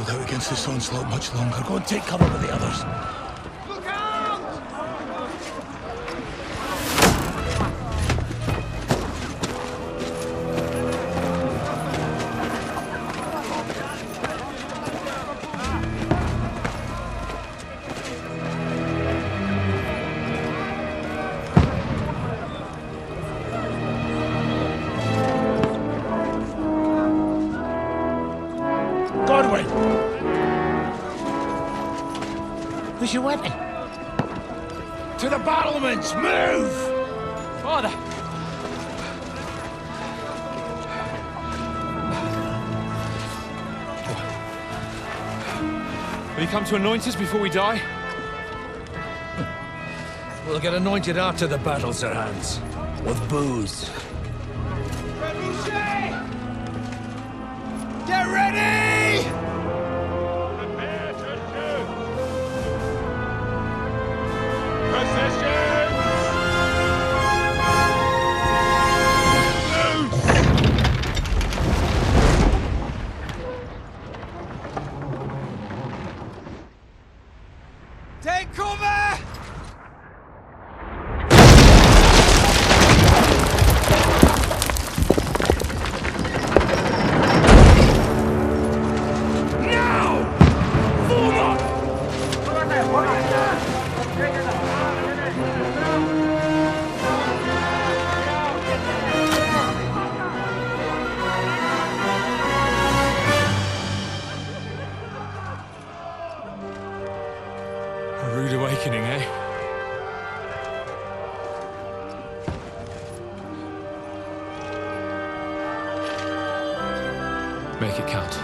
hold out against this onslaught much longer. Go and take cover with the others. Who's your weapon? To the battlements! Move! Father! Will you come to anoint us before we die? We'll get anointed after the battles are hands. With booze. Get ready! Prepare to shoot! Positions! Take cover! A rude awakening, eh? Make it count.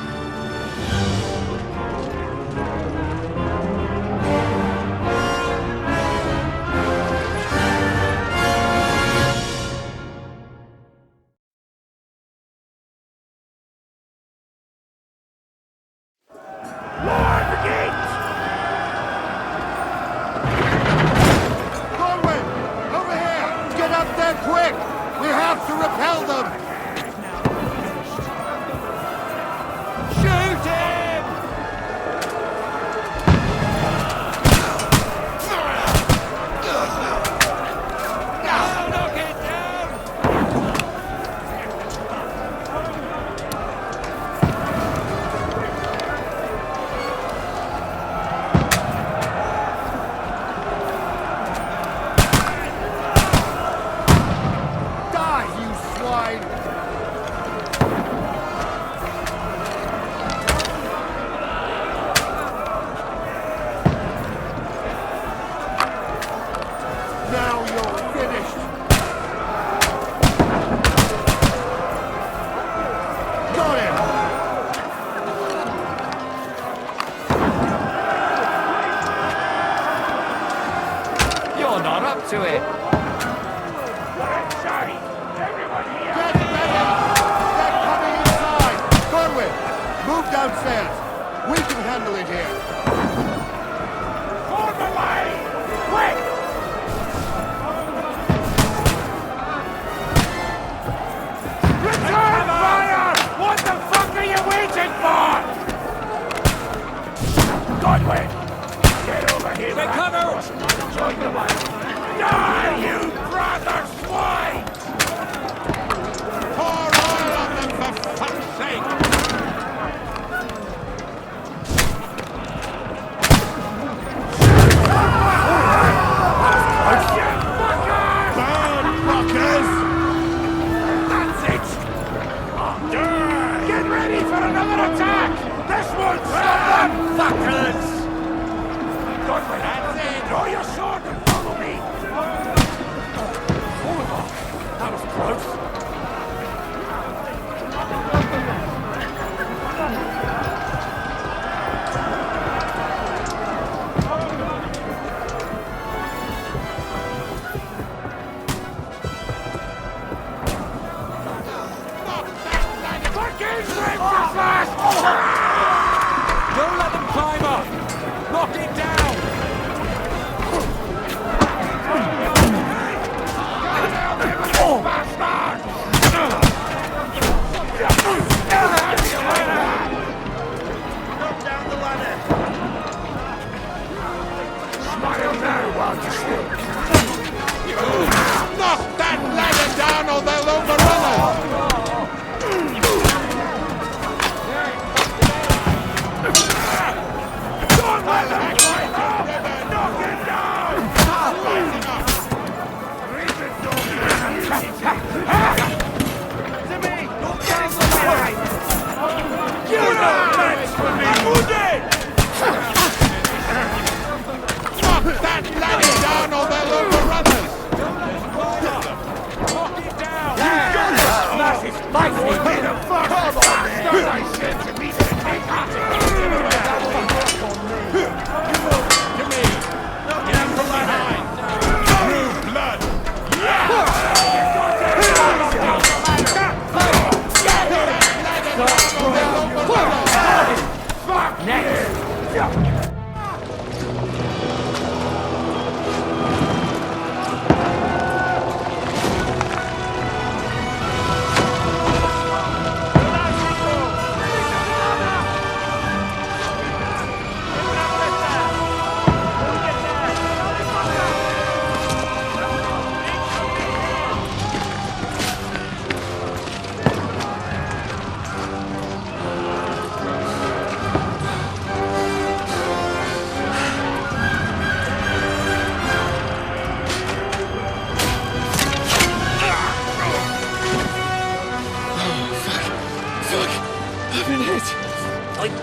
To it. Move downstairs. We can handle it here. Form the line! Quick! Return fire! What the fuck are you waiting for? Godwin! Get over here! Take cover! Join the line! Die, you brother swine! Pour oil on them for fuck's sake! Get ready for another attack! This one's stop them, fuckers! Godwin, draw your sword and follow me!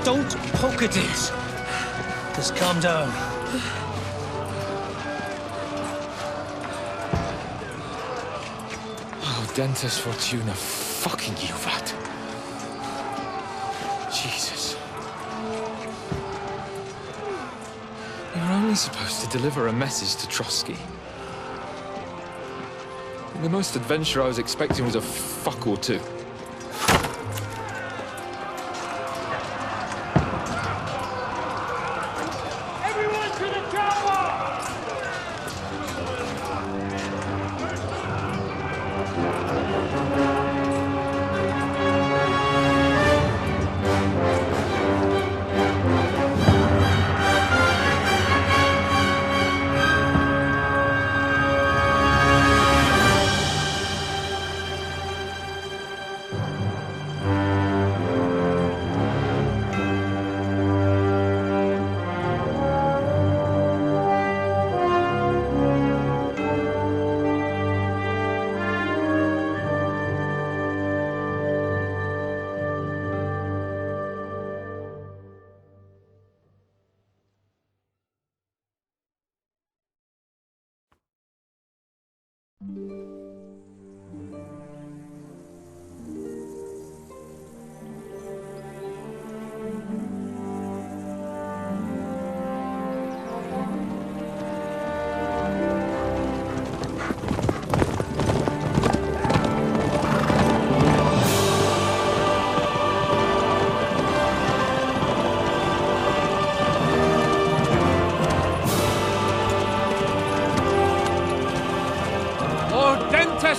Don't poke at it. Just calm down. Oh, Dentes Fortuna, fucking you, Vat. Jesus. You were only supposed to deliver a message to Trotsky. The most adventure I was expecting was a fuck or two.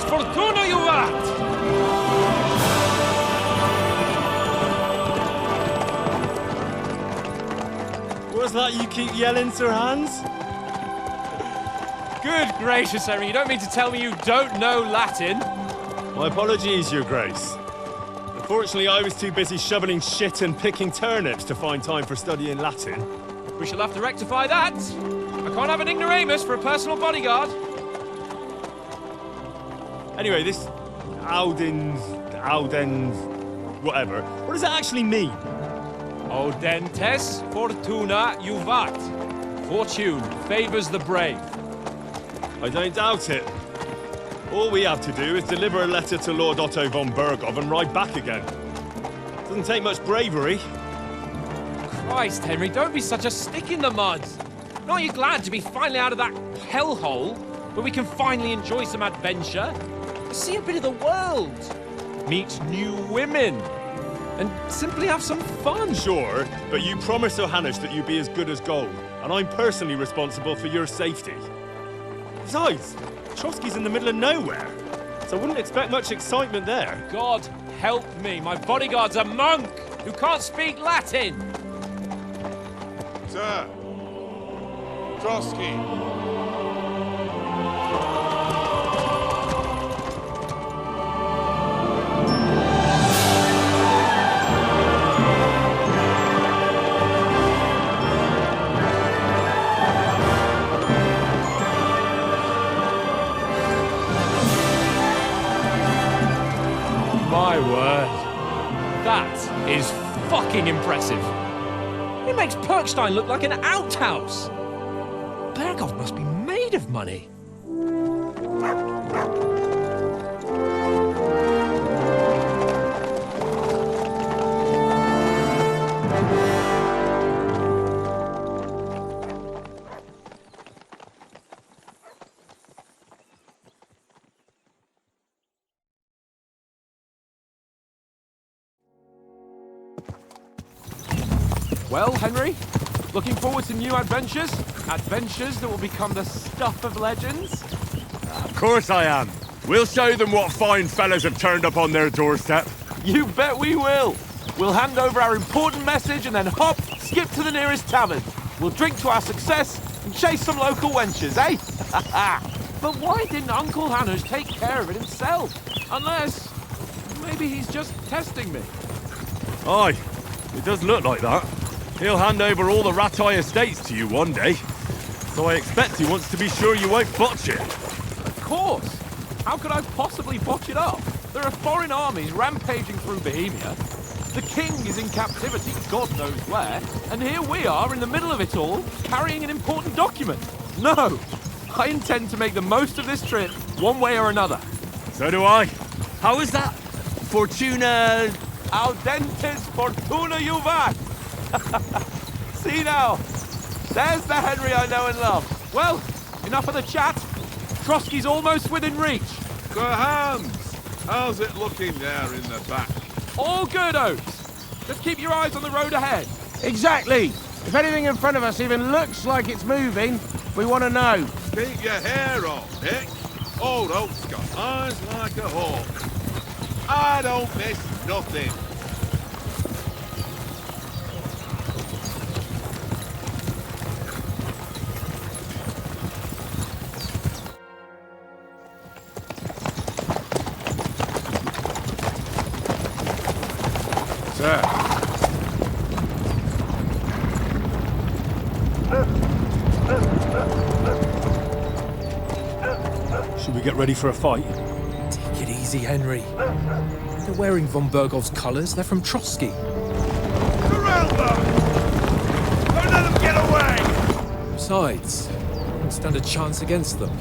Fortuna, you art! What's that you keep yelling, Sir Hans? Good gracious, Henry, you don't mean to tell me you don't know Latin? My apologies, Your Grace. Unfortunately, I was too busy shoveling shit and picking turnips to find time for studying Latin. We shall have to rectify that. I can't have an ignoramus for a personal bodyguard. Anyway, this Audens, whatever. What does that actually mean? Audentes Fortuna juvat. Fortune favors the brave. I don't doubt it. All we have to do is deliver a letter to Lord Otto von Berghoff and ride back again. Doesn't take much bravery. Christ, Henry, don't be such a stick in the mud. Aren't you glad to be finally out of that hellhole where we can finally enjoy some adventure? See a bit of the world, meet new women, and simply have some fun. Sure, but you promised Johannes that you'd be as good as gold, and I'm personally responsible for your safety. Besides, Trotsky's in the middle of nowhere, so I wouldn't expect much excitement there. God help me, my bodyguard's a monk who can't speak Latin. Sir, Trotsky. My word. That is fucking impressive. It makes Perkstein look like an outhouse. Berghoff must be made of money. Well, Henry, looking forward to new adventures? Adventures that will become the stuff of legends? Of course I am. We'll show them what fine fellas have turned up on their doorstep. You bet we will. We'll hand over our important message and then hop, skip to the nearest tavern. We'll drink to our success and chase some local wenches, eh? But why didn't Uncle Hanush take care of it himself? Unless, maybe he's just testing me. Aye, it does look like that. He'll hand over all the Ratai estates to you one day. So I expect he wants to be sure you won't botch it. Of course. How could I possibly botch it up? There are foreign armies rampaging through Bohemia. The king is in captivity, God knows where. And here we are in the middle of it all, carrying an important document. No! I intend to make the most of this trip, one way or another. So do I. How is that? Fortuna... Audentes Fortuna juvat! See now, there's the Henry I know and love. Well, enough of the chat. Trotsky's almost within reach. Sir Hans, how's it looking there in the back? All good, Oates. Just keep your eyes on the road ahead. Exactly. If anything in front of us even looks like it's moving, we want to know. Keep your hair on, Dick. Old Oak's got eyes like a hawk. I don't miss nothing. Sir. Should we get ready for a fight? Take it easy, Henry. They're wearing von Bergov's colours. They're from Trotsky. Surround them! Don't let them get away! Besides, we don't stand a chance against them.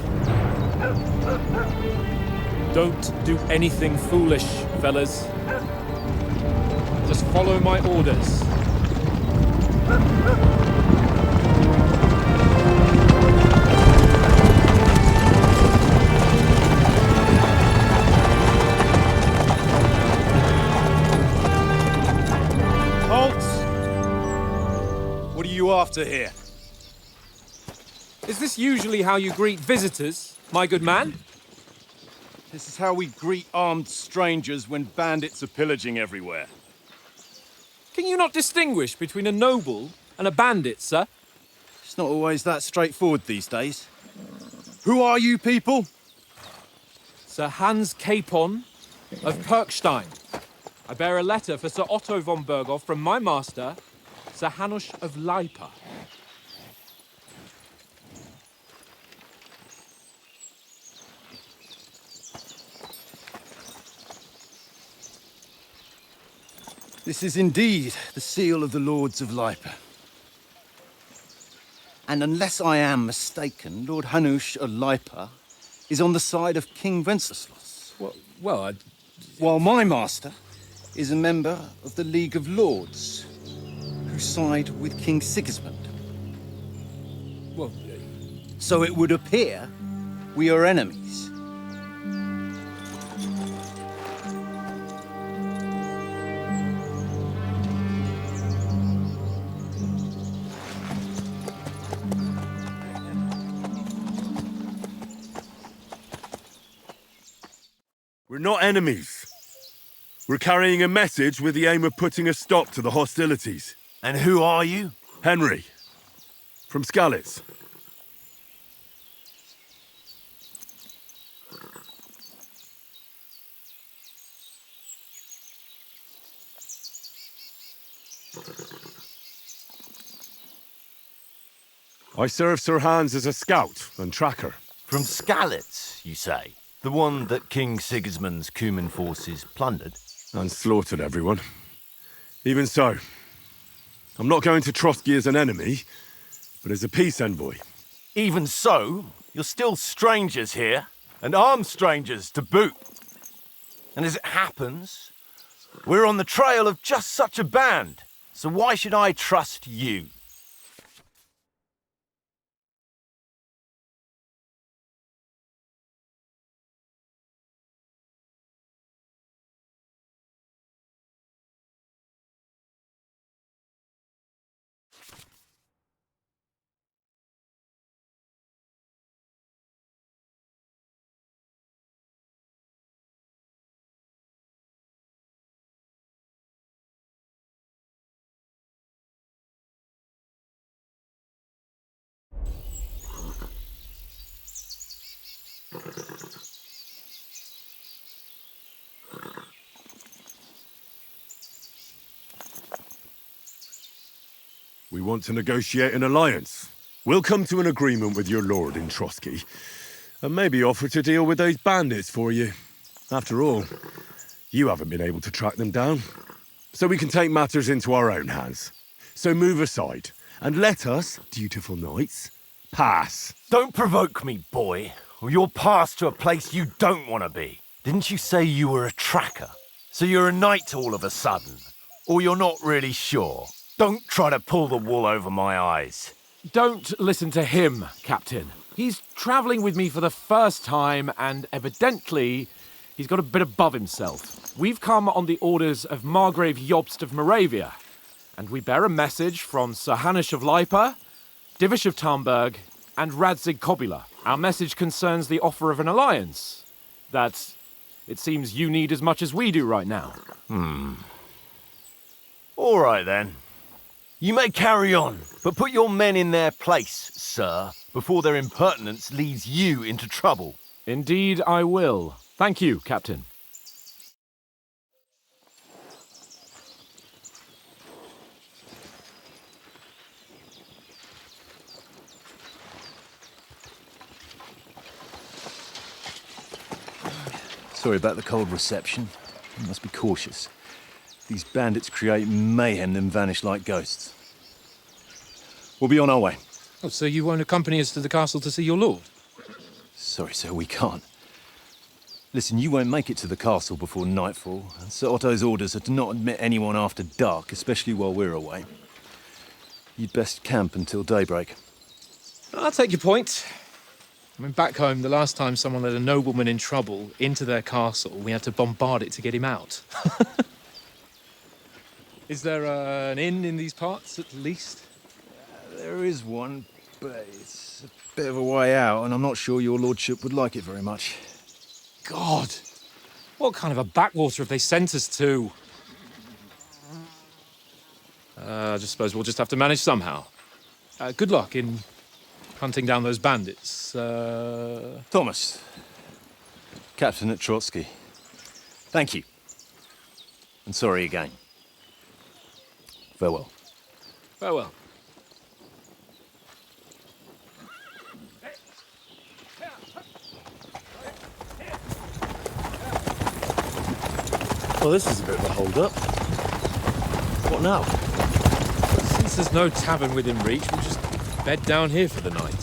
Don't do anything foolish, fellas. Just follow my orders. What are you after here? Is this usually how you greet visitors, my good man? This is how we greet armed strangers when bandits are pillaging everywhere. Can you not distinguish between a noble and a bandit, sir? It's not always that straightforward these days. Who are you people? Sir Hans Capon of Kirkstein. I bear a letter for Sir Otto von Berghoff from my master, Sir Hanush of Lipa. This is indeed the seal of the Lords of Lipa. And unless I am mistaken, Lord Hanush of Lipa is on the side of King Wenceslas. Well, While my master is a member of the League of Lords, who side with King Sigismund. well, So it would appear we are enemies. We're not enemies. We're carrying a message with the aim of putting a stop to the hostilities. And who are you? Henry. From Skalitz. I serve Sir Hans as a scout and tracker. From Skalitz, you say? The one that King Sigismund's Cuman forces plundered? And slaughtered everyone. Even so, I'm not going to Trotsky as an enemy, but as a peace envoy. Even so, you're still strangers here, and armed strangers to boot. And as it happens, we're on the trail of just such a band, so why should I trust you? We want to negotiate an alliance. We'll come to an agreement with your lord in Trotsky, and maybe offer to deal with those bandits for you. After all, you haven't been able to track them down. So we can take matters into our own hands. So move aside, and let us, dutiful knights, pass. Don't provoke me, boy, or you'll pass to a place you don't want to be. Didn't you say you were a tracker? So you're a knight all of a sudden? Or you're not really sure? Don't try to pull the wool over my eyes. Don't listen to him, Captain. He's travelling with me for the first time, and evidently he's got a bit above himself. We've come on the orders of Margrave Jobst of Moravia, and we bear a message from Sir Hanush of Lipa, Divish of Tarnberg, and Radzig Kobula. Our message concerns the offer of an alliance that it seems you need as much as we do right now. All right, then. You may carry on, but put your men in their place, sir, before their impertinence leads you into trouble. Indeed, I will. Thank you, Captain. Sorry about the cold reception. You must be cautious. These bandits create mayhem, then vanish like ghosts. We'll be on our way. Oh, so you won't accompany us to the castle to see your lord? Sorry, sir, we can't. Listen, you won't make it to the castle before nightfall, and Sir Otto's orders are to not admit anyone after dark, especially while we're away. You'd best camp until daybreak. I'll take your point. I mean, back home, the last time someone let a nobleman in trouble into their castle, we had to bombard it to get him out. Is there an inn in these parts, at least? There is one, but it's a bit of a way out, and I'm not sure your lordship would like it very much. God! What kind of a backwater have they sent us to? I just suppose we'll just have to manage somehow. Good luck in hunting down those bandits. Thomas, Captain at Trotsky. Thank you. And sorry again. Farewell. Farewell. Well, this is a bit of a hold-up. What now? Since there's no tavern within reach, we'll just bed down here for the night.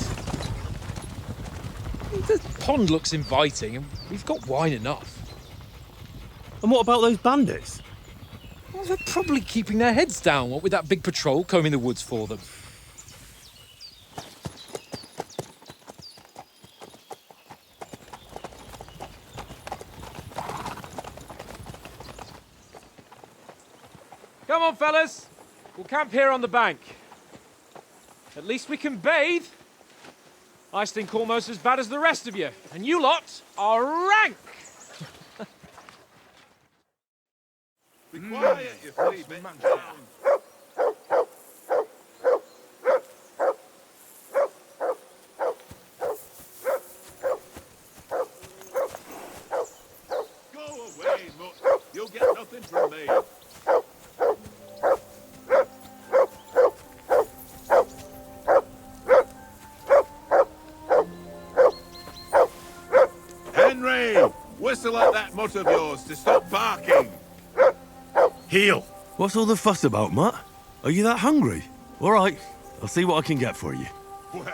The pond looks inviting, and we've got wine enough. And what about those bandits? Well, they're probably keeping their heads down, what with that big patrol combing the woods for them. Come on, fellas. We'll camp here on the bank. At least we can bathe. I stink almost as bad as the rest of you, and you lot are rank! Be quiet, you three bit. Go away, Mutt. You'll get nothing from me. Henry! Whistle at that mutt of yours to stop barking. Heel! What's all the fuss about, Mutt? Are you that hungry? All right, I'll see what I can get for you. Well,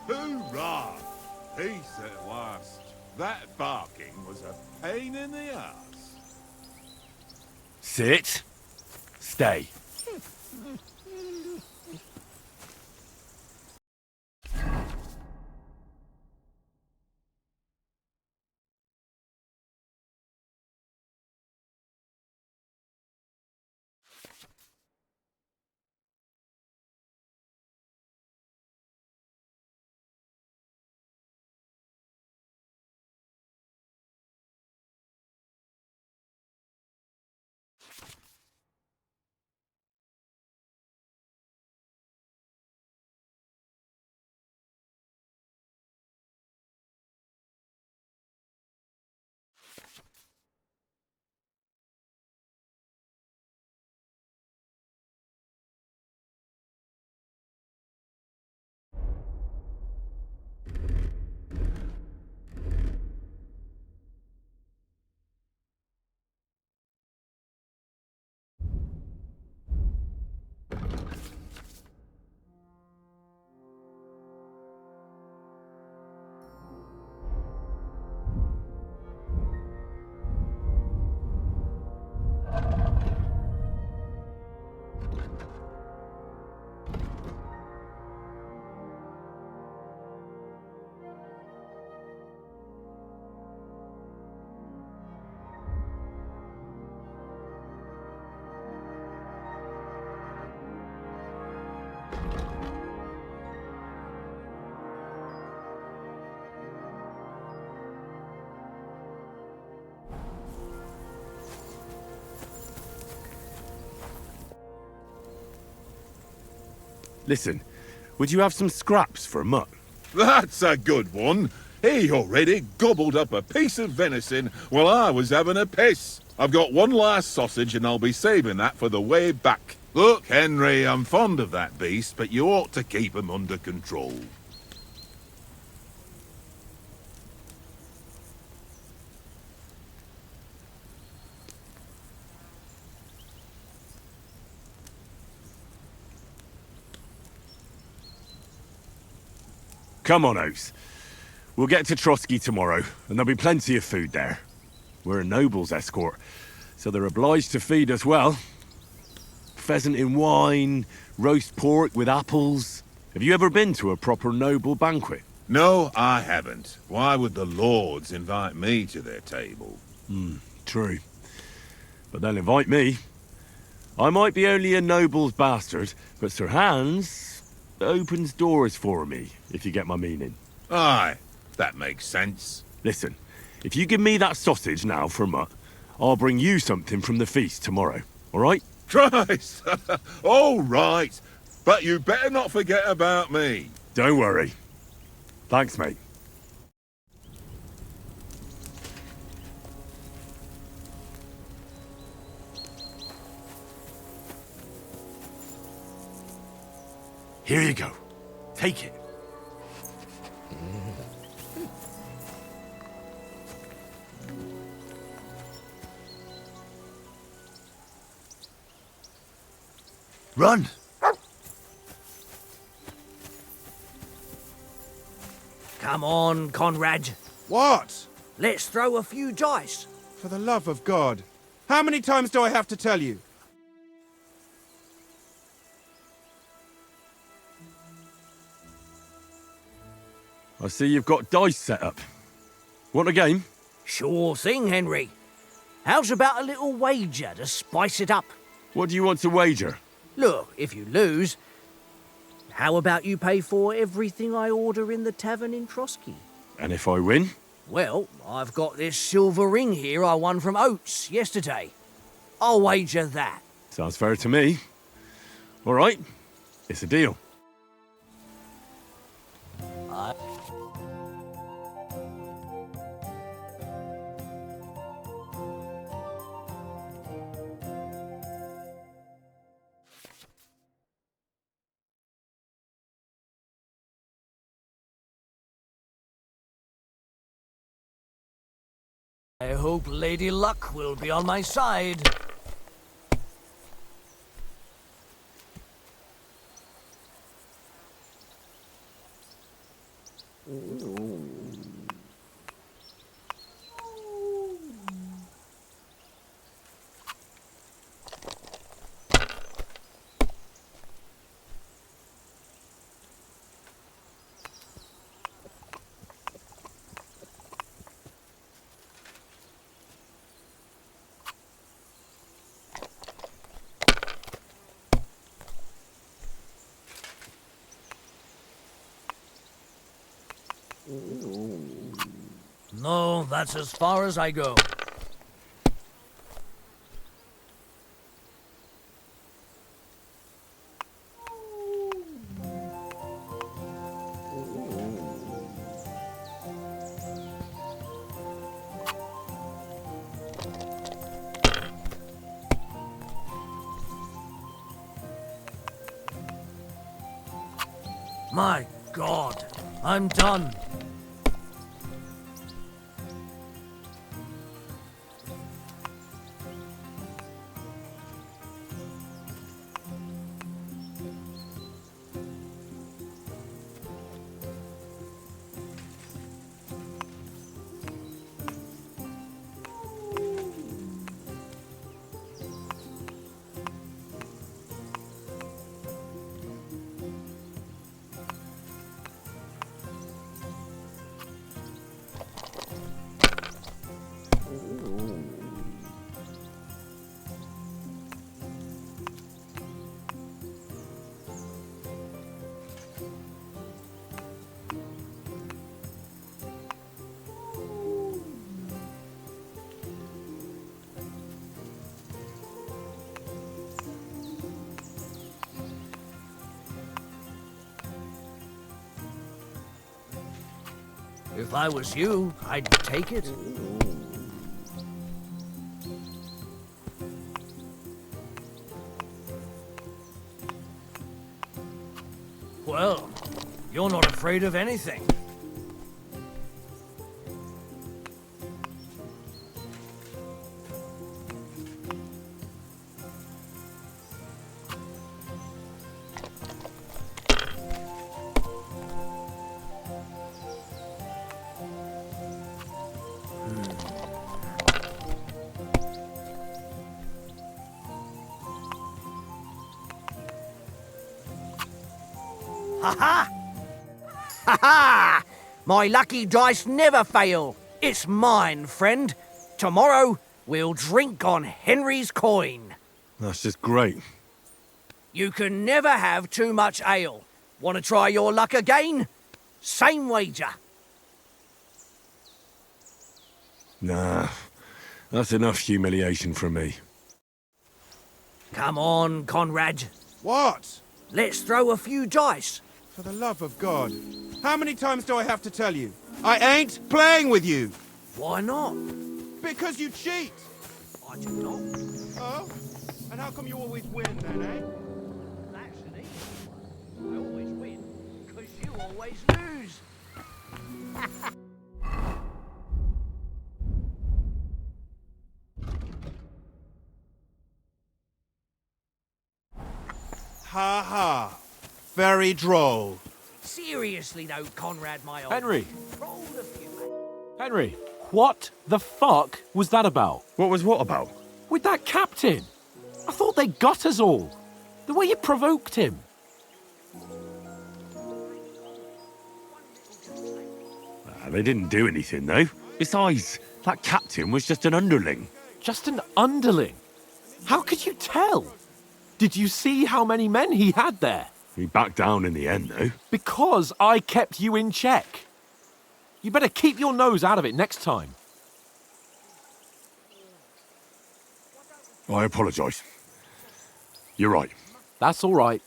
hoorah! Peace at last. That barking was a pain in the ass. Sit. Stay. Listen, would you have some scraps for Mutt? That's a good one. He already gobbled up a piece of venison while I was having a piss. I've got one last sausage and I'll be saving that for the way back. Look, Henry, I'm fond of that beast, but you ought to keep him under control. Come on, Oates. We'll get to Trotsky tomorrow, and there'll be plenty of food there. We're a noble's escort, so they're obliged to feed us well. Pheasant in wine, roast pork with apples. Have you ever been to a proper noble banquet? No, I haven't. Why would the lords invite me to their table? True. But they'll invite me. I might be only a noble's bastard, but Sir Hans opens doors for me, if you get my meaning. Aye, that makes sense. Listen, if you give me that sausage now for Mutt, I'll bring you something from the feast tomorrow, all right? Christ! All right, but you better not forget about me. Don't worry. Thanks, mate. Here you go. Take it. Run! Come on, Conrad. What? Let's throw a few dice. For the love of God. How many times do I have to tell you? I see you've got dice set up. Want a game? Sure thing, Henry. How's about a little wager to spice it up? What do you want to wager? Look, if you lose, how about you pay for everything I order in the tavern in Trotsky? And if I win? Well, I've got this silver ring here I won from Oates yesterday. I'll wager that. Sounds fair to me. All right, it's a deal. I hope Lady Luck will be on my side. No, that's as far as I go. My God, I'm done. If I was you, I'd take it. Well, you're not afraid of anything. Ha-ha! Ha-ha! My lucky dice never fail. It's mine, friend. Tomorrow, we'll drink on Henry's coin. That's just great. You can never have too much ale. Want to try your luck again? Same wager. Nah, that's enough humiliation from me. Come on, Conrad. What? Let's throw a few dice. For the love of God. How many times do I have to tell you? I ain't playing with you. Why not? Because you cheat. I do not. Oh? And how come you always win then, eh? That's an easy one. I always win, because you always lose. Ha ha. Very droll. Seriously though, Conrad, my old... Henry. Roll a few, mate. Henry, what the fuck was that about? What was what about? With that captain? I thought they got us all. The way you provoked him. They didn't do anything, though. Besides, that captain was just an underling. Just an underling? How could you tell? Did you see how many men he had there? He backed down in the end, though. Because I kept you in check. You better keep your nose out of it next time. I apologise. You're right. That's all right.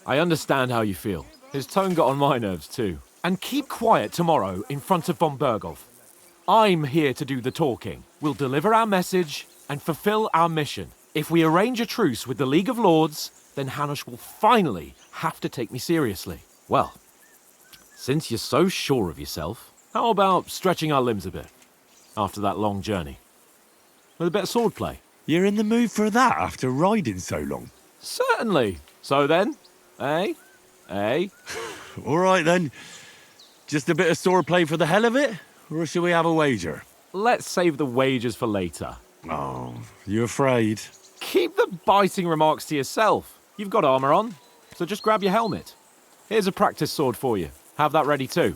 I understand how you feel. His tone got on my nerves too. And keep quiet tomorrow in front of von Berghoff. I'm here to do the talking. We'll deliver our message and fulfill our mission. If we arrange a truce with the League of Lords, then Hanush will finally have to take me seriously. Well, since you're so sure of yourself, how about stretching our limbs a bit after that long journey? With a bit of swordplay. You're in the mood for that after riding so long? Certainly. So then, eh? Eh? All right then. Just a bit of swordplay for the hell of it? Or shall we have a wager? Let's save the wagers for later. Oh, you afraid? Keep the biting remarks to yourself. You've got armor on, so just grab your helmet. Here's a practice sword for you. Have that ready too.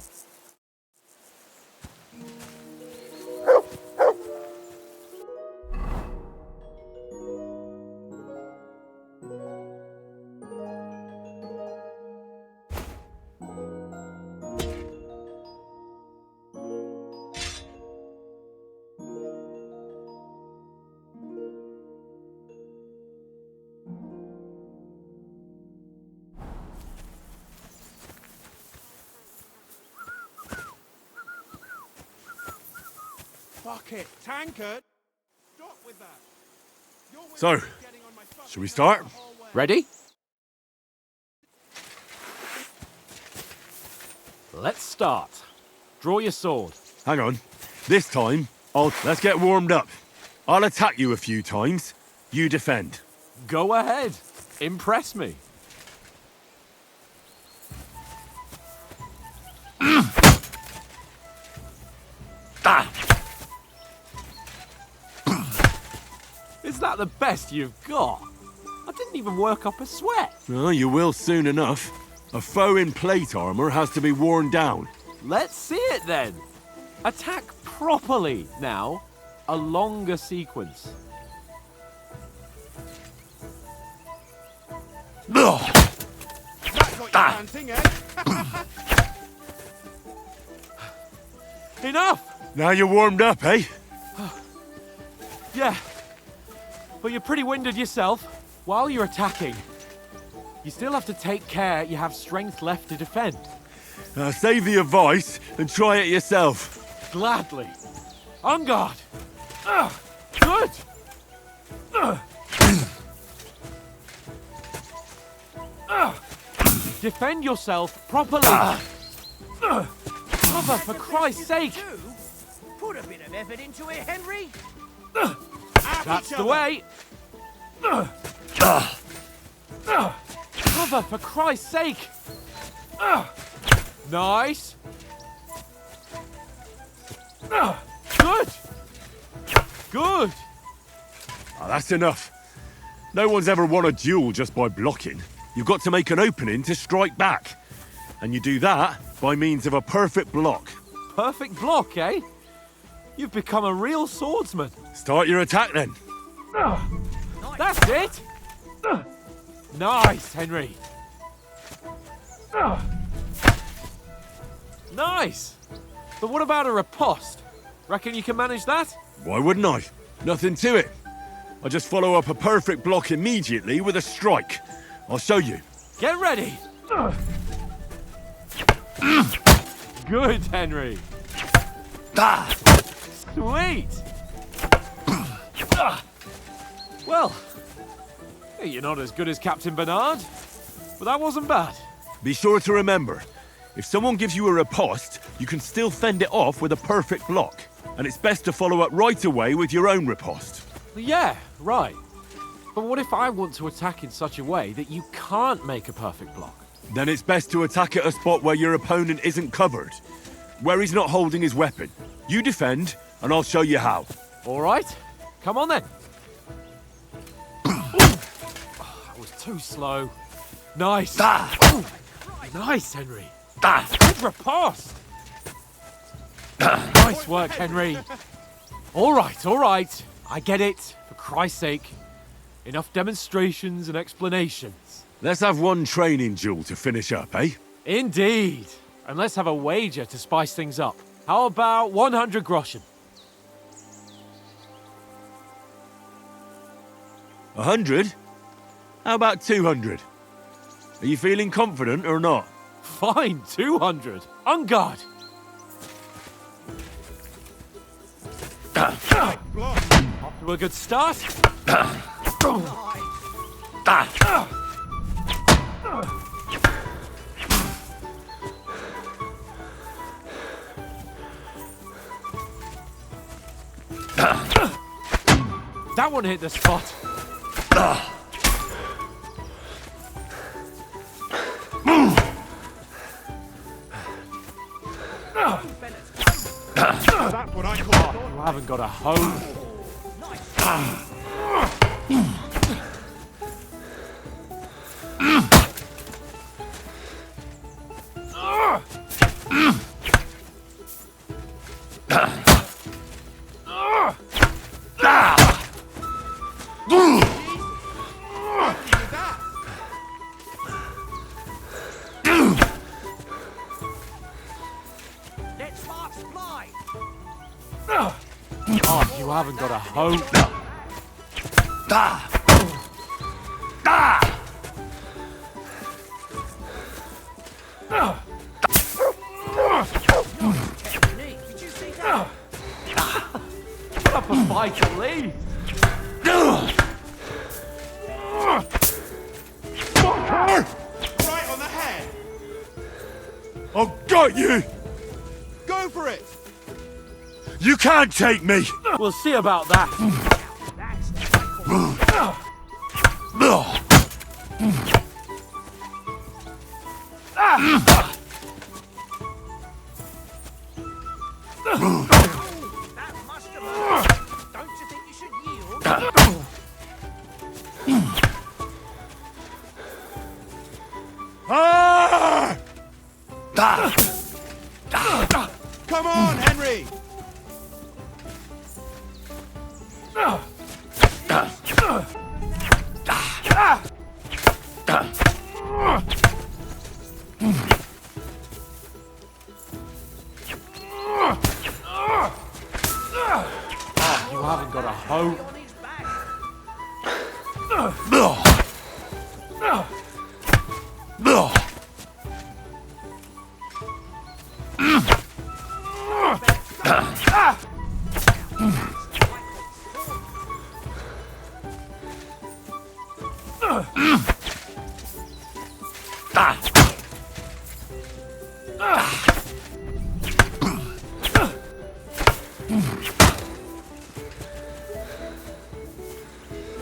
Fuck it, tankard. Stop with that. So, shall we start? Ready? Let's start. Draw your sword. Hang on. This time, let's get warmed up. I'll attack you a few times. You defend. Go ahead. Impress me. Is that the best you've got? I didn't even work up a sweat. Oh, you will soon enough. A foe in plate armor has to be worn down. Let's see it then. Attack properly now. A longer sequence. That's what you're panting, eh? Enough! Now you're warmed up, eh? Yeah. But you're pretty winded yourself. While you're attacking, you still have to take care you have strength left to defend. Now save the advice and try it yourself. Gladly. On guard. Good. Defend yourself properly. Cover, for Christ's sake. Put a bit of effort into it, Henry. That's the way. Cover, for Christ's sake. Nice. Good. Good. Oh, that's enough. No one's ever won a duel just by blocking. You've got to make an opening to strike back. And you do that by means of a perfect block. Perfect block, eh? You've become a real swordsman. Start your attack then. That's it. Nice, Henry. Nice. But what about a riposte? Reckon you can manage that? Why wouldn't I? Nothing to it. I just follow up a perfect block immediately with a strike. I'll show you. Get ready. Good, Henry. Sweet. Well, you're not as good as Captain Bernard, but that wasn't bad. Be sure to remember, if someone gives you a riposte, you can still fend it off with a perfect block. And it's best to follow up right away with your own riposte. Yeah, right. But what if I want to attack in such a way that you can't make a perfect block? Then it's best to attack at a spot where your opponent isn't covered, where he's not holding his weapon. You defend, and I'll show you how. All right, come on then. That was too slow. Nice. Nice, Henry. Good riposte. Nice work, Henry. All right. I get it, for Christ's sake. Enough demonstrations and explanations. Let's have one training duel to finish up, eh? Indeed. And let's have a wager to spice things up. How about 100 groschen? 100? How about 200? Are you feeling confident or not? Fine, 200. On guard. Off to a good start. That one hit the spot. That's what I call. You haven't got a home. Oh, you haven't got a hope. Put up a fight at least. Right on the head. I've got you! Go for it. You can't take me! We'll see about that. That must have hurt. Don't you think you should yield? Come on, Henry. You haven't got a hope.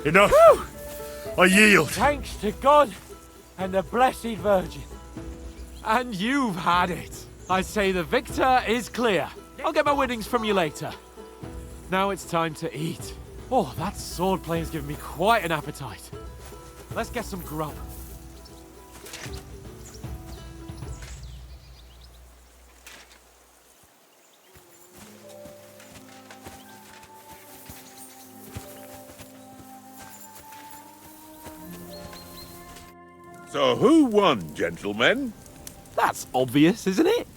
Enough! I yield! Thanks to God and the Blessed Virgin. And you've had it. I say the victor is clear. I'll get my winnings from you later. Now it's time to eat. Oh, that swordplay has given me quite an appetite. Let's get some grub. So who won, gentlemen? That's obvious, isn't it?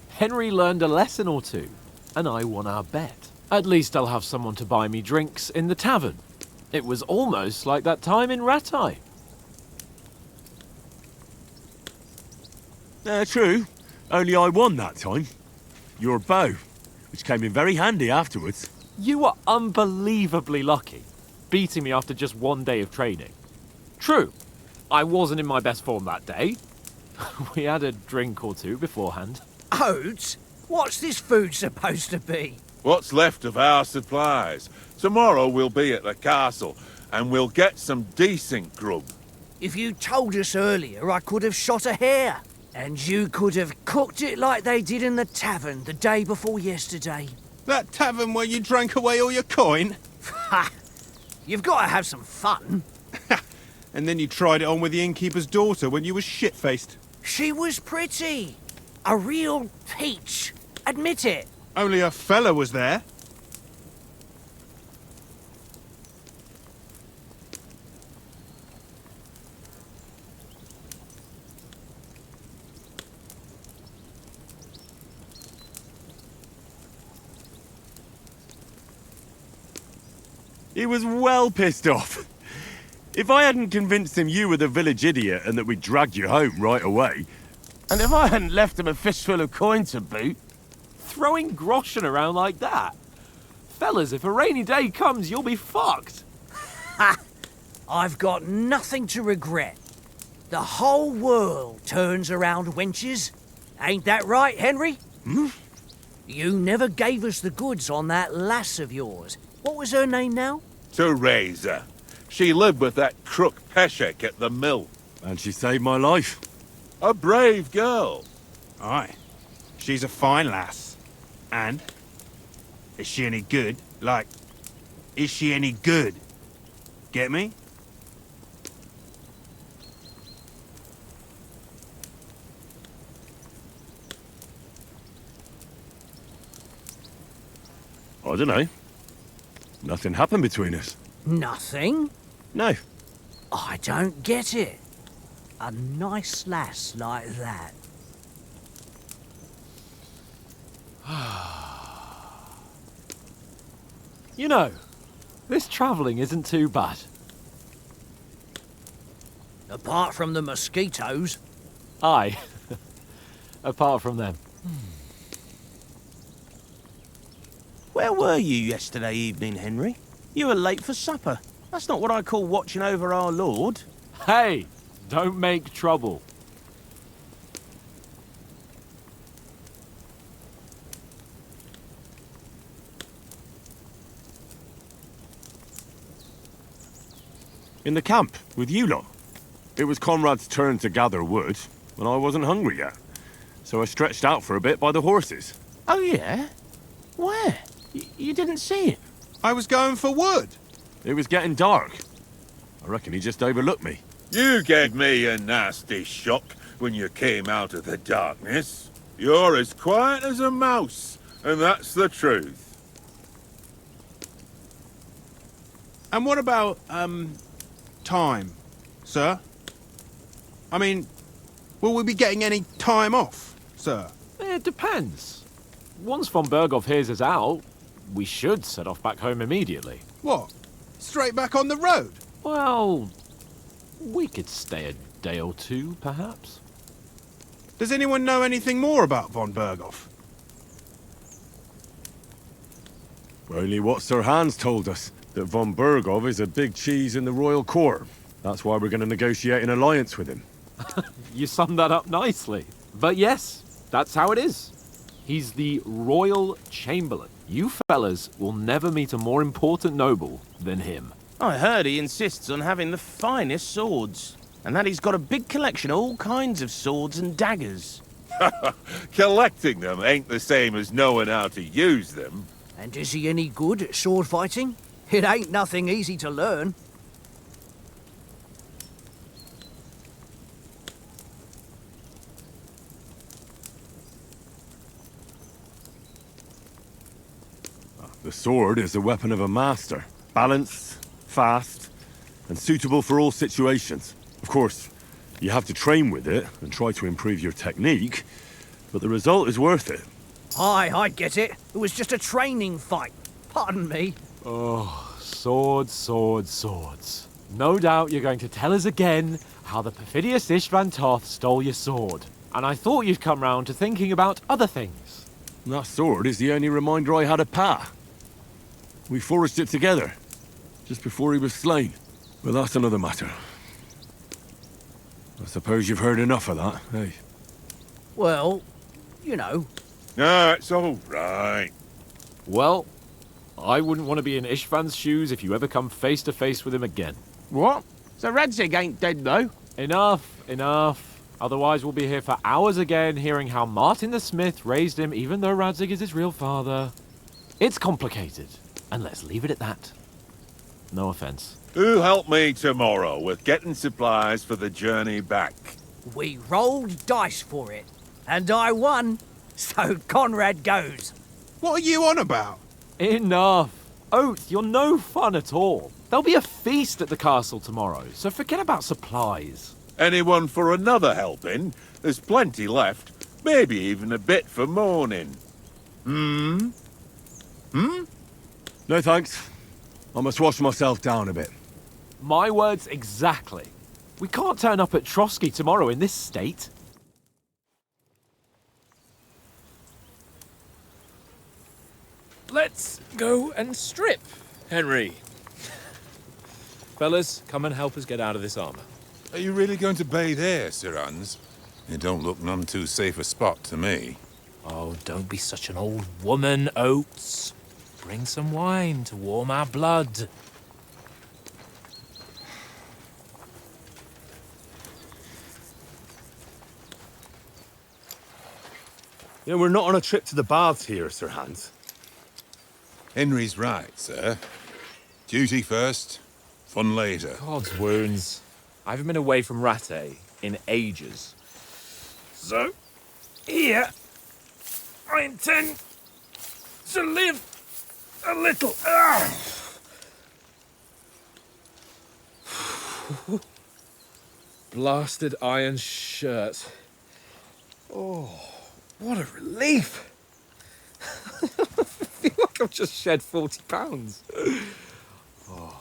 Henry learned a lesson or two, and I won our bet. At least I'll have someone to buy me drinks in the tavern. It was almost like that time in Ratai. True. Only I won that time. Your bow, which came in very handy afterwards. You were unbelievably lucky, beating me after just one day of training. True, I wasn't in my best form that day. We had a drink or two beforehand. Oats? What's this food supposed to be? What's left of our supplies. Tomorrow we'll be at the castle, and we'll get some decent grub. If you told us earlier, I could have shot a hare. And you could have cooked it like they did in the tavern the day before yesterday. That tavern where you drank away all your coin? Ha! You've got to have some fun. And then you tried it on with the innkeeper's daughter when you were shit-faced. She was pretty. A real peach. Admit it. Only a fella was there. He was well pissed off. If I hadn't convinced him you were the village idiot and that we dragged you home right away... And if I hadn't left him a fistful of coin to boot... Throwing groschen around like that? Fellas, if a rainy day comes, you'll be fucked. Ha! I've got nothing to regret. The whole world turns around wenches. Ain't that right, Henry? Hmm? You never gave us the goods on that lass of yours. What was her name now? Teresa. She lived with that crook Peshek at the mill. And she saved my life. A brave girl. Aye. She's a fine lass. And? Is she any good? Like, is she any good? Get me? I don't know. Nothing happened between us. Nothing? No. I don't get it. A nice lass like that. You know, this travelling isn't too bad. Apart from the mosquitoes. Aye. Apart from them. Where were you yesterday evening, Henry? You were late for supper. That's not what I call watching over our lord. Hey, don't make trouble. In the camp, with you lot. It was Conrad's turn to gather wood, and I wasn't hungry yet. So I stretched out for a bit by the horses. Oh, yeah? Where? You didn't see it? I was going for wood. It was getting dark. I reckon he just overlooked me. You gave me a nasty shock when you came out of the darkness. You're as quiet as a mouse, and that's the truth. And what about, time, sir? I mean, will we be getting any time off, sir? It depends. Once von Berghoff hears us out, we should set off back home immediately. What? Straight back on the road? Well, we could stay a day or two, perhaps. Does anyone know anything more about von Berghoff? Only what Sir Hans told us, that von Berghoff is a big cheese in the royal court. That's why we're going to negotiate an alliance with him. You summed that up nicely. But yes, that's how it is. He's the royal chamberlain. You fellas will never meet a more important noble than him. I heard he insists on having the finest swords, and that he's got a big collection of all kinds of swords and daggers. Collecting them ain't the same as knowing how to use them. And is he any good at sword fighting? It ain't nothing easy to learn. The sword is the weapon of a master. Balanced, fast, and suitable for all situations. Of course, you have to train with it and try to improve your technique, but the result is worth it. Aye, I get it. It was just a training fight. Pardon me. Oh, swords, swords, swords. No doubt you're going to tell us again how the perfidious Istvan Toth stole your sword. And I thought you'd come round to thinking about other things. That sword is the only reminder I had of Pa. We forged it together, just before he was slain. But that's another matter. I suppose you've heard enough of that, eh? Well, you know. No, it's all right. Well, I wouldn't want to be in Istvan's shoes if you ever come face to face with him again. What? So Radzig ain't dead, though? Enough, enough. Otherwise we'll be here for hours again hearing how Martin the Smith raised him even though Radzig is his real father. It's complicated, and let's leave it at that. No offense. Who help me tomorrow with getting supplies for the journey back? We rolled dice for it, and I won. So Conrad goes. What are you on about? Enough. Oath, you're no fun at all. There'll be a feast at the castle tomorrow, so forget about supplies. Anyone for another helping? There's plenty left. Maybe even a bit for morning. No thanks. I must wash myself down a bit. My words exactly. We can't turn up at Trotsky tomorrow in this state. Let's go and strip, Henry. Fellas, come and help us get out of this armor. Are you really going to bathe here, Sir Hans? It don't look none too safe a spot to me. Oh, don't be such an old woman, Oates. Bring some wine to warm our blood. You know, we're not on a trip to the baths here, Sir Hans. Henry's right, sir. Duty first, fun later. God's wounds. I haven't been away from Ratte in ages. So, here, I intend to live a little. Blasted iron shirt. Oh, what a relief. I feel like I've just shed 40 pounds. Oh.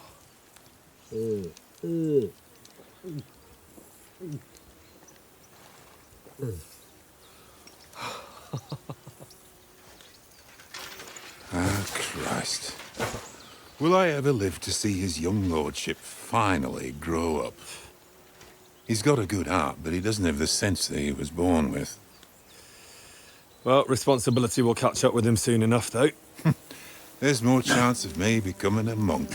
Ah, Christ. Will I ever live to see his young lordship finally grow up? He's got a good heart, but he doesn't have the sense that he was born with. Well, responsibility will catch up with him soon enough, though. There's more chance of me becoming a monk.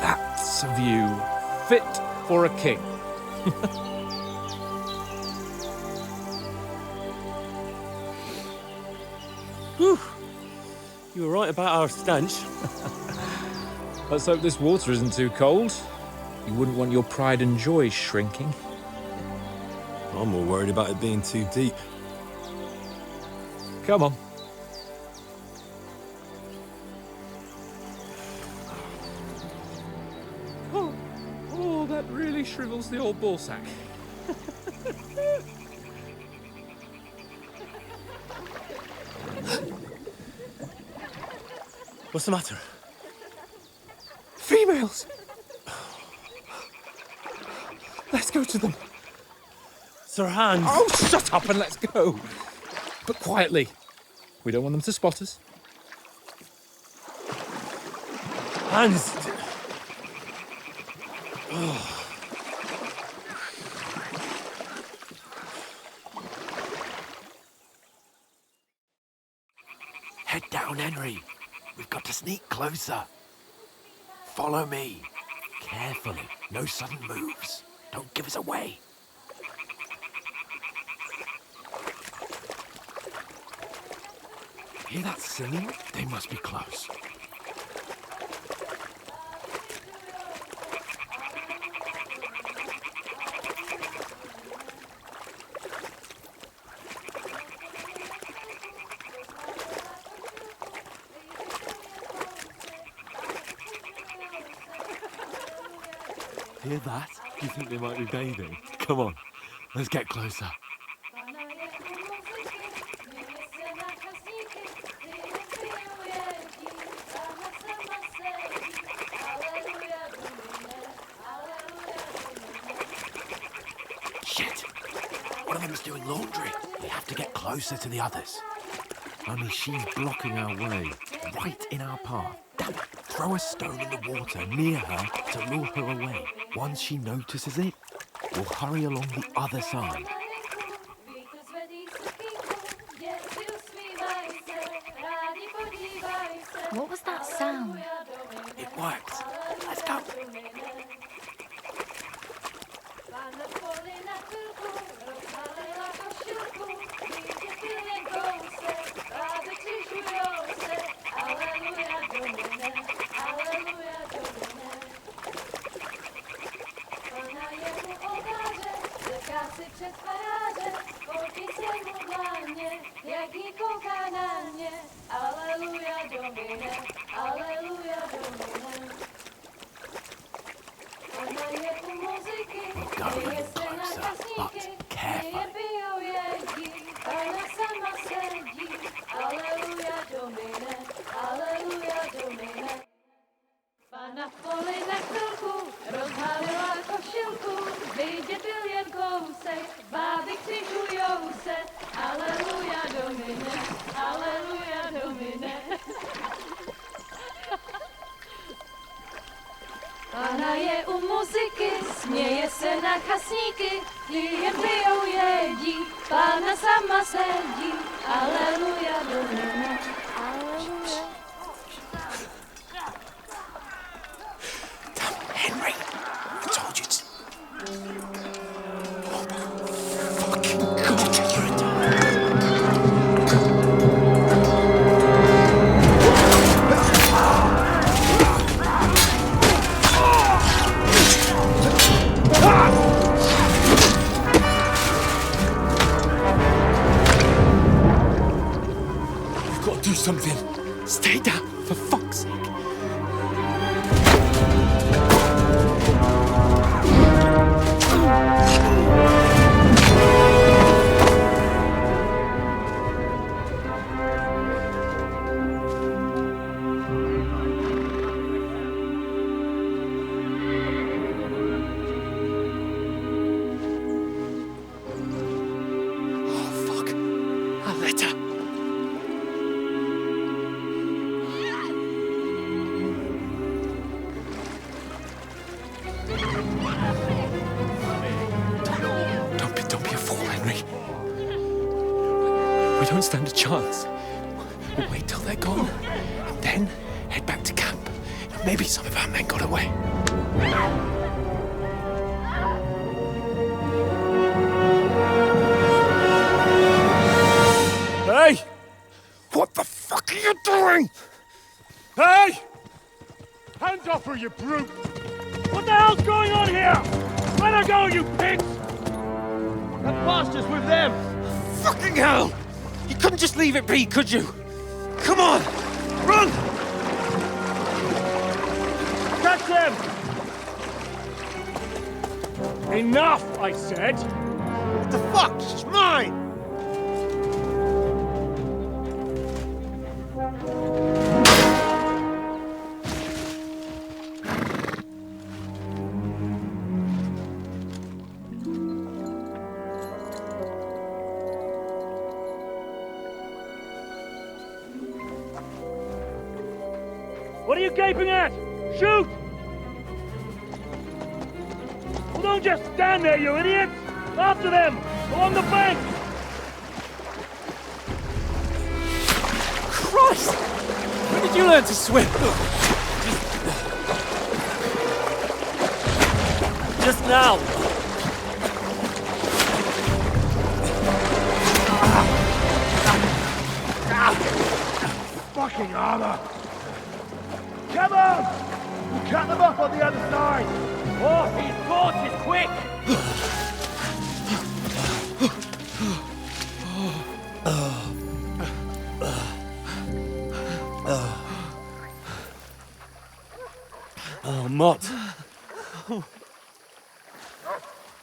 That's a view fit for a king. Whew. You were right about our stench. Let's hope this water isn't too cold. You wouldn't want your pride and joy shrinking. I'm more worried about it being too deep. Come on. Oh, that really shrivels the old ball sack. What's the matter? Females! Let's go to them. Sir Hans! Oh, shut up and let's go. But quietly. We don't want them to spot us. Hans! Head down, Henry. We've got to sneak closer. Follow me. Carefully. No sudden moves. Don't give us away. Hear that singing? They must be close. Hear that? Do you think they might be bathing? Come on, let's get closer. Shit! One of them's doing laundry. We have to get closer to the others. Only she's blocking our way, right in our path. Damn it! Throw a stone in the water near her to lure her away. Once she notices it, we'll hurry along the other side. What was that sound? It worked. Let's go. We'll go a little closer, but carefully. Pana v poli na chvilku rozhálila košilku, vidět byl jen kousek, báby křižujou se, aleluja domine, aleluja domine. Pana je u muziky, směje se na chasníky, jen pijou jedí, Pána sama sedí, aleluja domine, aleluja. Henry, I told you to... You've got to do something. Stay down, for fuck's sake. Don't stand a chance. We'll wait till they're gone, and then head back to camp. Maybe some of our men got away. Hey! What the fuck are you doing? Hey! Hands off her, you brute! What the hell's going on here? Let her go, you pigs! That bastard's with them! Fucking hell! You couldn't just leave it be, could you? Come on! Run! Catch them! Enough, I said! What the fuck? She's mine! What are you gaping at? Shoot! Well, don't just stand there, you idiots! After them! Along the bank! Christ! When did you learn to swim? Just now. Fucking armor! Come on! We'll cut them off on the other side! Horses, quick! Oh, Mutt.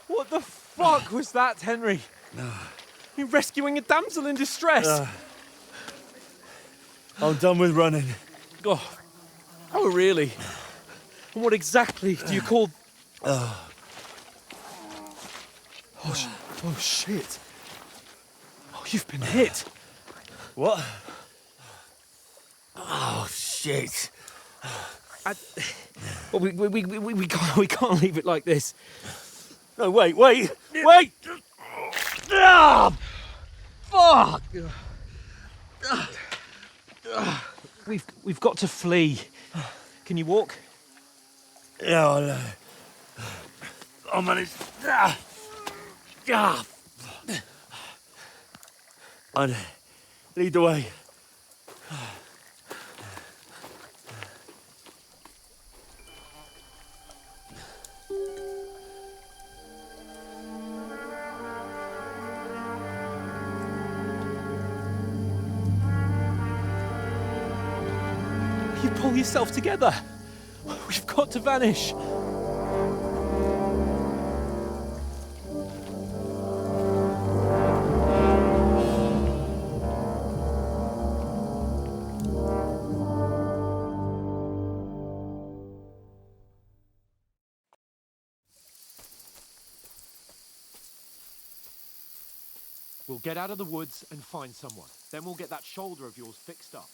What the fuck was that, Henry? You rescuing a damsel in distress? I'm done with running. Oh, really? And what exactly do you call... Oh, shit. Oh, you've been hit. What? Oh, shit. Well, we can't leave it like this. No, wait! Ah! Fuck! We've got to flee. Can you walk? Yeah, I'll manage. I'd lead the way. You pull yourself together. We've got to vanish. We'll get out of the woods and find someone. Then we'll get that shoulder of yours fixed up.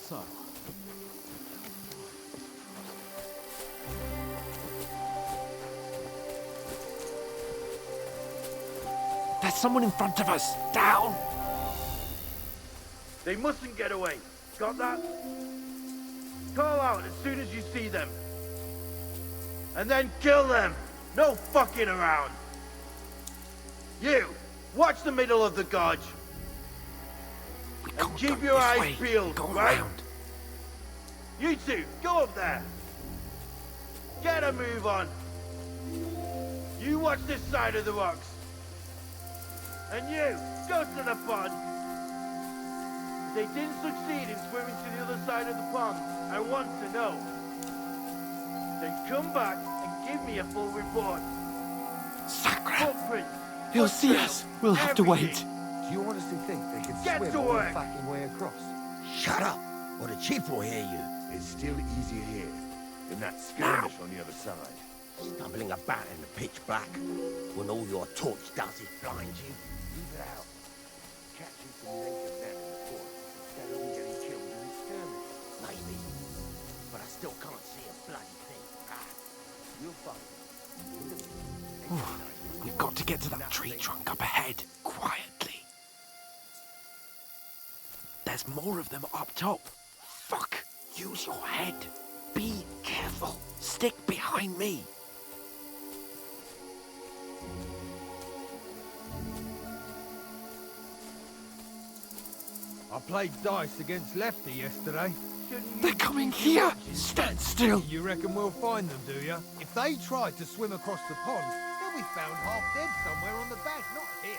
So. There's someone in front of us! Down! They mustn't get away. Got that? Call out as soon as you see them. And then kill them! No fucking around! You! Watch the middle of the gorge! And keep your eyes peeled, right? You two, go up there! Get a move on! You watch this side of the rocks! And you, go to the pond! If they didn't succeed in swimming to the other side of the pond, I want to know. Then come back and give me a full report. Sacre! Footprints! He'll see us! We'll have to wait. Do you honestly think they can Get swim to all work. the fucking way across? Shut up, or the chief will hear you. It's still easier here than that skirmish on the other side. Stumbling about in the pitch black, when all your torch does is blind you. Leave it out. Catching some native men in the forest instead of getting killed in the skirmish. Maybe, but I still can't see a bloody thing. You'll find We've got to get to that tree trunk up ahead, quietly. There's more of them up top. Fuck! Use your head. Be careful. Stick behind me. I played dice against Lefty yesterday. They're coming here! Stand still! You reckon we'll find them, do you? If they tried to swim across the pond, they'll be found half dead somewhere on the bank, not here.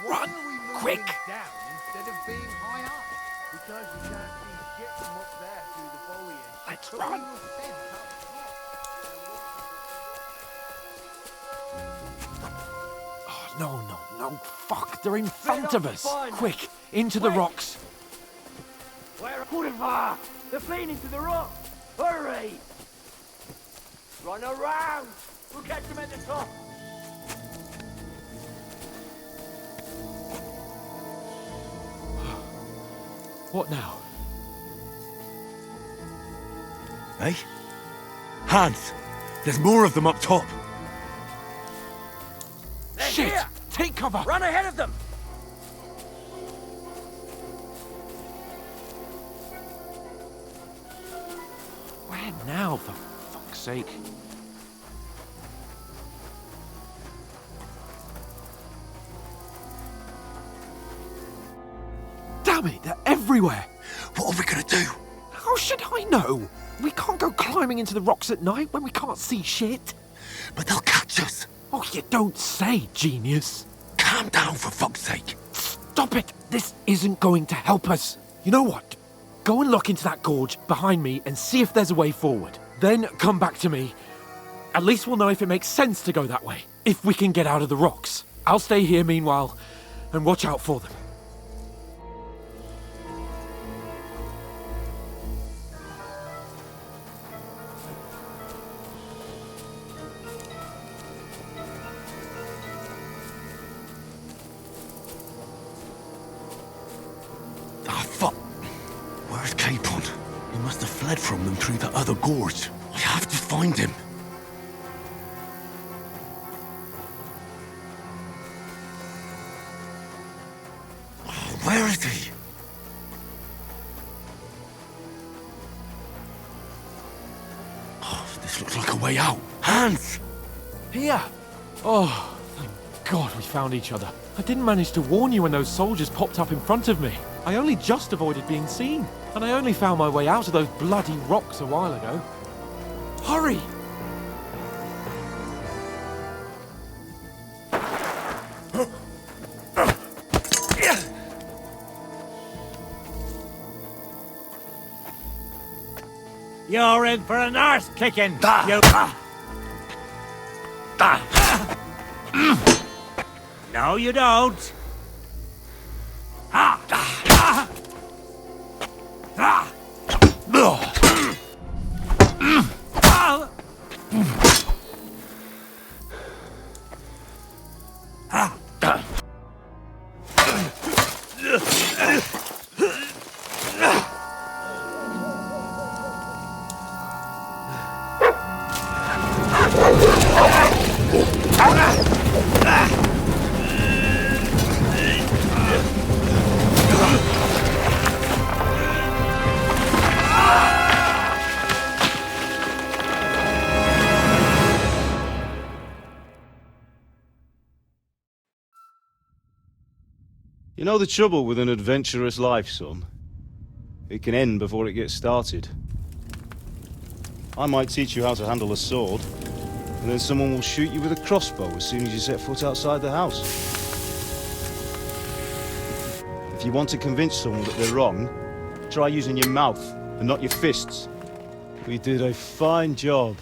Why Run, are we moving quick. down instead of being high up? because you can't see shit from up there through the foliage. Let's But run. we will send up Oh, no. Fuck, they're in front of us. Quick, into the rocks. Where Kuttenberg? They're fleeing into the rocks! Hurry! Run around! We'll catch them at the top! What now? Hey? Hans! There's more of them up top! Shit! here! Take cover! Run ahead of them! Where now, for fuck's sake? Damn it, they're everywhere! What are we gonna do? How should I know? We can't go climbing into the rocks at night when we can't see shit. But they'll catch us. Oh, you don't say, genius. Calm down, for fuck's sake. Stop it! This isn't going to help us. You know what? Go and look into that gorge behind me and see if there's a way forward. Then come back to me. At least we'll know if it makes sense to go that way. If we can get out of the rocks. I'll stay here meanwhile and watch out for them. He must have fled from them through the other gorge. I have to find him. Where is he? Oh, this looks like a way out. Hans! Here! Oh, thank God we found each other. I didn't manage to warn you when those soldiers popped up in front of me. I only just avoided being seen. And I only found my way out of those bloody rocks a while ago. Hurry! You're in for an arse kicking, you... No, you don't. You know the trouble with an adventurous life, son? It can end before it gets started. I might teach you how to handle a sword, and then someone will shoot you with a crossbow as soon as you set foot outside the house. If you want to convince someone that they're wrong, try using your mouth and not your fists. We did a fine job.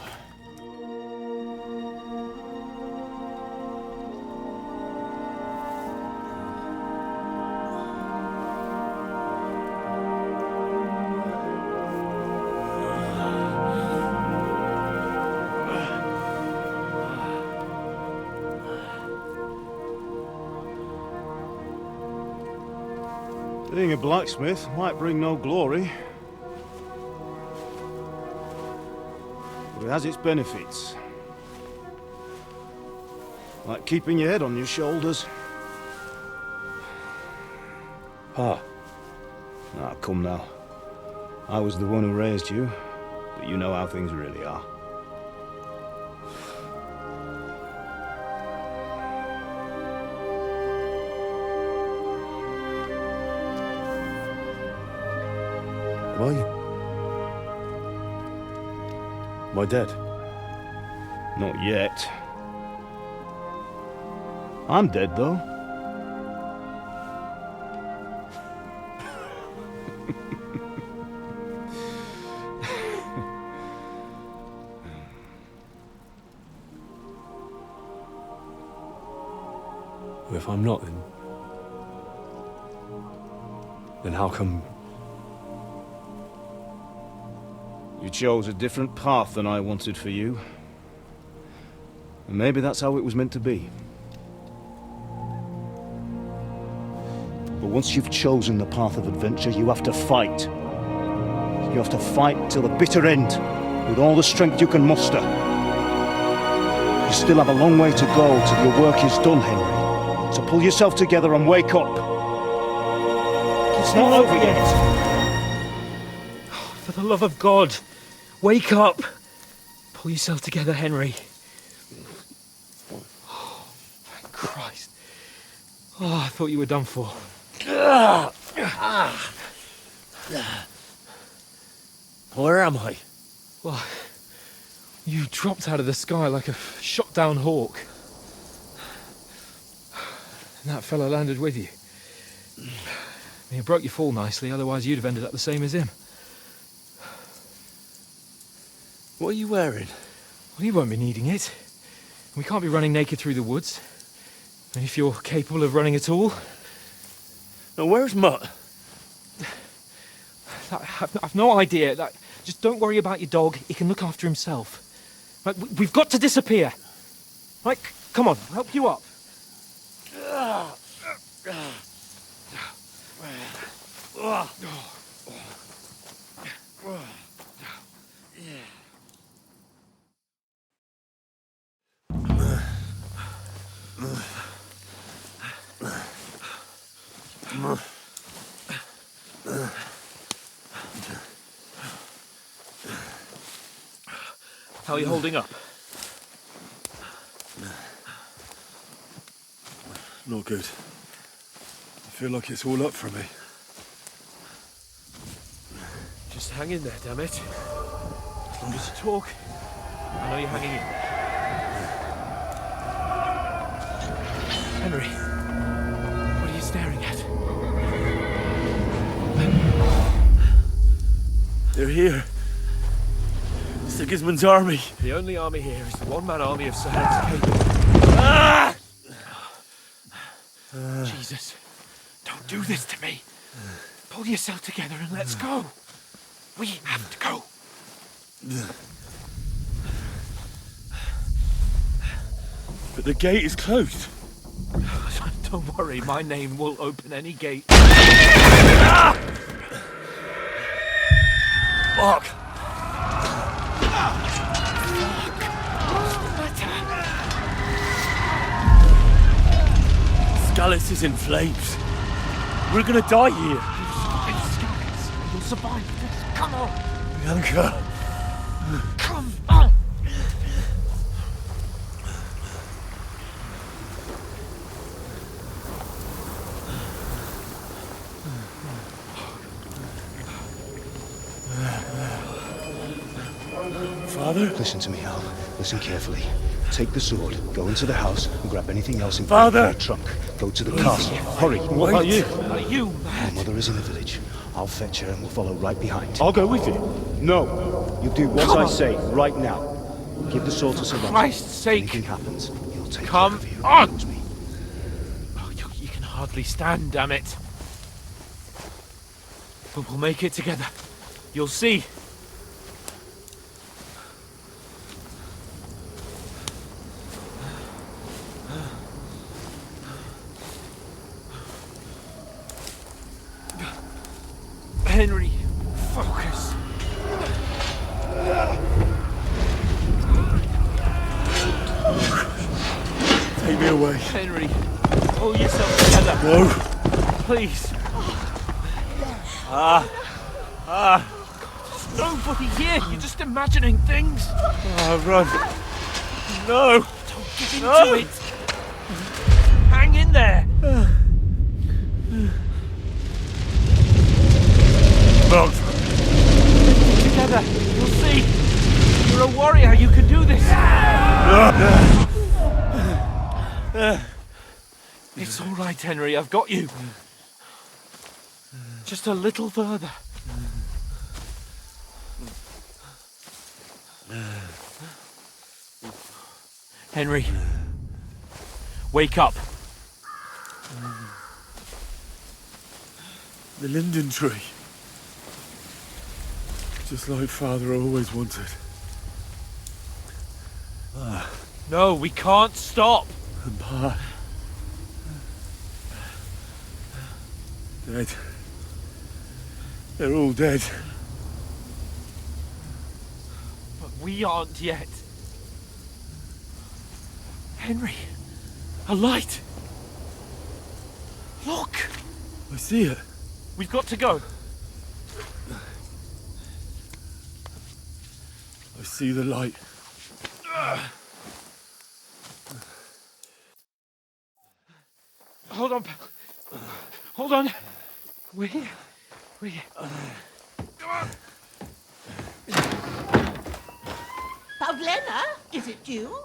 Being a blacksmith might bring no glory, but it has its benefits. Like keeping your head on your shoulders. Ah, come now. I was the one who raised you, but you know how things really are. Am I dead? Not yet. I'm dead, though. Well, if I'm not, then how come... You chose a different path than I wanted for you. And maybe that's how it was meant to be. But once you've chosen the path of adventure, you have to fight. You have to fight till the bitter end, with all the strength you can muster. You still have a long way to go till your work is done, Henry. So pull yourself together and wake up. It's not over yet. For the love of God, wake up. Pull yourself together, Henry. Oh, thank Christ. Oh, I thought you were done for. Where am I? Well, you dropped out of the sky like a shot-down hawk. And that fella landed with you. He broke your fall nicely, otherwise you'd have ended up the same as him. What are you wearing? Well, you won't be needing it. We can't be running naked through the woods. And if you're capable of running at all... Now, where's Mutt? I've no idea. Just don't worry about your dog. He can look after himself. Right, we've got to disappear. Right, come on, I'll help you up. How are you holding up? Not good. I feel like it's all up for me. Just hang in there, damn it. As long as you talk, I know you're hanging in there. Henry, what are you staring at? They're here. Sigismund's army. The only army here is the one-man army of Sir Henry's Cape. Ah! Jesus, don't do this to me. Pull yourself together and let's go. We have to go. But the gate is closed. Don't worry, my name will open any gate. Fuck! Skalitz is in flames. We're gonna die here. You'll survive this. Come on. Bianca. Come on. Father? Listen to me, Al. Listen carefully. Take the sword, go into the house, and grab anything else in Father! the trunk. Go to the castle. Hurry. What about you? You, My mother is in the village. I'll fetch her and we'll follow right behind. I'll go with you. No. You do what I say right now. Give the sword to Sir Roger. Christ's sake. If anything happens, he'll take Come care of you. on. Knows me. Oh, you can hardly stand, damn it. But we'll make it together. You'll see. Henry, focus. Take me away. Henry, pull yourself together. No. Please. There's nobody here. You're just imagining things. Run. No. Don't give into it. Hang in there. Mount. Together. You'll see. You're a warrior. You can do this. It's all right, Henry. I've got you. Just a little further. Henry, wake up. The linden tree. Just like Father always wanted. No, we can't stop. And Pa. Dead. They're all dead. But we aren't yet. Henry, a light. Look! I see it. We've got to go. I see the light. Hold on. Hold on. We're here. Pavlena, is it you?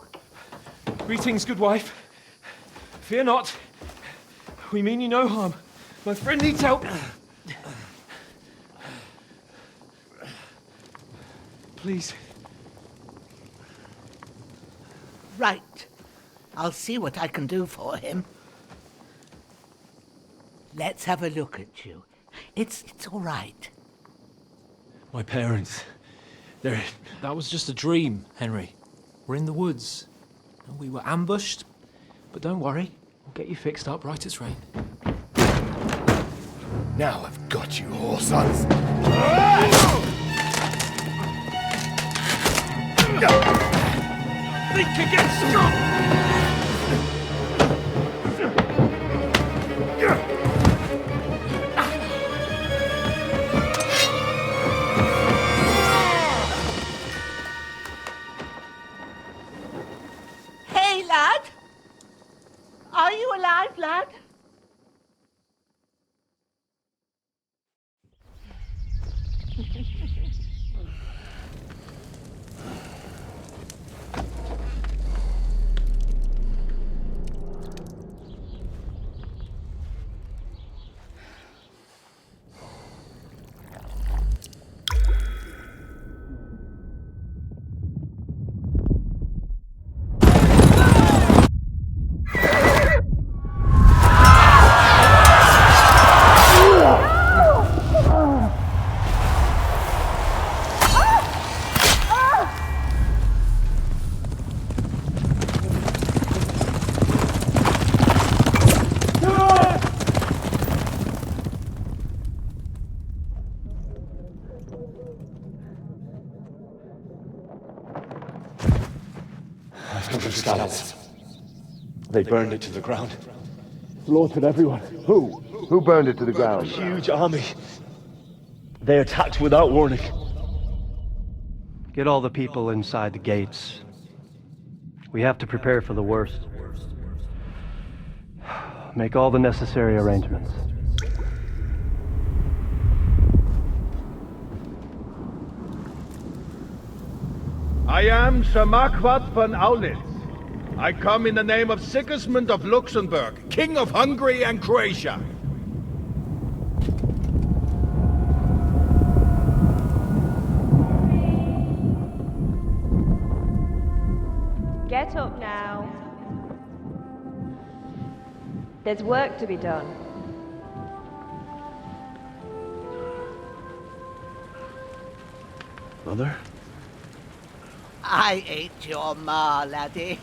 Greetings, good wife. Fear not. We mean you no harm. My friend needs help. Please. Right. I'll see what I can do for him. Let's have a look at you. It's all right. My parents, they're... That was just a dream, Henry. We're in the woods. We were ambushed, but don't worry. We'll get you fixed up right as rain. Now I've got you, whoresons. Think again, Scott! Hey, lad! Are you alive, lad? I've come from Skalitz. They burned it to the ground. Slaughtered everyone. Who? Who burned it to the ground? A huge army. They attacked without warning. Get all the people inside the gates. We have to prepare for the worst. Make all the necessary arrangements. I am Sir Marquardt von Aulitz. I come in the name of Sigismund of Luxembourg, King of Hungary and Croatia. Get up now. There's work to be done. Mother? I ain't your ma, laddie.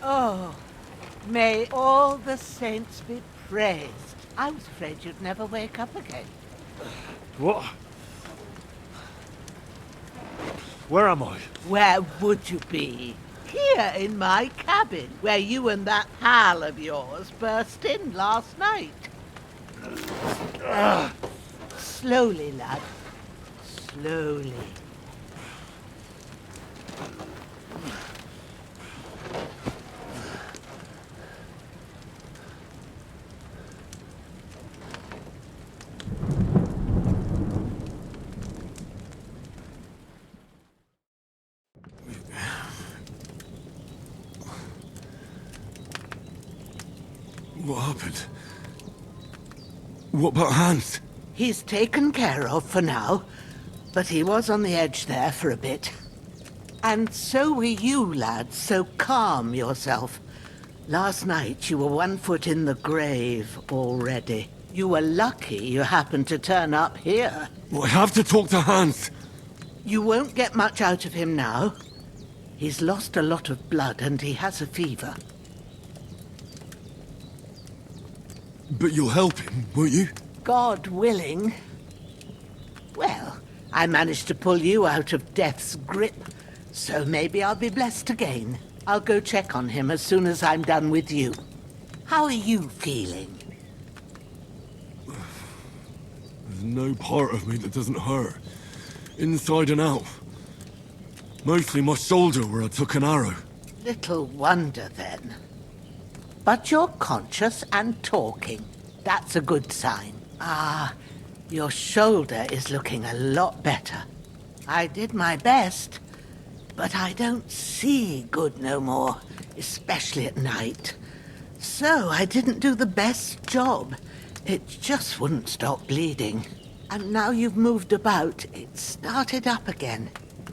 Oh, may all the saints be praised. I was afraid you'd never wake up again. What? Where am I? Where would you be? Here in my cabin, where you and that pal of yours burst in last night. Slowly, lad. Slowly. What happened? What about Hans? He's taken care of for now, but he was on the edge there for a bit. And so were you, lad, so calm yourself. Last night you were 1 foot in the grave already. You were lucky you happened to turn up here. I have to talk to Hans. You won't get much out of him now. He's lost a lot of blood and he has a fever. But you'll help him, won't you? God willing. Well, I managed to pull you out of death's grip, so maybe I'll be blessed again. I'll go check on him as soon as I'm done with you. How are you feeling? There's no part of me that doesn't hurt. Inside and out. Mostly my shoulder where I took an arrow. Little wonder then. But you're conscious and talking. That's a good sign. Ah, your shoulder is looking a lot better. I did my best, but I don't see good no more, especially at night. So I didn't do the best job. It just wouldn't stop bleeding. And now you've moved about, it started up again.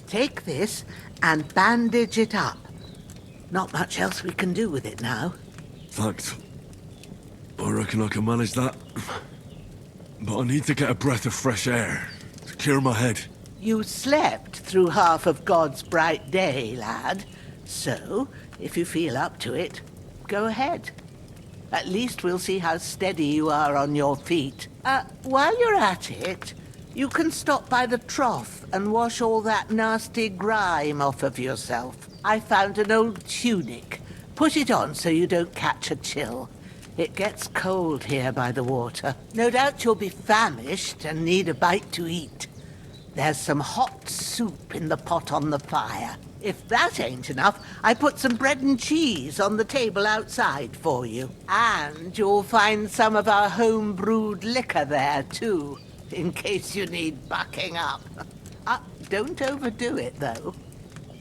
Take this and bandage it up. Not much else we can do with it now. Thanks. I reckon I can manage that. But I need to get a breath of fresh air to clear my head. You slept through half of God's bright day, lad. So, if you feel up to it, go ahead. At least we'll see how steady you are on your feet. While you're at it, you can stop by the trough and wash all that nasty grime off of yourself. I found an old tunic. Put it on so you don't catch a chill. It gets cold here by the water. No doubt you'll be famished and need a bite to eat. There's some hot soup in the pot on the fire. If that ain't enough, I put some bread and cheese on the table outside for you. And you'll find some of our home-brewed liquor there, too, in case you need bucking up. Don't overdo it, though.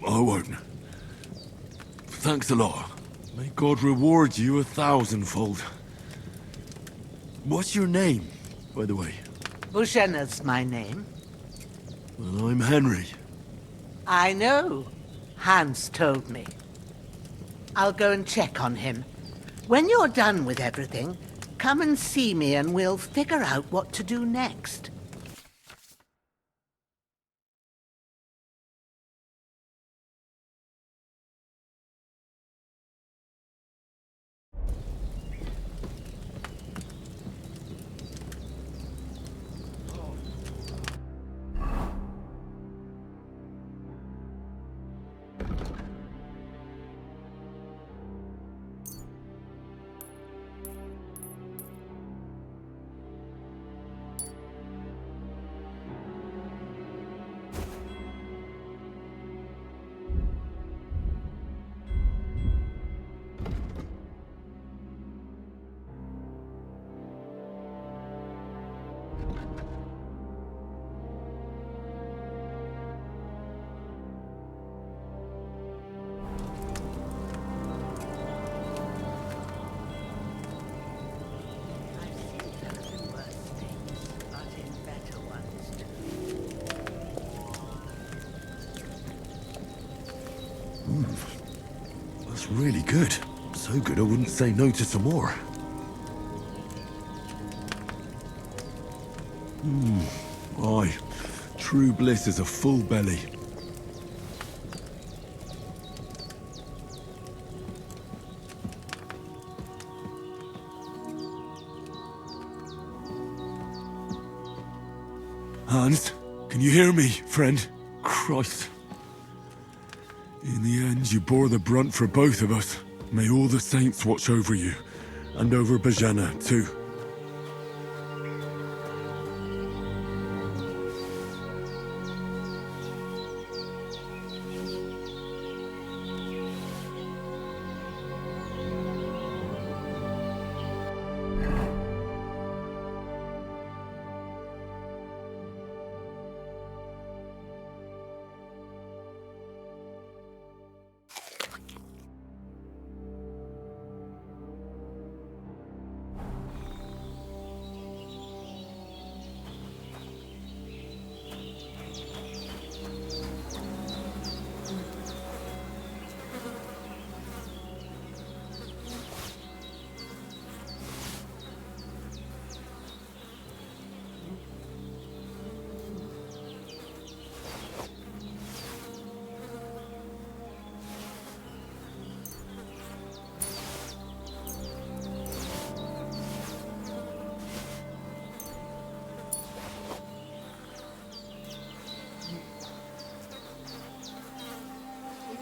I won't. Thanks a lot. May God reward you 1,000-fold. What's your name, by the way? Bohena's my name. Well, I'm Henry. I know. Hans told me. I'll go and check on him. When you're done with everything, come and see me and we'll figure out what to do next. That's really good. So good I wouldn't say no to some more. Aye. True bliss is a full belly. Hans, can you hear me, friend? Christ. In the end, you bore the brunt for both of us. May all the saints watch over you, and over Bohemia, too.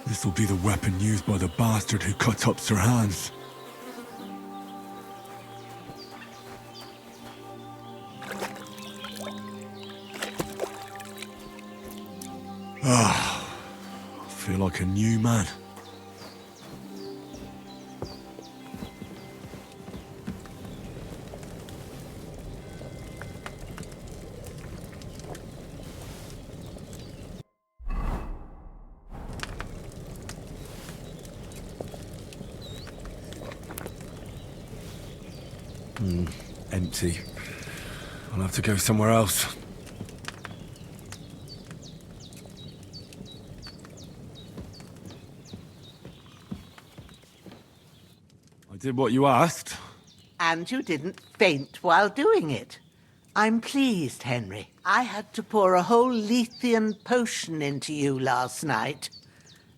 This'll be the weapon used by the bastard who cut up Sir Hans. Ah, I feel like a new man. Empty. I'll have to go somewhere else. I did what you asked. And you didn't faint while doing it. I'm pleased, Henry. I had to pour a whole Lethean potion into you last night.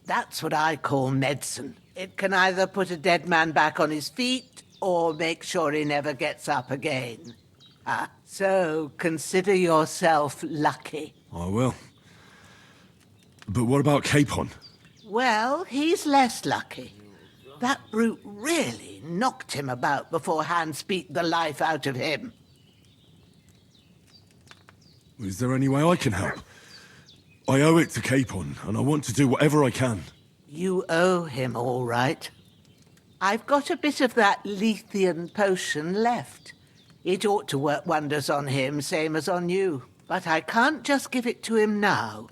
That's what I call medicine. It can either put a dead man back on his feet or make sure he never gets up again. So consider yourself lucky. I will. But what about Capon? Well, he's less lucky. That brute really knocked him about before Hans beat the life out of him. Is there any way I can help? I owe it to Capon, and I want to do whatever I can. You owe him, all right. I've got a bit of that Lethean potion left. It ought to work wonders on him, same as on you. But I can't just give it to him now.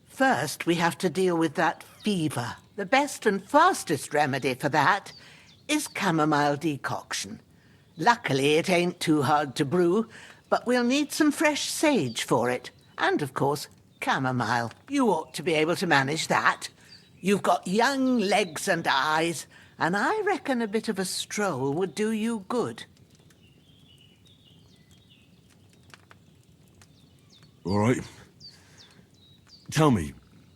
First, we have to deal with that fever. The best and fastest remedy for that is chamomile decoction. Luckily, it ain't too hard to brew, but we'll need some fresh sage for it. And, of course, chamomile. You ought to be able to manage that. You've got young legs and eyes, and I reckon a bit of a stroll would do you good. All right. Tell me,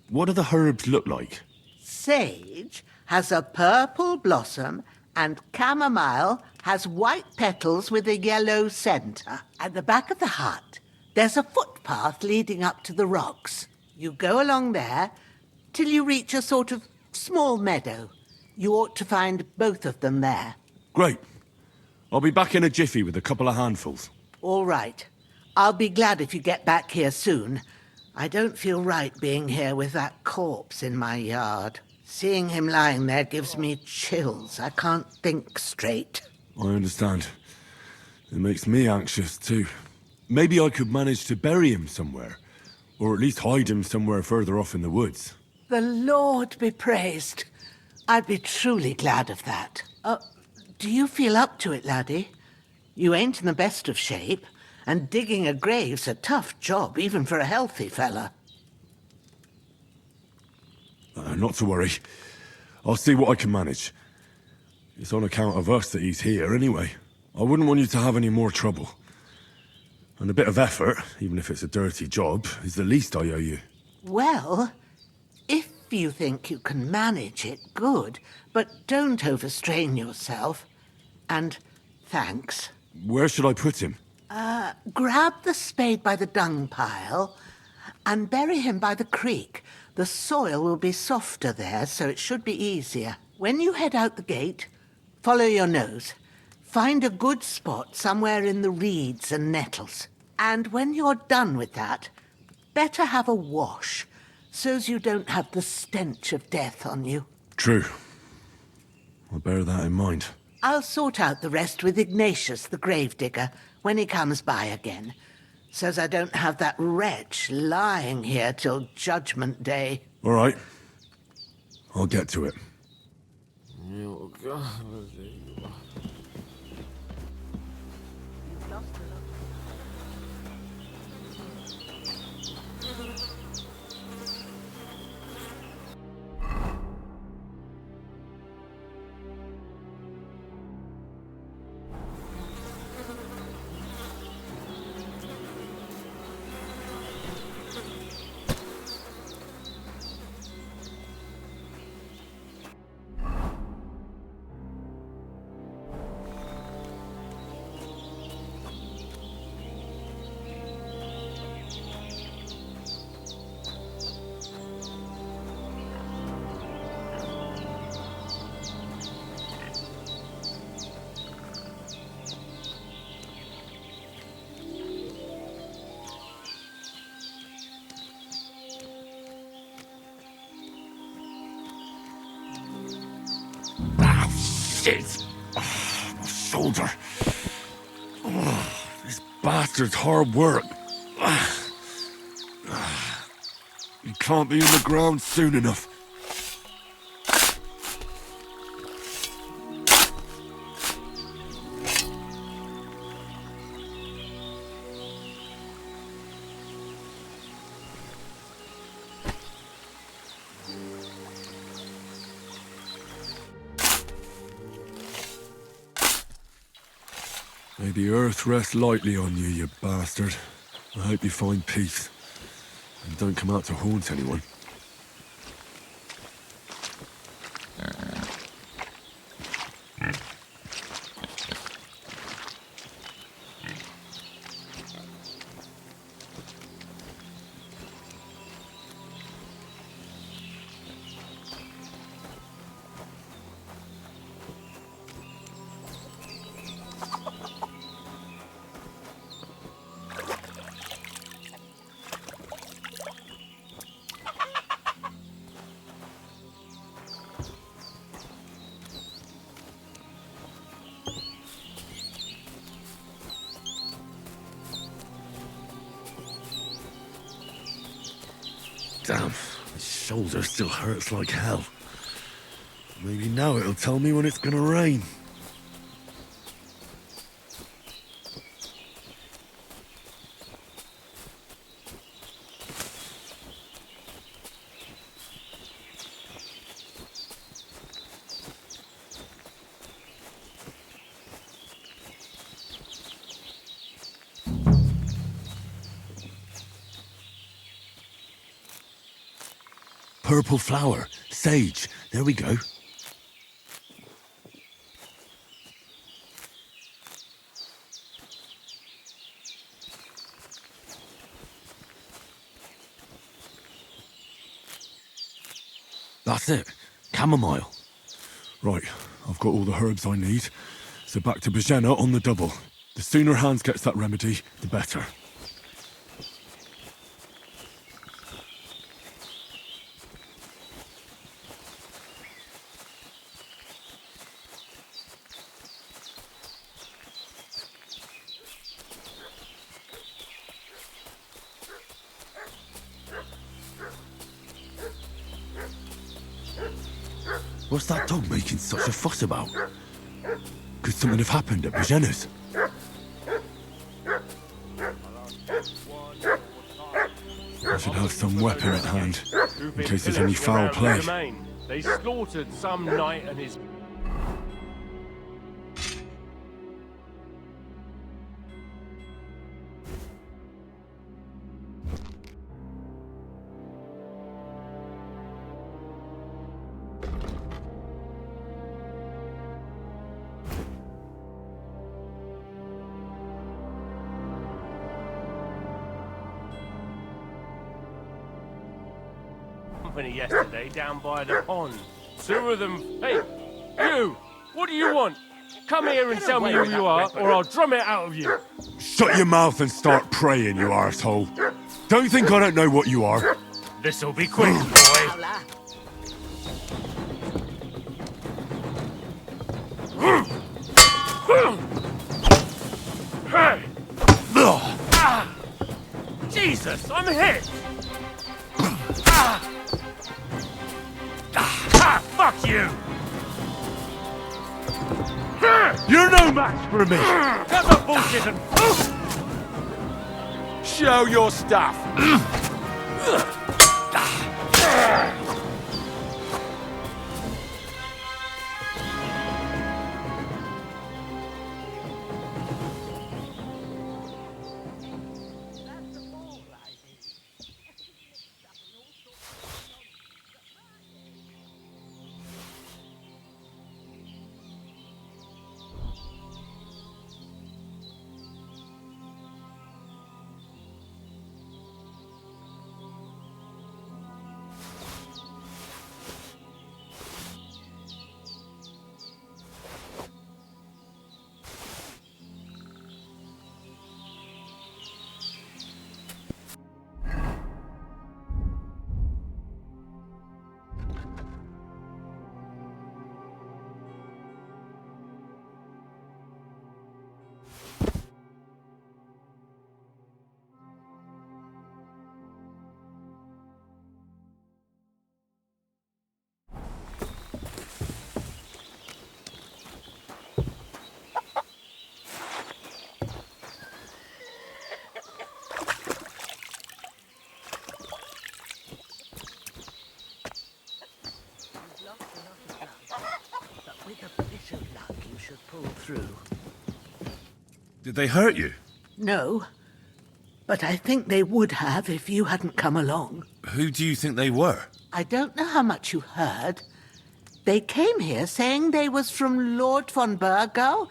what do the herbs look like? Sage has a purple blossom, and chamomile has white petals with a yellow centre. At the back of the hut, there's a footpath leading up to the rocks. You go along there till you reach a sort of small meadow. You ought to find both of them there. Great. I'll be back in a jiffy with a couple of handfuls. All right. I'll be glad if you get back here soon. I don't feel right being here with that corpse in my yard. Seeing him lying there gives me chills. I can't think straight. I understand. It makes me anxious, too. Maybe I could manage to bury him somewhere. Or at least hide him somewhere further off in the woods. The Lord be praised. I'd be truly glad of that. Do you feel up to it, laddie? You ain't in the best of shape, and digging a grave's a tough job, even for a healthy fella. Not to worry. I'll see what I can manage. It's on account of us that he's here, anyway. I wouldn't want you to have any more trouble. And a bit of effort, even if it's a dirty job, is the least I owe you. Well, if you think you can manage it, good. But don't overstrain yourself. And thanks. Where should I put him? Grab the spade by the dung pile and bury him by the creek. The soil will be softer there, so it should be easier. When you head out the gate, follow your nose. Find a good spot somewhere in the reeds and nettles. And when you're done with that, better have a wash, so's you don't have the stench of death on you. True. I'll bear that in mind. I'll sort out the rest with Ignatius, the gravedigger, when he comes by again, so's I don't have that wretch lying here till Judgment Day. All right. I'll get to it. Shit! Oh, my shoulder. Oh, this bastard's hard work. He can't be in the ground soon enough. May the earth rest lightly on you, you bastard. I hope you find peace. And don't come out to haunt anyone. Damn, my shoulder still hurts like hell. Maybe now it'll tell me when it's gonna rain. Purple flower, sage, there we go. That's it, chamomile. Right, I've got all the herbs I need, so back to Bohemia on the double. The sooner Hans gets that remedy, the better. What's that dog making such a fuss about? Could something have happened at Bohemia's? I should have some weapon at hand, in case there's any foul play. They slaughtered some knight and his... yesterday down by the pond. Two of them... Hey, you! What do you want? Come here and tell me who you are, or I'll drum it out of you. Shut your mouth and start praying, you arsehole. Don't think I don't know what you are. This'll be quick, boy. Jesus, I'm hit! Fuck you! You're no match for me! That's a bullshit and... Show your stuff! through. Did they hurt you? No, but I think they would have if you hadn't come along. Who do you think they were? I don't know how much you heard. They came here saying they was from Lord von Burgo,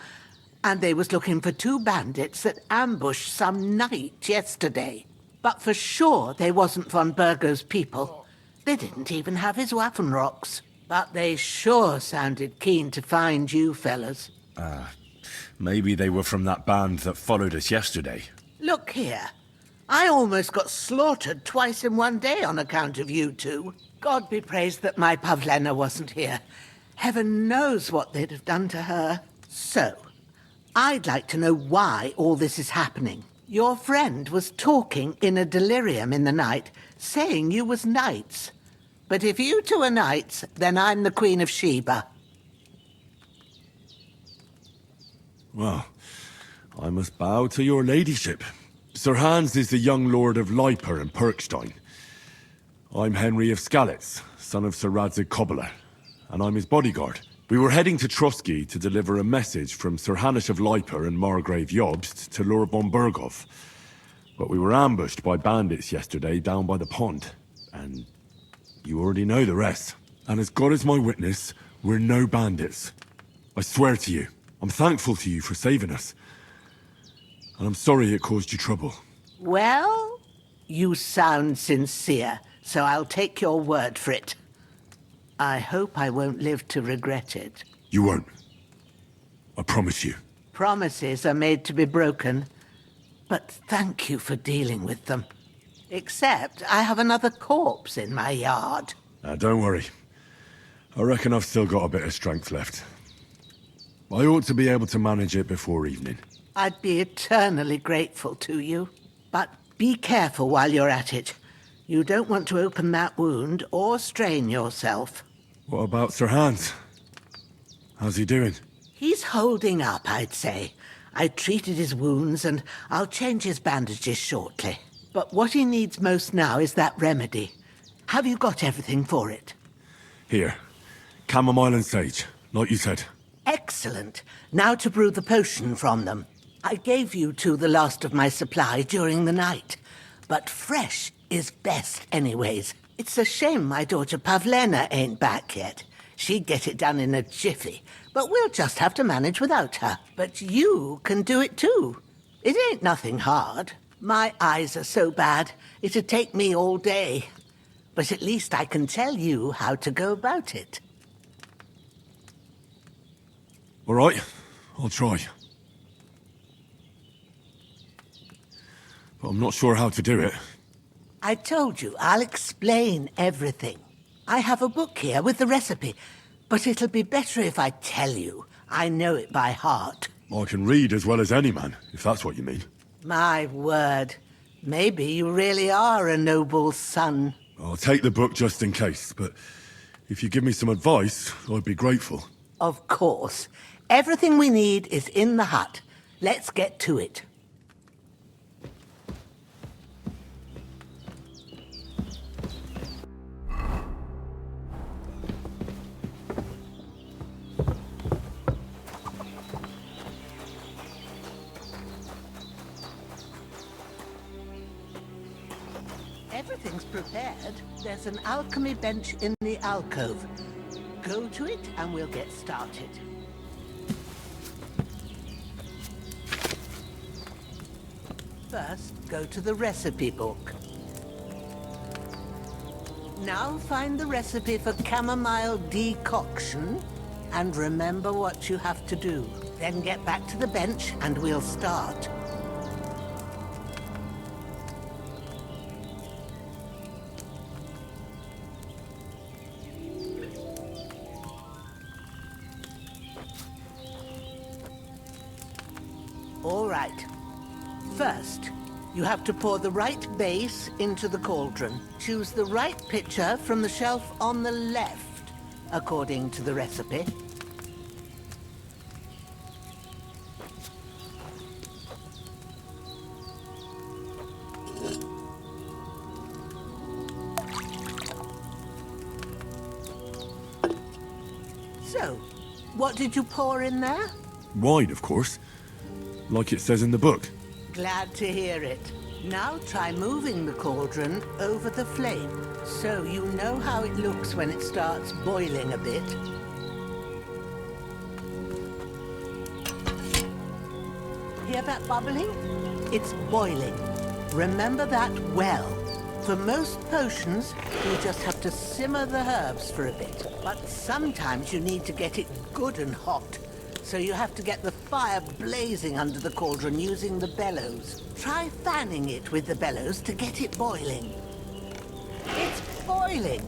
and they was looking for 2 bandits that ambushed some knight yesterday. But for sure they wasn't von Burgo's people. They didn't even have his Waffenrocks. But they sure sounded keen to find you fellas. Maybe they were from that band that followed us yesterday. Look here. I almost got slaughtered twice in one day on account of you two. God be praised that my Pavlena wasn't here. Heaven knows what they'd have done to her. So, I'd like to know why all this is happening. Your friend was talking in a delirium in the night, saying you was knights. But if you two are knights, then I'm the Queen of Sheba. Well, I must bow to your ladyship. Sir Hans is the young lord of Leiper and Perkstein. I'm Henry of Skalitz, son of Sir Radzig Kobyla, and I'm his bodyguard. We were heading to Trotsky to deliver a message from Sir Hanush of Leiper and Margrave Jobst to Lord von Burgov. But we were ambushed by bandits yesterday down by the pond, and you already know the rest. And as God is my witness, we're no bandits. I swear to you, I'm thankful to you for saving us. And I'm sorry it caused you trouble. Well, you sound sincere, so I'll take your word for it. I hope I won't live to regret it. You won't. I promise you. Promises are made to be broken, but thank you for dealing with them. Except I have another corpse in my yard. Don't worry. I reckon I've still got a bit of strength left. I ought to be able to manage it before evening. I'd be eternally grateful to you. But be careful while you're at it. You don't want to open that wound or strain yourself. What about Sir Hans? How's he doing? He's holding up, I'd say. I treated his wounds and I'll change his bandages shortly. But what he needs most now is that remedy. Have you got everything for it? Here. Chamomile and sage, like you said. Excellent. Now to brew the potion from them. I gave you two the last of my supply during the night. But fresh is best anyways. It's a shame my daughter Pavlena ain't back yet. She'd get it done in a jiffy, but we'll just have to manage without her. But you can do it too. It ain't nothing hard. My eyes are so bad, it'd take me all day. But at least I can tell you how to go about it. All right, I'll try. But I'm not sure how to do it. I told you, I'll explain everything. I have a book here with the recipe, but it'll be better if I tell you. I know it by heart. I can read as well as any man, if that's what you mean. My word. Maybe you really are a noble son. I'll take the book just in case, but if you give me some advice, I'd be grateful. Of course. Everything we need is in the hut. Let's get to it. Everything's prepared. There's an alchemy bench in the alcove. Go to it and we'll get started. First, go to the recipe book. Now find the recipe for chamomile decoction and remember what you have to do. Then get back to the bench and we'll start. All right. First, you have to pour the right base into the cauldron. Choose the right pitcher from the shelf on the left, according to the recipe. So, what did you pour in there? Wine, of course. Like it says in the book. Glad to hear it. Now try moving the cauldron over the flame, so you know how it looks when it starts boiling a bit. Hear that bubbling? It's boiling. Remember that well. For most potions, you just have to simmer the herbs for a bit. But sometimes you need to get it good and hot. So you have to get the fire blazing under the cauldron using the bellows. Try fanning it with the bellows to get it boiling. It's boiling!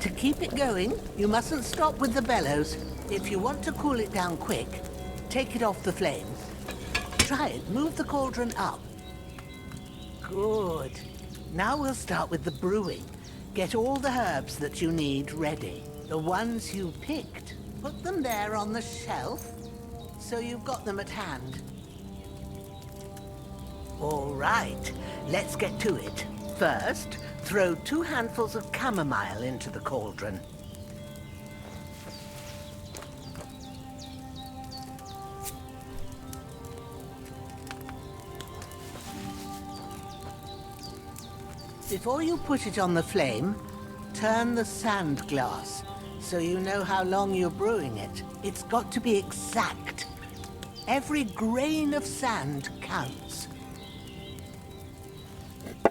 To keep it going, you mustn't stop with the bellows. If you want to cool it down quick, take it off the flames. Try it. Move the cauldron up. Good. Now we'll start with the brewing. Get all the herbs that you need ready. The ones you picked. Put them there on the shelf, so you've got them at hand. All right, let's get to it. First, throw 2 handfuls of chamomile into the cauldron. Before you put it on the flame, turn the sand glass, so you know how long you're brewing it. It's got to be exact. Every grain of sand counts.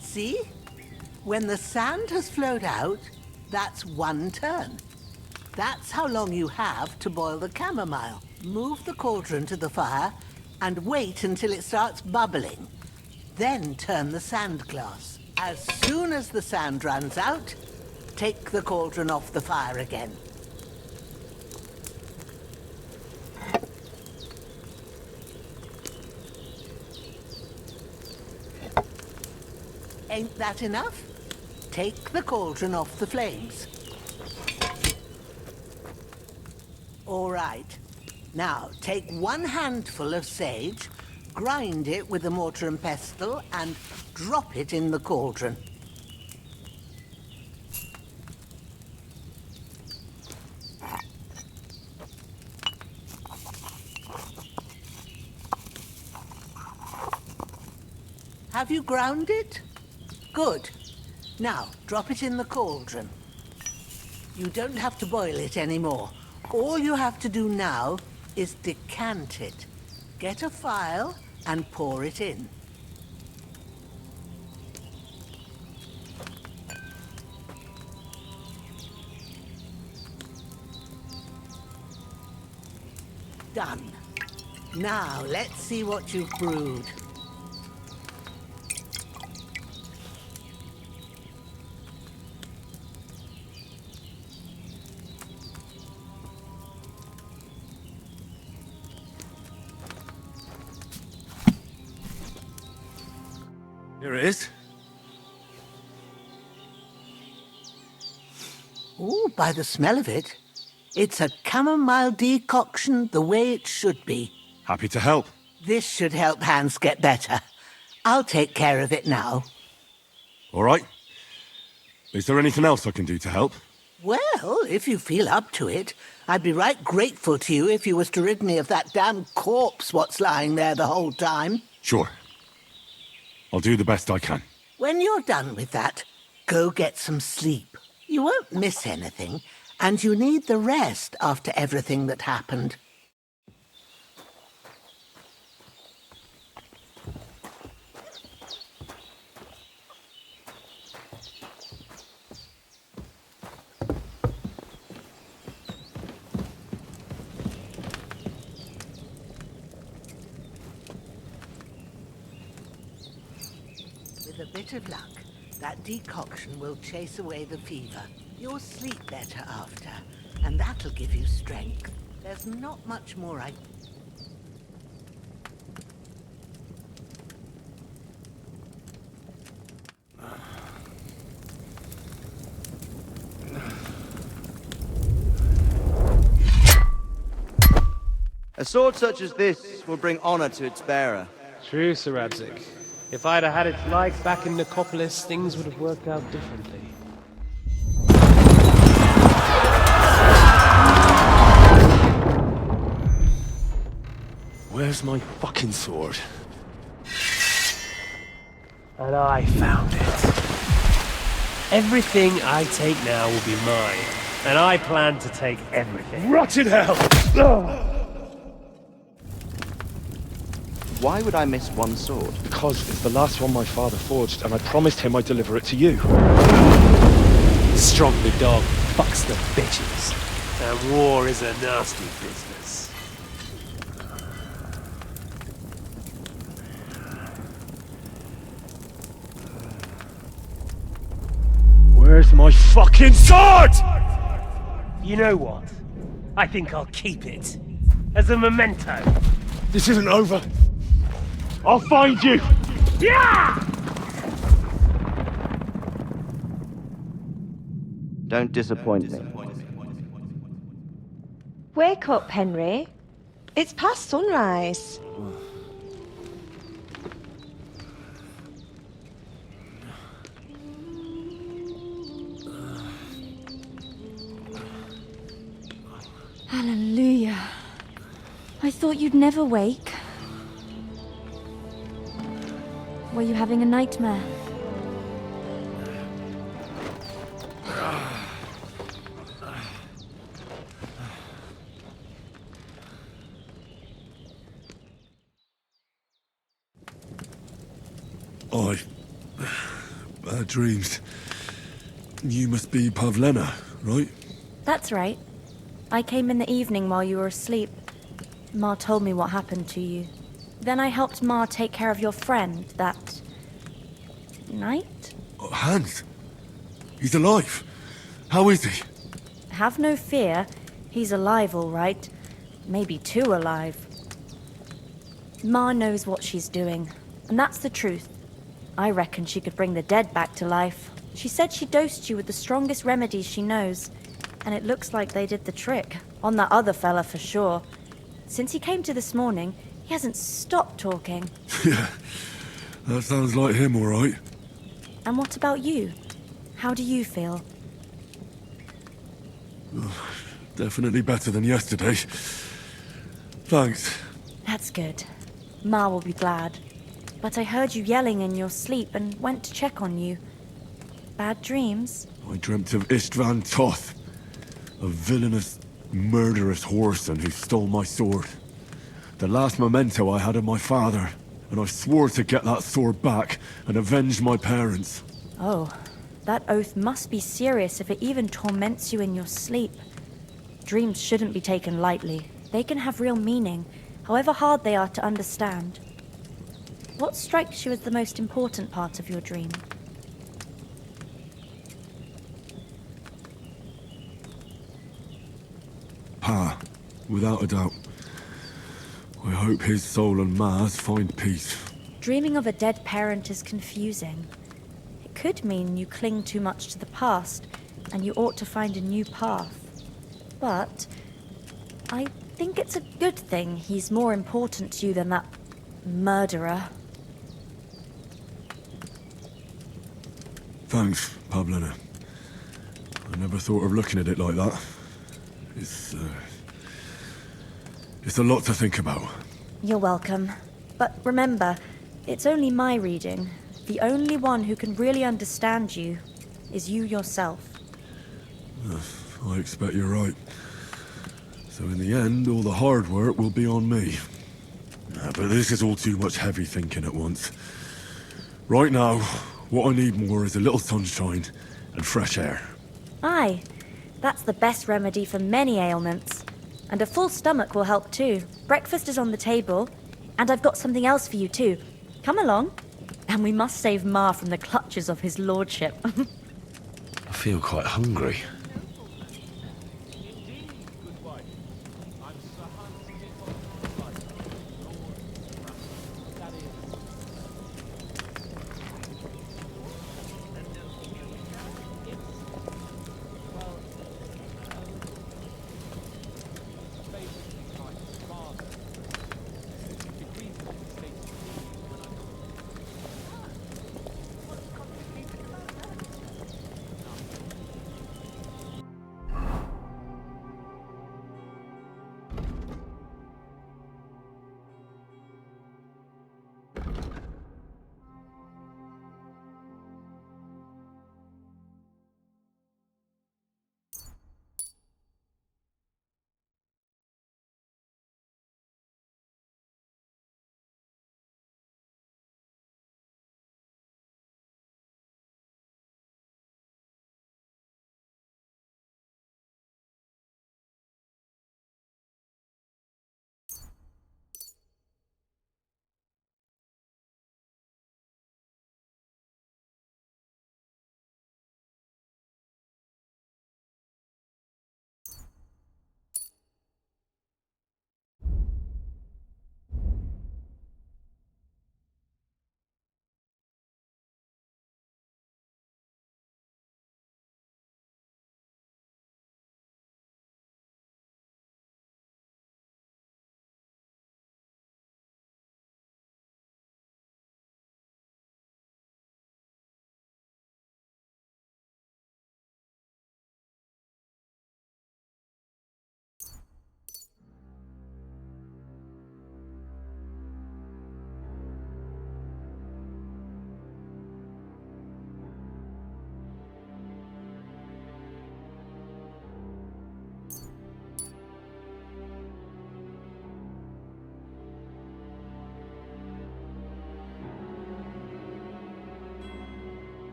See? When the sand has flowed out, that's 1 turn. That's how long you have to boil the chamomile. Move the cauldron to the fire and wait until it starts bubbling. Then turn the sand glass. As soon as the sand runs out, take the cauldron off the fire again. Ain't that enough? Take the cauldron off the flames. All right. Now, take 1 handful of sage, grind it with a mortar and pestle, and drop it in the cauldron. Have you ground it? Good. Now, drop it in the cauldron. You don't have to boil it anymore. All you have to do now is decant it. Get a phial and pour it in. Done. Now, let's see what you've brewed. Here it is. Ooh, by the smell of it, it's a chamomile decoction the way it should be. Happy to help. This should help Hans get better. I'll take care of it now. All right. Is there anything else I can do to help? Well, if you feel up to it, I'd be right grateful to you if you was to rid me of that damn corpse what's lying there the whole time. Sure. I'll do the best I can. When you're done with that, go get some sleep. You won't miss anything, and you need the rest after everything that happened. With a bit of luck, that decoction will chase away the fever. You'll sleep better after, and that'll give you strength. There's not much more I... A sword such as this will bring honor to its bearer. True, Sir Radzik. If I'd have had its like back in Nicopolis, things would have worked out differently. Where's my fucking sword? And I found it. Everything I take now will be mine, and I plan to take everything. Rotted hell! Why would I miss one sword? Because it's the last one my father forged, and I promised him I'd deliver it to you. Strong the dog fucks the bitches, and war is a nasty business. Where's my fucking sword? You know what? I think I'll keep it. As a memento. This isn't over. I'll find you! Yeah! Don't disappoint me. Wake up, Henry. It's past sunrise. Hallelujah. I thought you'd never wake. Were you having a nightmare? Bad dreams. You must be Pavlena, right? That's right. I came in the evening while you were asleep. Ma told me what happened to you. Then I helped Ma take care of your friend that night? Hans? He's alive. How is he? Have no fear. He's alive, all right. Maybe too alive. Ma knows what she's doing, and that's the truth. I reckon she could bring the dead back to life. She said she dosed you with the strongest remedies she knows, and it looks like they did the trick. On that other fella for sure. Since he came to this morning, he hasn't stopped talking. Yeah, that sounds like him, all right. And what about you? How do you feel? Definitely better than yesterday. Thanks. That's good. Ma will be glad. But I heard you yelling in your sleep and went to check on you. Bad dreams? I dreamt of Istvan Toth, a villainous, murderous whoreson who stole my sword. The last memento I had of my father, and I swore to get that sword back and avenge my parents. Oh, that oath must be serious if it even torments you in your sleep. Dreams shouldn't be taken lightly. They can have real meaning, however hard they are to understand. What strikes you as the most important part of your dream? Pa, without a doubt. I hope his soul and Ma's find peace. Dreaming of a dead parent is confusing. It could mean you cling too much to the past, and you ought to find a new path. But I think it's a good thing he's more important to you than that murderer. Thanks, Pavlena. I never thought of looking at it like that. It's a lot to think about. You're welcome. But remember, it's only my reading. The only one who can really understand you is you yourself. I expect you're right. So in the end, all the hard work will be on me. But this is all too much heavy thinking at once. Right now, what I need more is a little sunshine and fresh air. Aye, that's the best remedy for many ailments. And a full stomach will help too. Breakfast is on the table, and I've got something else for you too. Come along. And we must save Ma from the clutches of his lordship. I feel quite hungry.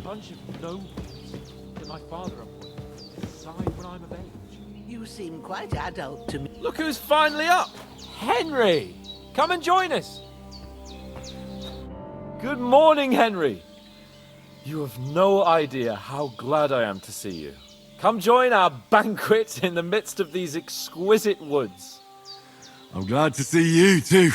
bunch of nobles that my father appointed to decide when I'm of age. You seem quite adult to me. Look who's finally up! Henry! Come and join us! Good morning, Henry! You have no idea how glad I am to see you. Come join our banquet in the midst of these exquisite woods. I'm glad to see you, too.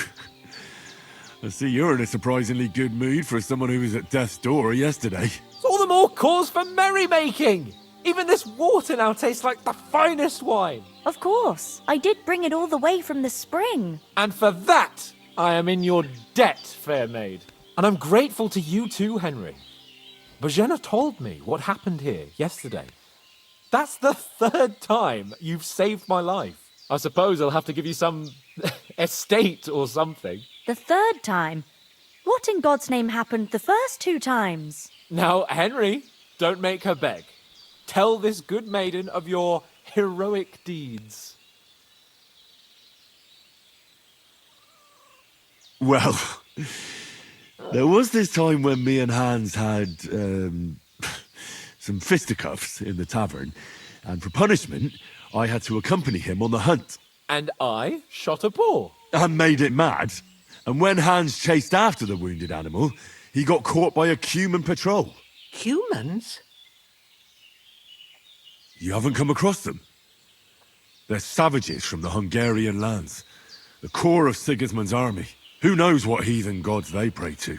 I see you're in a surprisingly good mood for someone who was at death's door yesterday. It's all the more cause for merrymaking! Even this water now tastes like the finest wine. Of course. I did bring it all the way from the spring. And for that, I am in your debt, fair maid. And I'm grateful to you too, Henry. Bohemia told me what happened here yesterday. That's the 3rd time you've saved my life. I suppose I'll have to give you some estate or something. The 3rd time? What in God's name happened the first 2 times? Now, Henry, don't make her beg. Tell this good maiden of your heroic deeds. Well, there was this time when me and Hans had some fisticuffs in the tavern, and for punishment, I had to accompany him on the hunt. And I shot a boar. And made it mad. And when Hans chased after the wounded animal, he got caught by a Cuman patrol. Humans? You haven't come across them? They're savages from the Hungarian lands. The core of Sigismund's army. Who knows what heathen gods they pray to?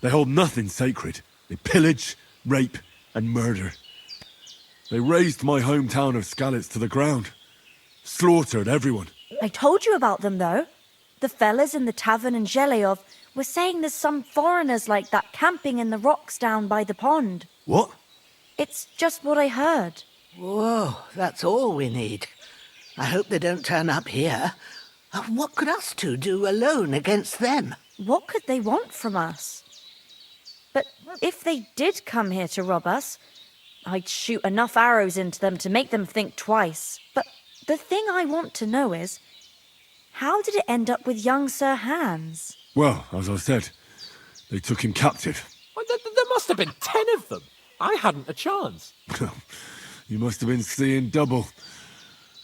They hold nothing sacred. They pillage, rape, and murder. They razed my hometown of Skalitz to the ground. Slaughtered everyone. I told you about them, though. The fellas in the tavern in Zheleov were saying there's some foreigners like that camping in the rocks down by the pond. What? It's just what I heard. Whoa, that's all we need. I hope they don't turn up here. What could us two do alone against them? What could they want from us? But if they did come here to rob us, I'd shoot enough arrows into them to make them think twice. But the thing I want to know is, how did it end up with young Sir Hans? Well, as I said, they took him captive. Well, there must have been 10 of them. I hadn't a chance. You must have been seeing double.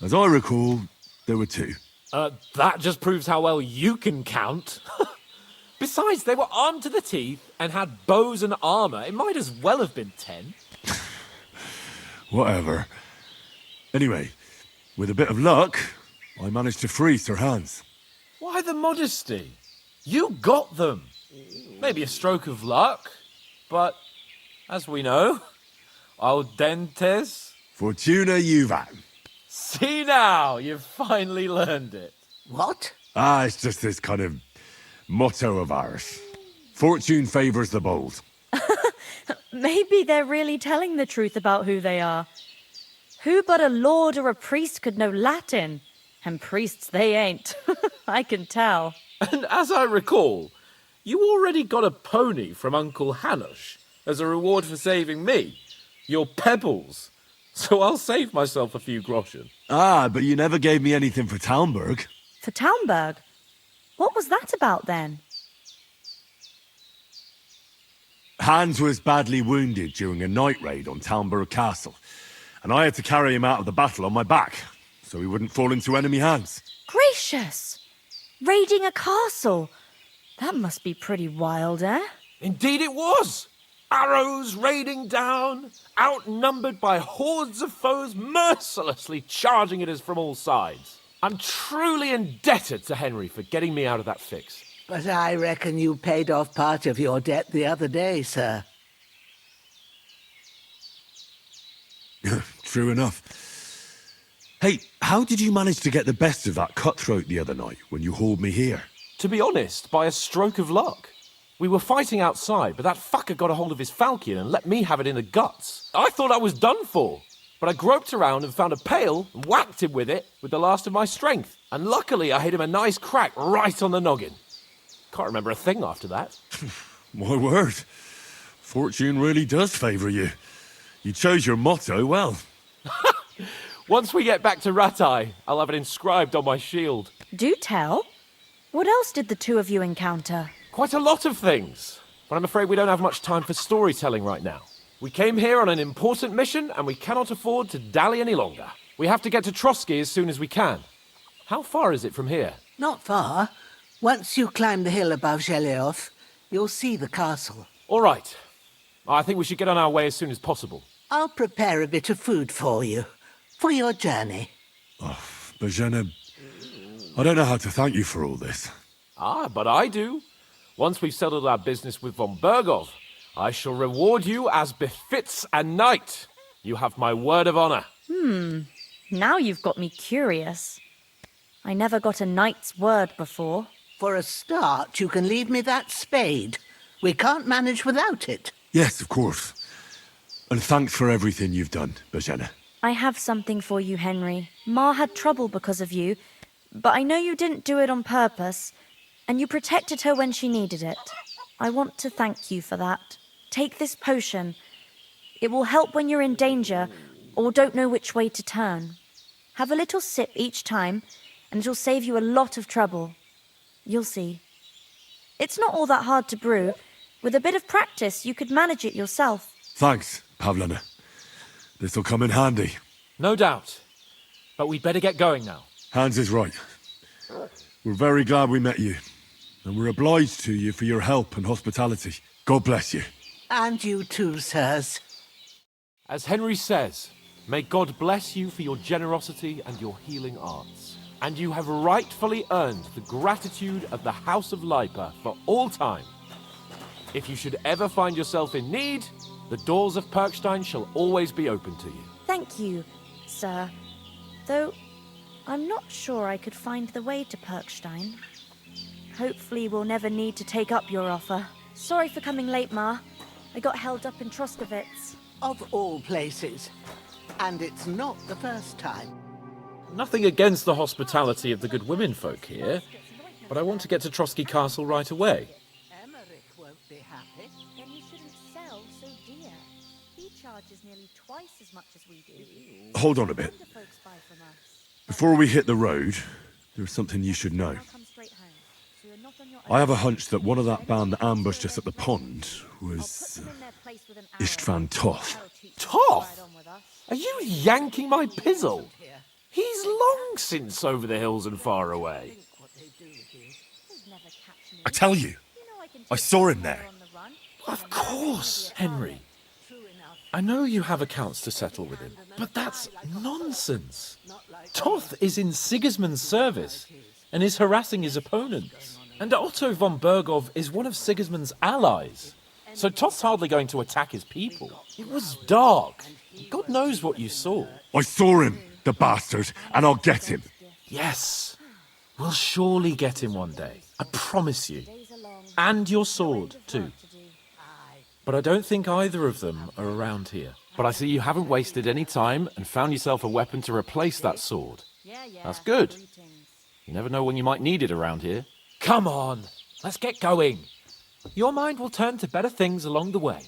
As I recall, there were 2. That just proves how well you can count. Besides, they were armed to the teeth and had bows and armor. It might as well have been 10. Whatever. Anyway, with a bit of luck, I managed to free Sir Hans. Why the modesty? You got them. Maybe a stroke of luck, but as we know, al dentes... Fortuna juvat. See now, you've finally learned it. What? It's just this kind of motto of ours. Fortune favours the bold. Maybe they're really telling the truth about who they are. Who but a lord or a priest could know Latin? And priests they ain't. I can tell. And as I recall, you already got a pony from Uncle Hanush as a reward for saving me. Your pebbles. So I'll save myself a few groschen. But you never gave me anything for Kuttenberg. For Kuttenberg? What was that about then? Hans was badly wounded during a night raid on Kuttenberg Castle, and I had to carry him out of the battle on my back, so he wouldn't fall into enemy hands. Gracious! Raiding a castle? That must be pretty wild, eh? Indeed it was! Arrows raining down, outnumbered by hordes of foes mercilessly charging at us from all sides. I'm truly indebted to Henry for getting me out of that fix. But I reckon you paid off part of your debt the other day, sir. True enough. Hey, how did you manage to get the best of that cutthroat the other night when you hauled me here? To be honest, by a stroke of luck. We were fighting outside, but that fucker got a hold of his falchion and let me have it in the guts. I thought I was done for, but I groped around and found a pail and whacked him with it with the last of my strength. And luckily I hit him a nice crack right on the noggin. Can't remember a thing after that. My word. Fortune really does favour you. You chose your motto well. Once we get back to Ratai, I'll have it inscribed on my shield. Do tell. What else did the two of you encounter? Quite a lot of things, but I'm afraid we don't have much time for storytelling right now. We came here on an important mission, and we cannot afford to dally any longer. We have to get to Trotsky as soon as we can. How far is it from here? Not far. Once you climb the hill above Zheleov, you'll see the castle. All right. I think we should get on our way as soon as possible. I'll prepare a bit of food for you, for your journey. Bohemia, I don't know how to thank you for all this. Ah, but I do. Once we've settled our business with von Bergov, I shall reward you as befits a knight. You have my word of honor. Now you've got me curious. I never got a knight's word before. For a start, you can leave me that spade. We can't manage without it. Yes, of course. And thanks for everything you've done, Bohemia. I have something for you, Henry. Ma had trouble because of you, but I know you didn't do it on purpose, and you protected her when she needed it. I want to thank you for that. Take this potion. It will help when you're in danger or don't know which way to turn. Have a little sip each time, and it'll save you a lot of trouble. You'll see. It's not all that hard to brew. With a bit of practice, you could manage it yourself. Thanks, Pavlana. This'll come in handy. No doubt. But we'd better get going now. Hans is right. We're very glad we met you. And we're obliged to you for your help and hospitality. God bless you. And you too, sirs. As Henry says, may God bless you for your generosity and your healing arts. And you have rightfully earned the gratitude of the House of Lipa for all time. If you should ever find yourself in need, the doors of Perkstein shall always be open to you. Thank you, sir. Though, I'm not sure I could find the way to Perkstein. Hopefully we'll never need to take up your offer. Sorry for coming late, Ma. I got held up in Troskovitz. Of all places. And it's not the first time. Nothing against the hospitality of the good women folk here, but I want to get to Trotsky Castle right away. Emmerich won't be happy. Then you shouldn't sell so dear. He charges nearly twice as much as we do. Hold on a bit. Before we hit the road, there's something you should know. I have a hunch that one of that band that ambushed us at the pond was Istvan Toth. Toth? Are you yanking my pizzle? He's long since over the hills and far away. I tell you, I saw him there. Of course, Henry. I know you have accounts to settle with him, but that's nonsense. Toth is in Sigismund's service and is harassing his opponents. And Otto von Bergov is one of Sigismund's allies. So Toth's hardly going to attack his people. It was dark. God knows what you saw. I saw him, the bastard, and I'll get him. Yes. We'll surely get him one day. I promise you. And your sword, too. But I don't think either of them are around here. But I see you haven't wasted any time and found yourself a weapon to replace that sword. That's good. You never know when you might need it around here. Come on, let's get going. Your mind will turn to better things along the way.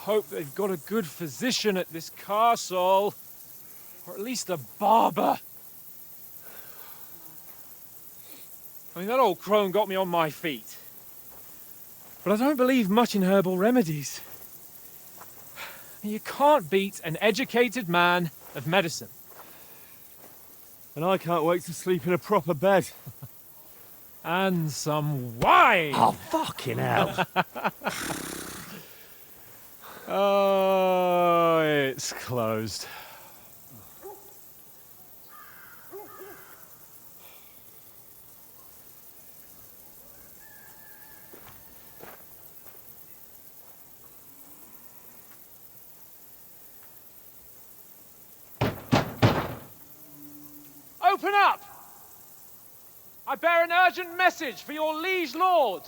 hope they've got a good physician at this castle. Or at least a barber. I mean, that old crone got me on my feet. But I don't believe much in herbal remedies. You can't beat an educated man of medicine. And I can't wait to sleep in a proper bed. And some wine! Oh, fucking hell. Oh, it's closed. Open up! I bear an urgent message for your liege lord.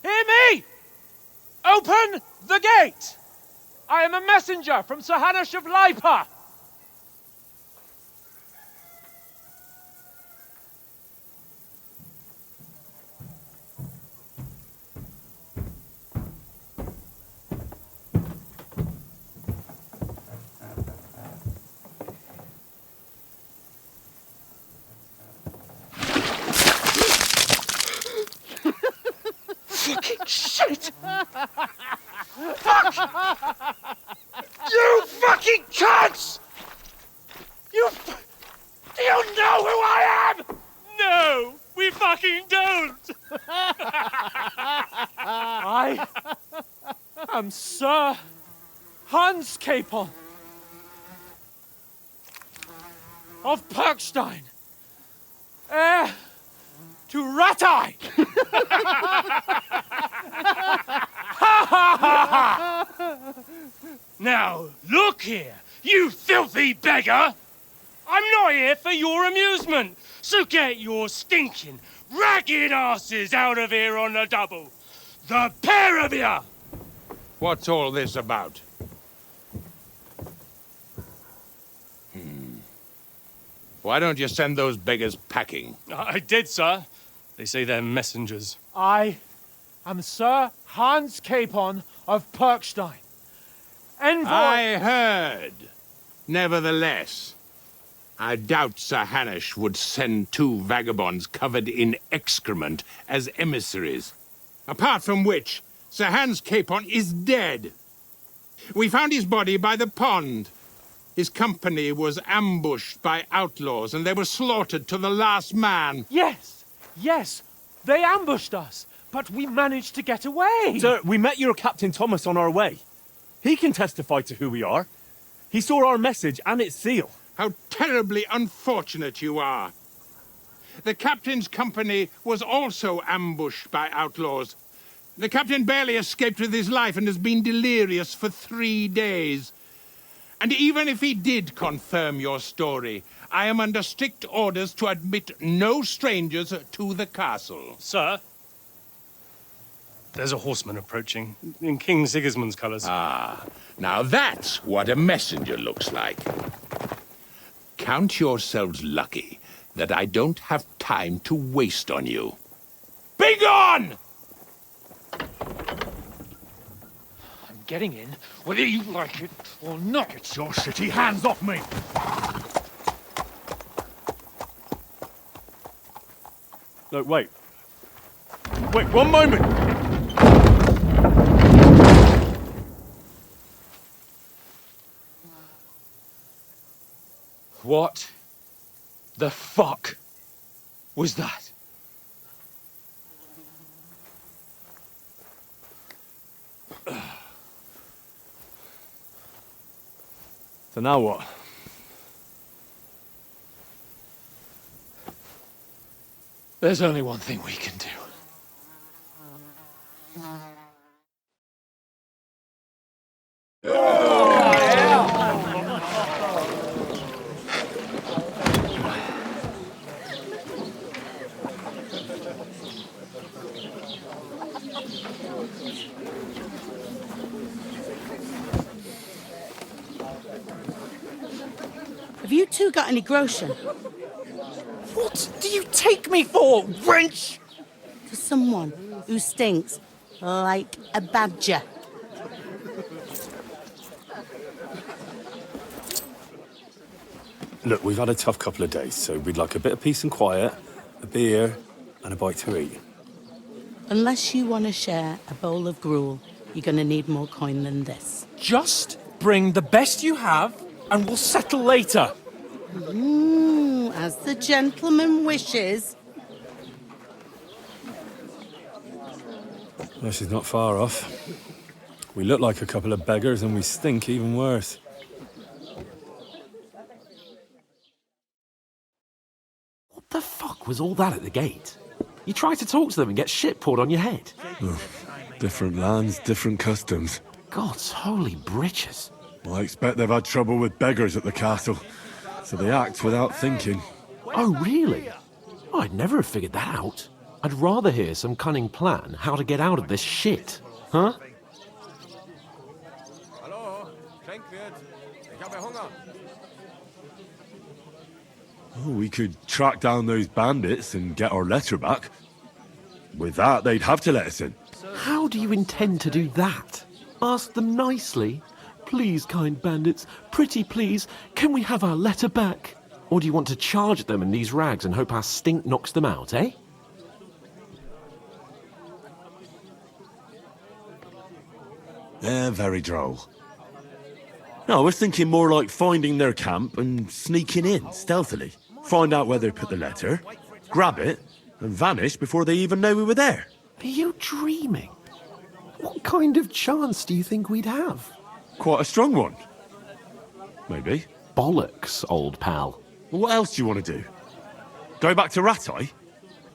Hear me! Open the gate! I am a messenger from Sir Hanush of Lipa. Fucking shit! Fuck! You fucking cunts! Do you know who I am? No, we fucking don't! I am Sir Hans Capon of Perkstein, heir to Ratai! Now, look here, you filthy beggar! I'm not here for your amusement, so get your stinking, ragged asses out of here on the double! The pair of you! What's all this about? Why don't you send those beggars packing? I did, sir. They say they're messengers. I am Sir Hans Capon of Perkstein. Envoy... I heard. Nevertheless, I doubt Sir Hanush would send two vagabonds covered in excrement as emissaries. Apart from which, Sir Hans Capon is dead. We found his body by the pond. His company was ambushed by outlaws, and they were slaughtered to the last man. Yes, yes, they ambushed us, but we managed to get away. Sir, we met your Captain Thomas on our way. He can testify to who we are. He saw our message and its seal. How terribly unfortunate you are. The captain's company was also ambushed by outlaws. The captain barely escaped with his life and has been delirious for 3 days. And even if he did confirm your story, I am under strict orders to admit no strangers to the castle. Sir, there's a horseman approaching, in King Sigismund's colours. Ah, now that's what a messenger looks like. Count yourselves lucky that I don't have time to waste on you. Be gone! I'm getting in, whether you like it or not. It's your city. Hands off me! Look, wait. Wait, one moment! What the fuck was that? So now what? There's only one thing we can do. Have you two got any groschen? What do you take me for, wench? For someone who stinks like a badger. Look, we've had a tough couple of days, so we'd like a bit of peace and quiet, a beer, and a bite to eat. Unless you want to share a bowl of gruel, you're going to need more coin than this. Just bring the best you have, and we'll settle later. As the gentleman wishes. Well, she's not far off. We look like a couple of beggars, and we stink even worse. What the fuck was all that at the gate? You tried to talk to them and get shit poured on your head. Oh, different lands, different customs. God's holy britches. I expect they've had trouble with beggars at the castle, so they act without thinking. Oh, really? Oh, I'd never have figured that out. I'd rather hear some cunning plan how to get out of this shit. Huh? Oh, we could track down those bandits and get our letter back. With that, they'd have to let us in. How do you intend to do that? Ask them nicely. Please, kind bandits, pretty please, can we have our letter back? Or do you want to charge at them in these rags and hope our stink knocks them out, eh? They're very droll. No, I was thinking more like finding their camp and sneaking in stealthily. Find out where they put the letter, grab it, and vanish before they even know we were there. Are you dreaming? What kind of chance do you think we'd have? Quite a strong one. Maybe. Bollocks, old pal. What else do you want to do? Go back to Ratai?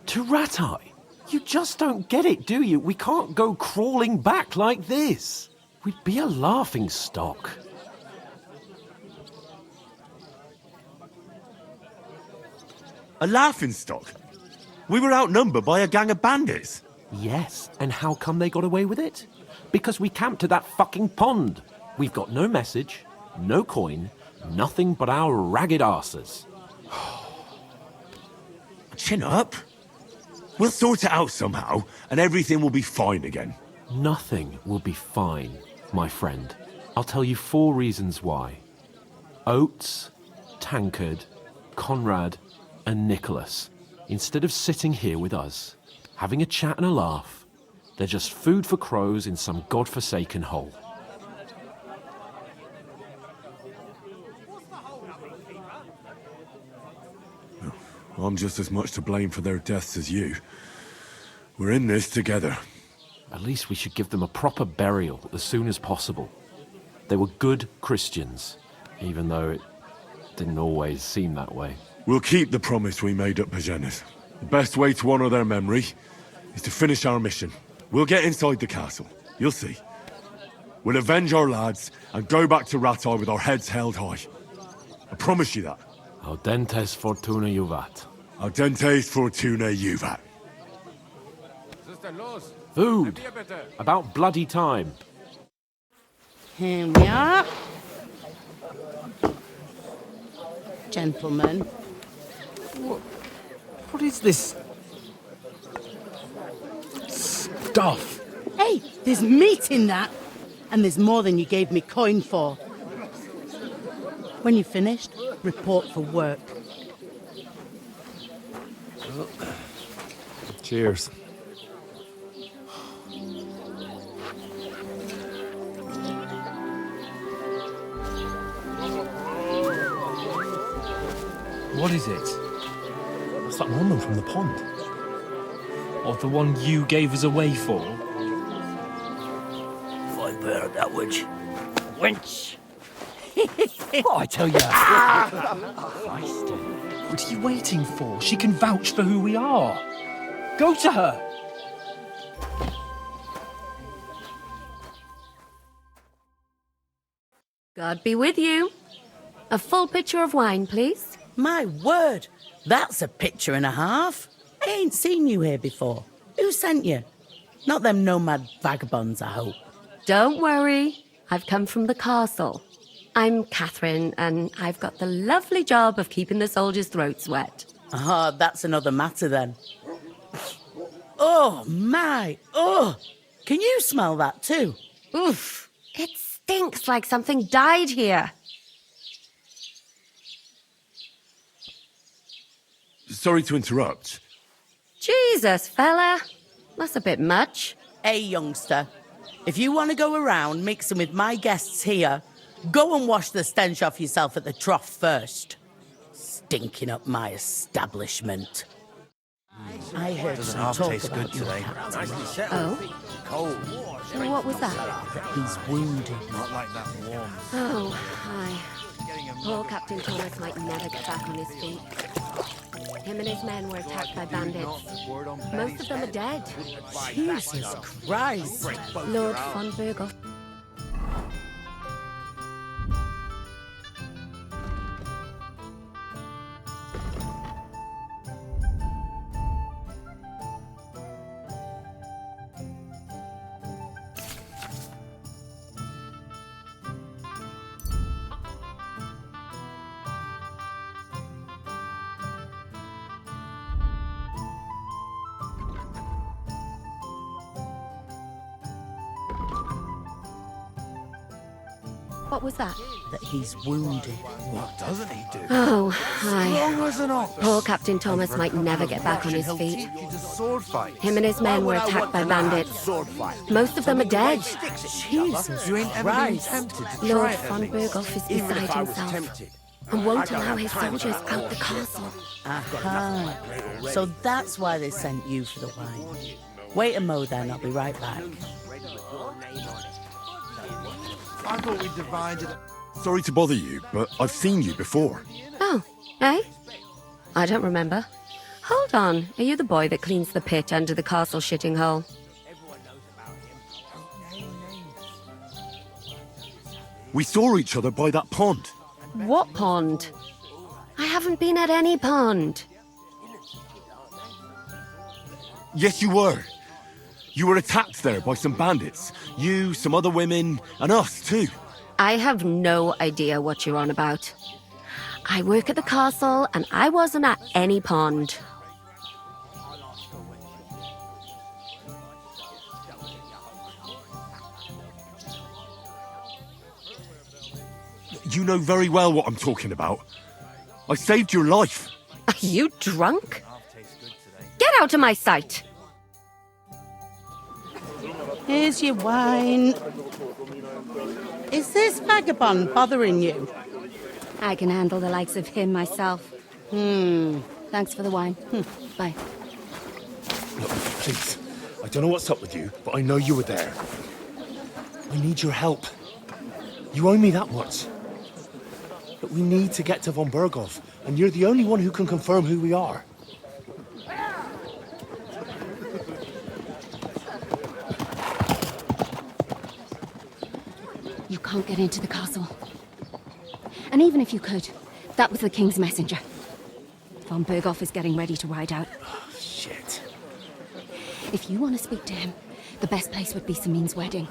To Ratai? You just don't get it, do you? We can't go crawling back like this. We'd be a laughing stock. A laughingstock? We were outnumbered by a gang of bandits. Yes, and how come they got away with it? Because we camped at that fucking pond. We've got no message, no coin, nothing but our ragged arses. Chin up. We'll sort it out somehow, and everything will be fine again. Nothing will be fine, my friend. I'll tell you 4 reasons why. Oates, Tankard, Conrad, and Nicholas, instead of sitting here with us, having a chat and a laugh, they're just food for crows in some godforsaken hole. I'm just as much to blame for their deaths as you. We're in this together. At least we should give them a proper burial as soon as possible. They were good Christians, even though it didn't always seem that way. We'll keep the promise we made at Pagenes. The best way to honor their memory is to finish our mission. We'll get inside the castle. You'll see. We'll avenge our lads and go back to Ratai with our heads held high. I promise you that. Audentes Fortuna Juvat. Audentes Fortuna Juvat. Food! About bloody time. Here we are. Gentlemen. What is this stuff? Hey, there's meat in that. And there's more than you gave me coin for. When you're finished, report for work. Cheers. What is it? What's that woman from the pond? Or the one you gave us away for? I bear that witch. Wench! Oh, I tell you. Christ. What are you waiting for? She can vouch for who we are. Go to her. God be with you. A full pitcher of wine, please. My word, that's a picture and a half. I ain't seen you here before. Who sent you? Not them nomad vagabonds, I hope. Don't worry. I've come from the castle. I'm Catherine, and I've got the lovely job of keeping the soldiers' throats wet. Ah, that's another matter then. Oh, my! Oh! Can you smell that too? Oof! It stinks like something died here. Sorry to interrupt. Jesus, fella. That's a bit much. Hey, youngster. If you want to go around mixing with my guests here, go and wash the stench off yourself at the trough first. Stinking up my establishment. I heard Doesn't some half talk taste about good you, today. Captain. Oh? Cold. What was that? He's wounded. Not like that warm. Oh, hi. Poor Captain Thomas might never get back on his feet. Him and his men were attacked by bandits. Most of them are dead. Jesus Christ! Lord von Berghoff. What was that? That he's wounded. What doesn't he do? Oh, hi. Strong as an ox. Poor Captain Thomas might never get back on his feet. Sword fight. Him and his men were attacked by bandits. Most of them are dead. Jesus You ain't ever been tempted to try Lord it at von least. Berghoff is beside himself and won't allow his soldiers out the castle. Aha. So that's why they sent you for the wine. Wait a mo then, I'll be right back. I thought we divided. Sorry to bother you, but I've seen you before. Oh, eh? I don't remember. Hold on, are you the boy that cleans the pit under the castle shitting hole? We saw each other by that pond. What pond? I haven't been at any pond. Yes, you were. You were attacked there by some bandits. You, some other women, and us too. I have no idea what you're on about. I work at the castle, and I wasn't at any pond. You know very well what I'm talking about. I saved your life. Are you drunk? Get out of my sight! Here's your wine. Is this vagabond bothering you? I can handle the likes of him myself. Thanks for the wine. Bye. Look, please. I don't know what's up with you, but I know you were there. I need your help. You owe me that much. But we need to get to von Berghoff, and you're the only one who can confirm who we are. You can't get into the castle. And even if you could, that was the king's messenger. Von Berghoff is getting ready to ride out. Oh, shit. If you want to speak to him, the best place would be Samin's wedding.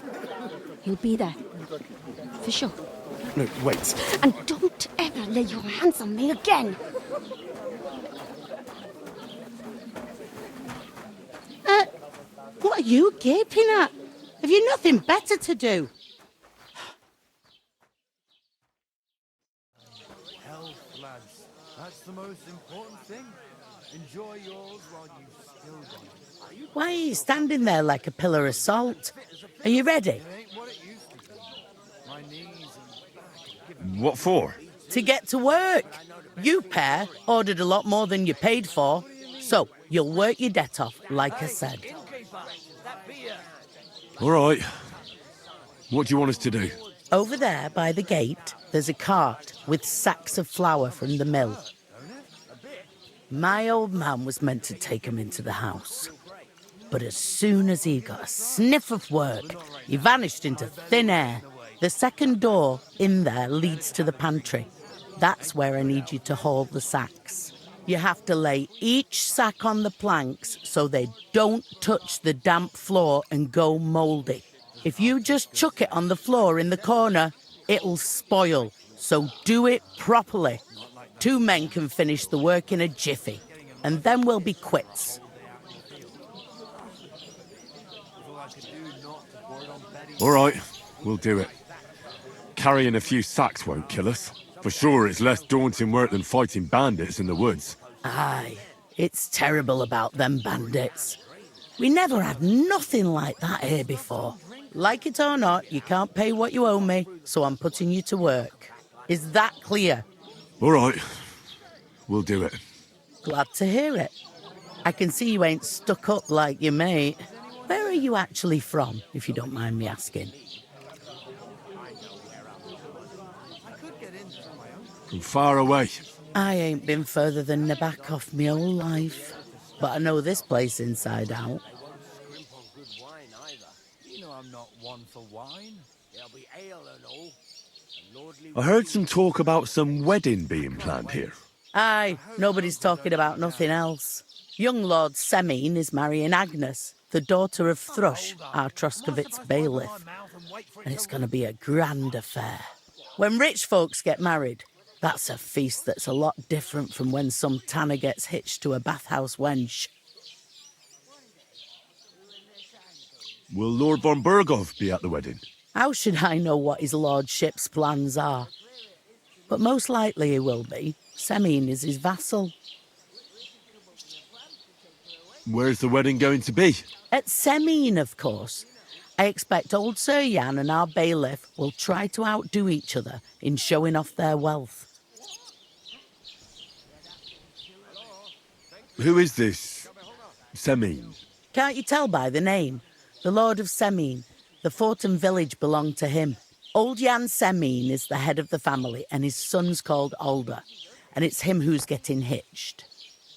He'll be there. For sure. No, wait. And don't ever lay your hands on me again! What are you gaping at? Have you nothing better to do? Health, lads. That's the most important thing. Enjoy yours while you've still got it. Why are you standing there like a pillar of salt? Are you ready? What for? To get to work. You pair ordered a lot more than you paid for, so you'll work your debt off, like I said. All right. What do you want us to do? Over there by the gate, there's a cart with sacks of flour from the mill. My old man was meant to take him into the house. But as soon as he got a sniff of work, he vanished into thin air. The second door in there leads to the pantry. That's where I need you to haul the sacks. You have to lay each sack on the planks so they don't touch the damp floor and go mouldy. If you just chuck it on the floor in the corner, It'll spoil, so do it properly. 2 men can finish the work in a jiffy, and then we'll be quits. All right, we'll do it. Carrying a few sacks won't kill us. For sure, it's less daunting work than fighting bandits in the woods. Aye, it's terrible about them bandits. We never had nothing like that here before. Like it or not, you can't pay what you owe me, so I'm putting you to work. Is that clear? All right, we'll do it. Glad to hear it. I can see you ain't stuck up like your mate. Where are you actually from, if you don't mind me asking? From far away. I ain't been further than the back off me whole life. But I know this place inside out. I heard some talk about some wedding being planned here. Aye, nobody's talking about nothing else. Young Lord Semine is marrying Agnes, the daughter of Thrush, our Troskovitz bailiff. And it's going to be a grand affair. When rich folks get married, that's a feast that's a lot different from when some tanner gets hitched to a bathhouse wench. Will Lord von Berghoff be at the wedding? How should I know what his lordship's plans are? But most likely he will be. Semine is his vassal. Where's the wedding going to be? At Semine, of course. I expect old Sir Jan and our bailiff will try to outdo each other in showing off their wealth. Who is this Semine? Can't you tell by the name? The Lord of Semine. The Fortuna village belonged to him. Old Jan Semine is the head of the family, and his son's called Alder. And it's him who's getting hitched.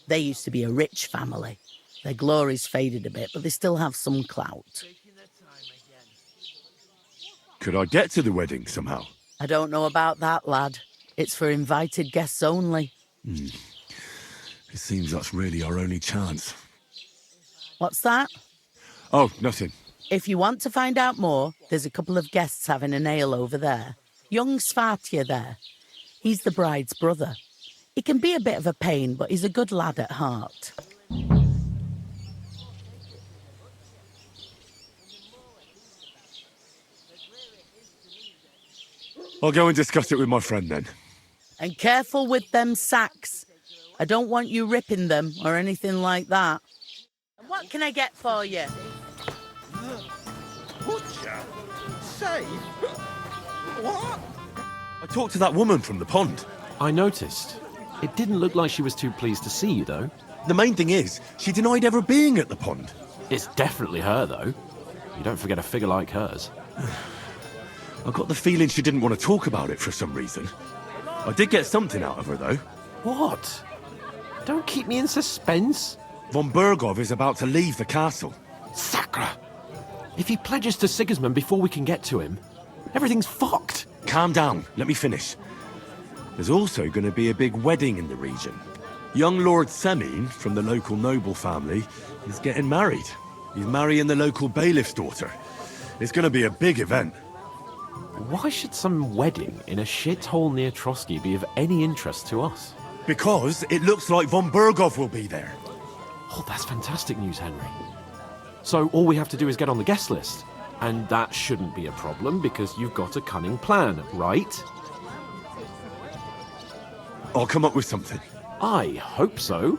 They used to be a rich family. Their glory's faded a bit, but they still have some clout. Could I get to the wedding somehow? I don't know about that, lad. It's for invited guests only. It seems that's really our only chance. What's that? Oh, nothing. If you want to find out more, there's a couple of guests having an ale over there. Young Svartje there. He's the bride's brother. He can be a bit of a pain, but he's a good lad at heart. I'll go and discuss it with my friend then. And careful with them sacks. I don't want you ripping them or anything like that. What can I get for you? Butcher? Safe? What? I talked to that woman from the pond. I noticed. It didn't look like she was too pleased to see you, though. The main thing is, she denied ever being at the pond. It's definitely her, though. You don't forget a figure like hers. I got the feeling she didn't want to talk about it for some reason. I did get something out of her, though. What? Don't keep me in suspense. Von Berghoff is about to leave the castle. Sacre! If he pledges to Sigismund before we can get to him, everything's fucked. Calm down, let me finish. There's also going to be a big wedding in the region. Young Lord Semine, from the local noble family, is getting married. He's marrying the local bailiff's daughter. It's going to be a big event. Why should some wedding in a shithole near Trotsky be of any interest to us? Because it looks like von Berghoff will be there. Oh, that's fantastic news, Henry. So all we have to do is get on the guest list. And that shouldn't be a problem because you've got a cunning plan, right? I'll come up with something. I hope so.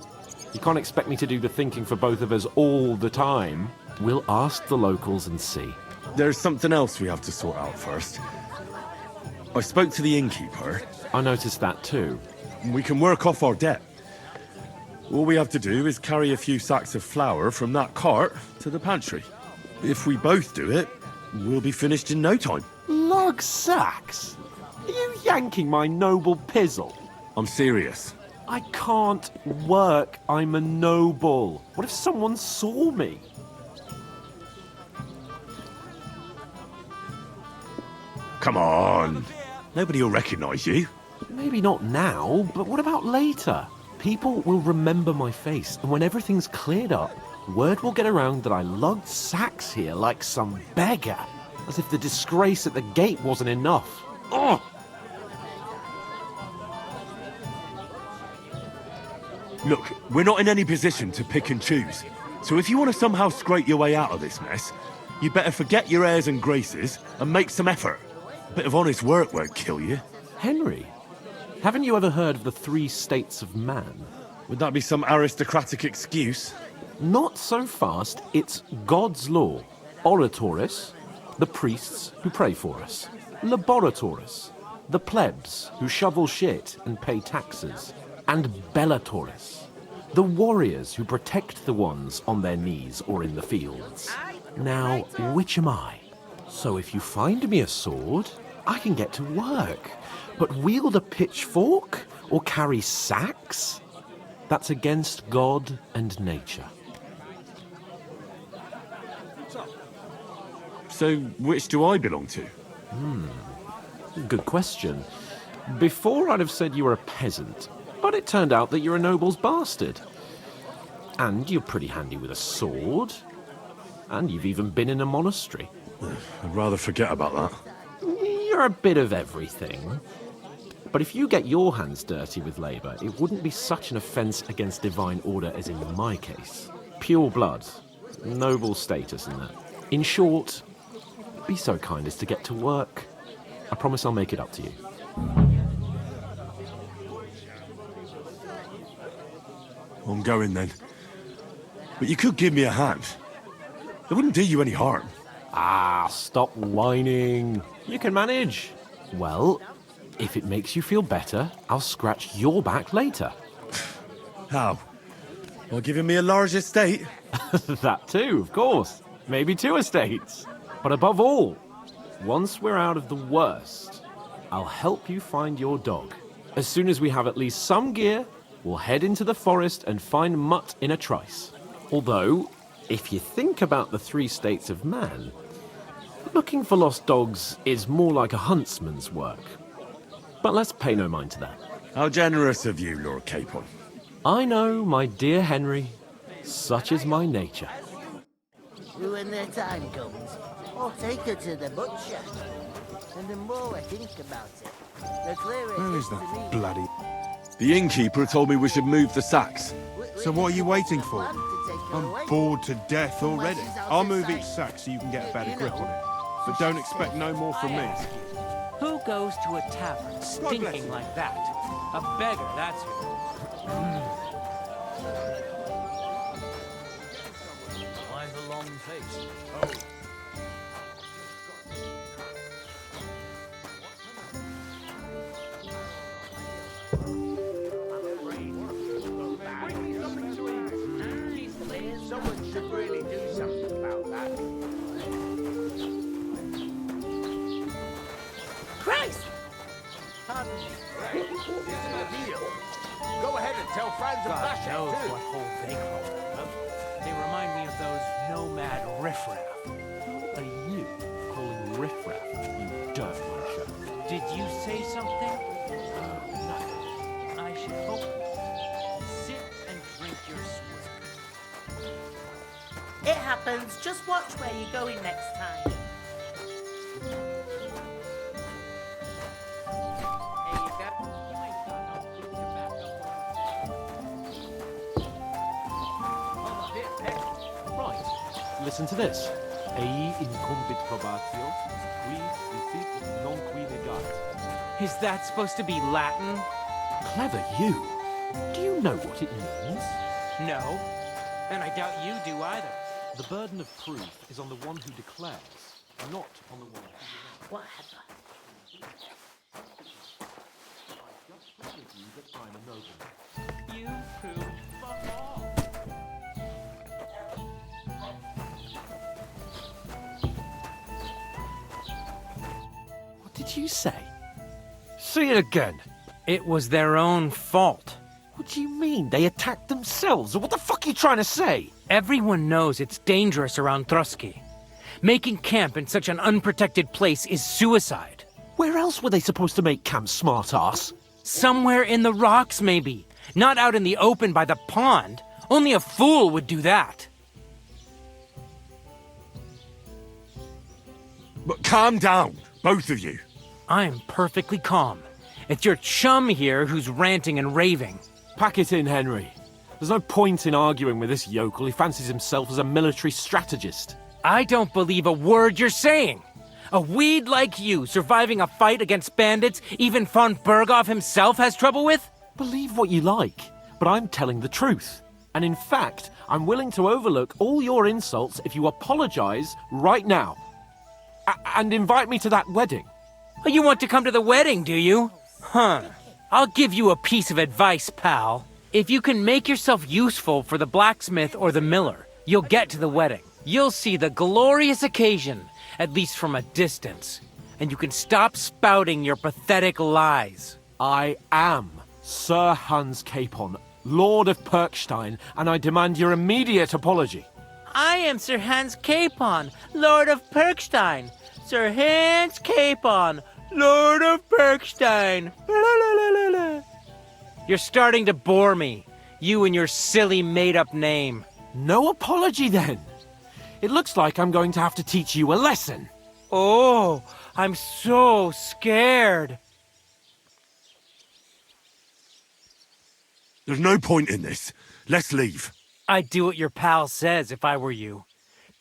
You can't expect me to do the thinking for both of us all the time. We'll ask the locals and see. There's something else we have to sort out first. I spoke to the innkeeper. I noticed that too. We can work off our debt. All we have to do is carry a few sacks of flour from that cart to the pantry. If we both do it, we'll be finished in no time. Lug sacks? Are you yanking my noble pizzle? I'm serious. I can't work. I'm a noble. What if someone saw me? Come on. Nobody will recognise you. Maybe not now, but what about later? People will remember my face, and when everything's cleared up, word will get around that I lugged sacks here like some beggar, as if the disgrace at the gate wasn't enough. Oh! Look, we're not in any position to pick and choose. So if you want to somehow scrape your way out of this mess, you better forget your airs and graces and make some effort. A bit of honest work won't kill you. Henry, haven't you ever heard of the 3 states of man? Would that be some aristocratic excuse? Not so fast. It's God's law. Oratores, the priests who pray for us. Laboratores, the plebs who shovel shit and pay taxes. And Bellatores, the warriors who protect the ones on their knees or in the fields. Now, which am I? So if you find me a sword, I can get to work. But wield a pitchfork or carry sacks? That's against God and nature. So, which do I belong to? Good question. Before I'd have said you were a peasant, but it turned out that you're a noble's bastard. And you're pretty handy with a sword. And you've even been in a monastery. I'd rather forget about that. You're a bit of everything. But if you get your hands dirty with labour, it wouldn't be such an offence against divine order as in my case. Pure blood, noble status and that. In short, be so kind as to get to work. I promise I'll make it up to you. I'm going then. But you could give me a hand. It wouldn't do you any harm. Ah, stop whining. You can manage. Well, if it makes you feel better, I'll scratch your back later. How? By giving me a large estate? That too, of course. Maybe 2 estates. But above all, once we're out of the worst, I'll help you find your dog. As soon as we have at least some gear, we'll head into the forest and find Mutt in a trice. Although, if you think about the 3 states of man, looking for lost dogs is more like a huntsman's work. But let's pay no mind to that. How generous of you, Lord Capon. I know, my dear Henry. Such is my nature. When their time comes, I'll take her to the butcher. And the more I think about it, the clearer Where it is is to me. that bloody... The innkeeper told me we should move the sacks. So what are you waiting for? I'm bored to death already. I'll move each sack so you can get a better grip on it. But don't expect no more from me. Who goes to a tavern stinking like that? A beggar, that's who. Why the long face? Oh. Someone should really do something about that. Christ! Pardon me. This is the deal. Go ahead and tell Franz and God Basha knows too. what hole they crawl out of. They remind me of those nomad riffraff. Who are you calling riffraff, you dirt muncher? Did you say something? Nothing. I should hope. Sit and drink your swill. It happens. Just watch where you're going next time. Here you go. You might start not to put your back up. Right. Listen to this. Ei incumbit probatio, qui dicit non qui legat. Is that supposed to be Latin? Clever you. Do you know what it means? No. And I doubt you do either. The burden of proof is on the one who declares, not on the one who Whatever. You proved fuck all. What did you say? Say it again. It was their own fault. What do you mean? They attacked themselves? Or what the fuck are you trying to say? Everyone knows it's dangerous around Trotsky. Making camp in such an unprotected place is suicide. Where else were they supposed to make camp, smart-ass? Somewhere in the rocks, maybe. Not out in the open by the pond. Only a fool would do that. But calm down, both of you. I'm perfectly calm. It's your chum here who's ranting and raving. Pack it in, Henry. There's no point in arguing with this yokel. He fancies himself as a military strategist. I don't believe a word you're saying. A weed like you surviving a fight against bandits even von Berghoff himself has trouble with? Believe what you like, but I'm telling the truth. And in fact, I'm willing to overlook all your insults if you apologize right now. And invite me to that wedding. Oh, you want to come to the wedding, do you? Huh. I'll give you a piece of advice, pal. If you can make yourself useful for the blacksmith or the miller, you'll get to the wedding. You'll see the glorious occasion, at least from a distance. And you can stop spouting your pathetic lies. I am Sir Hans Capon, Lord of Perkstein, and I demand your immediate apology. I am Sir Hans Capon, Lord of Perkstein. Sir Hans Capon, Lord of Perkstein. You're starting to bore me, you and your silly made-up name. No apology, then. It looks like I'm going to have to teach you a lesson. Oh, I'm so scared. There's no point in this. Let's leave. I'd do what your pal says if I were you.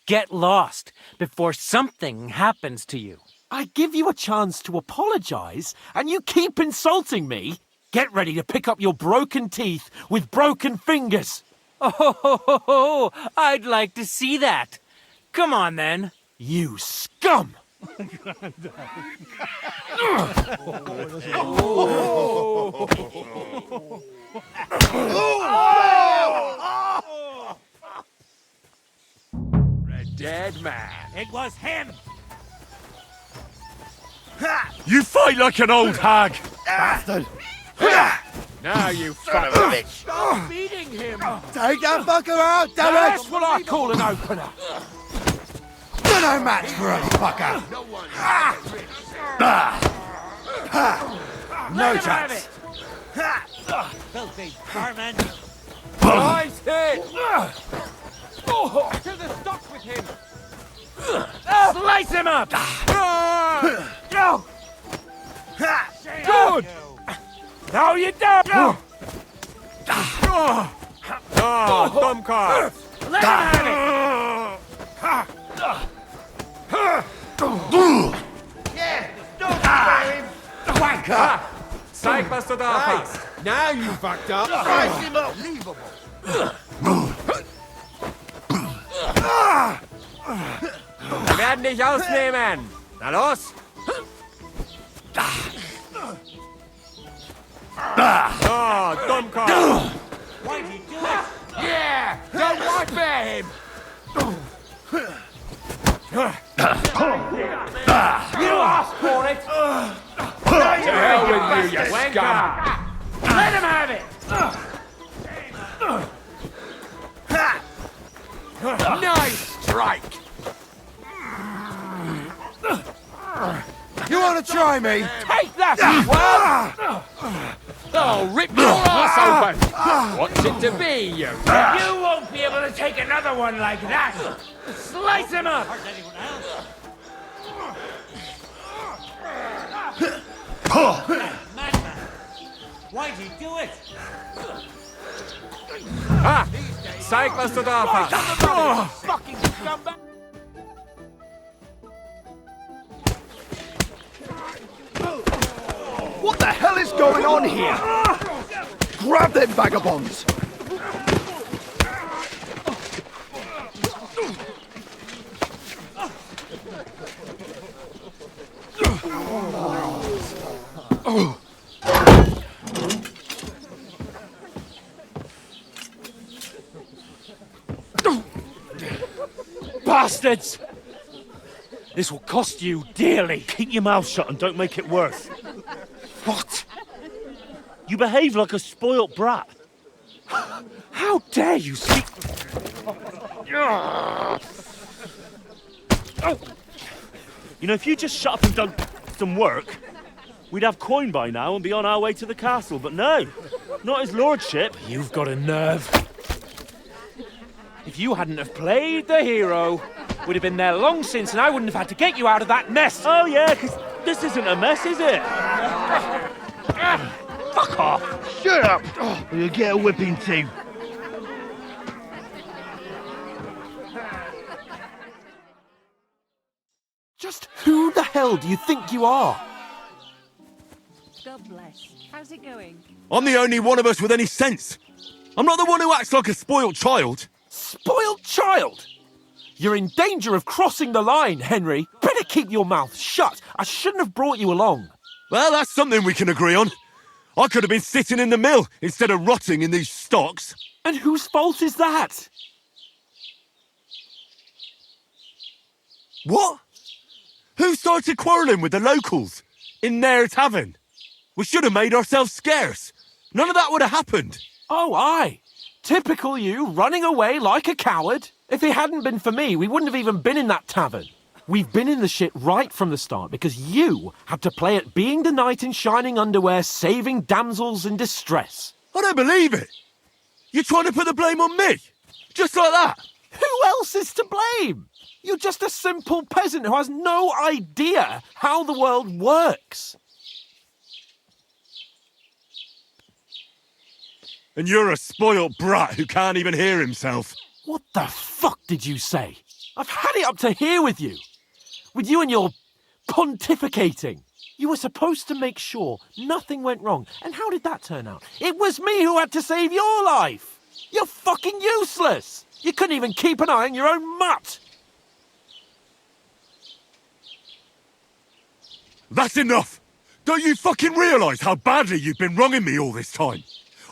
Get lost before something happens to you. I give you a chance to apologize, and you keep insulting me. Get ready to pick up your broken teeth with broken fingers. Oh, I'd like to see that. Come on, then. You scum! A dead man. It was him! You fight like an old hag! Bastard! Now you Son of a bitch! Stop beating him! Take that fucker out, damn it! That's what I call an opener. You're no match for a fucker! No chance! Filthy vermin! Nice hit! To the stock with him! Slice him up! Go! Good! Now you don't! Go! Dumb card! Let him have it! Yeah! Don't spare him! Wanker! Zeig, was du da hast! Now you fucked up! Slice him up! Unbelievable! Wir werden dich ausnehmen! Na los! Oh, dumb card! Why'd you do it? Yeah! Don't want for him! You asked for it! To hell with you, you scum! Let him have it! Nice strike! You want to try me? Take that, well! I'll rip your ass open! What's it to be, you rat? You won't be able to take another one like that! Slice him up! Madman! Why'd you do it? Ah! Zeig, was du da hast! Fucking scumbag! What the hell is going on here? Grab them vagabonds! Bastards! This will cost you dearly. Keep your mouth shut and don't make it worse. What? You behave like a spoilt brat. How dare you speak? You know, if you just shut up and done some work, we'd have coin by now and be on our way to the castle. But no, not his lordship. You've got a nerve. If you hadn't have played the hero, we'd have been there long since and I wouldn't have had to get you out of that mess. Oh yeah, 'cause This isn't a mess, is it? Fuck off! Shut up! Or you'll get a whipping too. Just who the hell do you think you are? God bless. How's it going? I'm the only one of us with any sense. I'm not the one who acts like a spoiled child. Spoiled child? You're in danger of crossing the line, Henry. Better keep your mouth shut. I shouldn't have brought you along. Well, that's something we can agree on. I could have been sitting in the mill instead of rotting in these stocks. And whose fault is that? What? Who started quarrelling with the locals in their tavern? We should have made ourselves scarce. None of that would have happened. Oh, aye. Typical you, running away like a coward. If it hadn't been for me, we wouldn't have even been in that tavern. We've been in the shit right from the start because you had to play at being the knight in shining underwear, saving damsels in distress. I don't believe it. You're trying to put the blame on me? Just like that? Who else is to blame? You're just a simple peasant who has no idea how the world works. And you're a spoilt brat who can't even hear himself. What the fuck did you say? I've had it up to here with you. With you and your pontificating. You were supposed to make sure nothing went wrong. And how did that turn out? It was me who had to save your life. You're fucking useless. You couldn't even keep an eye on your own mutt. That's enough! Don't you fucking realise how badly you've been wronging me all this time?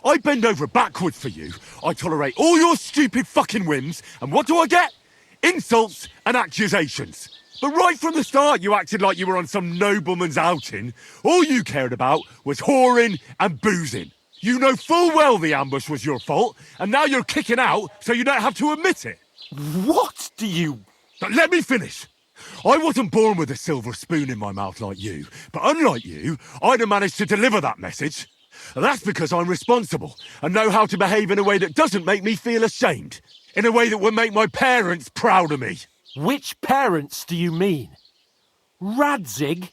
I bend over backwards for you, I tolerate all your stupid fucking whims, and what do I get? Insults and accusations. But right from the start you acted like you were on some nobleman's outing. All you cared about was whoring and boozing. You know full well the ambush was your fault, and now you're kicking out so you don't have to admit it. What do you... But let me finish. I wasn't born with a silver spoon in my mouth like you, but unlike you, I'd have managed to deliver that message. That's because I'm responsible and know how to behave in a way that doesn't make me feel ashamed. In a way that would make my parents proud of me. Which parents do you mean? Radzig?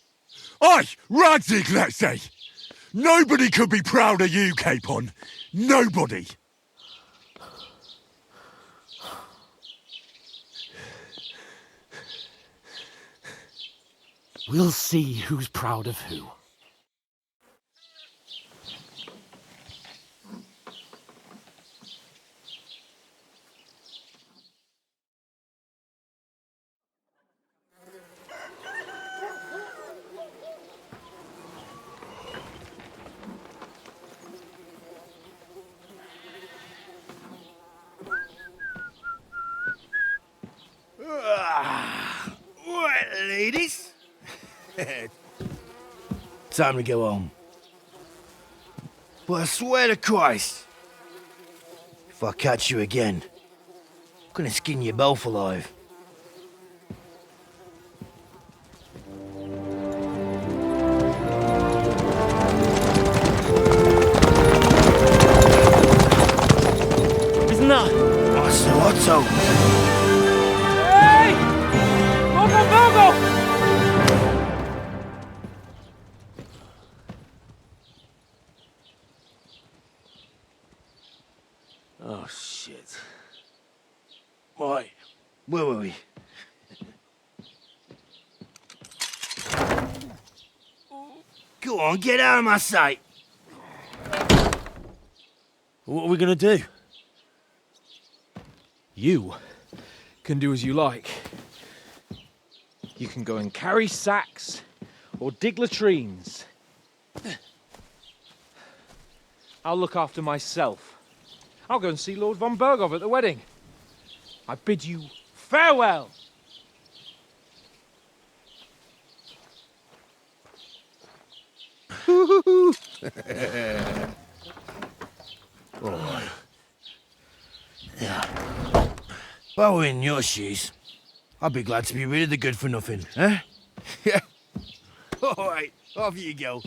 Aye, Radzig, let's say. Nobody could be proud of you, Capon. Nobody. We'll see who's proud of who. Right, ladies. Time to go home. But I swear to Christ, if I catch you again, I'm gonna skin you both alive. Isn't that? Otto. Hey! Bogo! Oh, shit. Right, where were we? Go on, get out of my sight. What are we gonna do? You can do as you like. You can go and carry sacks or dig latrines. I'll look after myself. I'll go and see Lord von Berghoff at the wedding. I bid you farewell. Alright. Yeah. If I were in your shoes, I'd be glad to be rid of the good for nothing, eh? Yeah. Alright, off you go.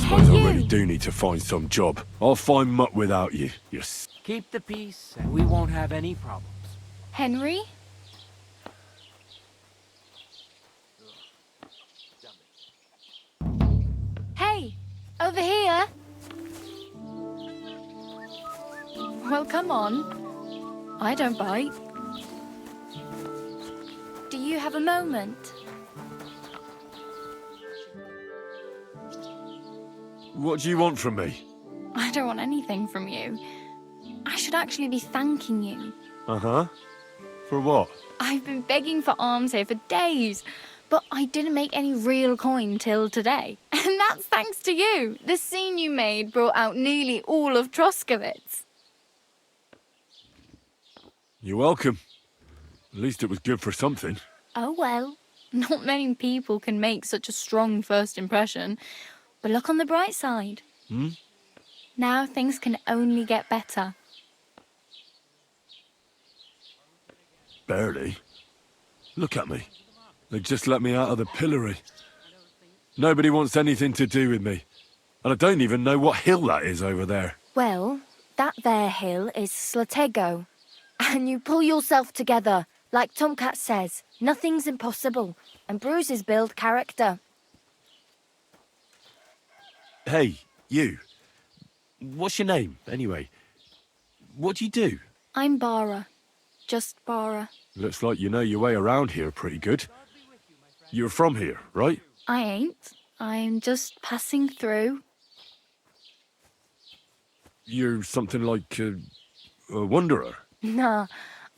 suppose I really do need to find some job. I'll find Mutt without you. Keep the peace, and we won't have any problems. Henry? Hey, over here. Well, come on. I don't bite. Do you have a moment? What do you want from me? I don't want anything from you. I should actually be thanking you. Uh-huh. For what? I've been begging for alms here for days, but I didn't make any real coin till today. And that's thanks to you. The scene you made brought out nearly all of Troskowitz. You're welcome. At least it was good for something. Oh well, not many people can make such a strong first impression. But look on the bright side. Now things can only get better. Barely. Look at me. They just let me out of the pillory. Nobody wants anything to do with me. And I don't even know what hill that is over there. Well, that there hill is Slatego. And you pull yourself together. Like Tomcat says, nothing's impossible. And bruises build character. Hey, you. What's your name, anyway? What do you do? I'm Bara. Just Bara. Looks like you know your way around here pretty good. You're from here, right? I ain't. I'm just passing through. You're something like a wanderer. Nah,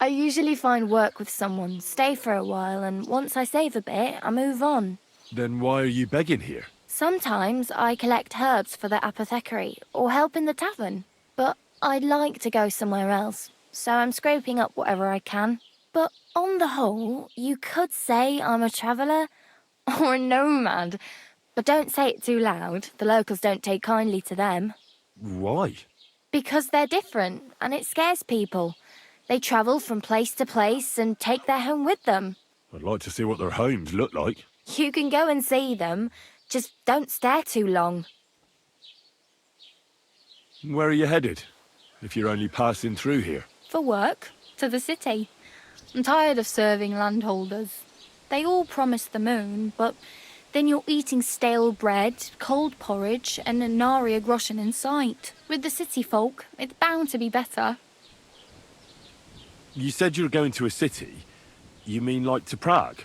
I usually find work with someone, stay for a while, and once I save a bit, I move on. Then why are you begging here? Sometimes I collect herbs for the apothecary, or help in the tavern. But I'd like to go somewhere else, so I'm scraping up whatever I can. But on the whole, you could say I'm a traveller, or a nomad. But don't say it too loud, the locals don't take kindly to them. Why? Because they're different, and it scares people. They travel from place to place and take their home with them. I'd like to see what their homes look like. You can go and see them, just don't stare too long. Where are you headed, if you're only passing through here? For work, to the city. I'm tired of serving landholders. They all promise the moon, but then you're eating stale bread, cold porridge, and a nary a groschen in sight. With the city folk, it's bound to be better. You said you were going to a city. You mean like to Prague?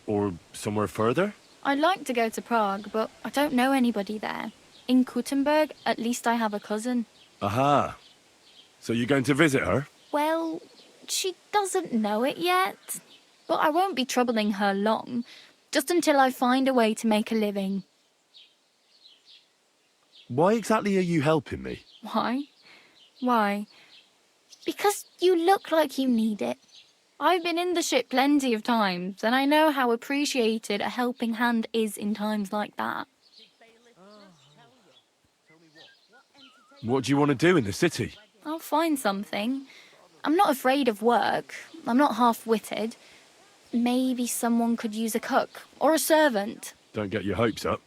Or somewhere further? I'd like to go to Prague, but I don't know anybody there. In Kuttenberg, at least I have a cousin. Aha. So you're going to visit her? Well, she doesn't know it yet. But I won't be troubling her long, just until I find a way to make a living. Why exactly are you helping me? Why? Why? Because you look like you need it. I've been in the ship plenty of times, and I know how appreciated a helping hand is in times like that. What do you want to do in the city? I'll find something. I'm not afraid of work. I'm not half-witted. Maybe someone could use a cook or a servant. Don't get your hopes up.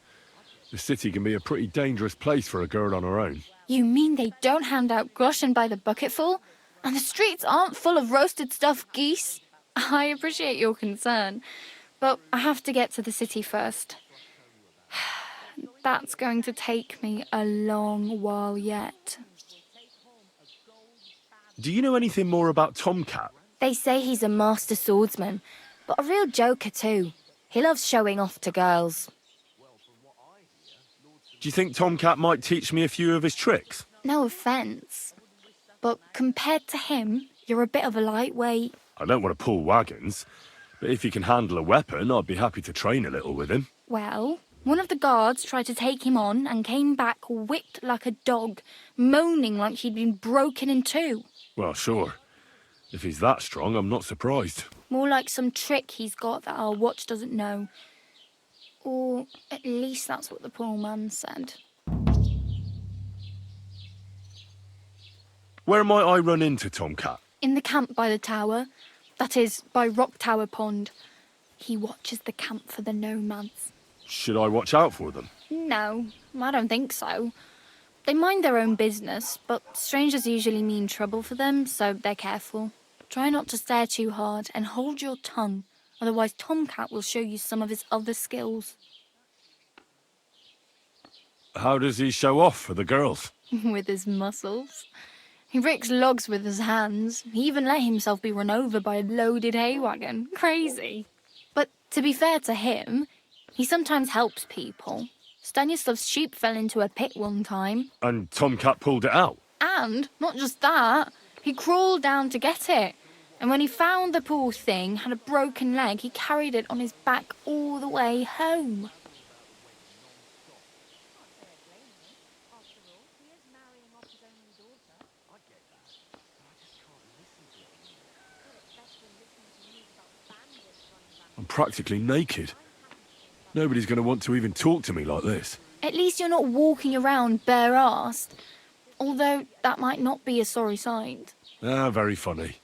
The city can be a pretty dangerous place for a girl on her own. You mean they don't hand out groschen by the bucketful? And the streets aren't full of roasted stuffed geese? I appreciate your concern, but I have to get to the city first. That's going to take me a long while yet. Do you know anything more about Tomcat? They say he's a master swordsman, but a real joker too. He loves showing off to girls. Do you think Tomcat might teach me a few of his tricks? No offence, but compared to him, you're a bit of a lightweight. I don't want to pull wagons, but if he can handle a weapon, I'd be happy to train a little with him. Well, one of the guards tried to take him on and came back whipped like a dog, moaning like he'd been broken in two. Well, sure. If he's that strong, I'm not surprised. More like some trick he's got that our watch doesn't know. Or at least that's what the poor man said. Where might I run into Tomcat? In the camp by the tower. That is, by Rock Tower Pond. He watches the camp for the nomads. Should I watch out for them? No, I don't think so. They mind their own business, but strangers usually mean trouble for them, so they're careful. Try not to stare too hard and hold your tongue, otherwise Tomcat will show you some of his other skills. How does he show off for the girls? With his muscles. He ricks logs with his hands. He even let himself be run over by a loaded hay wagon. Crazy. But to be fair to him, he sometimes helps people. Stanislav's sheep fell into a pit one time. And Tomcat pulled it out? And, not just that, he crawled down to get it. And when he found the poor thing had a broken leg, he carried it on his back all the way home. I'm practically naked. Nobody's going to want to even talk to me like this. At least you're not walking around bare-assed. Although that might not be a sorry sight. Ah, very funny.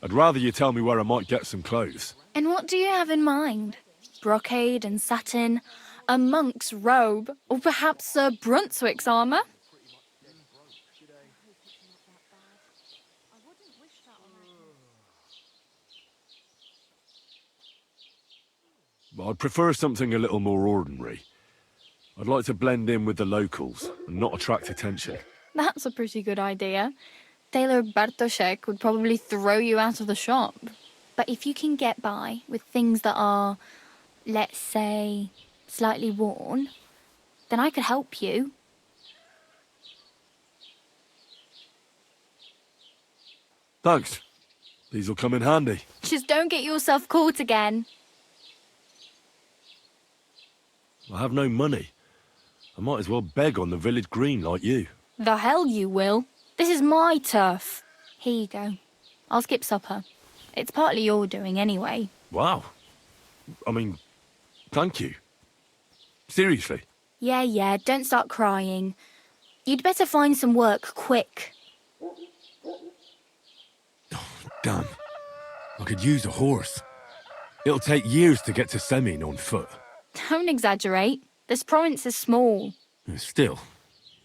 I'd rather you tell me where I might get some clothes. And what do you have in mind? Brocade and satin, a monk's robe, or perhaps Sir Brunswick's armour? I'd prefer something a little more ordinary. I'd like to blend in with the locals and not attract attention. That's a pretty good idea. Tailor Bartoszek would probably throw you out of the shop. But if you can get by with things that are, let's say, slightly worn, then I could help you. Thanks. These'll come in handy. Just don't get yourself caught again. I have no money. I might as well beg on the village green like you. The hell you will. This is my turf. Here you go. I'll skip supper. It's partly your doing anyway. Wow. I mean, thank you. Seriously. Yeah, don't start crying. You'd better find some work quick. Damn. I could use a horse. It'll take years to get to Semin on foot. Don't exaggerate. This province is small. Still,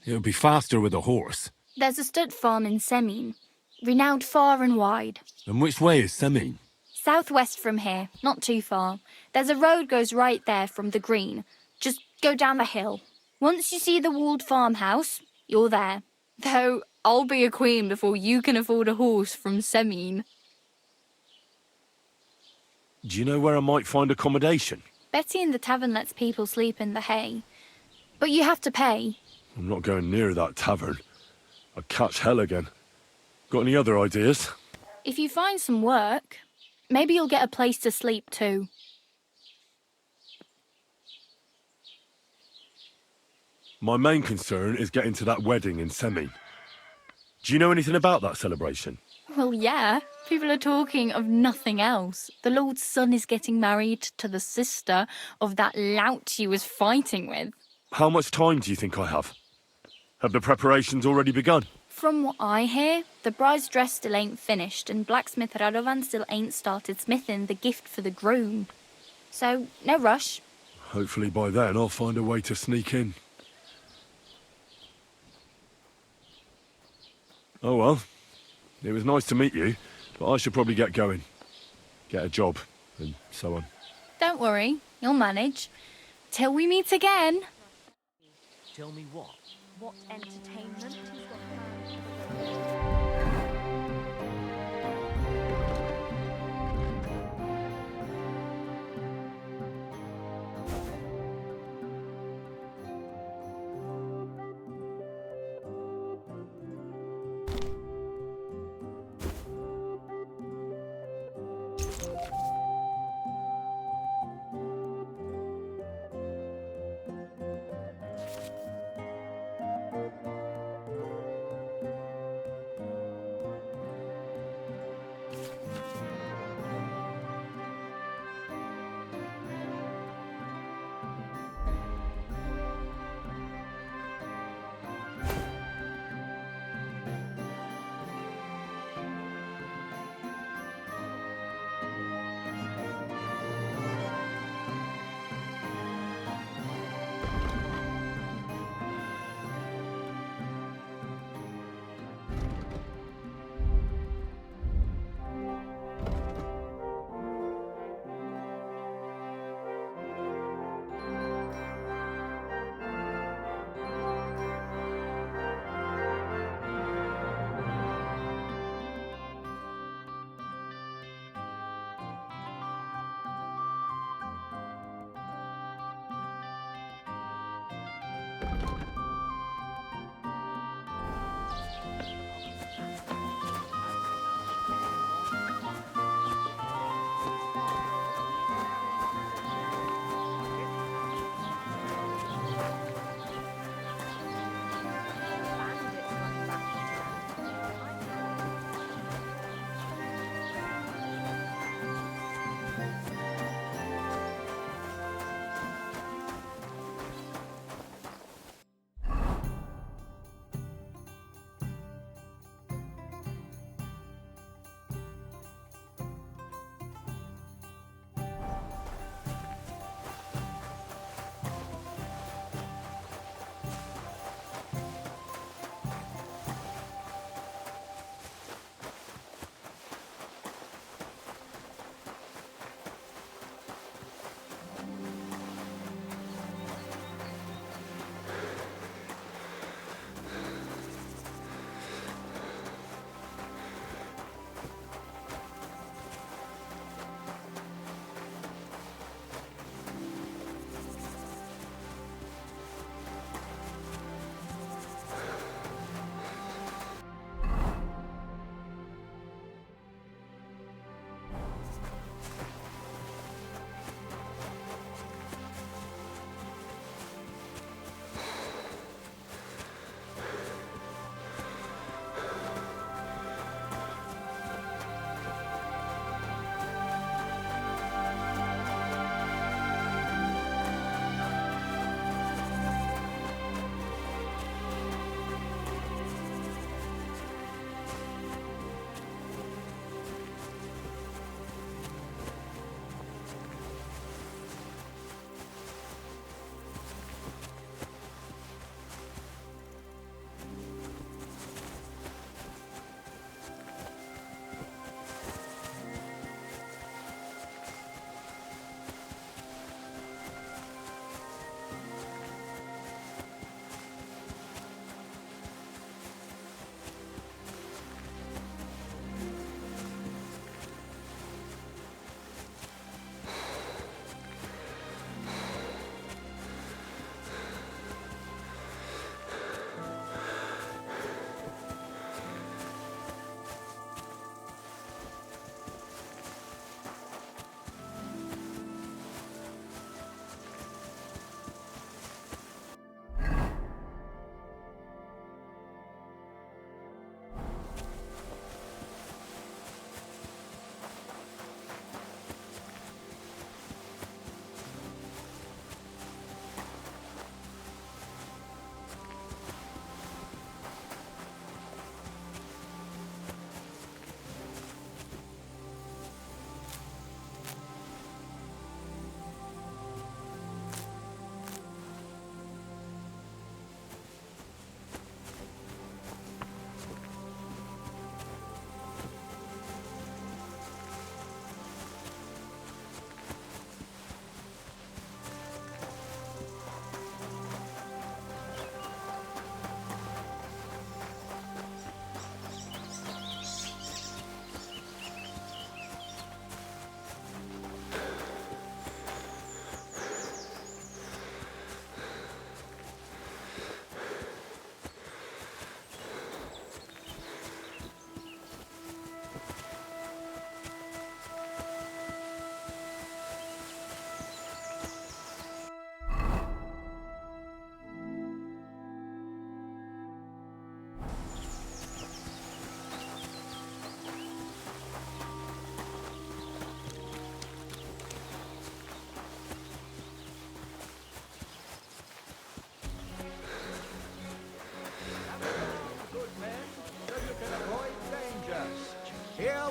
it'll be faster with a horse. There's a stud farm in Semin, renowned far and wide. And which way is Semin? Southwest from here, not too far. There's a road goes right there from the green. Just go down the hill. Once you see the walled farmhouse, you're there. Though I'll be a queen before you can afford a horse from Semin. Do you know where I might find accommodation? Betty in the tavern lets people sleep in the hay. But you have to pay. I'm not going near that tavern. I'd catch hell again. Got any other ideas? If you find some work, maybe you'll get a place to sleep too. My main concern is getting to that wedding in Semin. Do you know anything about that celebration? Well, yeah. People are talking of nothing else. The Lord's son is getting married to the sister of that lout he was fighting with. How much time do you think I have? Have the preparations already begun? From what I hear, the bride's dress still ain't finished and blacksmith Radovan still ain't started smithing the gift for the groom. So, no rush. Hopefully by then I'll find a way to sneak in. Oh well. It was nice to meet you, but I should probably get going. Get a job, and so on. Don't worry, you'll manage. Till we meet again. Tell me what? What entertainment he's got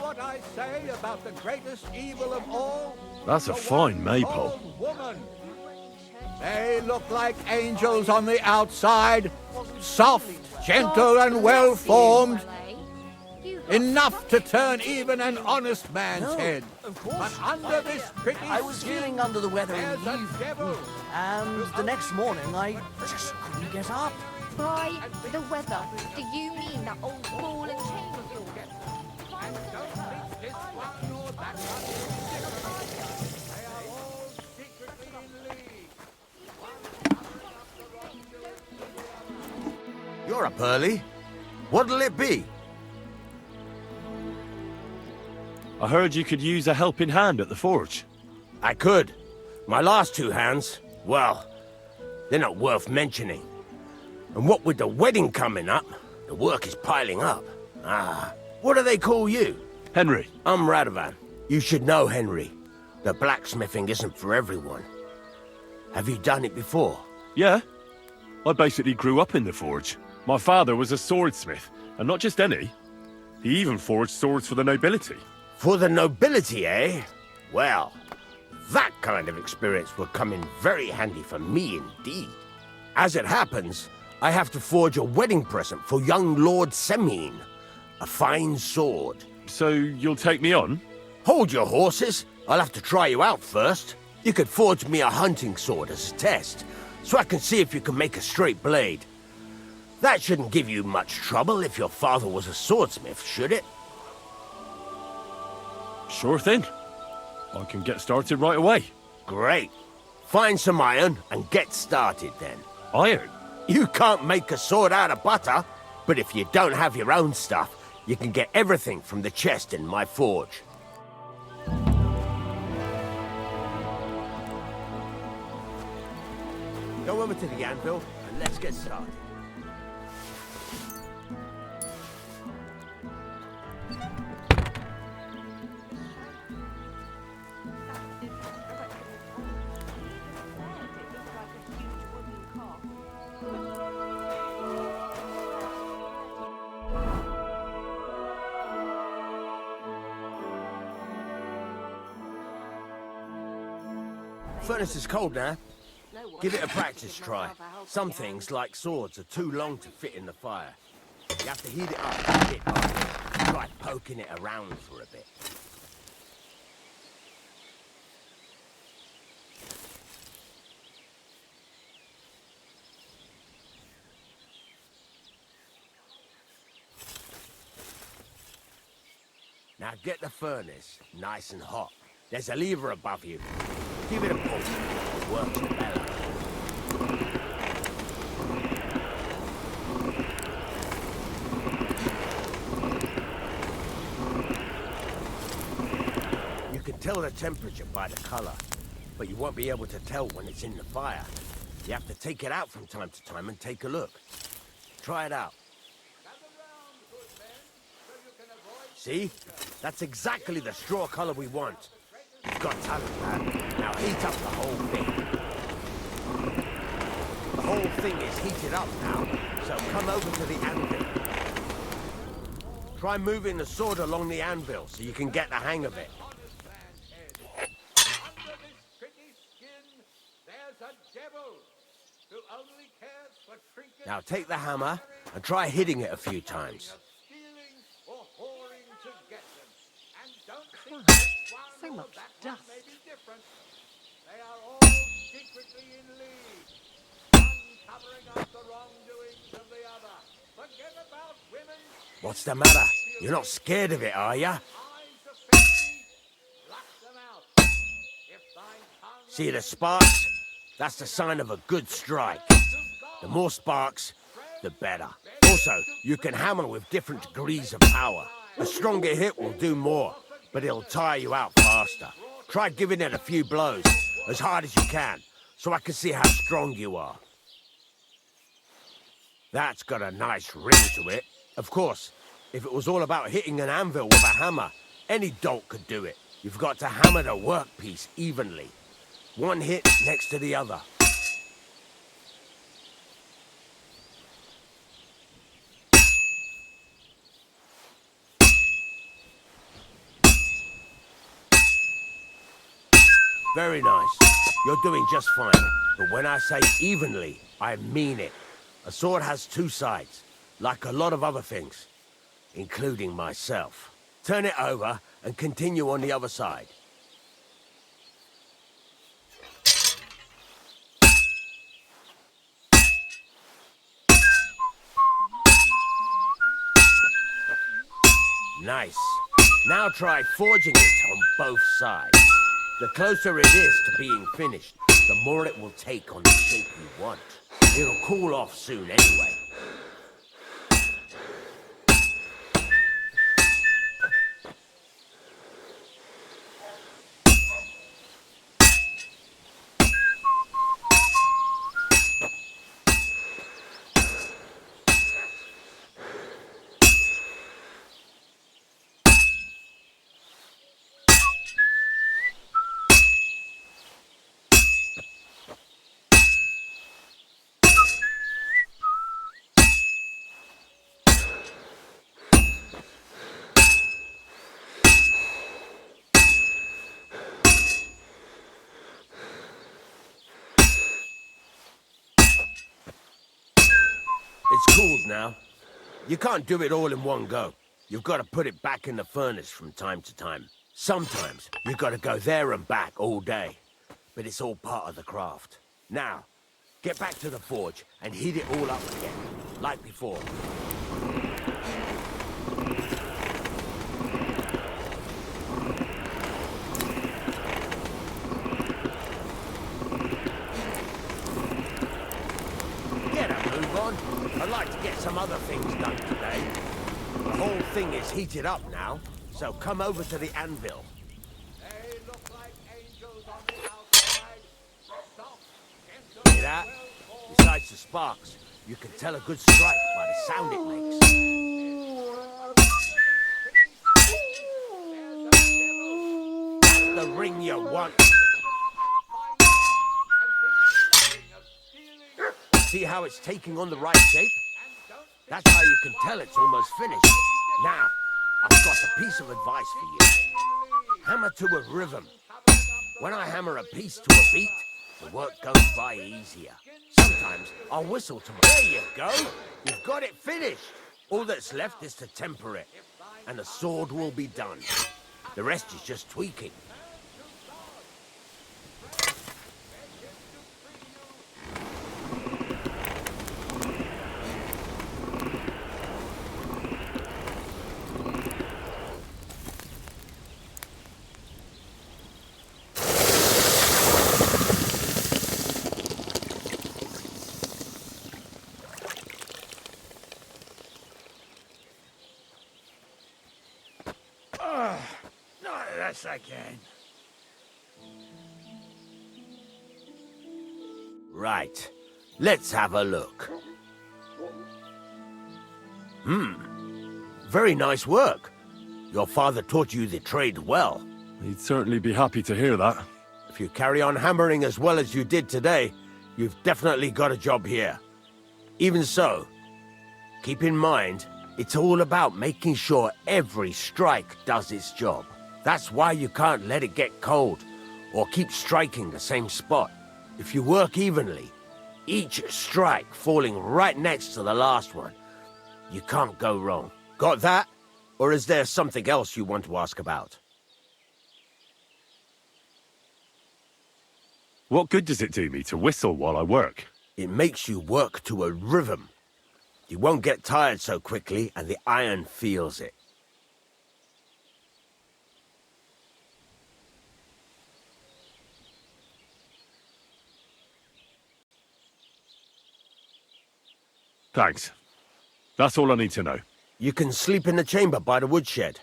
what I say about the greatest evil of all? That's a fine maypole. Woman. They look like angels on the outside, soft, gentle, and well-formed. Enough to turn even an honest man's head. But under this pretty I was feeling under the weather in the evening, and the next morning I just couldn't get up. By the weather, do you mean that old ball and chain of yours? You're up early. What'll it be? I heard you could use a helping hand at the forge. I could. My last two hands, well, they're not worth mentioning. And what with the wedding coming up, the work is piling up. What do they call you? Henry. I'm Radovan. You should know, Henry. The blacksmithing isn't for everyone. Have you done it before? Yeah. I basically grew up in the forge. My father was a swordsmith, and not just any. He even forged swords for the nobility. For the nobility, eh? Well, that kind of experience will come in very handy for me indeed. As it happens, I have to forge a wedding present for young Lord Semine. A fine sword. So you'll take me on? Hold your horses. I'll have to try you out first. You could forge me a hunting sword as a test, so I can see if you can make a straight blade. That shouldn't give you much trouble if your father was a swordsmith, should it? Sure thing. I can get started right away. Great. Find some iron and get started then. Iron? You can't make a sword out of butter, but if you don't have your own stuff, you can get everything from the chest in my forge. Go over to the anvil and let's get started. Furnace is cold now. Give it a practice try. Some things, like swords, are too long to fit in the fire. You have to heat it up a bit by try poking it around for a bit. Now get the furnace nice and hot. There's a lever above you. Give it a push. Works the bellows. You can tell the temperature by the color, but you won't be able to tell when it's in the fire. You have to take it out from time to time and take a look. Try it out. See? That's exactly the straw color we want. You've got talent, man. Now heat up the whole thing. The whole thing is heated up now, so come over to the anvil. Try moving the sword along the anvil so you can get the hang of it. Now take the hammer and try hitting it a few times. So much dust. They are all secretly in league, uncovering up the wrongdoings of the other. Forget about women. What's the matter? You're not scared of it, are ya? See the sparks? That's the sign of a good strike. The more sparks, the better. Also, you can hammer with different degrees of power. A stronger hit will do more, but it'll tire you out faster. Try giving it a few blows, as hard as you can, so I can see how strong you are. That's got a nice ring to it. Of course, if it was all about hitting an anvil with a hammer, any dolt could do it. You've got to hammer the workpiece evenly. One hit next to the other. Very nice. You're doing just fine. But when I say evenly, I mean it. A sword has two sides, like a lot of other things, including myself. Turn it over and continue on the other side. Nice. Now try forging it on both sides. The closer it is to being finished, the more it will take on the shape you want. It'll cool off soon anyway. It's cooled now. You can't do it all in one go. You've got to put it back in the furnace from time to time. Sometimes you've got to go there and back all day. But it's all part of the craft. Now, get back to the forge and heat it all up again, like before. Get a move on. I'd like to get some other things done today. The whole thing is heated up now, so come over to the anvil. Hear that? Besides the sparks, you can tell a good strike by the sound it makes. That's the ring you want. See how it's taking on the right shape? That's how you can tell it's almost finished. Now, I've got a piece of advice for you. Hammer to a rhythm. When I hammer a piece to a beat, the work goes by easier. Sometimes I'll whistle to my... There you go! You've got it finished! All that's left is to temper it, and the sword will be done. The rest is just tweaking. Yes, I can. Right. Let's have a look. Very nice work. Your father taught you the trade well. He'd certainly be happy to hear that. If you carry on hammering as well as you did today, you've definitely got a job here. Even so, keep in mind, it's all about making sure every strike does its job. That's why you can't let it get cold, or keep striking the same spot. If you work evenly, each strike falling right next to the last one, you can't go wrong. Got that? Or is there something else you want to ask about? What good does it do me to whistle while I work? It makes you work to a rhythm. You won't get tired so quickly, and the iron feels it. Thanks. That's all I need to know. You can sleep in the chamber by the woodshed,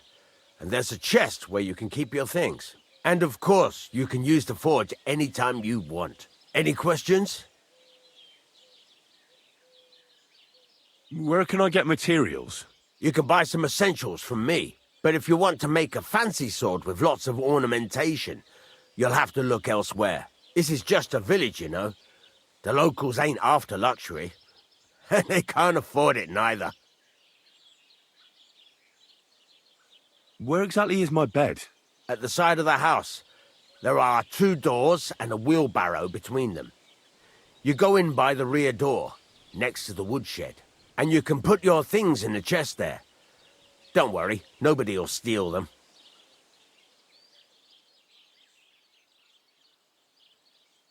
and there's a chest where you can keep your things. And of course, you can use the forge anytime you want. Any questions? Where can I get materials? You can buy some essentials from me, but if you want to make a fancy sword with lots of ornamentation, you'll have to look elsewhere. This is just a village, you know. The locals ain't after luxury. They can't afford it neither. Where exactly is my bed? At the side of the house. There are 2 doors and a wheelbarrow between them. You go in by the rear door, next to the woodshed, and you can put your things in the chest there. Don't worry, nobody'll steal them.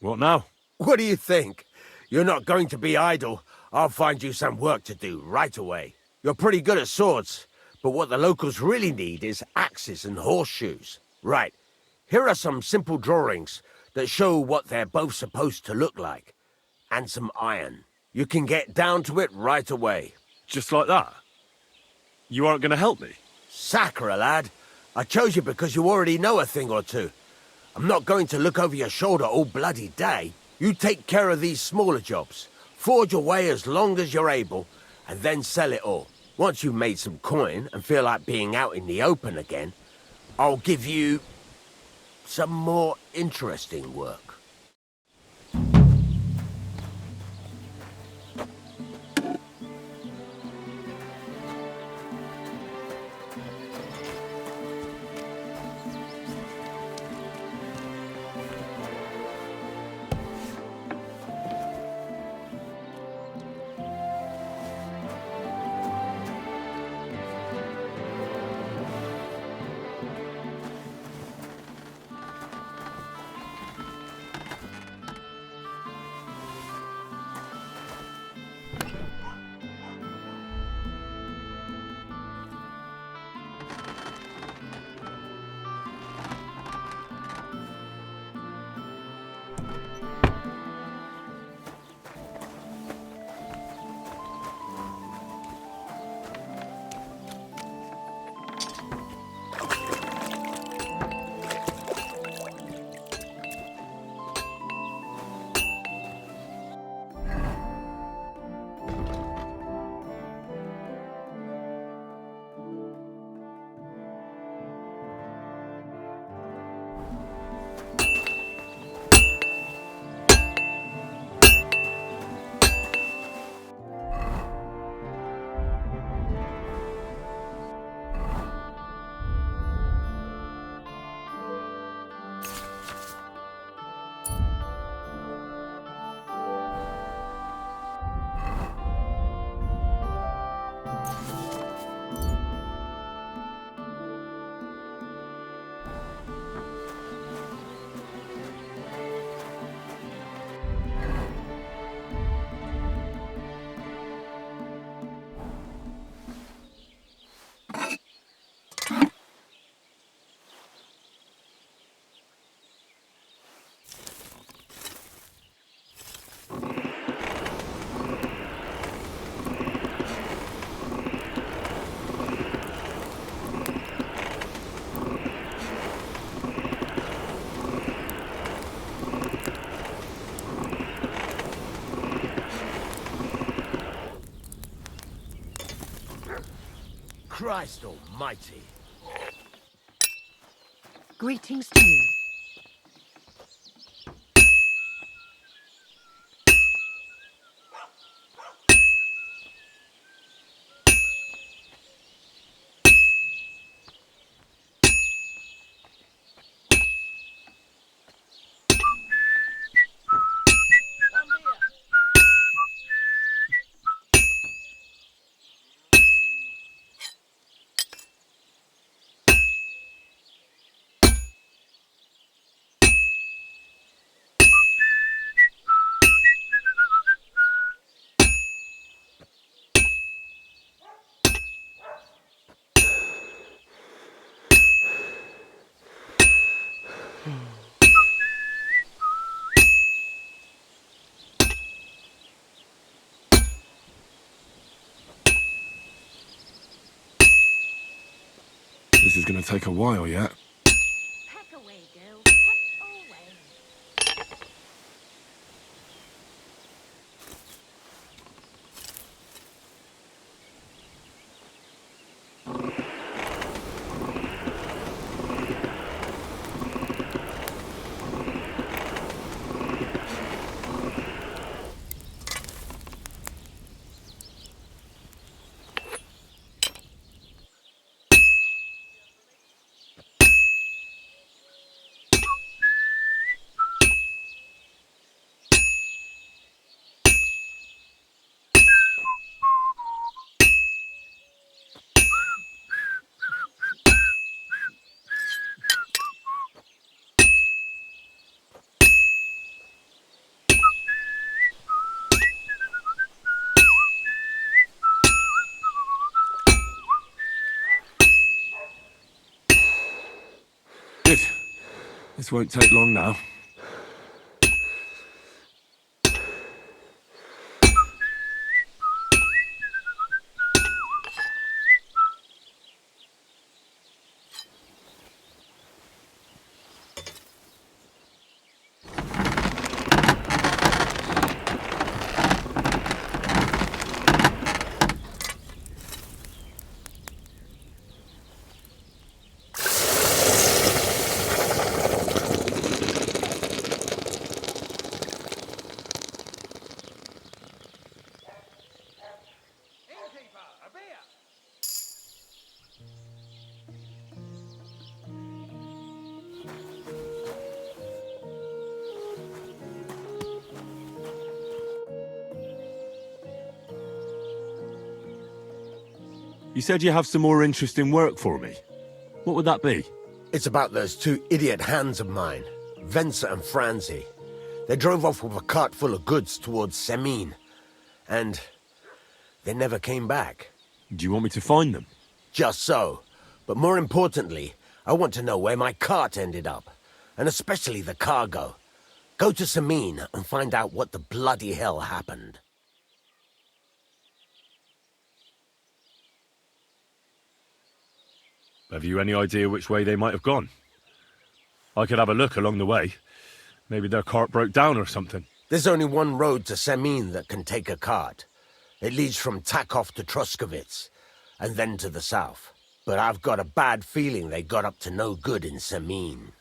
What now? What do you think? You're not going to be idle. I'll find you some work to do right away. You're pretty good at swords, but what the locals really need is axes and horseshoes. Right, here are some simple drawings that show what they're both supposed to look like. And some iron. You can get down to it right away. Just like that? You aren't going to help me? Sacre, lad. I chose you because you already know a thing or two. I'm not going to look over your shoulder all bloody day. You take care of these smaller jobs. Forge away as long as you're able, and then sell it all. Once you've made some coin and feel like being out in the open again, I'll give you some more interesting work. Christ almighty. Greetings to you. This is going to take a while yet. Peck away, girl. Peck away. Good. This won't take long now. You said you have some more interesting work for me. What would that be? It's about those two idiot hands of mine, Venser and Franzi. They drove off with a cart full of goods towards Semin, and they never came back. Do you want me to find them? Just so. But more importantly, I want to know where my cart ended up, and especially the cargo. Go to Semin and find out what the bloody hell happened. Have you any idea which way they might have gone? I could have a look along the way. Maybe their cart broke down or something. There's only one road to Semin that can take a cart. It leads from Takov to Troskovitz, and then to the south. But I've got a bad feeling they got up to no good in Semin.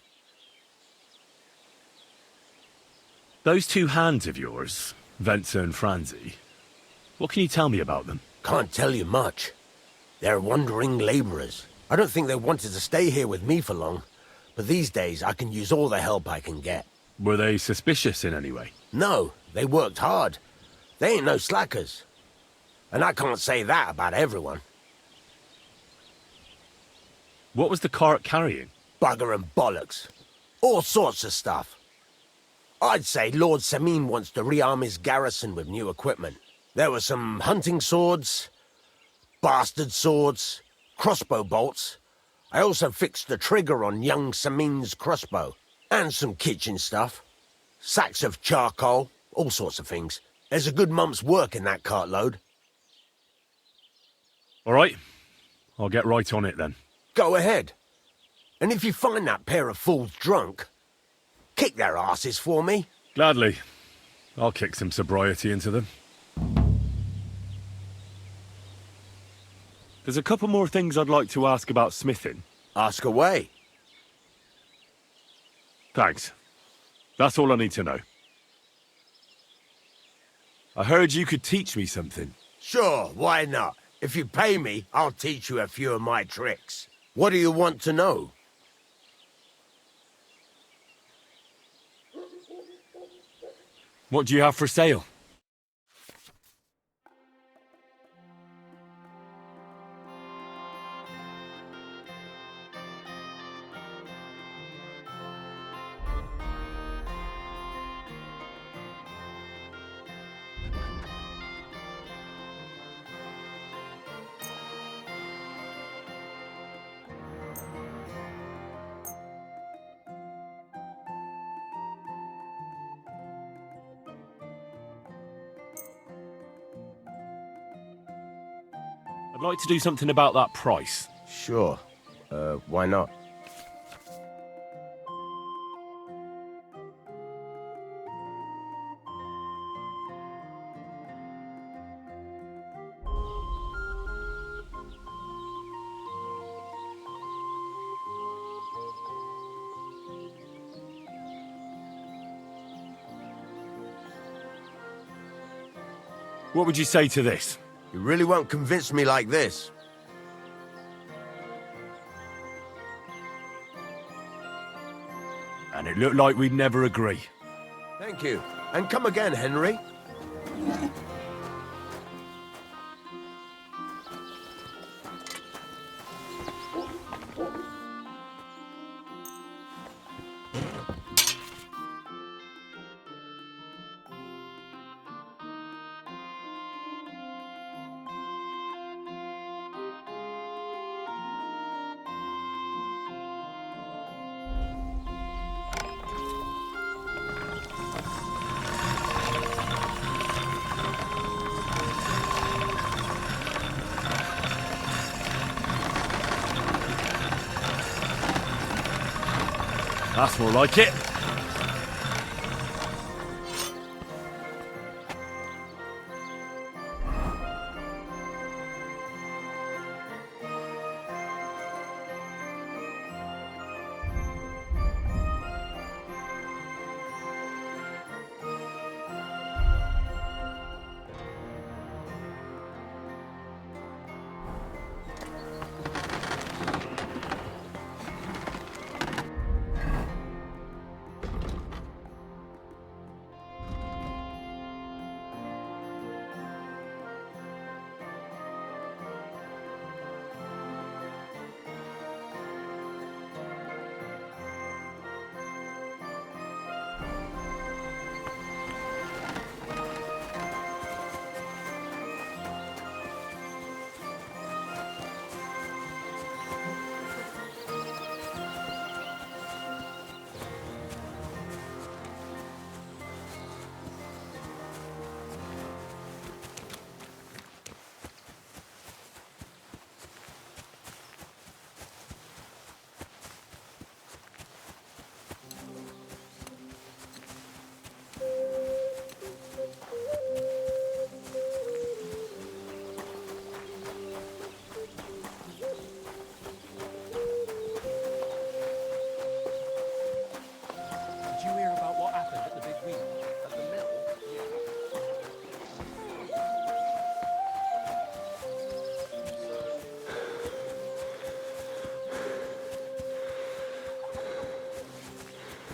Those two hands of yours, Venser and Franzi, what can you tell me about them? Can't tell you much. They're wandering laborers. I don't think they wanted to stay here with me for long, but these days I can use all the help I can get. Were they suspicious in any way? No, they worked hard. They ain't no slackers. And I can't say that about everyone. What was the cart carrying? Bugger and bollocks. All sorts of stuff. I'd say Lord Semin wants to rearm his garrison with new equipment. There were some hunting swords, bastard swords, crossbow bolts. I also fixed the trigger on young Semin's crossbow. And some kitchen stuff. Sacks of charcoal, all sorts of things. There's a good month's work in that cartload. All right. I'll get right on it then. Go ahead. And if you find that pair of fools drunk, kick their asses for me. Gladly. I'll kick some sobriety into them. There's a couple more things I'd like to ask about smithing. Ask away. Thanks. That's all I need to know. I heard you could teach me something. Sure, why not? If you pay me, I'll teach you a few of my tricks. What do you want to know? What do you have for sale? I'd like to do something about that price. Sure. Why not? What would you say to this? You really won't convince me like this. And it looked like we'd never agree. Thank you. And come again, Henry. That's more like it.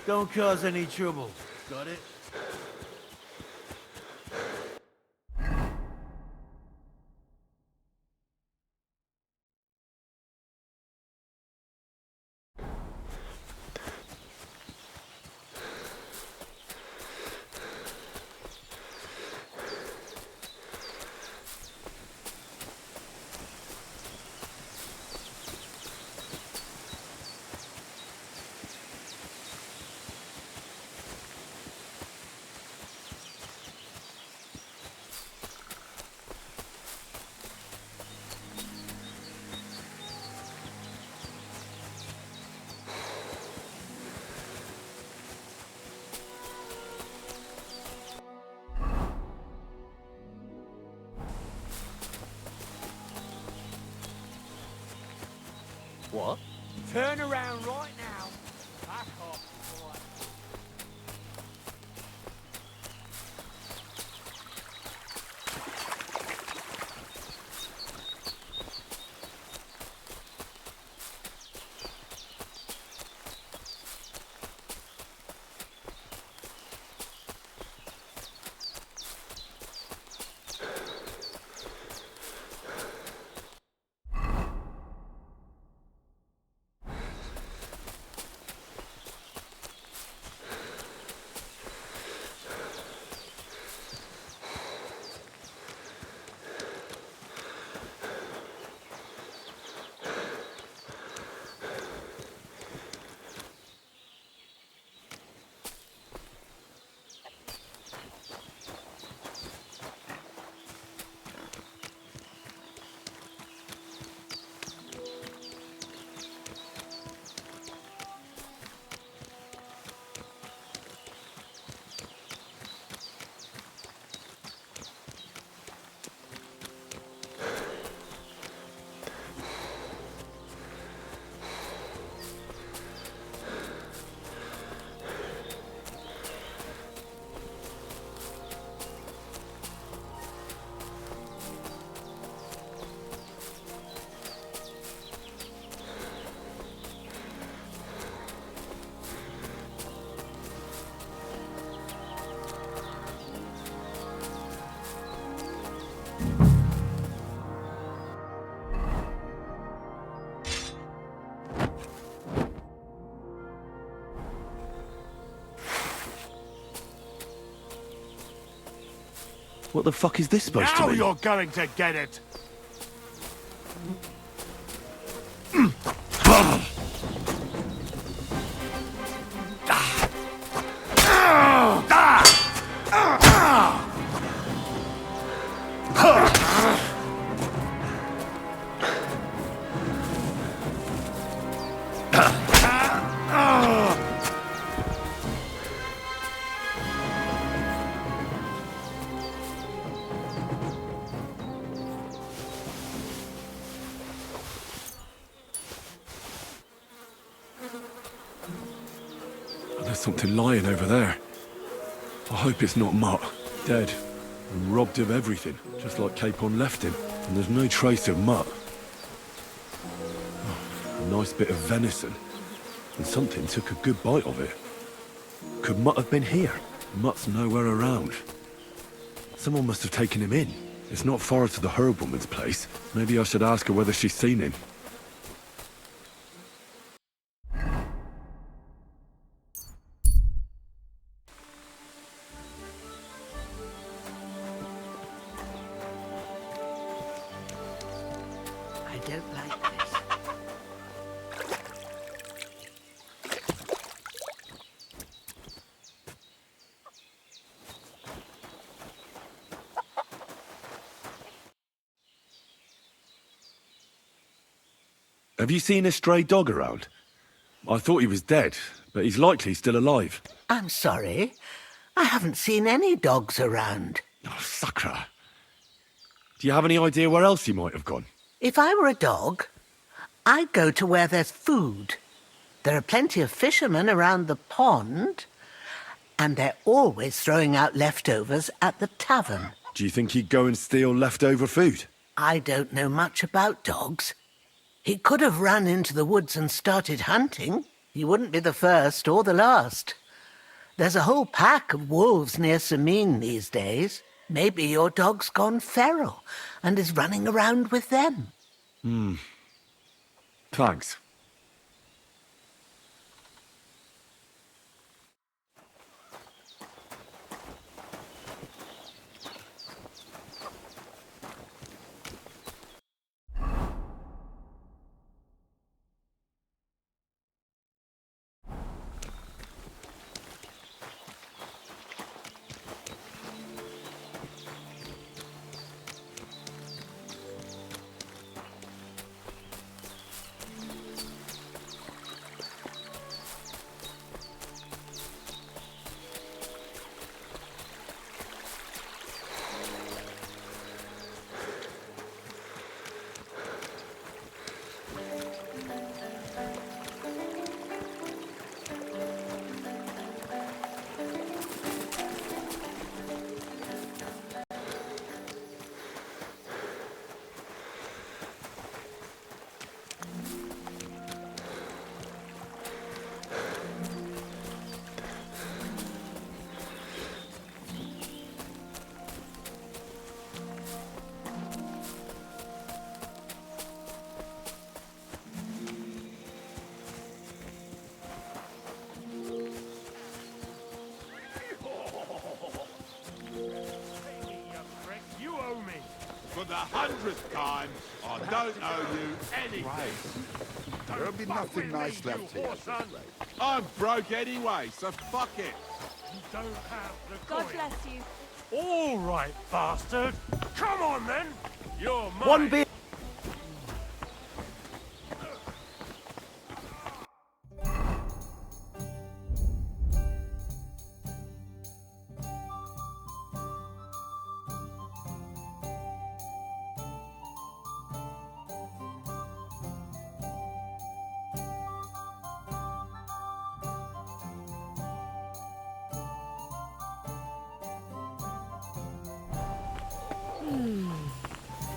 Don't cause any trouble. Got it? What? Turn around right now. Back off. What the fuck is this supposed to Now be? you're going to get it! There's something lying over there. I hope it's not Mutt. Dead. And robbed of everything, just like Capon left him. And there's no trace of Mutt. Oh, a nice bit of venison. And something took a good bite of it. Could Mutt have been here? Mutt's nowhere around. Someone must have taken him in. It's not far to the herb woman's place. Maybe I should ask her whether she's seen him. I don't like this. Have you seen a stray dog around? I thought he was dead, but he's likely still alive. I'm sorry. I haven't seen any dogs around. Oh, Sakra. Do you have any idea where else he might have gone? If I were a dog, I'd go to where there's food. There are plenty of fishermen around the pond, and they're always throwing out leftovers at the tavern. Do you think he'd go and steal leftover food? I don't know much about dogs. He could have run into the woods and started hunting. He wouldn't be the first or the last. There's a whole pack of wolves near Sameen these days. Maybe your dog's gone feral and is running around with them. Thanks. the 100th time, I don't owe you anything. There'll be nothing nice left here. I'm broke anyway, so fuck it. You don't have the God coin. bless you. All right, bastard. Come on, then. You're mine. One beer.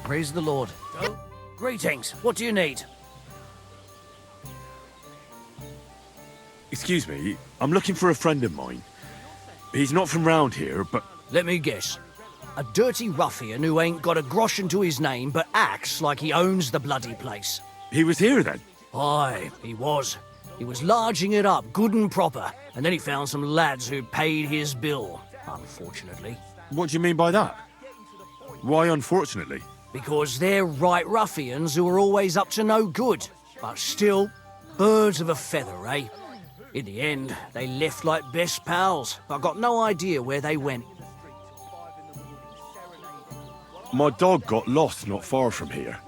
Praise the Lord. Greetings. What do you need? Excuse me, I'm looking for a friend of mine. He's not from round here, but... Let me guess. A dirty ruffian who ain't got a grosh into his name but acts like he owns the bloody place. He was here then? Aye, he was. He was larging it up good and proper, and then he found some lads who paid his bill, unfortunately. What do you mean by that? Why unfortunately? Because they're right ruffians who are always up to no good. But still, birds of a feather, eh? In the end, they left like best pals, but got no idea where they went. My dog got lost not far from here.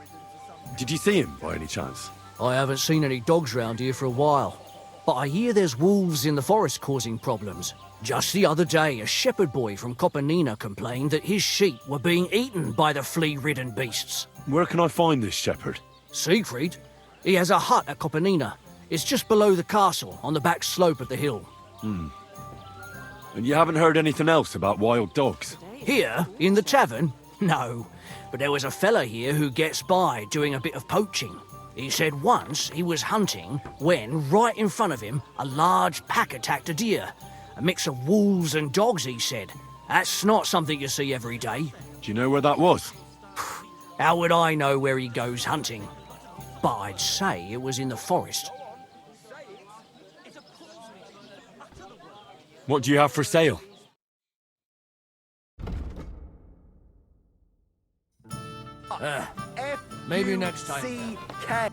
Did you see him by any chance? I haven't seen any dogs round here for a while, but I hear there's wolves in the forest causing problems. Just the other day, a shepherd boy from Kuttenberg complained that his sheep were being eaten by the flea-ridden beasts. Where can I find this shepherd? Siegfried? He has a hut at Kuttenberg. It's just below the castle, on the back slope of the hill. And you haven't heard anything else about wild dogs? Here, in the tavern? No. But there was a fella here who gets by doing a bit of poaching. He said once he was hunting when, right in front of him, a large pack attacked a deer. A mix of wolves and dogs, he said. That's not something you see every day. Do you know where that was? How would I know where he goes hunting? But I'd say it was in the forest. What do you have for sale? Maybe next time. F-U-C-K.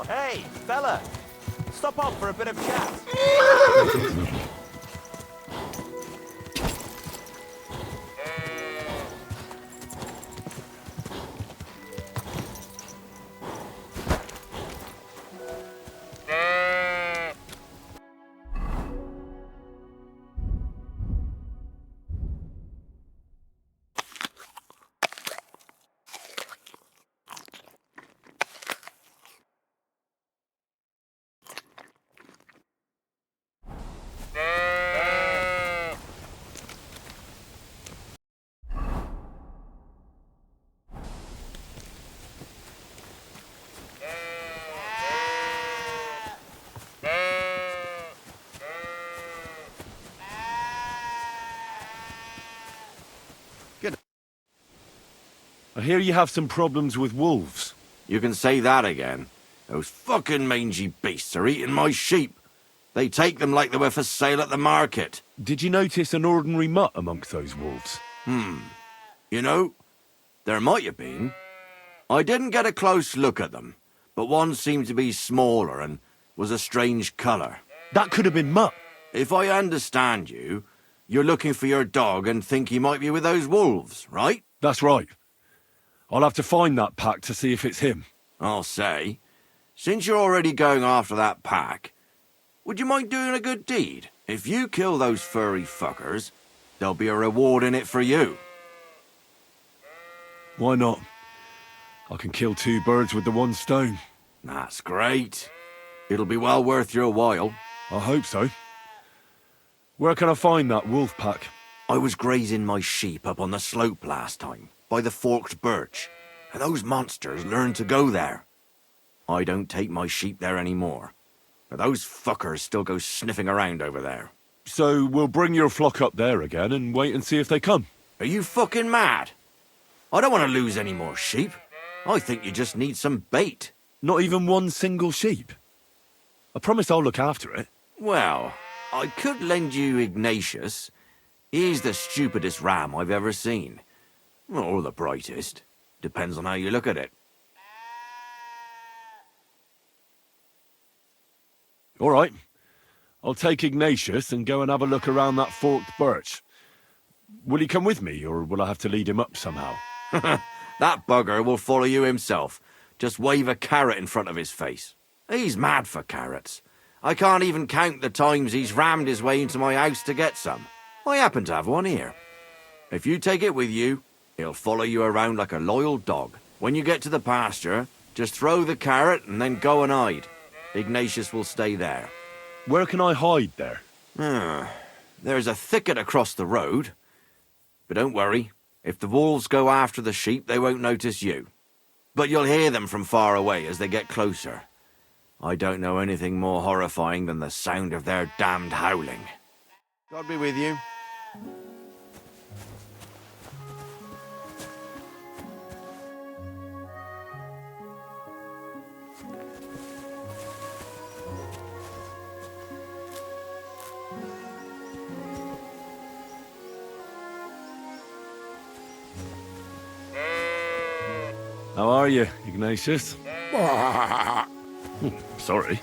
Hey, fella! Stop off for a bit of chat. I hear you have some problems with wolves. You can say that again. Those fucking mangy beasts are eating my sheep. They take them like they were for sale at the market. Did you notice an ordinary mutt amongst those wolves? You know, There might have been. I didn't get a close look at them, but one seemed to be smaller and was a strange colour. That could have been Mutt. If I understand you, you're looking for your dog and think he might be with those wolves, right? That's right. I'll have to find that pack to see if it's him. I'll say, since you're already going after that pack, would you mind doing a good deed? If you kill those furry fuckers, there'll be a reward in it for you. Why not? I can kill 2 birds with the 1 stone. That's great. It'll be well worth your while. I hope so. Where can I find that wolf pack? I was grazing my sheep up on the slope last time, by the forked birch, and those monsters learned to go there. I don't take my sheep there anymore, but those fuckers still go sniffing around over there. So we'll bring your flock up there again and wait and see if they come. Are you fucking mad? I don't want to lose any more sheep. I think you just need some bait. Not even 1 single sheep? I promise I'll look after it. Well, I could lend you Ignatius. He's the stupidest ram I've ever seen. Or the brightest. Depends on how you look at it. All right. I'll take Ignatius and go and have a look around that forked birch. Will he come with me, or will I have to lead him up somehow? That bugger will follow you himself. Just wave a carrot in front of his face. He's mad for carrots. I can't even count the times he's rammed his way into my house to get some. I happen to have one here. If you take it with you, he'll follow you around like a loyal dog. When you get to the pasture, just throw the carrot and then go and hide. Ignatius will stay there. Where can I hide there? There's a thicket across the road. But don't worry. If the wolves go after the sheep, they won't notice you. But you'll hear them from far away as they get closer. I don't know anything more horrifying than the sound of their damned howling. God be with you. How are you, Ignatius? Sorry.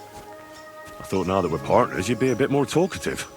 I thought now that we're partners, you'd be a bit more talkative.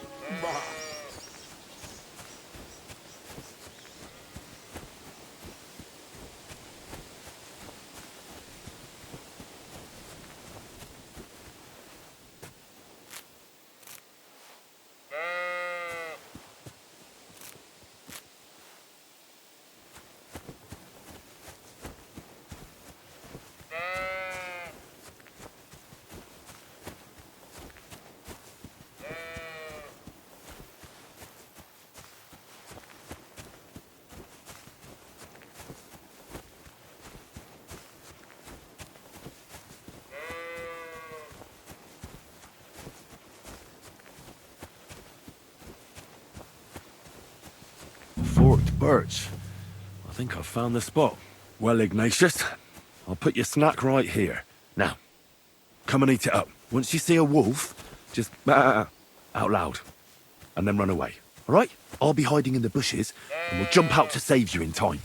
Forked birch. I think I've found the spot. Well, Ignatius, I'll put your snack right here. Now, come and eat it up. Once you see a wolf, just out loud, and then run away. All right? I'll be hiding in the bushes, and we'll jump out to save you in time.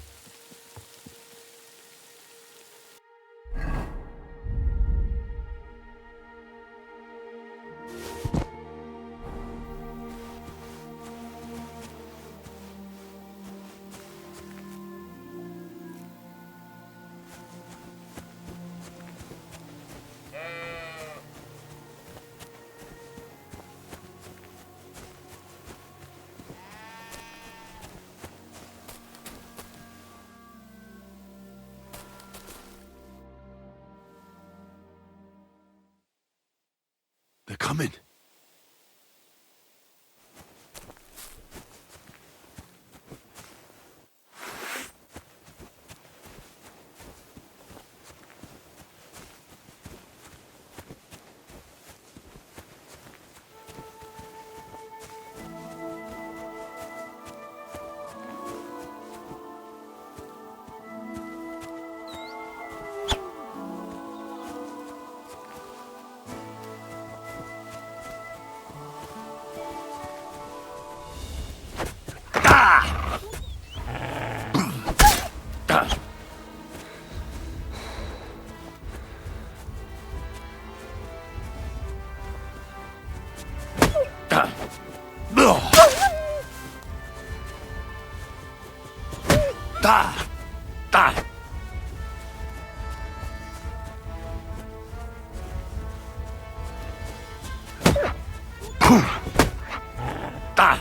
They're coming. Da! Da! Da!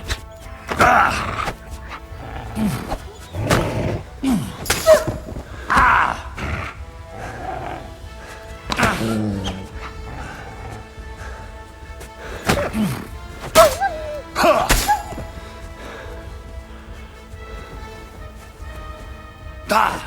Da!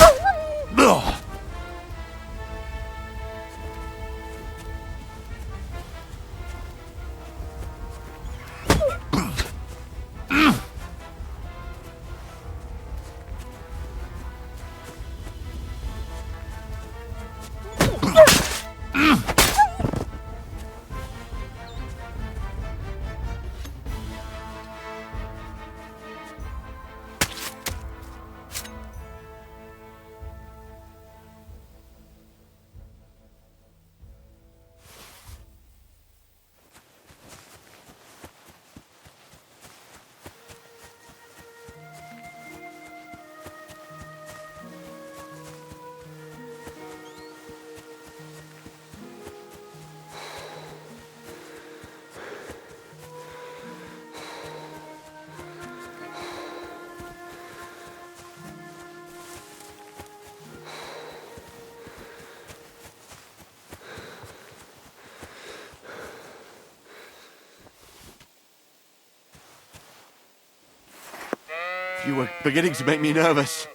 You were beginning to make me nervous.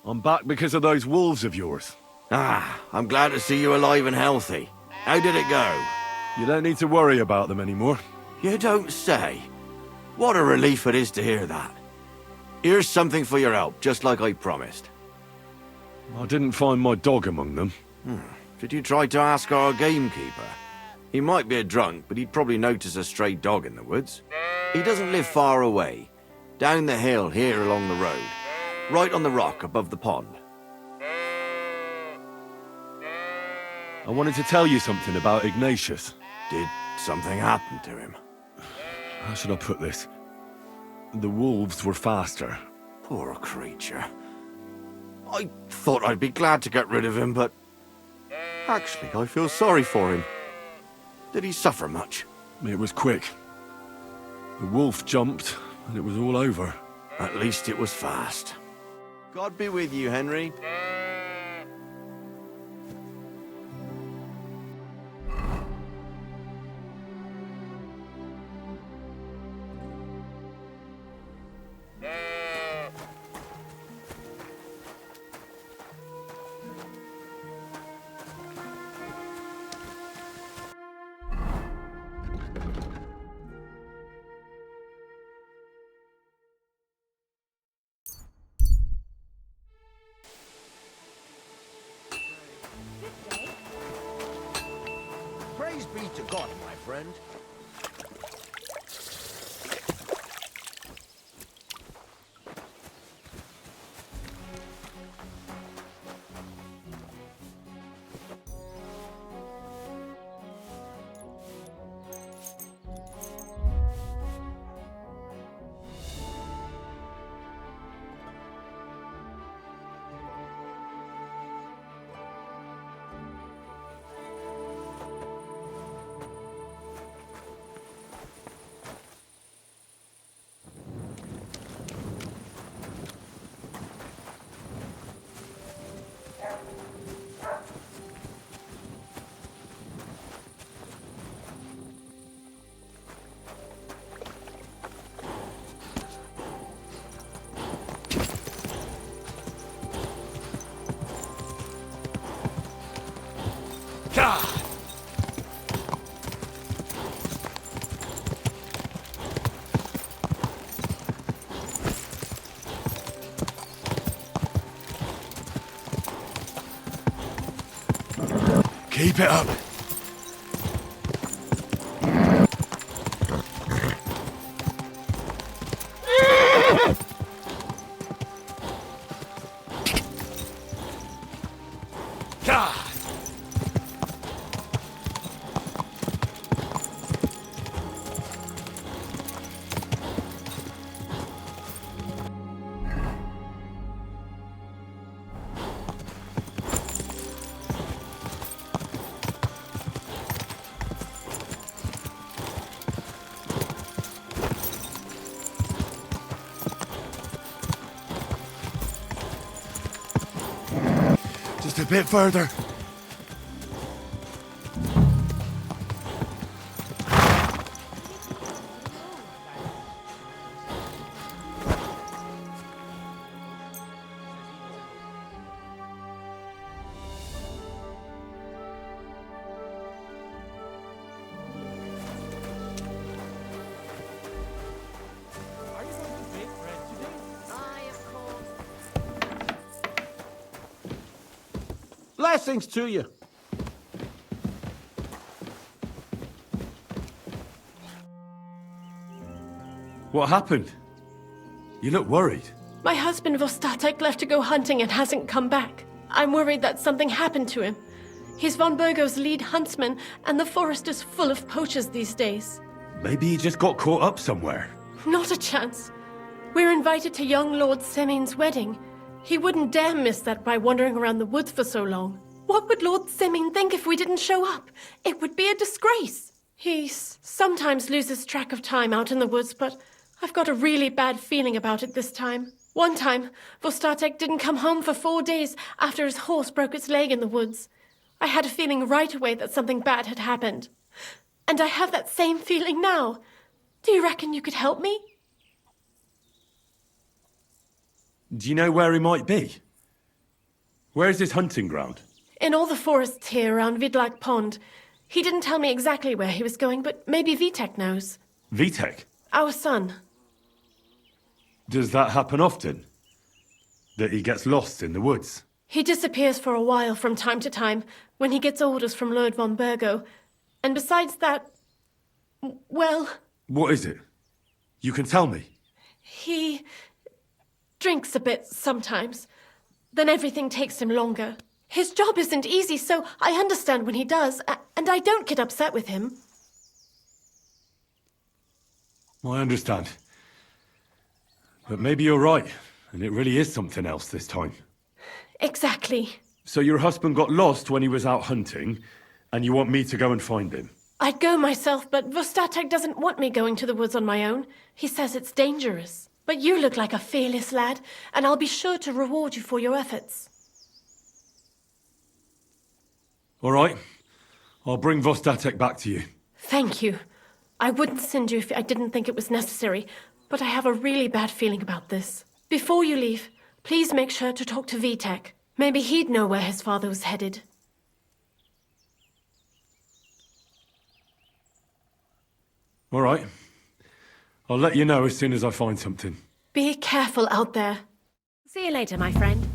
I'm back because of those wolves of yours. Ah, I'm glad to see you alive and healthy. How did it go? You don't need to worry about them anymore. You don't say. What a relief it is to hear that. Here's something for your help, just like I promised. I didn't find my dog among them. Did you try to ask our gamekeeper? He might be a drunk, but he'd probably notice a stray dog in the woods. He doesn't live far away. Down the hill here along the road. Right on the rock above the pond. I wanted to tell you something about Ignatius. Did something happen to him? How should I put this? The wolves were faster. Poor creature. I thought I'd be glad to get rid of him, but... Actually, I feel sorry for him. Did he suffer much? It was quick. The wolf jumped, and it was all over. At least it was fast. God be with you, Henry. Praise be to God, my friend. Keep it up. Just a bit further. Blessings to you. What happened? You look worried. My husband Vostatek left to go hunting and hasn't come back. I'm worried that something happened to him. He's von Burgo's lead huntsman, and the forest is full of poachers these days. Maybe he just got caught up somewhere. Not a chance. We're invited to young Lord Semin's wedding. He wouldn't dare miss that by wandering around the woods for so long. What would Lord Semin think if we didn't show up? It would be a disgrace. He sometimes loses track of time out in the woods, but I've got a really bad feeling about it this time. One time, Vostatek didn't come home for 4 days after his horse broke its leg in the woods. I had a feeling right away that something bad had happened. And I have that same feeling now. Do you reckon you could help me? Do you know where he might be? Where's his hunting ground? In all the forests here around Vidlak Pond. He didn't tell me exactly where he was going, but maybe Vitek knows. Vitek? Our son. Does that happen often? That he gets lost in the woods? He disappears for a while from time to time when he gets orders from Lord von Burgo. And besides that, well... What is it? You can tell me. He drinks a bit sometimes. Then everything takes him longer. His job isn't easy, so I understand when he does, and I don't get upset with him. I understand. But maybe you're right, and it really is something else this time. Exactly. So your husband got lost when he was out hunting, and you want me to go and find him? I'd go myself, but Vostatek doesn't want me going to the woods on my own. He says it's dangerous. But you look like a fearless lad, and I'll be sure to reward you for your efforts. All right. I'll bring Vostatek back to you. Thank you. I wouldn't send you if I didn't think it was necessary, but I have a really bad feeling about this. Before you leave, please make sure to talk to Vitek. Maybe he'd know where his father was headed. All right. I'll let you know as soon as I find something. Be careful out there. See you later, my friend.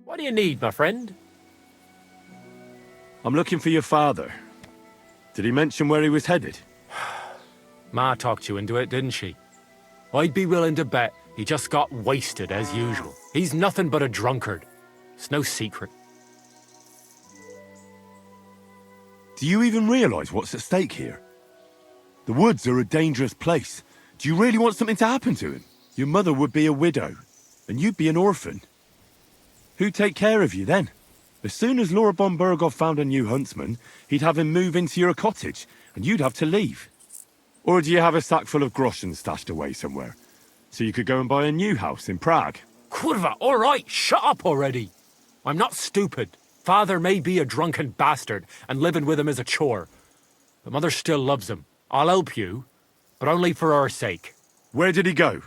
What do you need, my friend? I'm looking for your father. Did he mention where he was headed? Ma talked you into it, didn't she? I'd be willing to bet he just got wasted as usual. He's nothing but a drunkard. It's no secret. Do you even realize what's at stake here? The woods are a dangerous place. Do you really want something to happen to him? Your mother would be a widow, and you'd be an orphan. Who'd take care of you then? As soon as Lord von Burgov found a new huntsman, he'd have him move into your cottage, and you'd have to leave. Or do you have a sack full of groschen stashed away somewhere, so you could go and buy a new house in Prague? Kurva, all right, shut up already. I'm not stupid. Father may be a drunken bastard, and living with him is a chore. But Mother still loves him. I'll help you, but only for our sake. Where did he go?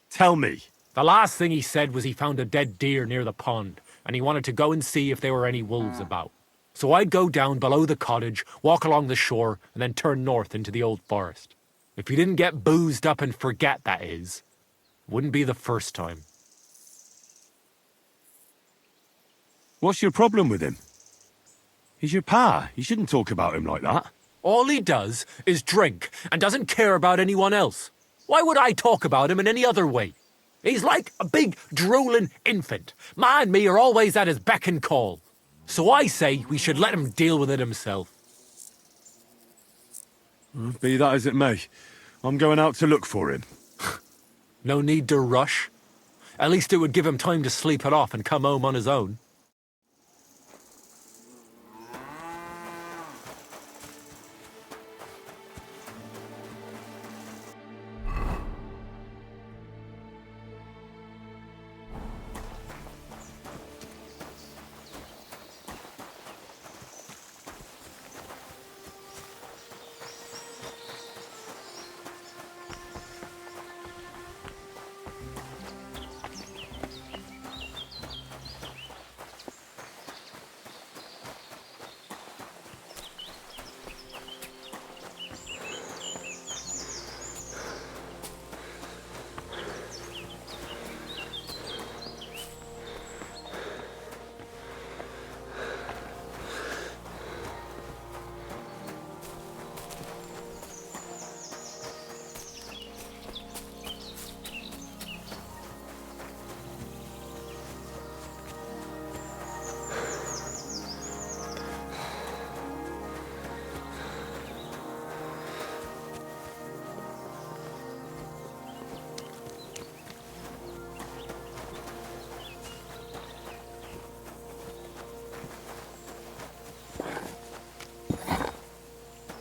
Tell me. The last thing he said was he found a dead deer near the pond, and he wanted to go and see if there were any wolves about. So I'd go down below the cottage, walk along the shore, and then turn north into the old forest. If he didn't get boozed up and forget, that is. Wouldn't be the first time. What's your problem with him? He's your pa. You shouldn't talk about him like that. All he does is drink and doesn't care about anyone else. Why would I talk about him in any other way? He's like a big, drooling infant. Ma and me are always at his beck and call. So I say we should let him deal with it himself. Be that as it may, I'm going out to look for him. No need to rush. At least it would give him time to sleep it off and come home on his own.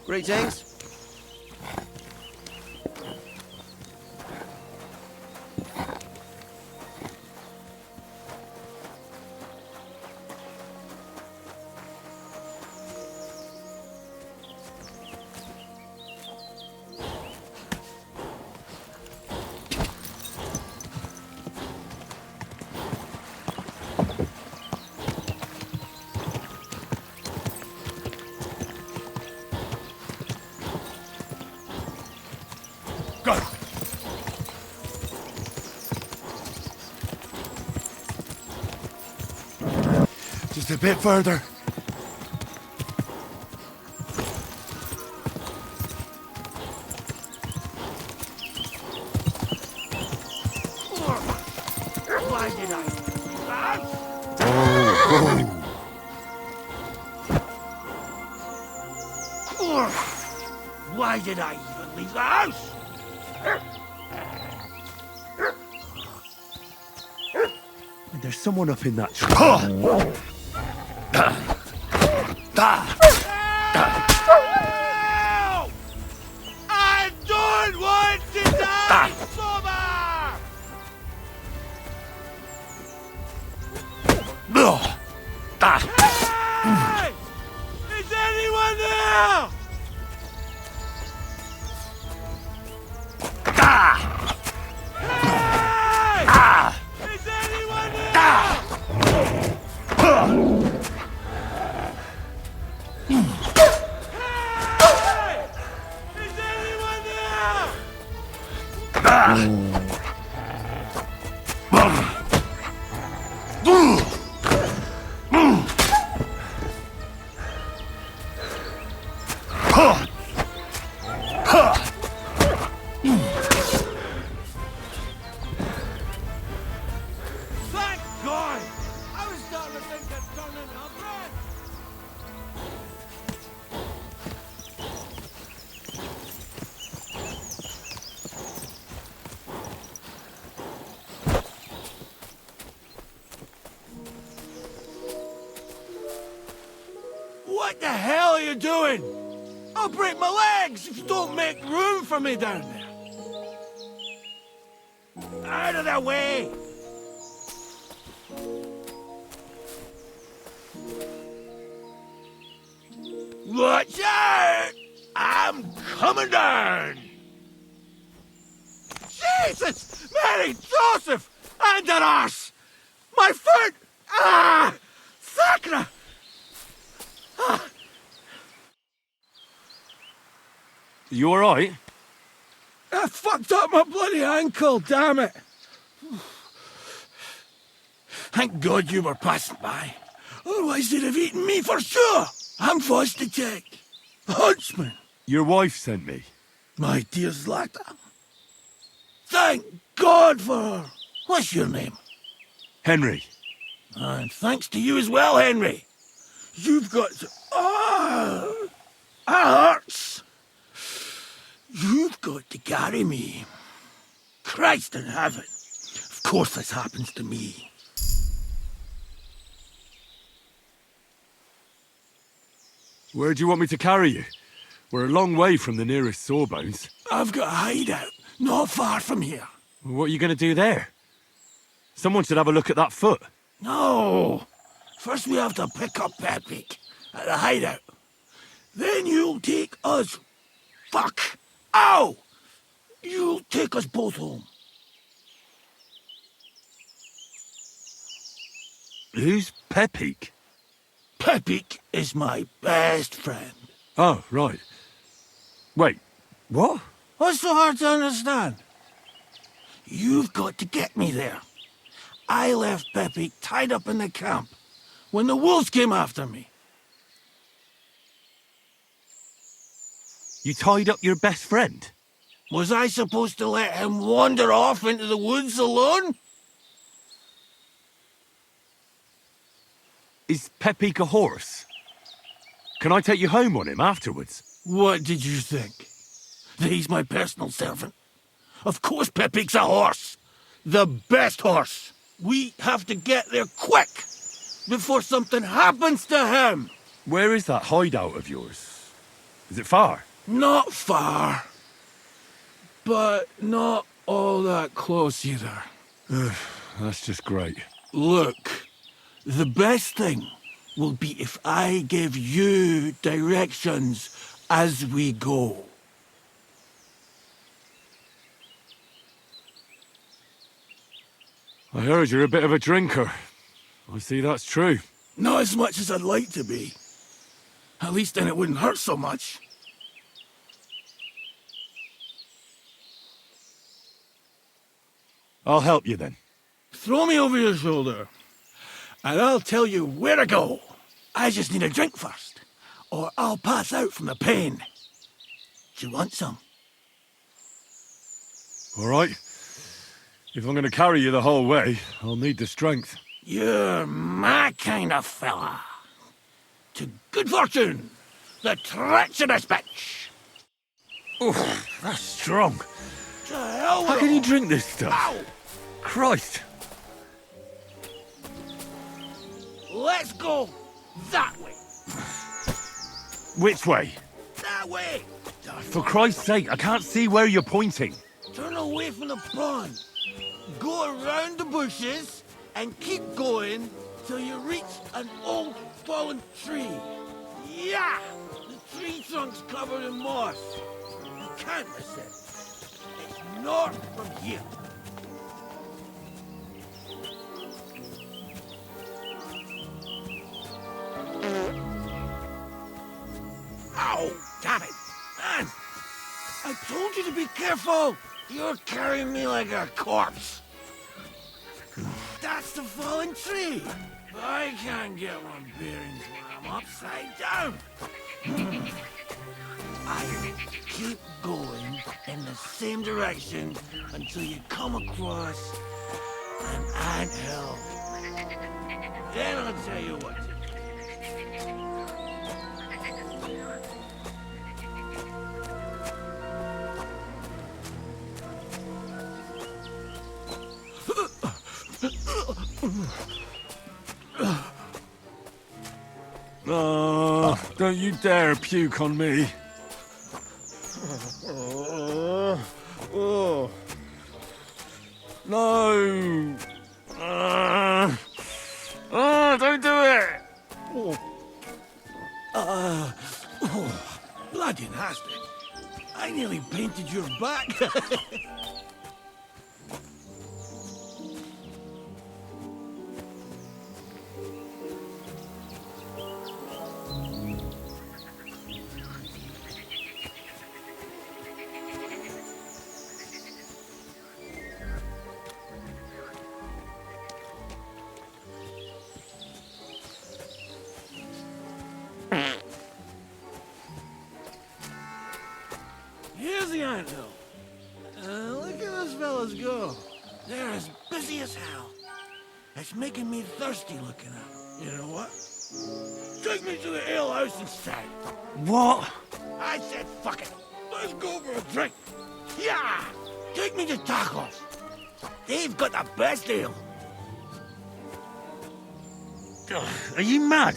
Greetings. Just a bit further. Why did I? Why did I even leave the house? There's someone up in that tree. I don't want to die, Soma! Hey! Is anyone there? Hey! Is anyone there? Thank God! I was starting to think of turning her bread. What the hell are you doing? I'll break my legs if you don't make room for me down there. Out of the way! Watch out! I'm coming down! Jesus! Mary, Joseph! And an arse! My foot! Ah! Sacra! Ah. You alright? I fucked up my bloody ankle, damn it! Thank God you were passing by. Otherwise they'd have eaten me for sure. I'm forced to check. Huntsman. Your wife sent me. My dear Zlata. Thank God for her. What's your name? Henry. And thanks to you as well, Henry. You've got to... Ah! That hurts. You've got to carry me. Christ in heaven. Of course this happens to me. Where do you want me to carry you? We're a long way from the nearest sawbones. I've got a hideout, not far from here. What are you going to do there? Someone should have a look at that foot. No. First we have to pick up Pepik at the hideout. Then you'll take us... Fuck! Ow! You'll take us both home. Who's Pepik? Pepik is my best friend. Oh, right. Wait, what? What's so hard to understand? You've got to get me there. I left Pepik tied up in the camp when the wolves came after me. You tied up your best friend? Was I supposed to let him wander off into the woods alone? Is Pepik a horse? Can I take you home on him afterwards? What did you think? That he's my personal servant? Of course Pepik's a horse. The best horse. We have to get there quick, before something happens to him. Where is that hideout of yours? Is it far? Not far. But not all that close either. That's just great. Look, the best thing will be if I give you directions as we go. I heard you're a bit of a drinker. I see that's true. Not as much as I'd like to be. At least then it wouldn't hurt so much. I'll help you then. Throw me over your shoulder, and I'll tell you where to go. I just need a drink first, or I'll pass out from the pain. Do you want some? All right. If I'm going to carry you the whole way, I'll need the strength. You're my kind of fella. To good fortune, the treacherous bitch. Oof, that's strong. To hell with How can you all. drink this stuff? Ow! Christ. Let's go that way. Which way? That way. For Christ's sake, I can't see where you're pointing. Turn away from the pond. Go around the bushes and keep going till you reach an old fallen tree. Yeah! The tree trunk's covered in moss. You can't miss it. It's north from here. Ow! Damn it! Man! I told you to be careful! You're carrying me like a corpse. That's the fallen tree. I can't get my bearings when I'm upside down. I keep going in the same direction until you come across an anthill. Then I'll tell you what to do. Oh, don't you dare puke on me. No. Don't do it. bastard! I nearly painted your back. Here's the anthill. Look at those fellas go. They're as busy as hell. It's making me thirsty looking at them. You know what? Take me to the ale house instead. What? I said fuck it. Let's go for a drink. Yeah! Take me to tacos. They've got the best ale. Are you mad?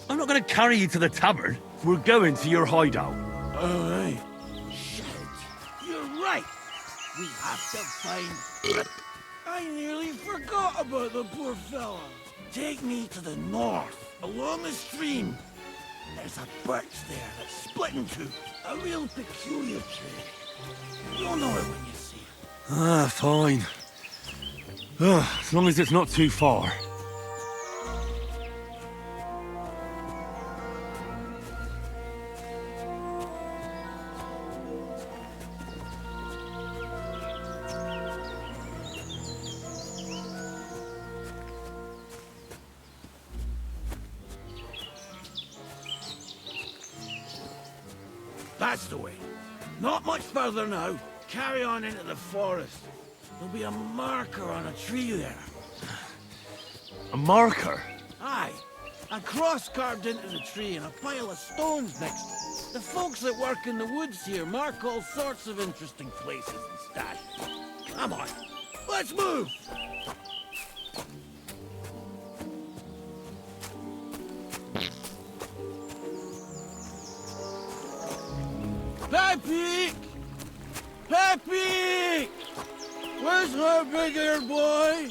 I'm not going to carry you to the tavern. We're going to your hideout. All right. Shit. You're right. We have to find... I nearly forgot about the poor fella. Take me to the north, along the stream. There's a birch there that's split in two. A real peculiar tree. You'll know it when you see it. Ah, fine. As long as it's not too far. That's the way. Not much further now. Carry on into the forest. There'll be a marker on a tree there. A marker? Aye. A cross carved into the tree and a pile of stones next to it. The folks that work in the woods here mark all sorts of interesting places and stashes. Come on. Let's move! Pepe! Pepe! Where's her big ear boy?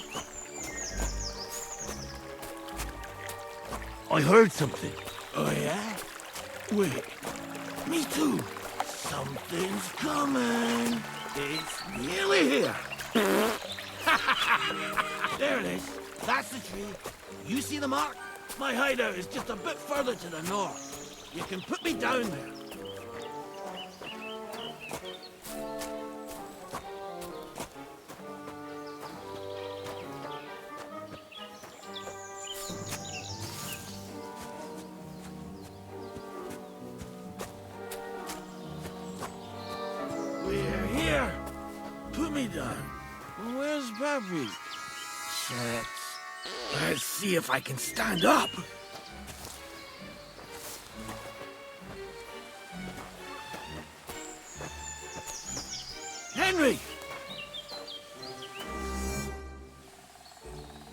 I heard something. Oh, yeah? Wait. Me too. Something's coming. It's nearly here. There it is. That's the tree. You see the mark? My hideout is just a bit further to the north. You can put me down there. We're here. Put me down. Where's Pepe? Shit. Let's see if I can stand up. Henry!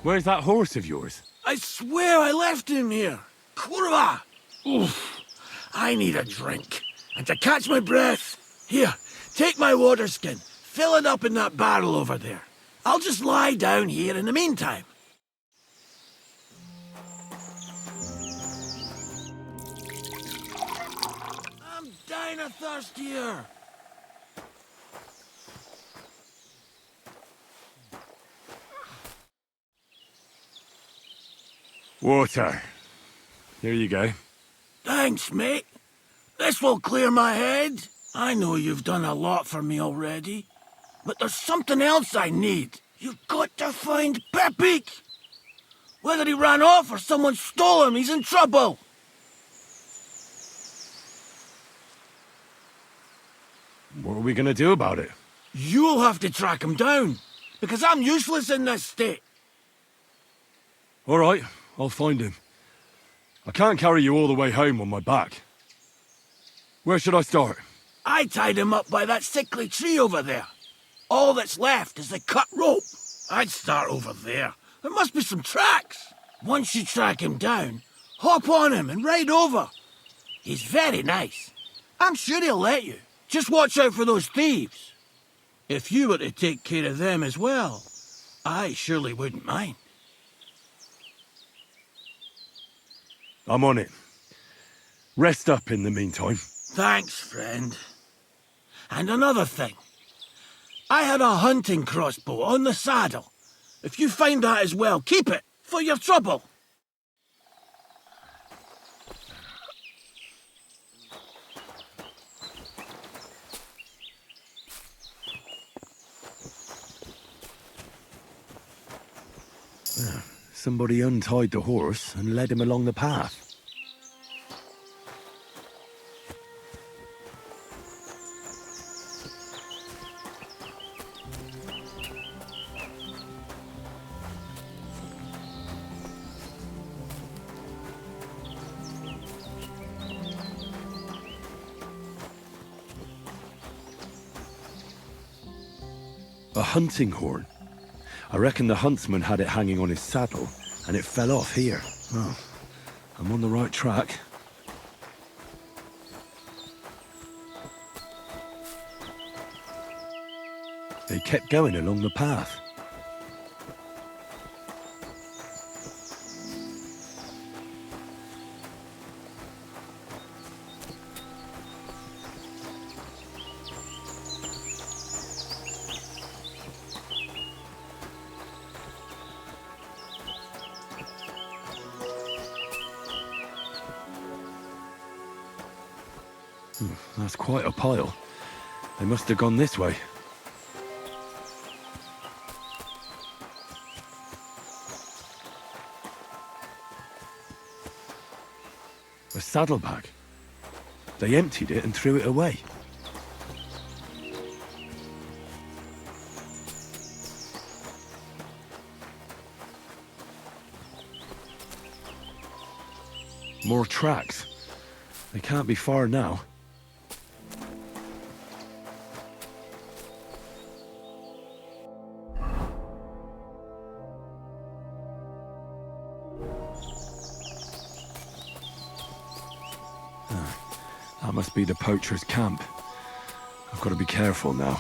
Where's that horse of yours? I swear I left him here. Kurwa! Oof. I need a drink. And to catch my breath, here, take my water skin. Fill it up in that barrel over there. I'll just lie down here in the meantime. I'm dying of thirst here. Water. Here you go. Thanks, mate. This will clear my head. I know you've done a lot for me already, but there's something else I need. You've got to find Pepe. Whether he ran off or someone stole him, he's in trouble. What are we gonna do about it? You'll have to track him down, because I'm useless in this state. All right, I'll find him. I can't carry you all the way home on my back. Where should I start? I tied him up by that sickly tree over there. All that's left is the cut rope. I'd start over there. There must be some tracks. Once you track him down, hop on him and ride over. He's very nice. I'm sure he'll let you. Just watch out for those thieves. If you were to take care of them as well, I surely wouldn't mind. I'm on it. Rest up in the meantime. Thanks, friend. And another thing. I had a hunting crossbow on the saddle. If you find that as well, keep it, for your trouble. Somebody untied the horse and led him along the path. A hunting horn. I reckon the huntsman had it hanging on his saddle, and it fell off here. Oh, I'm on the right track. They kept going along the path. That's quite a pile. They must have gone this way. A saddlebag. They emptied it and threw it away. More tracks. They can't be far now. That must be the poacher's camp. I've got to be careful now.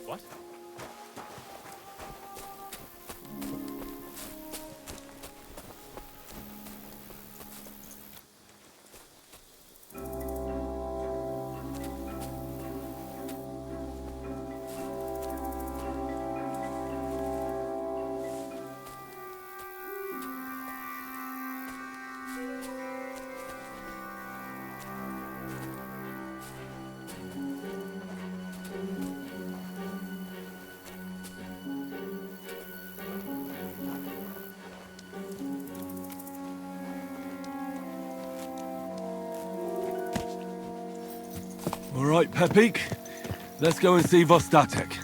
What? All right, Pepik. Let's go and see Vostatek.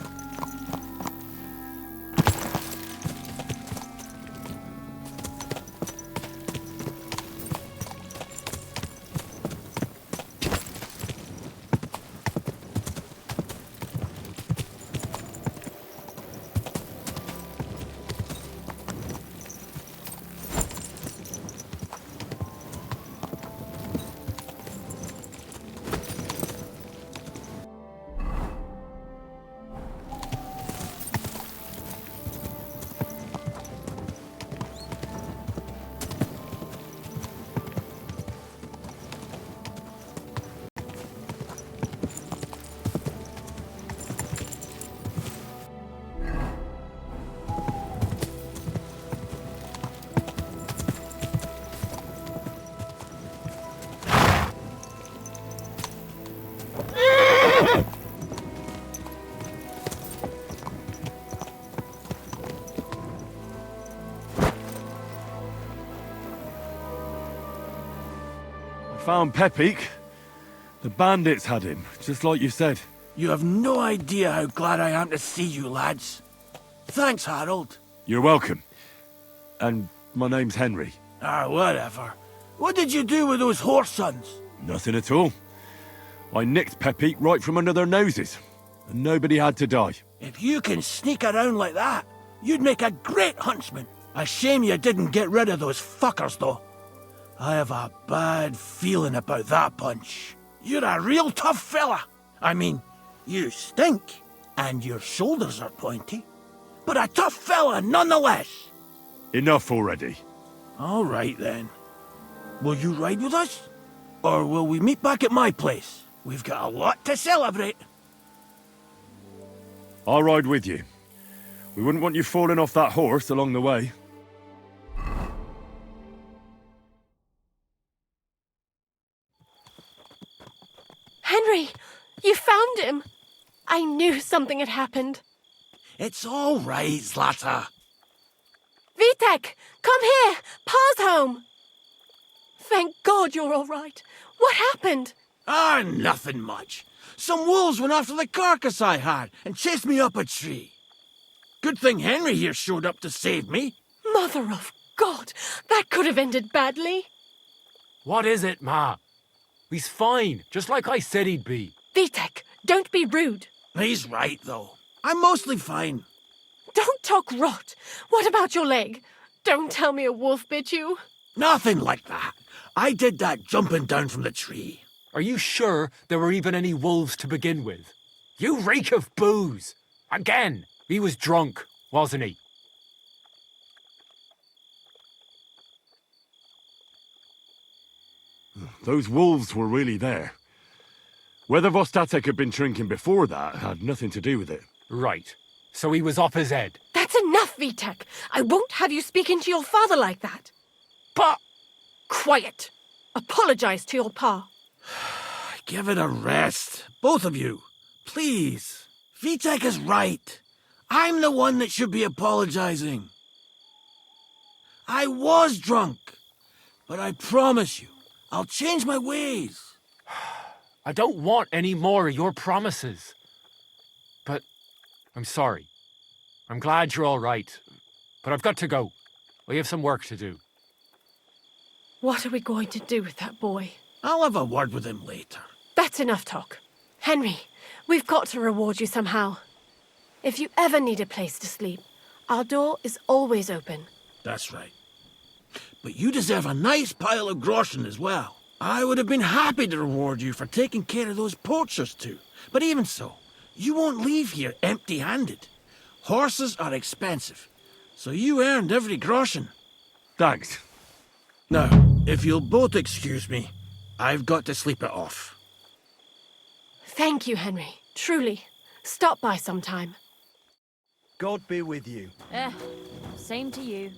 Found Pepik. The bandits had him, just like you said. You have no idea how glad I am to see you, lads. Thanks, Harold. You're welcome. And my name's Henry. Ah, whatever. What did you do with those horse sons? Nothing at all. I nicked Pepik right from under their noses, and nobody had to die. If you can sneak around like that, you'd make a great huntsman. A shame you didn't get rid of those fuckers, though. I have a bad feeling about that bunch. You're a real tough fella. I mean, you stink, and your shoulders are pointy. But a tough fella nonetheless. Enough already. All right, then. Will you ride with us? Or will we meet back at my place? We've got a lot to celebrate. I'll ride with you. We wouldn't want you falling off that horse along the way. Henry, you found him. I knew something had happened. It's all right, Zlata. Vitek, come here. Pa's home. Thank God you're all right. What happened? Ah, nothing much. Some wolves went after the carcass I had and chased me up a tree. Good thing Henry here showed up to save me. Mother of God, that could have ended badly. What is it, Ma? He's fine, just like I said he'd be. Vitek, don't be rude. He's right, though. I'm mostly fine. Don't talk rot. What about your leg? Don't tell me a wolf bit you. Nothing like that. I did that jumping down from the tree. Are you sure there were even any wolves to begin with? You reek of booze! Again! He was drunk, wasn't he? Those wolves were really there. Whether Vostatek had been drinking before that had nothing to do with it. Right. So he was off his head. That's enough, Vitek. I won't have you speaking to your father like that. Pa! Quiet. Apologize to your pa. Give it a rest. Both of you. Please. Vitek is right. I'm the one that should be apologizing. I was drunk. But I promise you, I'll change my ways. I don't want any more of your promises. But I'm sorry. I'm glad you're all right. But I've got to go. We have some work to do. What are we going to do with that boy? I'll have a word with him later. That's enough talk. Henry, we've got to reward you somehow. If you ever need a place to sleep, our door is always open. That's right. But you deserve a nice pile of groschen as well. I would have been happy to reward you for taking care of those poachers too. But even so, you won't leave here empty-handed. Horses are expensive, so you earned every groschen. Thanks. Now, if you'll both excuse me, I've got to sleep it off. Thank you, Henry. Truly. Stop by sometime. God be with you. Same to you.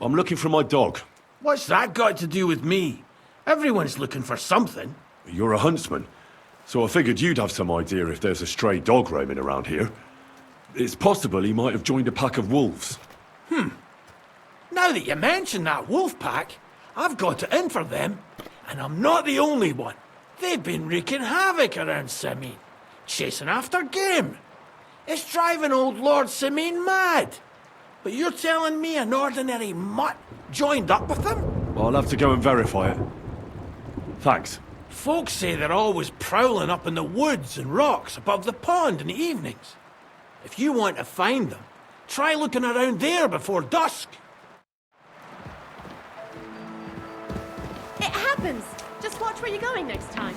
I'm looking for my dog. What's that got to do with me? Everyone's looking for something. You're a huntsman, so I figured you'd have some idea if there's a stray dog roaming around here. It's possible he might have joined a pack of wolves. Now that you mention that wolf pack, I've got it in for them. And I'm not the only one. They've been wreaking havoc around Simeon, chasing after game. It's driving old Lord Simeon mad. But you're telling me an ordinary mutt joined up with them? Well, I'll have to go and verify it. Thanks. Folks say they're always prowling up in the woods and rocks above the pond in the evenings. If you want to find them, try looking around there before dusk. It happens! Just watch where you're going next time.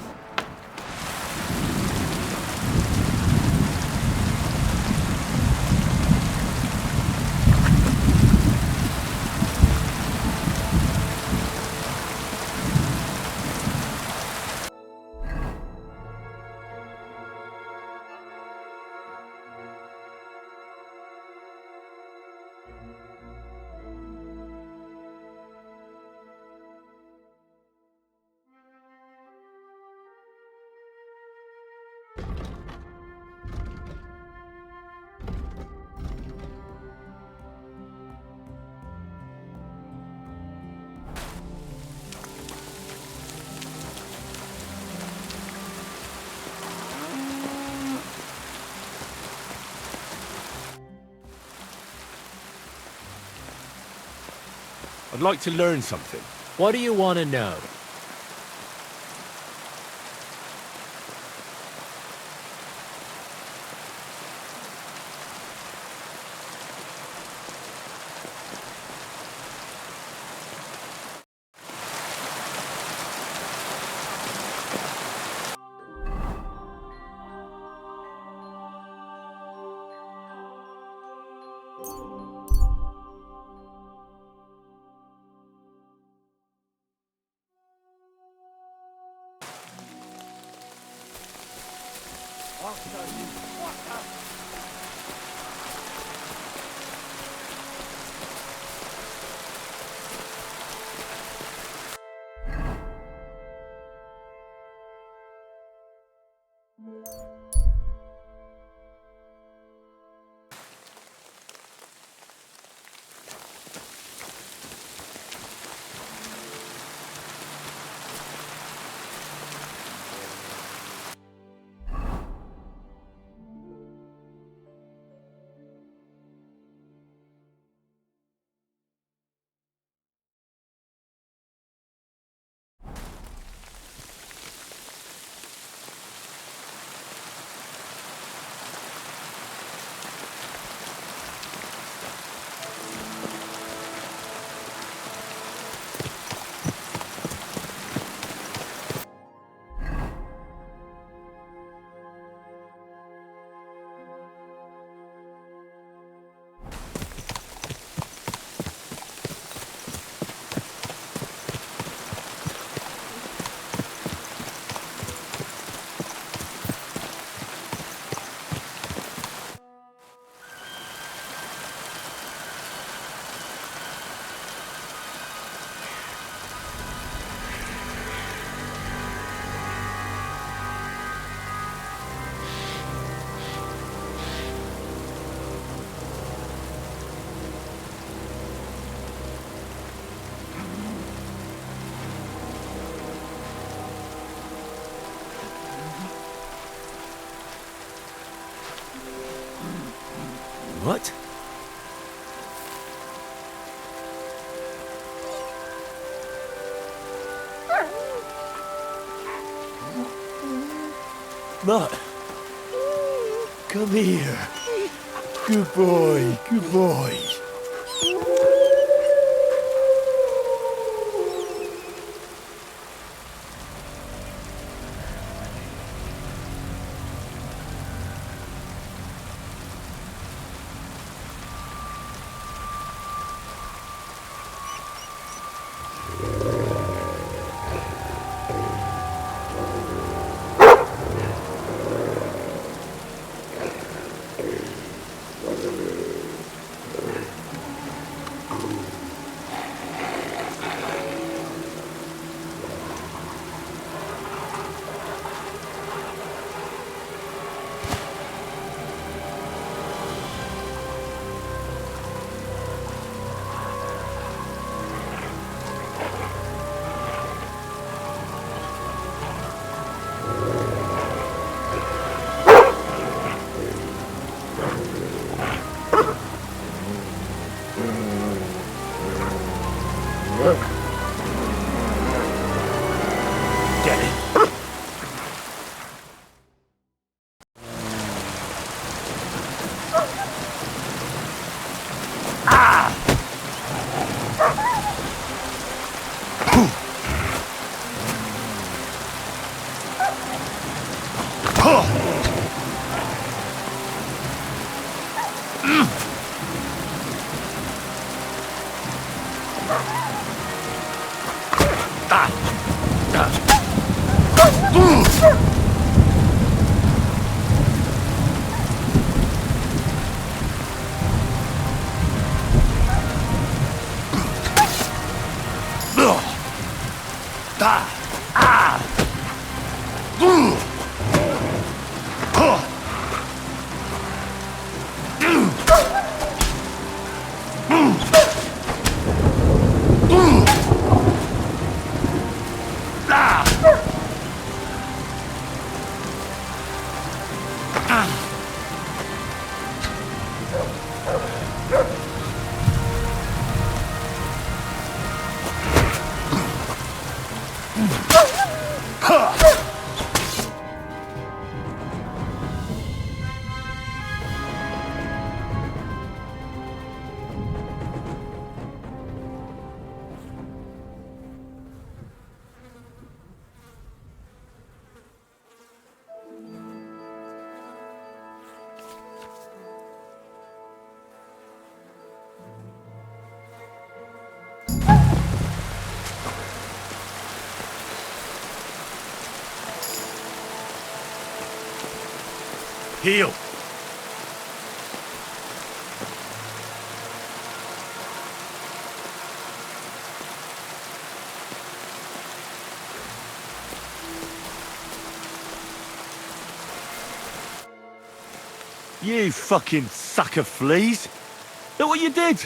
I'd like to learn something. What do you want to know? What? Mutt, come here. Good boy, good boy. Heal! You fucking sack of fleas! Look what you did!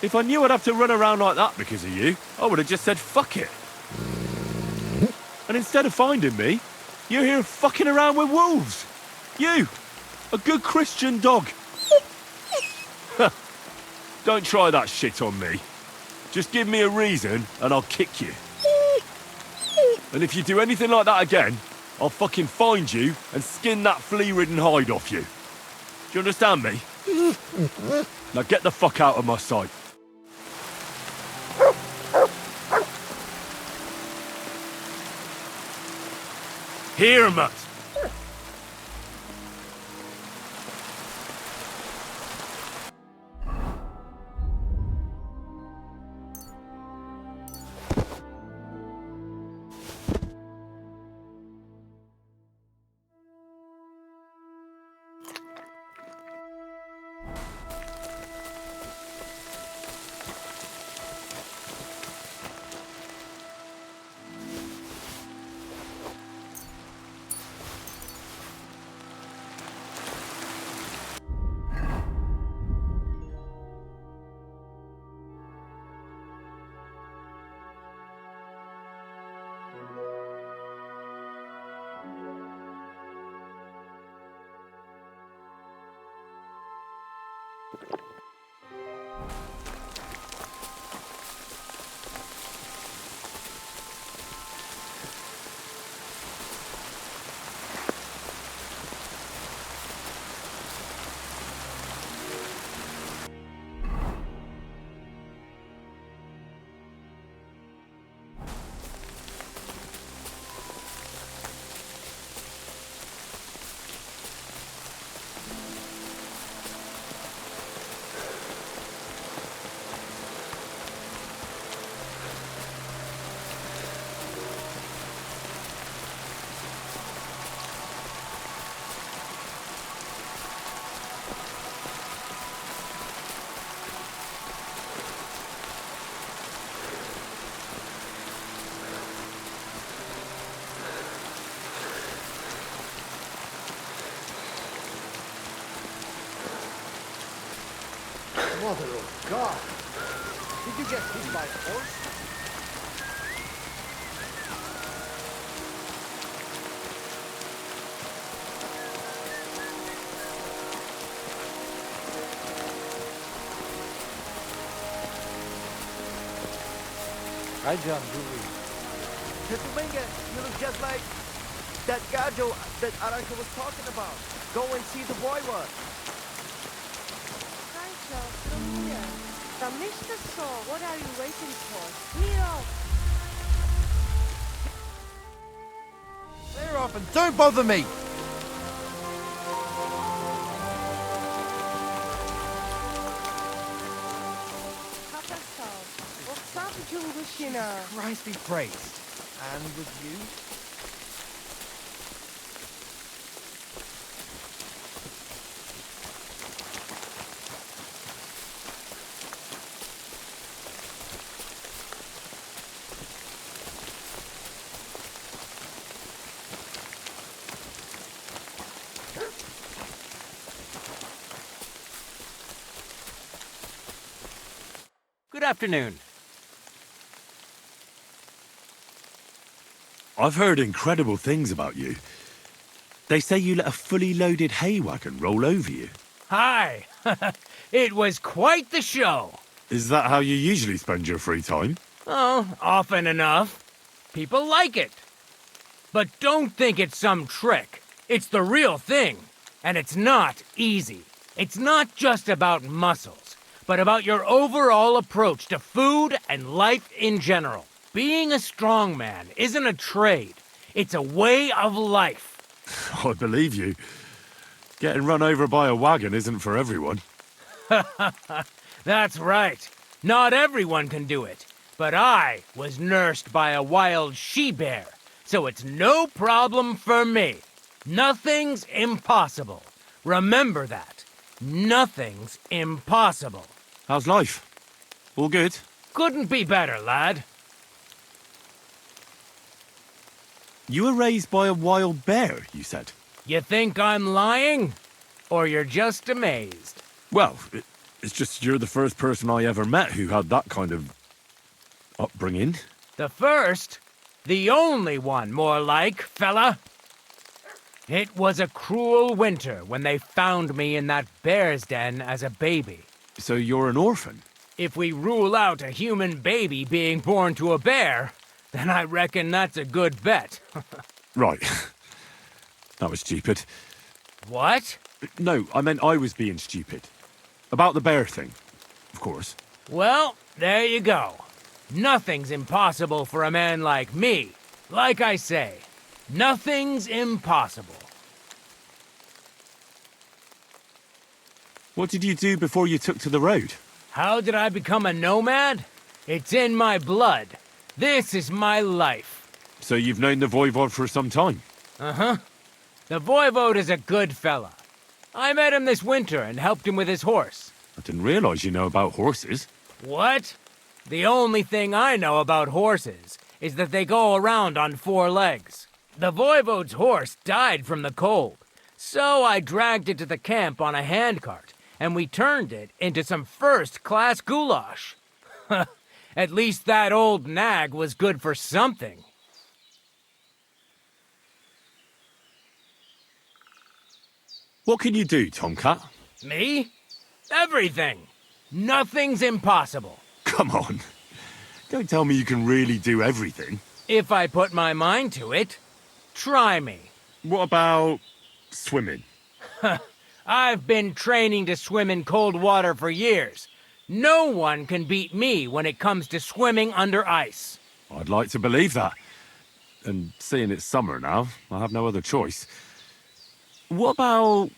If I knew I'd have to run around like that because of you, I would have just said fuck it. And instead of finding me, you're here fucking around with wolves! You! A good Christian dog! Don't try that shit on me. Just give me a reason and I'll kick you. And if you do anything like that again, I'll fucking find you and skin that flea-ridden hide off you. Do you understand me? Now get the fuck out of my sight. Here, Mutt. Mother of God! Did you get hit by a horse? Hi, John. Kuttenberg, you look just like that gajo that Aranka was talking about. Go and see the boy was. What are you waiting for? Nero! Clear off and don't bother me! Christ be praised. And with you? Good afternoon. I've heard incredible things about you. They say you let a fully loaded hay wagon roll over you. Hi. It was quite the show. Is that how you usually spend your free time? Oh, often enough. People like it. But don't think it's some trick. It's the real thing. And it's not easy. It's not just about muscles, but about your overall approach to food and life in general. Being a strongman isn't a trade. It's a way of life. I believe you. Getting run over by a wagon isn't for everyone. That's right. Not everyone can do it. But I was nursed by a wild she-bear, so it's no problem for me. Nothing's impossible. Remember that. Nothing's impossible. How's life? All good? Couldn't be better, lad. You were raised by a wild bear, you said? You think I'm lying? Or you're just amazed? Well, it's just you're the first person I ever met who had that kind of upbringing. The first? The only one, more like, fella. It was a cruel winter when they found me in that bear's den as a baby. So you're an orphan? If we rule out a human baby being born to a bear, then I reckon that's a good bet. Right. That was stupid. What? No, I meant I was being stupid. About the bear thing, of course. Well, there you go. Nothing's impossible for a man like me. Like I say, nothing's impossible. What did you do before you took to the road? How did I become a nomad? It's in my blood. This is my life. So you've known the Voivod for some time? Uh-huh. The Voivod is a good fella. I met him this winter and helped him with his horse. I didn't realize you know about horses. What? The only thing I know about horses is that they go around on 4 legs. The Voivod's horse died from the cold, so I dragged it to the camp on a handcart, and we turned it into some first-class goulash. At least that old nag was good for something. What can you do, Tomcat? Me? Everything. Nothing's impossible. Come on. Don't tell me you can really do everything. If I put my mind to it. Try me. What about swimming? I've been training to swim in cold water for years. No one can beat me when it comes to swimming under ice. I'd like to believe that. And seeing it's summer now, I have no other choice. What about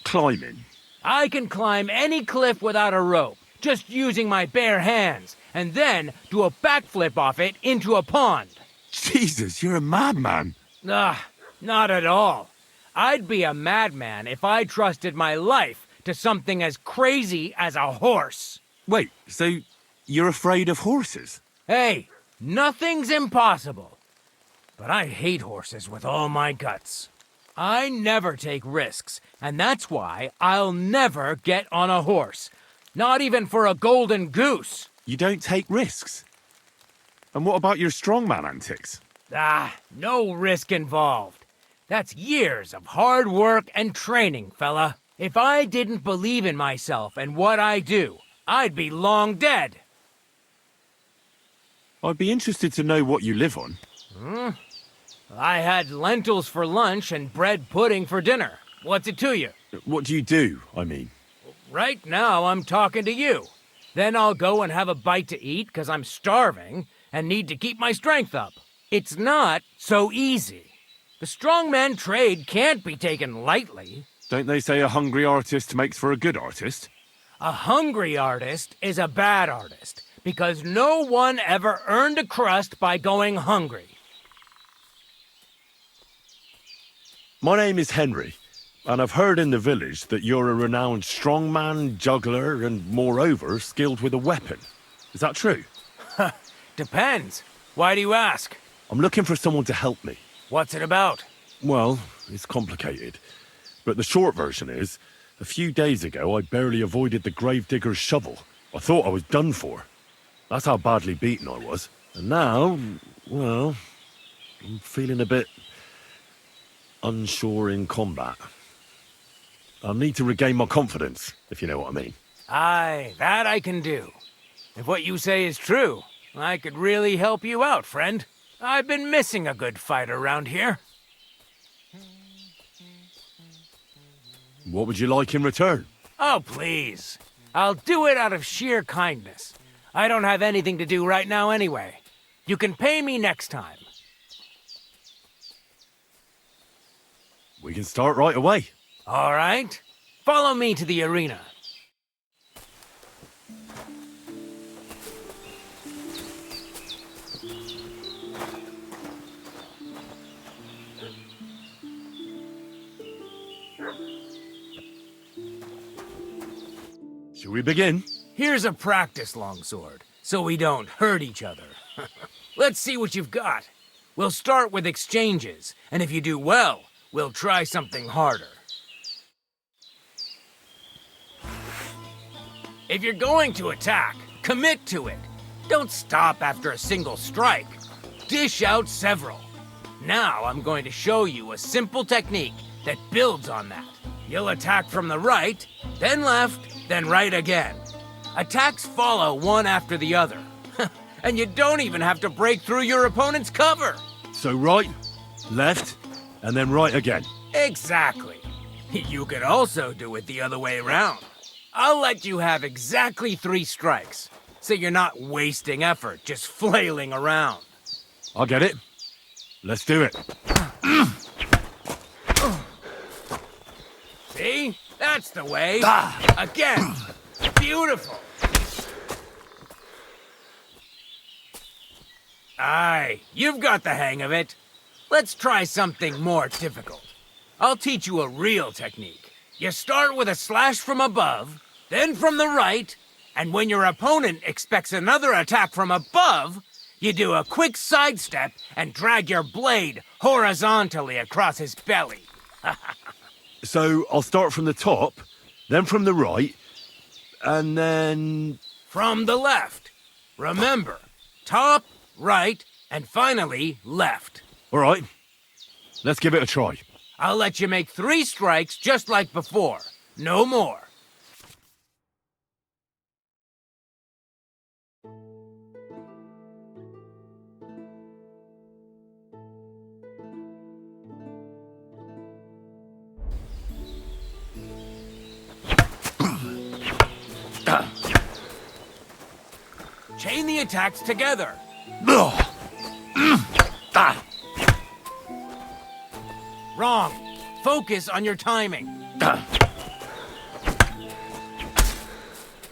climbing? I can climb any cliff without a rope, just using my bare hands, and then do a backflip off it into a pond. Jesus, you're a madman. Not at all. I'd be a madman if I trusted my life to something as crazy as a horse. Wait, so you're afraid of horses? Hey, nothing's impossible. But I hate horses with all my guts. I never take risks, and that's why I'll never get on a horse. Not even for a golden goose. You don't take risks? And what about your strongman antics? No risk involved. That's years of hard work and training, fella. If I didn't believe in myself and what I do, I'd be long dead. I'd be interested to know what you live on. I had lentils for lunch and bread pudding for dinner. What's it to you? What do you do, I mean? Right now, I'm talking to you. Then I'll go and have a bite to eat because I'm starving and need to keep my strength up. It's not so easy. The strongman trade can't be taken lightly. Don't they say a hungry artist makes for a good artist? A hungry artist is a bad artist, Because no one ever earned a crust by going hungry. My name is Henry, and I've heard in the village that you're a renowned strongman, juggler, and moreover, skilled with a weapon. Is that true? Depends. Why do you ask? I'm looking for someone to help me. What's it about? Well, it's complicated. But the short version is, a few days ago I barely avoided the gravedigger's shovel. I thought I was done for. That's how badly beaten I was. And now, well, I'm feeling a bit unsure in combat. I need to regain my confidence, if you know what I mean. Aye, that I can do. If what you say is true, I could really help you out, friend. I've been missing a good fight around here. What would you like in return? Oh, please. I'll do it out of sheer kindness. I don't have anything to do right now anyway. You can pay me next time. We can start right away. All right. Follow me to the arena. Shall we begin? Here's a practice longsword, so we don't hurt each other. Let's see what you've got. We'll start with exchanges, and if you do well, we'll try something harder. If you're going to attack, commit to it. Don't stop after a single strike. Dish out several. Now I'm going to show you a simple technique that builds on that. You'll attack from the right, then left, then right again. Attacks follow one after the other. And you don't even have to break through your opponent's cover. So right, left, and then right again. Exactly. You could also do it the other way around. I'll let you have exactly 3 strikes, so you're not wasting effort just flailing around. I get it. Let's do it. See? That's the way. Again. Beautiful. Aye, you've got the hang of it. Let's try something more difficult. I'll teach you a real technique. You start with a slash from above, then from the right, and when your opponent expects another attack from above, you do a quick sidestep and drag your blade horizontally across his belly. So I'll start from the top, then from the right, and then... From the left. Remember, top, right, and finally, left. All right. Let's give it a try. I'll let you make 3 strikes just like before. No more. Chain the attacks together. Wrong. Focus on your timing.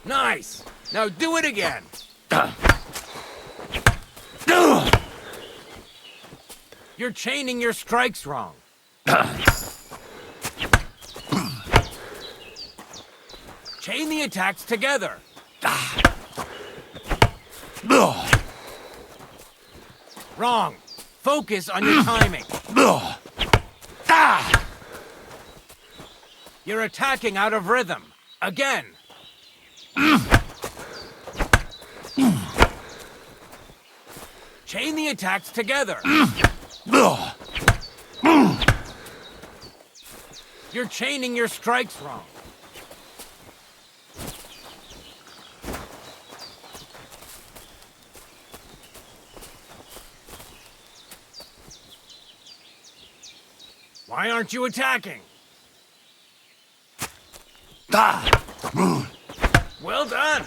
Nice. Now do it again. You're chaining your strikes wrong. Chain the attacks together. Wrong. Focus on your timing. You're attacking out of rhythm. Again. Chain the attacks together. You're chaining your strikes wrong. Why aren't you attacking? Well done.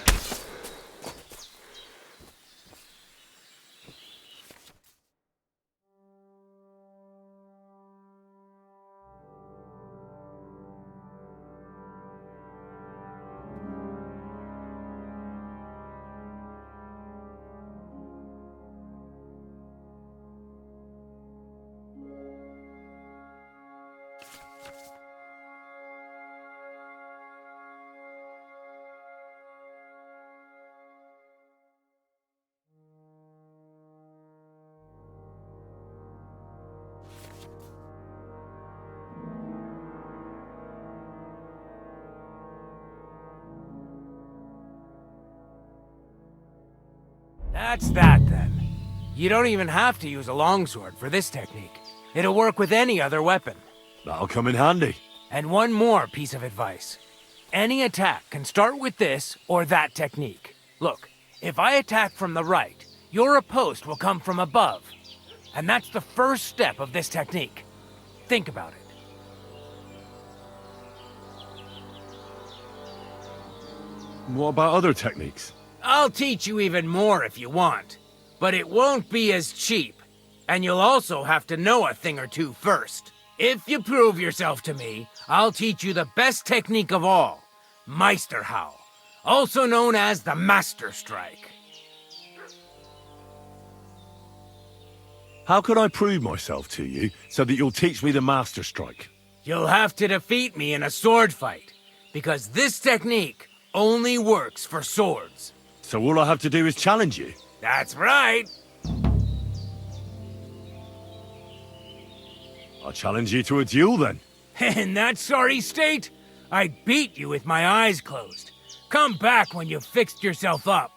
That's that, then. You don't even have to use a longsword for this technique. It'll work with any other weapon. That'll come in handy. And one more piece of advice. Any attack can start with this or that technique. Look, if I attack from the right, your riposte will come from above. And that's the first step of this technique. Think about it. What about other techniques? I'll teach you even more if you want. But it won't be as cheap. And you'll also have to know a thing or two first. If you prove yourself to me, I'll teach you the best technique of all. Meisterhowl, also known as the Master Strike. How can I prove myself to you so that you'll teach me the Master Strike? You'll have to defeat me in a sword fight, because this technique only works for swords. So all I have to do is challenge you? That's right. I'll challenge you to a duel then. In that sorry state, I'd beat you with my eyes closed. Come back when you've fixed yourself up.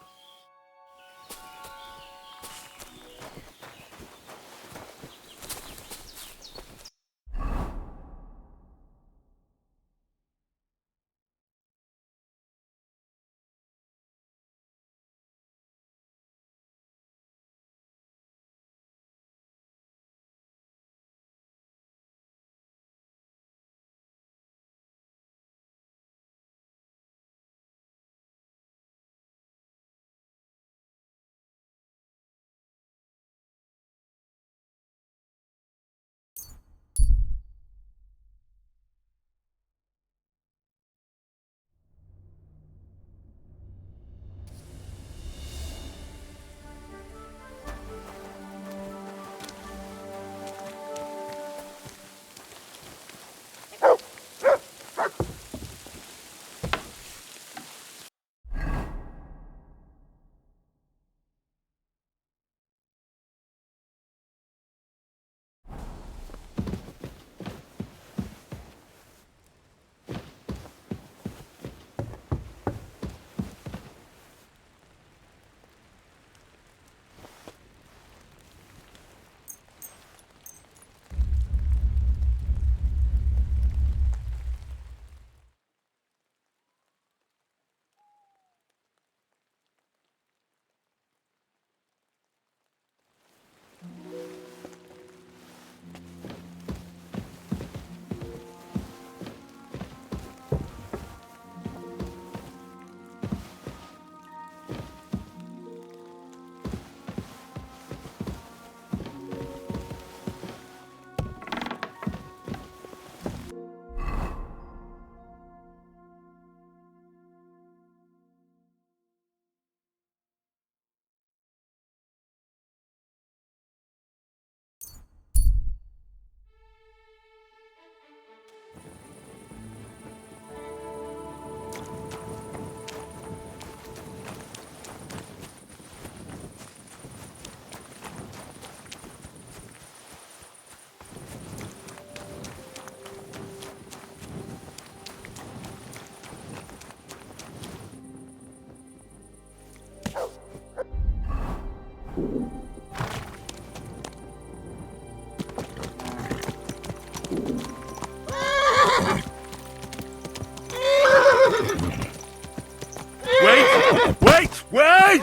Wait!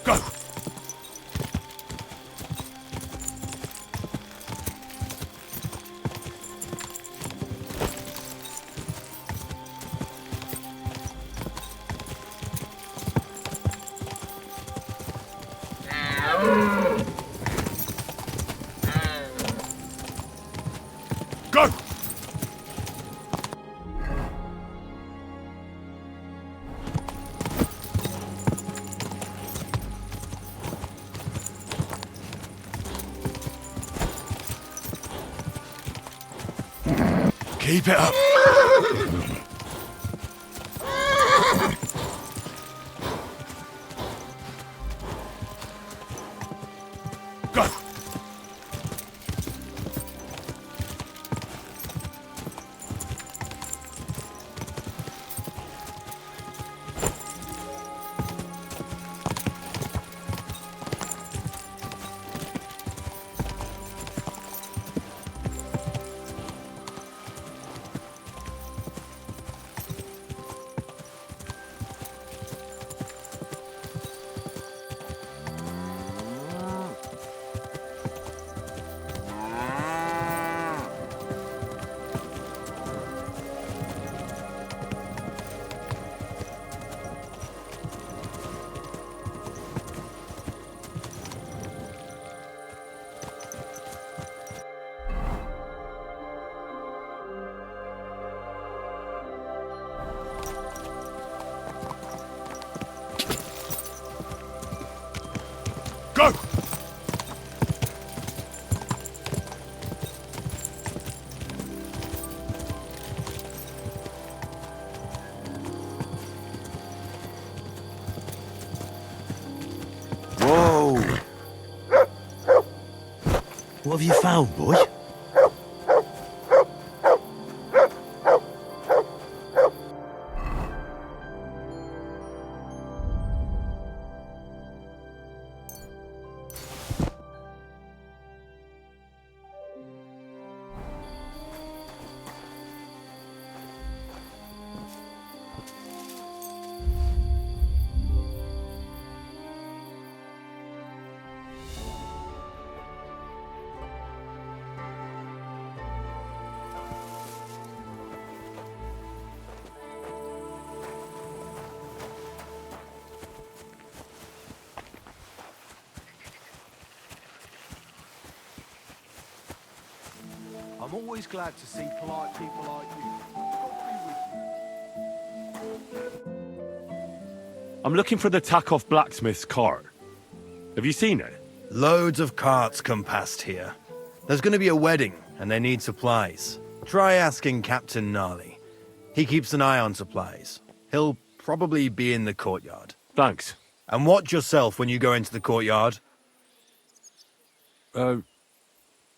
Go! Go! Keep it up. Go. Go! Whoa! What have you found, boy? I'm always glad to see polite people like you. I'm looking for the Takeoff blacksmith's cart. Have you seen it? Loads of carts come past here. There's going to be a wedding, and they need supplies. Try asking Captain Gnarly. He keeps an eye on supplies. He'll probably be in the courtyard. Thanks. And watch yourself when you go into the courtyard.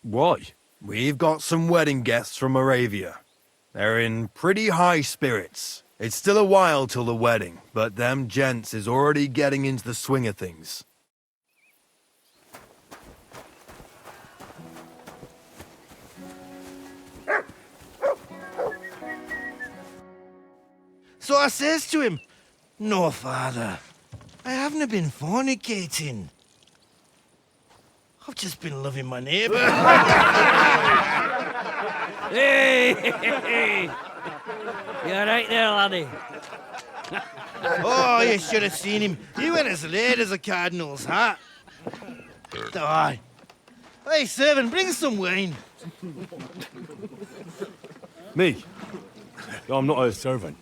Why? We've got some wedding guests from Moravia. They're in pretty high spirits. It's still a while till the wedding, but them gents is already getting into the swing of things. So I says to him, "No, father, I haven't been fornicating. I've just been loving my neighbour." Hey! You alright there, laddie? Oh, you should have seen him. He went as red as a cardinal's hat. Aye. Hey, servant, bring some wine. Me? I'm not a servant.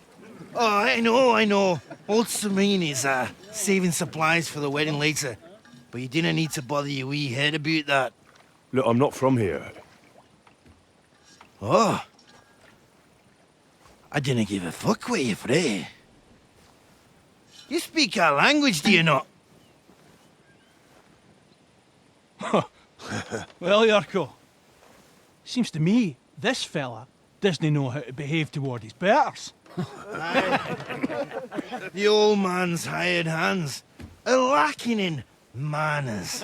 Oh, I know. Old Serene is saving supplies for the wedding later. But you didn't need to bother your wee head about that. Look, I'm not from here. Oh. I didn't give a fuck what you're frae. You speak our language, do you not? Well, Yarko, seems to me this fella doesn't know how to behave toward his betters. The old man's hired hands are lacking in manners.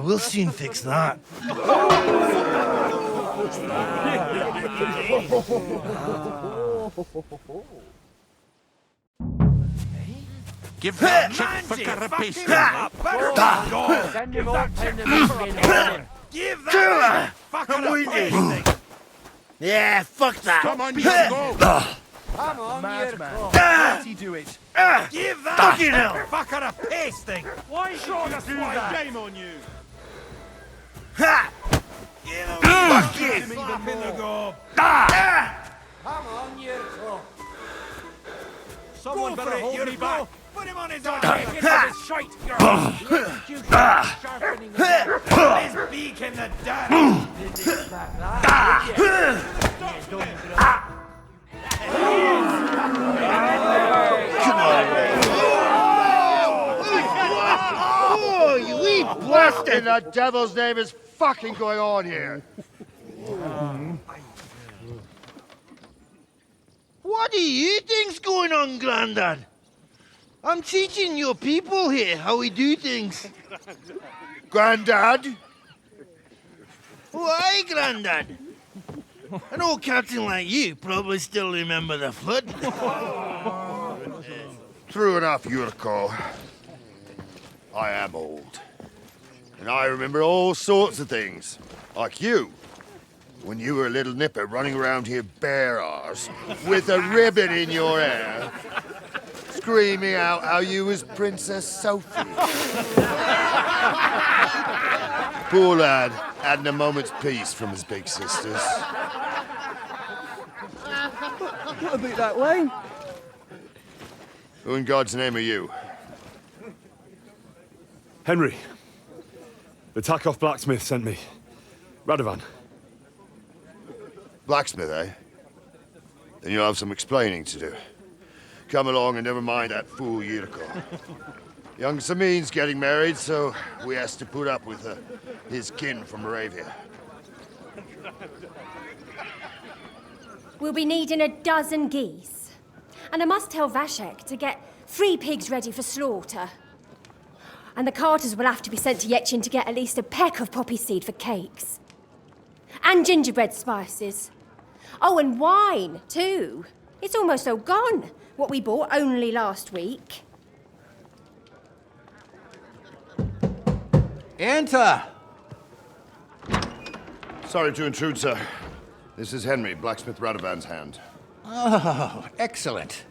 We'll soon fix that. Give that chick fucker a piece. Give that fucker a piece. Yeah, fuck that. Come on, you go. Come on, Madman. Let he do it. Give that fucking hell fucker a pasting. Why should us do that? Shame on you. Ha! Give him fucking Slap in the gob. Come on, you. Someone better hold me back. Put him on his arm. Ha! Shite. His beak in the dirt. Oh, you wee blasted! In the devil's name is fucking going on here? What do you think's going on, Grandad? I'm teaching your people here how we do things. Grandad? Why, Grandad? An old captain like you probably still remember the flood. True enough, Yurko. I am old. And I remember all sorts of things. Like you. When you were a little nipper running around here bare arse, with a ribbon in your hair, screaming out how you was Princess Sophie. Poor lad, hadn't a moment's peace from his big sisters. What about that wine? Who in God's name are you? Henry. The Takeoff blacksmith sent me. Radovan. Blacksmith, eh? Then you'll have some explaining to do. Come along and never mind that fool Yurko. Young Samin's getting married, so we has to put up with his kin from Moravia. We'll be needing a dozen geese. And I must tell Vashek to get 3 pigs ready for slaughter. And the carters will have to be sent to Yetchin to get at least a peck of poppy seed for cakes. And gingerbread spices. Oh, and wine, too. It's almost all gone, what we bought only last week. Enter! Sorry to intrude, sir. This is Henry, blacksmith Radovan's hand. Oh, excellent.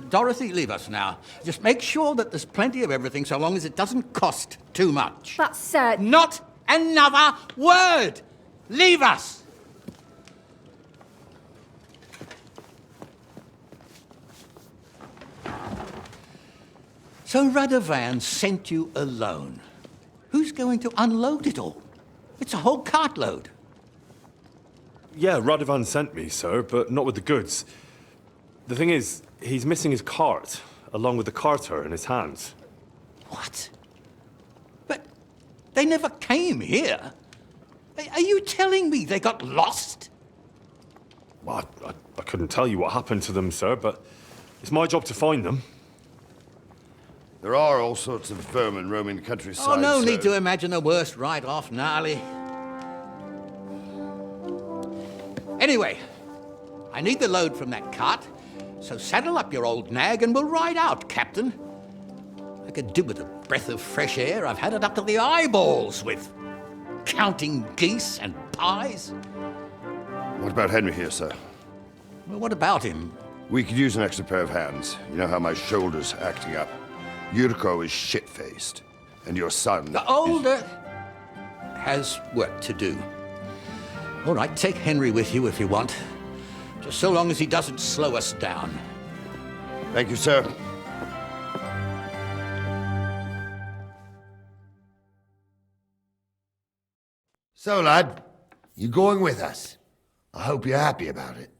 Dorothy, leave us now. Just make sure that there's plenty of everything so long as it doesn't cost too much. But, sir... Not another word! Leave us! So Radovan sent you alone. Who's going to unload it all? It's a whole cartload. Yeah, Radovan sent me, sir, but not with the goods. The thing is, he's missing his cart, along with the carter in his hands. What? But they never came here. Are you telling me they got lost? Well, I couldn't tell you what happened to them, sir, but it's my job to find them. There are all sorts of vermin roaming the countryside. Oh, no need to imagine the worst right off, Gnarly. Anyway, I need the load from that cart, so saddle up your old nag and we'll ride out, Captain. I could do with a breath of fresh air. I've had it up to the eyeballs with counting geese and pies. What about Henry here, sir? Well, what about him? We could use an extra pair of hands. You know how my shoulder's acting up. Yurko is shit-faced, and your son... The older has work to do. All right, take Henry with you if you want. Just so long as he doesn't slow us down. Thank you, sir. So, lad, you going with us? I hope you're happy about it.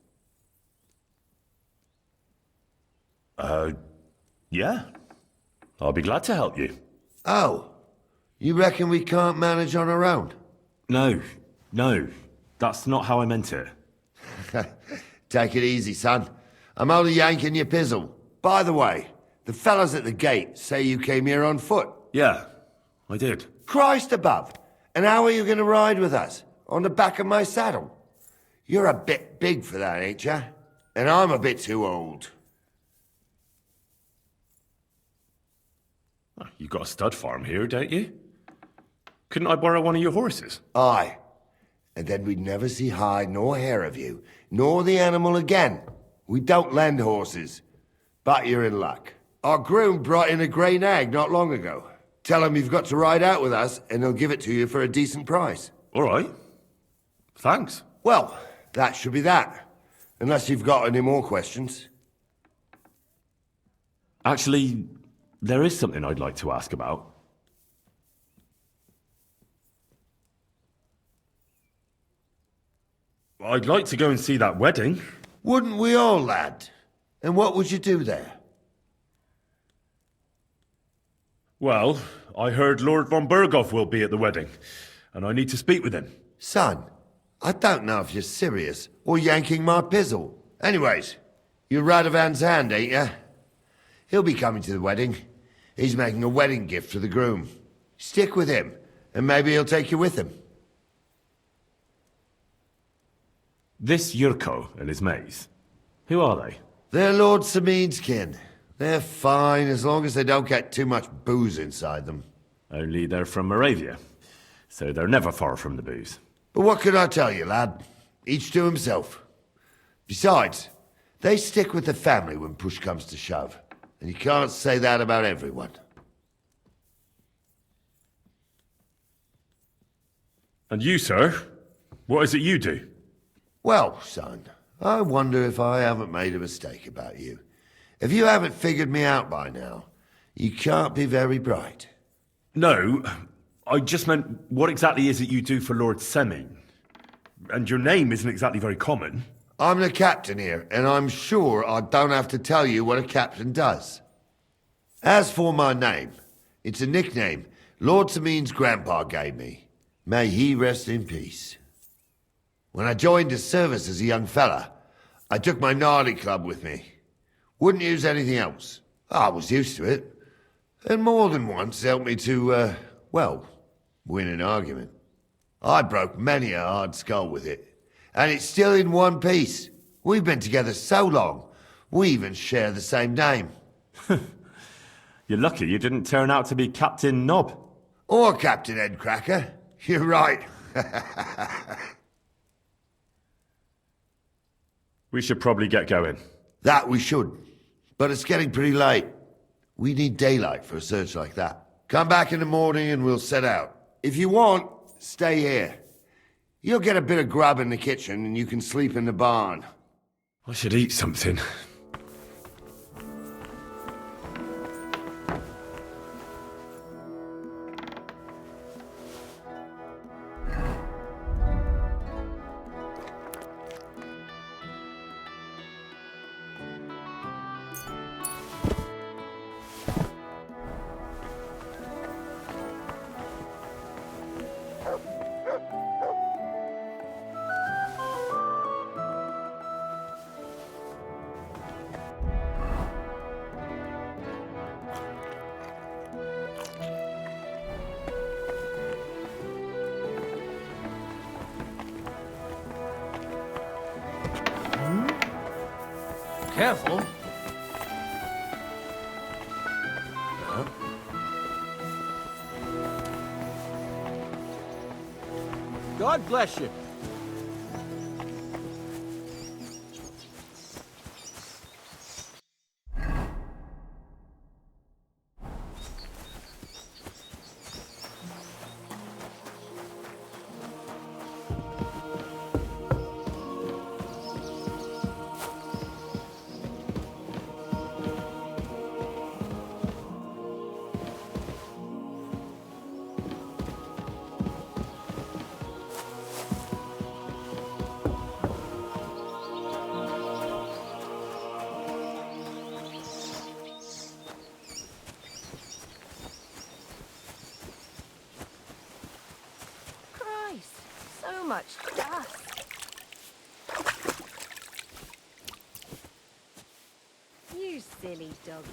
Yeah. I'll be glad to help you. Oh, you reckon we can't manage on our own? No. That's not how I meant it. Take it easy, son. I'm only yanking your pizzle. By the way, the fellas at the gate say you came here on foot. Yeah, I did. Christ above! And how are you going to ride with us? On the back of my saddle? You're a bit big for that, ain't ya? And I'm a bit too old. You got a stud farm here, don't you? Couldn't I borrow one of your horses? Aye. And then we'd never see hide nor hair of you, nor the animal again. We don't lend horses. But you're in luck. Our groom brought in a grey nag not long ago. Tell him you've got to ride out with us, and he'll give it to you for a decent price. All right. Thanks. Well, that should be that. Unless you've got any more questions. Actually, there is something I'd like to ask about. I'd like to go and see that wedding. Wouldn't we all, lad? And what would you do there? Well, I heard Lord von Berghoff will be at the wedding, and I need to speak with him. Son, I don't know if you're serious or yanking my pizzle. Anyways, you're Radovan's hand, ain't ya? He'll be coming to the wedding. He's making a wedding gift for the groom. Stick with him, and maybe he'll take you with him. This Yurko and his mates, who are they? They're Lord Samin's kin. They're fine as long as they don't get too much booze inside them. Only they're from Moravia, so they're never far from the booze. But what can I tell you, lad? Each to himself. Besides, they stick with the family when push comes to shove. And you can't say that about everyone. And you, sir? What is it you do? Well, son, I wonder if I haven't made a mistake about you. If you haven't figured me out by now, you can't be very bright. No, I just meant what exactly is it you do for Lord Seming? And your name isn't exactly very common. I'm the captain here, and I'm sure I don't have to tell you what a captain does. As for my name, it's a nickname Lord Seming's grandpa gave me. May he rest in peace. When I joined his service as a young fella, I took my gnarly club with me. Wouldn't use anything else. I was used to it. And more than once helped me to, win an argument. I broke many a hard skull with it. And it's still in one piece. We've been together so long, we even share the same name. You're lucky you didn't turn out to be Captain Knob. Or Captain Headcracker. You're right. We should probably get going. That we should. But it's getting pretty late. We need daylight for a search like that. Come back in the morning and we'll set out. If you want, stay here. You'll get a bit of grub in the kitchen and you can sleep in the barn. I should eat something. Careful. God bless you. So much dust. You silly doggy.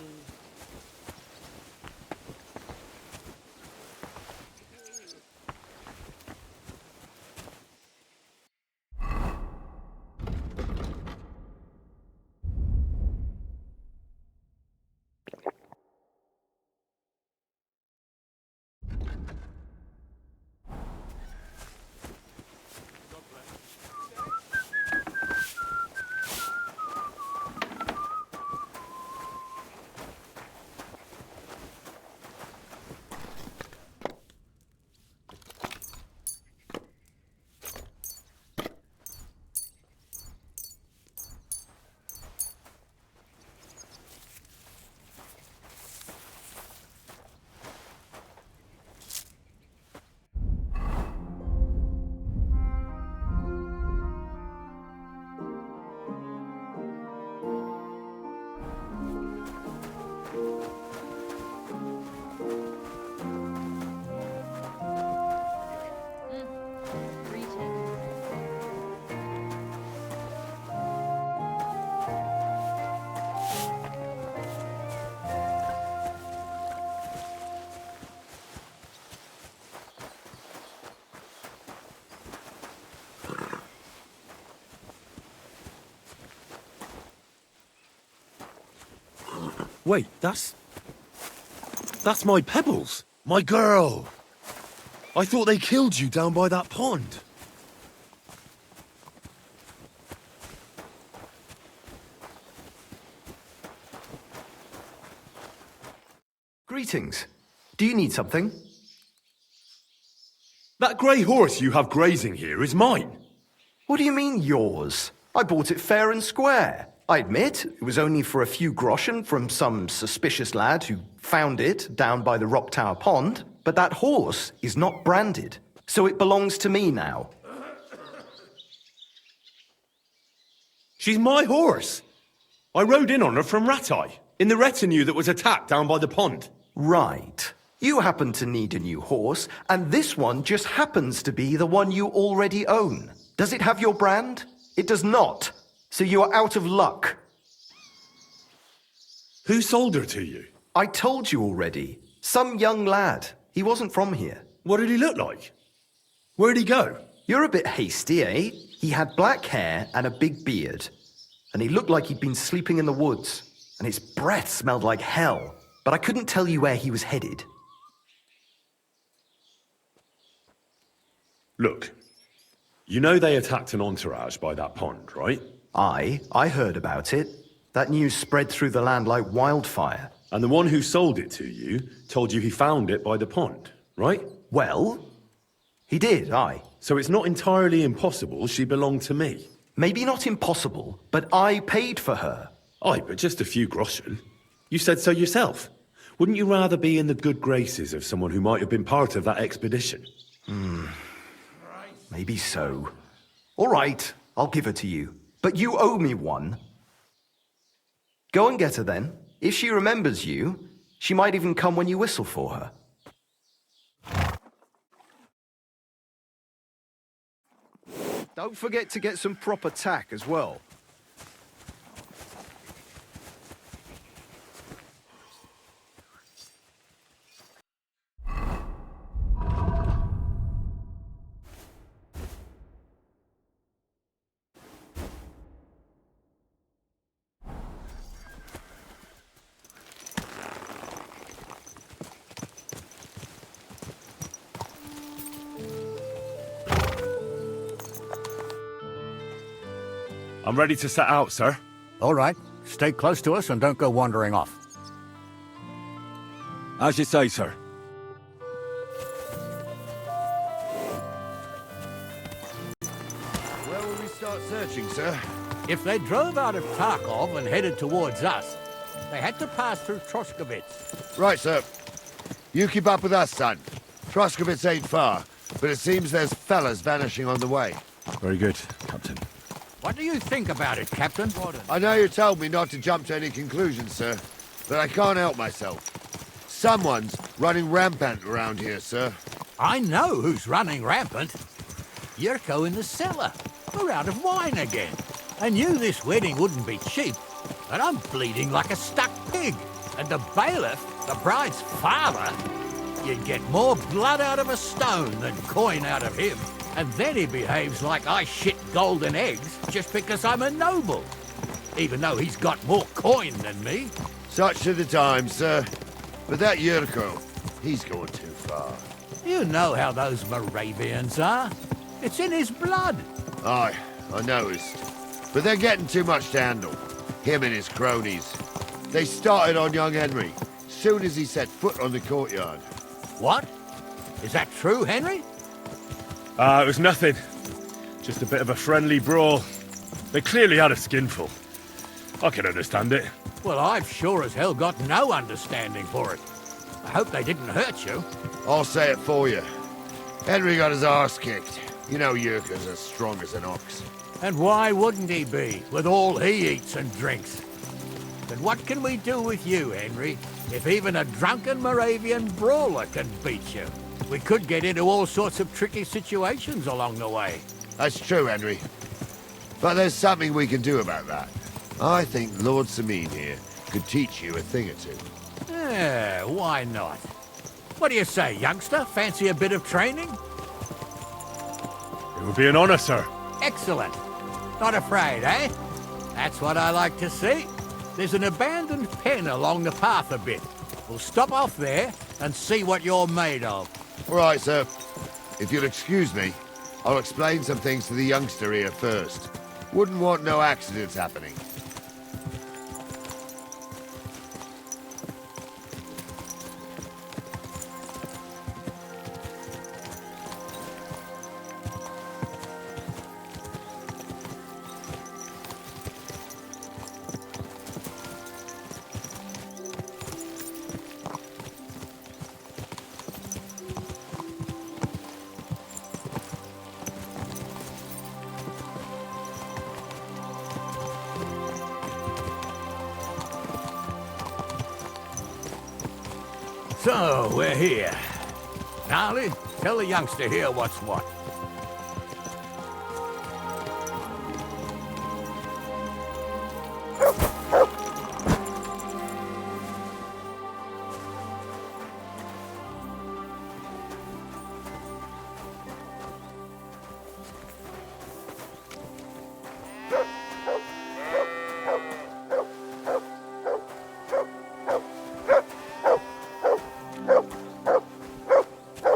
Wait, that's my Pebbles, my girl. I thought they killed you down by that pond. Greetings. Do you need something? That grey horse you have grazing here is mine. What do you mean yours? I bought it fair and square. I admit, it was only for a few groschen from some suspicious lad who found it down by the Rock Tower Pond, but that horse is not branded, so it belongs to me now. She's my horse. I rode in on her from Ratai, in the retinue that was attacked down by the pond. Right. You happen to need a new horse, and this one just happens to be the one you already own. Does it have your brand? It does not. So you are out of luck. Who sold her to you? I told you already. Some young lad. He wasn't from here. What did he look like? Where'd he go? You're a bit hasty, eh? He had black hair and a big beard. And he looked like he'd been sleeping in the woods. And his breath smelled like hell. But I couldn't tell you where he was headed. Look, you know they attacked an entourage by that pond, right? I heard about it. That news spread through the land like wildfire. And the one who sold it to you told you he found it by the pond, right? Well, he did, aye. So it's not entirely impossible she belonged to me. Maybe not impossible, but I paid for her. Aye, but just a few groschen. You said so yourself. Wouldn't you rather be in the good graces of someone who might have been part of that expedition? Maybe so. All right, I'll give her to you. But you owe me one. Go and get her then. If she remembers you, she might even come when you whistle for her. Don't forget to get some proper tack as well. I'm ready to set out, sir. All right. Stay close to us and don't go wandering off. As you say, sir. Where will we start searching, sir? If they drove out of Tarkov and headed towards us, they had to pass through Troskowitz. Right, sir. You keep up with us, son. Troskowitz ain't far, but it seems there's fellas vanishing on the way. Very good, Captain. What do you think about it, Captain? I know you told me not to jump to any conclusions, sir, but I can't help myself. Someone's running rampant around here, sir. I know who's running rampant. Yurko in the cellar. We're out of wine again. I knew this wedding wouldn't be cheap, but I'm bleeding like a stuck pig. And the bailiff, the bride's father, you'd get more blood out of a stone than coin out of him. And then he behaves like I shit golden eggs just because I'm a noble. Even though he's got more coin than me. Such are the times, sir. But that Yurko, he's going too far. You know how those Moravians are. It's in his blood. Aye, I noticed. But they're getting too much to handle. Him and his cronies. They started on young Henry, soon as he set foot on the courtyard. What? Is that true, Henry? It was nothing. Just a bit of a friendly brawl. They clearly had a skinful. I can understand it. Well, I've sure as hell got no understanding for it. I hope they didn't hurt you. I'll say it for you. Henry got his arse kicked. You know Yurko's as strong as an ox. And why wouldn't he be, with all he eats and drinks? But what can we do with you, Henry, if even a drunken Moravian brawler can beat you? We could get into all sorts of tricky situations along the way. That's true, Henry. But there's something we can do about that. I think Lord Sameen here could teach you a thing or two. Yeah, why not? What do you say, youngster? Fancy a bit of training? It would be an honor, sir. Excellent. Not afraid, eh? That's what I like to see. There's an abandoned pen along the path a bit. We'll stop off there and see what you're made of. All right, sir. If you'll excuse me, I'll explain some things to the youngster here first. Wouldn't want no accidents happening. So, we're here. Gnarly, tell the youngster here what's what.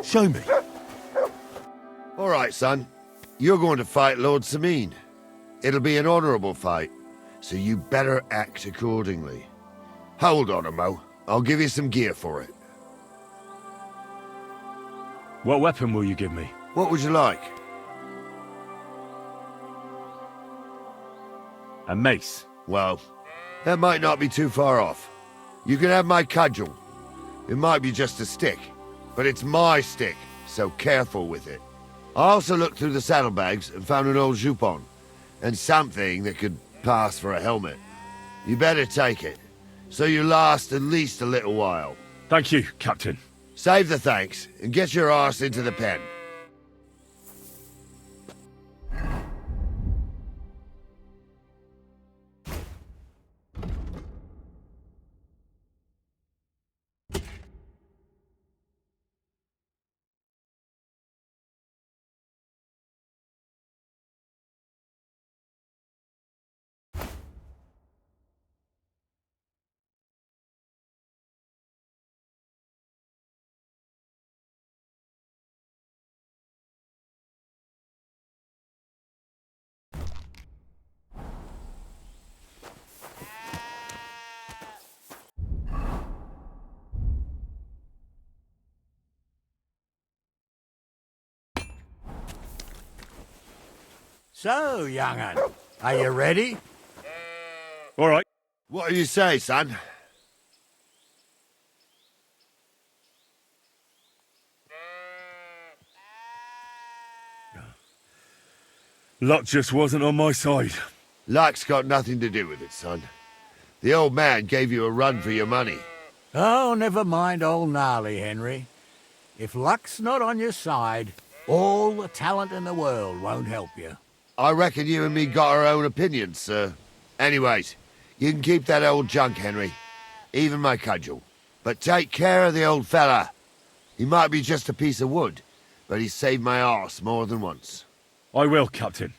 Show me. All right, son. You're going to fight Lord Sameen. It'll be an honorable fight, so you better act accordingly. Hold on, Mo. I'll give you some gear for it. What weapon will you give me? What would you like? A mace. Well, that might not be too far off. You can have my cudgel. It might be just a stick, but it's my stick, so careful with it. I also looked through the saddlebags and found an old jupon, and something that could pass for a helmet. You better take it, so you last at least a little while. Thank you, Captain. Save the thanks, and get your arse into the pen. So, young'un, are you ready? All right. What do you say, son? Luck just wasn't on my side. Luck's got nothing to do with it, son. The old man gave you a run for your money. Oh, never mind old Gnarly, Henry. If luck's not on your side, all the talent in the world won't help you. I reckon you and me got our own opinions, sir. Anyways, you can keep that old junk, Henry. Even my cudgel. But take care of the old fella. He might be just a piece of wood, but he's saved my arse more than once. I will, Captain.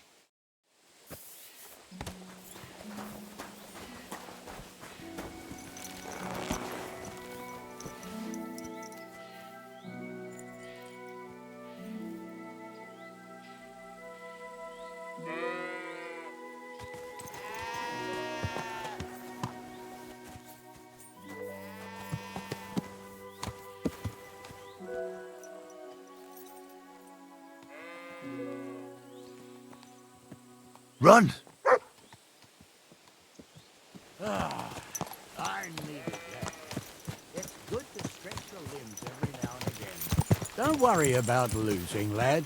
Run! I needed that. It's good to stretch your limbs every now and again. Don't worry about losing, lad.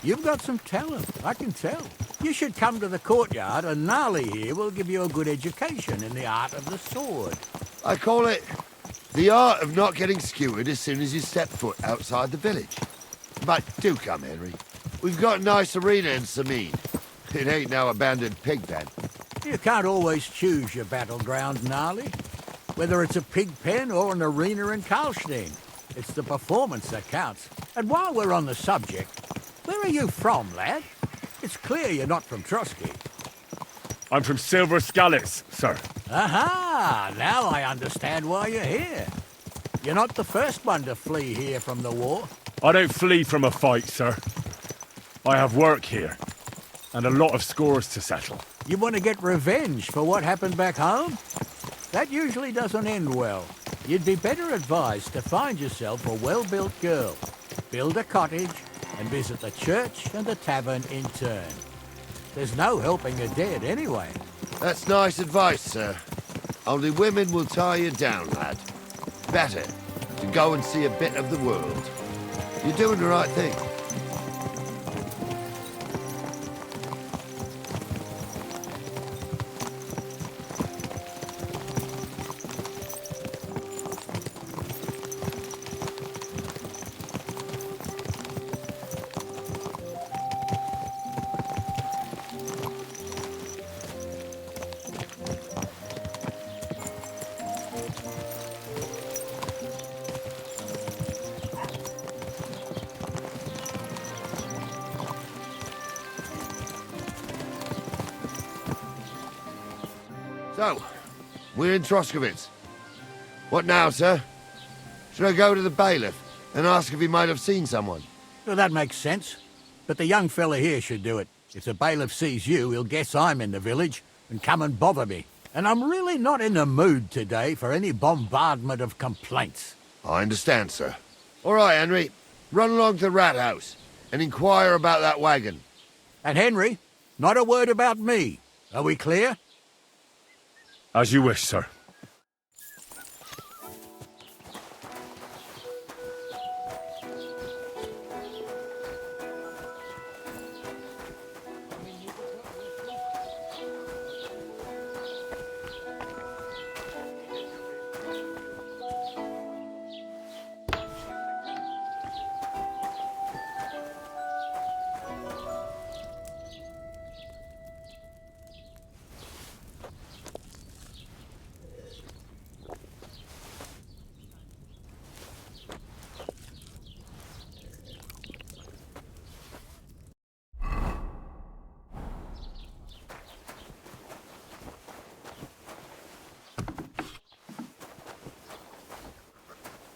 You've got some talent, I can tell. You should come to the courtyard, and Gnarly here will give you a good education in the art of the sword. I call it the art of not getting skewered as soon as you step foot outside the village. But do come, Henry. We've got a nice arena in Sameen. It ain't no abandoned pig pen. You can't always choose your battleground, Gnarly. Whether it's a pig pen or an arena in Karlstein, it's the performance that counts. And while we're on the subject, where are you from, lad? It's clear you're not from Trotsky. I'm from Silver Skalitz, sir. Aha! Now I understand why you're here. You're not the first one to flee here from the war. I don't flee from a fight, sir. I have work here, and a lot of scores to settle. You want to get revenge for what happened back home? That usually doesn't end well. You'd be better advised to find yourself a well-built girl, build a cottage, and visit the church and the tavern in turn. There's no helping a dead anyway. That's nice advice, sir. Only women will tie you down, lad. Better to go and see a bit of the world. You're doing the right thing. So, we're in Troskowitz. What now, sir? Should I go to the bailiff and ask if he might have seen someone? Well, that makes sense. But the young fella here should do it. If the bailiff sees you, he'll guess I'm in the village and come and bother me. And I'm really not in the mood today for any bombardment of complaints. I understand, sir. All right, Henry. Run along to the rat house and inquire about that wagon. And Henry, not a word about me. Are we clear? As you wish, sir.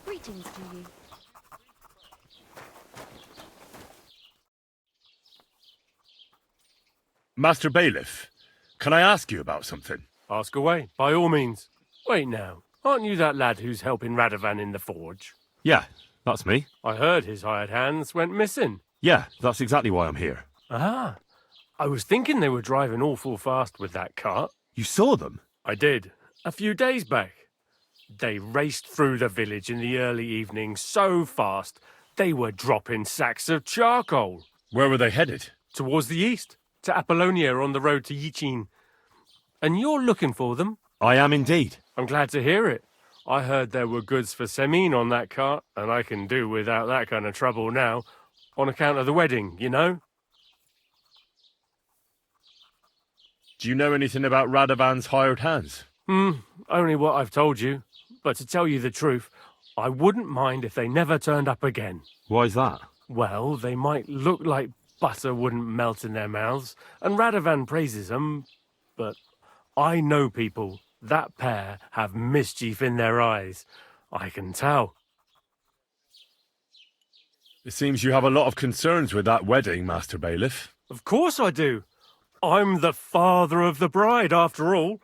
Greetings to you. Master Bailiff, can I ask you about something? Ask away, by all means. Wait now, aren't you that lad who's helping Radovan in the forge? Yeah, that's me. I heard his hired hands went missing. Yeah, that's exactly why I'm here. Ah, I was thinking they were driving awful fast with that cart. You saw them? I did, a few days back. They raced through the village in the early evening so fast, they were dropping sacks of charcoal. Where were they headed? Towards the east, to Apollonia on the road to Yichin. And you're looking for them? I am indeed. I'm glad to hear it. I heard there were goods for Semin on that cart, and I can do without that kind of trouble now, on account of the wedding, you know? Do you know anything about Radovan's hired hands? Only what I've told you. But to tell you the truth, I wouldn't mind if they never turned up again. Why's that? Well, they might look like butter wouldn't melt in their mouths, and Radovan praises them, but I know people. That pair have mischief in their eyes. I can tell. It seems you have a lot of concerns with that wedding, Master Bailiff. Of course I do. I'm the father of the bride, after all.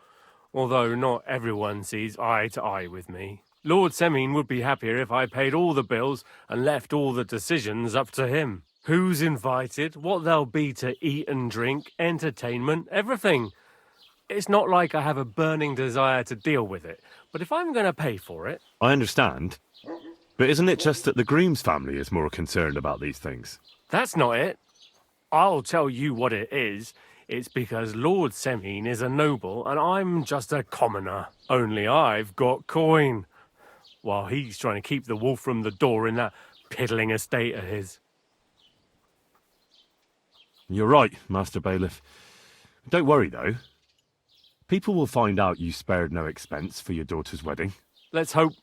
Although not everyone sees eye to eye with me. Lord Semin would be happier if I paid all the bills and left all the decisions up to him. Who's invited, what there'll be to eat and drink, entertainment, everything. It's not like I have a burning desire to deal with it, but if I'm going to pay for it... I understand. But isn't it just that the Grooms family is more concerned about these things? That's not it. I'll tell you what it is. It's because Lord Semin is a noble and I'm just a commoner. Only I've got coin. While he's trying to keep the wolf from the door in that piddling estate of his. You're right, Master Bailiff. Don't worry, though. People will find out you spared no expense for your daughter's wedding. Let's hope.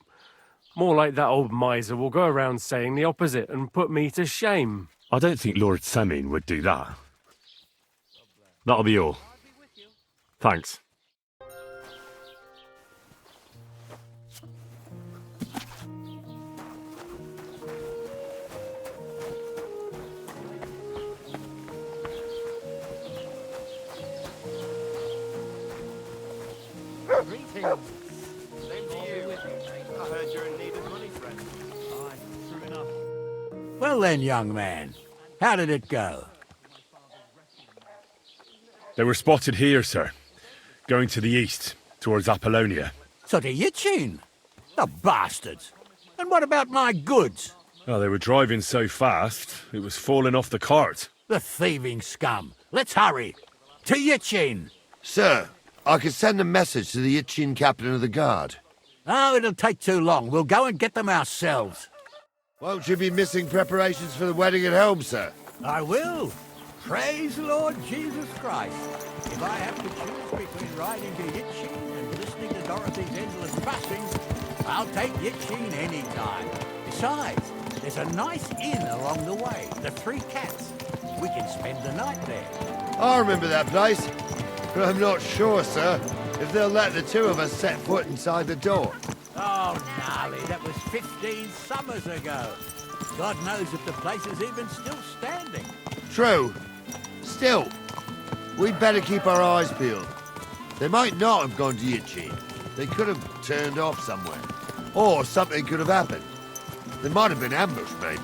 More like that old miser will go around saying the opposite and put me to shame. I don't think Lord Semin would do that. That'll be all. Thanks. Greetings. Same to you. I heard you're in need of money, friend. Aye, true enough. Well then, young man, how did it go? They were spotted here, sir. Going to the east, towards Apollonia. So to Yichin? The bastards! And what about my goods? Oh, they were driving so fast, it was falling off the cart. The thieving scum! Let's hurry! To Yichin! Sir, I could send a message to the Yichin captain of the guard. Oh, it'll take too long. We'll go and get them ourselves. Won't you be missing preparations for the wedding at home, sir? I will. Praise the Lord Jesus Christ. If I have to choose between riding to Yichin and listening to Dorothy's endless fussing, I'll take Yichin any time. Besides, there's a nice inn along the way, the Three Cats. We can spend the night there. I remember that place, but I'm not sure, sir. if they'll let the two of us set foot inside the door. Oh, gnarly, that was 15 summers ago. God knows if the place is even still standing. True. Still, we'd better keep our eyes peeled. They might not have gone to Yichi. They could have turned off somewhere. Or something could have happened. They might have been ambushed, maybe.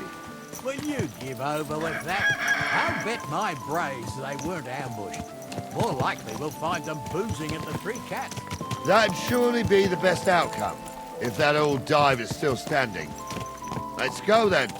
Will you give over with that? I'll bet my braves they weren't ambushed. More likely we'll find them boozing at the Three Cats. That'd surely be the best outcome, if that old dive is still standing. Let's go, then.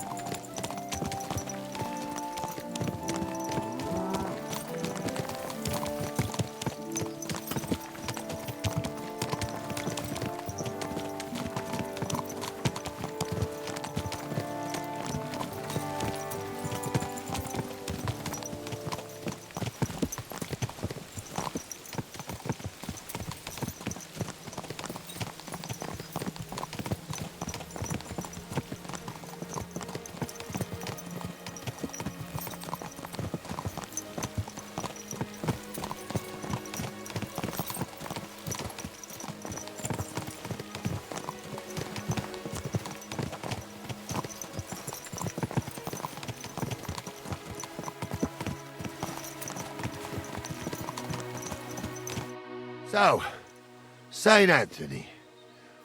So, St. Anthony,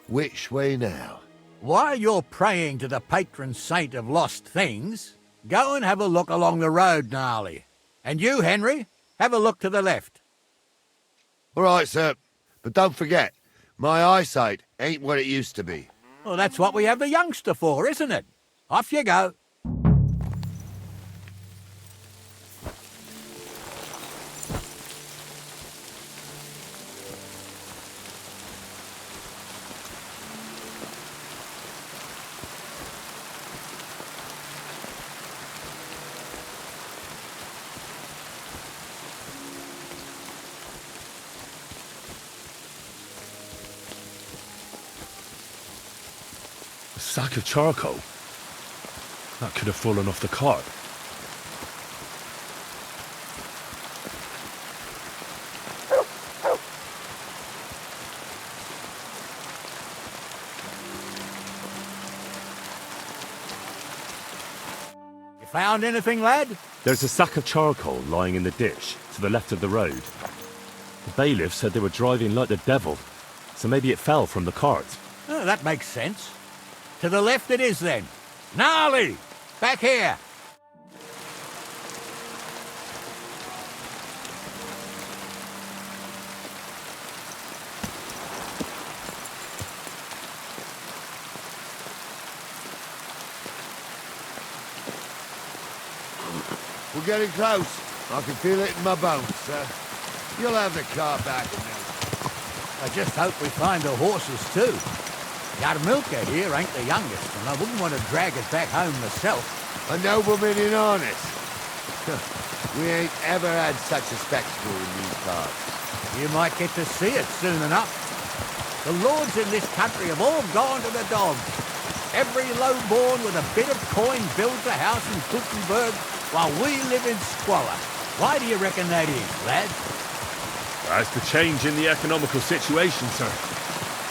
which way now? While you're praying to the patron saint of lost things, go and have a look along the road, Gnarly. And you, Henry, have a look to the left. All right, sir. But don't forget, my eyesight ain't what it used to be. Well, that's what we have the youngster for, isn't it? Off you go. Sack of charcoal? That could have fallen off the cart. You found anything, lad? There's a sack of charcoal lying in the ditch to the left of the road. The bailiff said they were driving like the devil, so maybe it fell from the cart. Oh, that makes sense. To the left it is, then. Gnarly! Back here! We're getting close. I can feel it in my bones, sir. You'll have the car back in a minute. I just hope we find the horses, too. Yarmilka here ain't the youngest, and I wouldn't want to drag it back home myself. A nobleman in harness. We ain't ever had such a spectacle in these parts. You might get to see it soon enough. The lords in this country have all gone to the dogs. Every lowborn with a bit of coin builds a house in Kuttenberg, while we live in squalor. Why do you reckon that is, lad? That's the change in the economical situation, sir.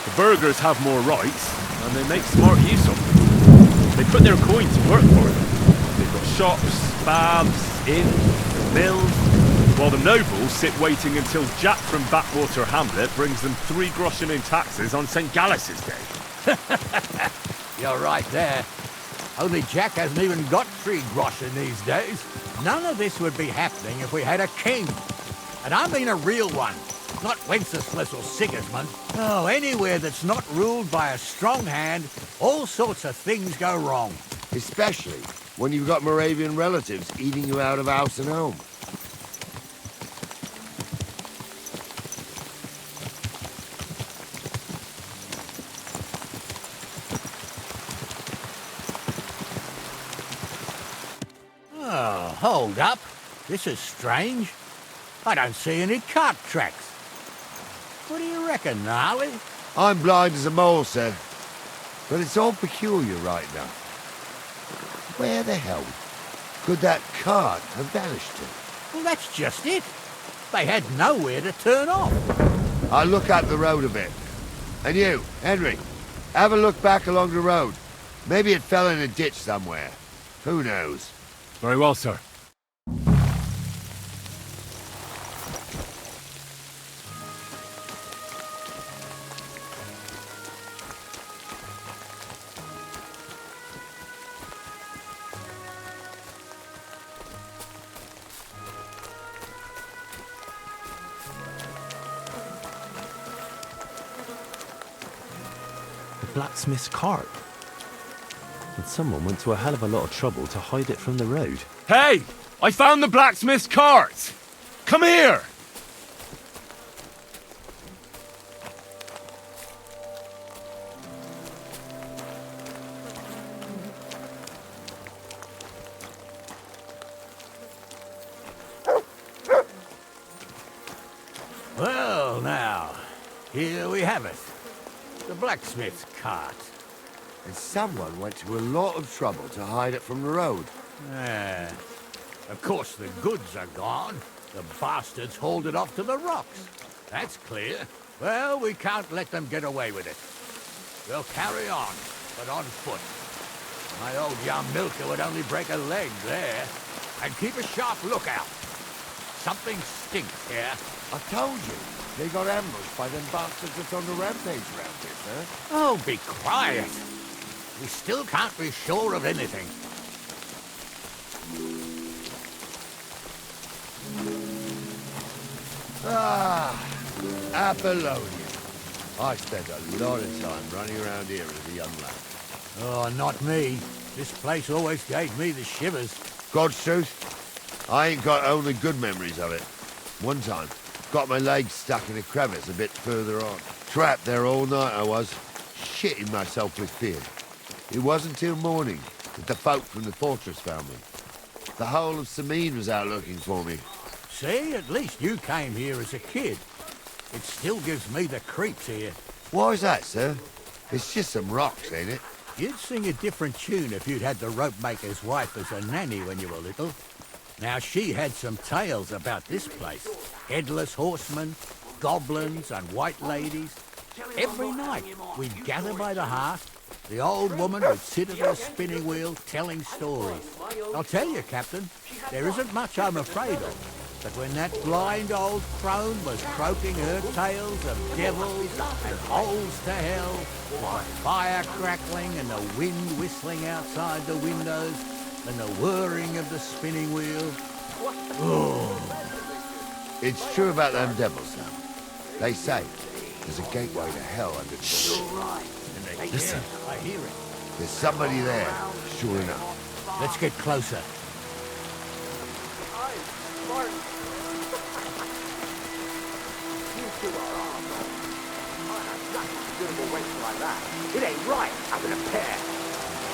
The burghers have more rights, and they make smart use of them. They put their coin to work for them. They've got shops, baths, inns, mills, while the nobles sit waiting until Jack from Backwater Hamlet brings them 3 groschen in taxes on St. Gallus's Day. You're right there. Only Jack hasn't even got 3 groschen these days. None of this would be happening if we had a king. And I mean a real one. Not Wenceslas or Sigismund. Oh, anywhere that's not ruled by a strong hand, all sorts of things go wrong. Especially when you've got Moravian relatives eating you out of house and home. Oh, hold up. This is strange. I don't see any cart tracks. What do you reckon, Gnarly? I'm blind as a mole, sir. But it's all peculiar right now. Where the hell could that cart have vanished to? Well, that's just it. They had nowhere to turn off. I'll look up the road a bit. And you, Henry, have a look back along the road. Maybe it fell in a ditch somewhere. Who knows? Very well, sir. Blacksmith's cart. And someone went to a hell of a lot of trouble to hide it from the road. Hey! I found the blacksmith's cart! Come here! Well, now, here we have it. The blacksmith's cart. And someone went to a lot of trouble to hide it from the road. Yeah. Of course, the goods are gone. The bastards hauled it off to the rocks. That's clear. Well, we can't let them get away with it. We'll carry on, but on foot. My old young milker would only break a leg there. And keep a sharp lookout. Something stinks here. I told you. They got ambushed by them bastards that's on the rampage round here, sir. Oh, be quiet. We still can't be sure of anything. Ah, Apollonia. I spent a lot of time running around here as a young lad. Oh, not me. This place always gave me the shivers. God's truth, I ain't got only good memories of it. One time, got my leg stuck in a crevice a bit further on. Trapped there all night I was, shitting myself with fear. It wasn't till morning that the folk from the fortress found me. The whole of Sameen was out looking for me. See, at least you came here as a kid. It still gives me the creeps here. Why is that, sir? It's just some rocks, ain't it? You'd sing a different tune if you'd had the rope-maker's wife as a nanny when you were little. Now, she had some tales about this place. Headless horsemen, goblins and white ladies. Every night, we'd gather by the hearth. The old woman would sit at her spinning wheel telling stories. I'll tell you, Captain, there isn't much I'm afraid of. But when that blind old crone was croaking her tales of devils and holes to hell, with the fire crackling and the wind whistling outside the windows, and the whirring of the spinning wheel... Oh. It's true about them devils, sir. They say there's a gateway to hell under the sea. Listen. I hear it. There's somebody there, sure enough. Let's get closer. It ain't right having a pair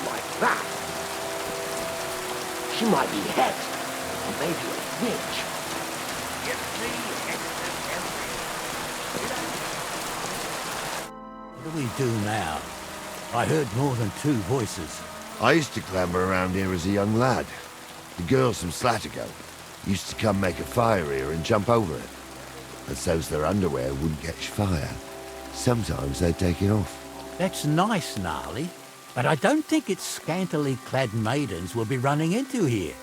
like that. She might be hexed, or maybe a witch. What do we do now? I heard more than two voices. I used to clamber around here as a young lad. The girls from Slatigo used to come make a fire here and jump over it. And so's their underwear wouldn't catch fire. Sometimes they'd take it off. That's nice, Gnarly, but I don't think it's scantily clad maidens we'll be running into here.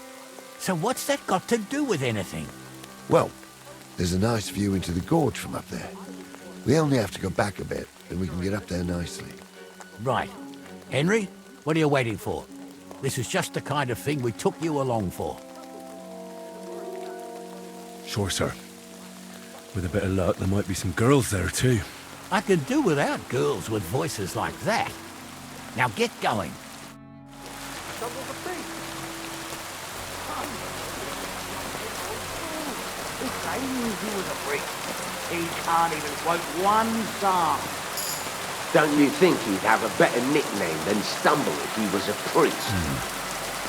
So what's that got to do with anything? Well, there's a nice view into the gorge from up there. We only have to go back a bit, and we can get up there nicely. Right. Henry, what are you waiting for? This is just the kind of thing we took you along for. Sure, sir. With a bit of luck, there might be some girls there, too. I can do without girls with voices like that. Now get going. He was a priest. He can't even quote one psalm. Don't you think he'd have a better nickname than Stumble if he was a priest?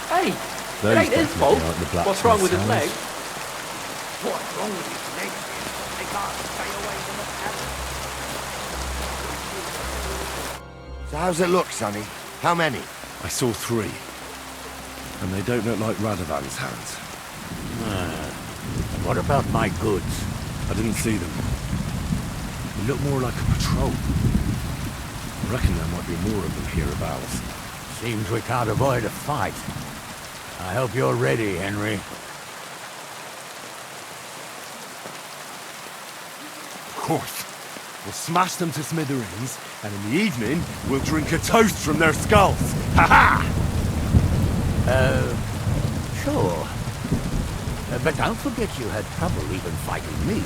Hey, Those it ain't his fault. definitely aren't the What's wrong with his blacksmith's leg? What's wrong with his legs? They can't stay away from the cabin. So how's it look, Sonny? How many? I saw 3. And they don't look like Radovan's hands. What about my goods? I didn't see them. The look more like a patrol. I reckon there might be more of them hereabouts. Seems we can't avoid a fight. I hope you're ready, Henry. Of course. We'll smash them to smithereens, and in the evening, we'll drink a toast from their skulls. Ha-ha! Sure. But don't forget you had trouble even fighting me.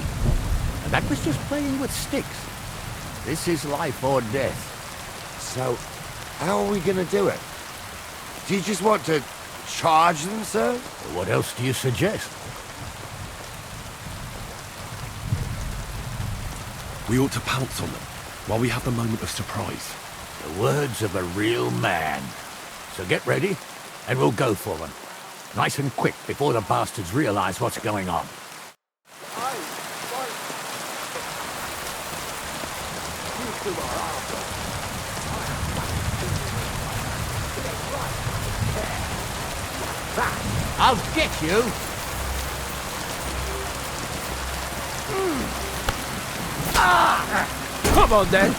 That was just playing with sticks. This is life or death. So, how are we gonna do it? Do you just want to charge them, sir? What else do you suggest? We ought to pounce on them, while we have the moment of surprise. The words of a real man. So get ready, and we'll go for them. Nice and quick, before the bastards realize what's going on. I'll get you! Come on, then.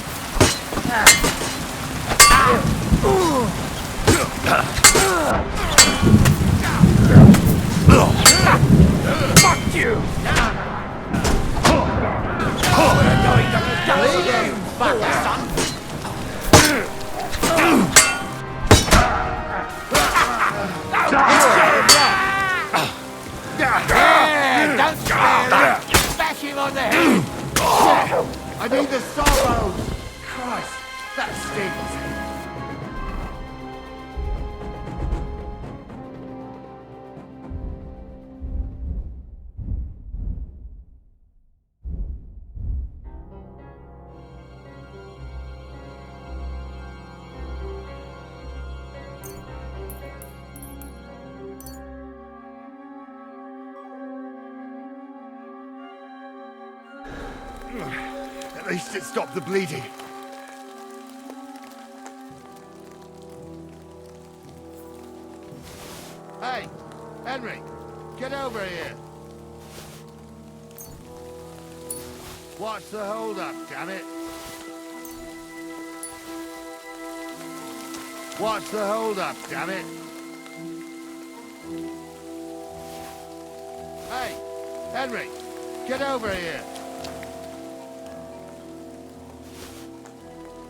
Fuck you! We're going to bleed you, fuck, son! Yeah, don't spare him! Bash him on the head! I need the sawbows! Christ, that stings! At least it stopped the bleeding. Hey, Henry, get over here. What's the hold-up, damn it? What's the hold-up, damn it? Hey, Henry, get over here.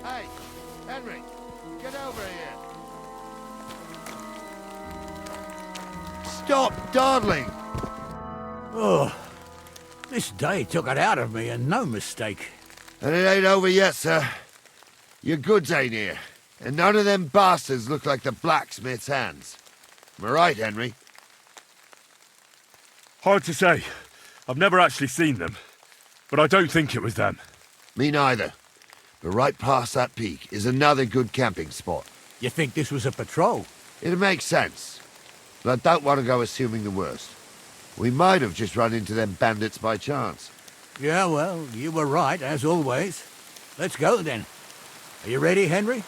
Hey, Henry, get over here. Stop dawdling. Oh, this day took it out of me, and no mistake. And it ain't over yet, sir. Your goods ain't here. And none of them bastards look like the blacksmith's hands. Am I right, Henry? Hard to say. I've never actually seen them. But I don't think it was them. Me neither. But right past that peak is another good camping spot. You think this was a patrol? It makes sense. But I don't want to go assuming the worst. We might have just run into them bandits by chance. Yeah, well, you were right, as always. Let's go, then. Are you ready, Henry?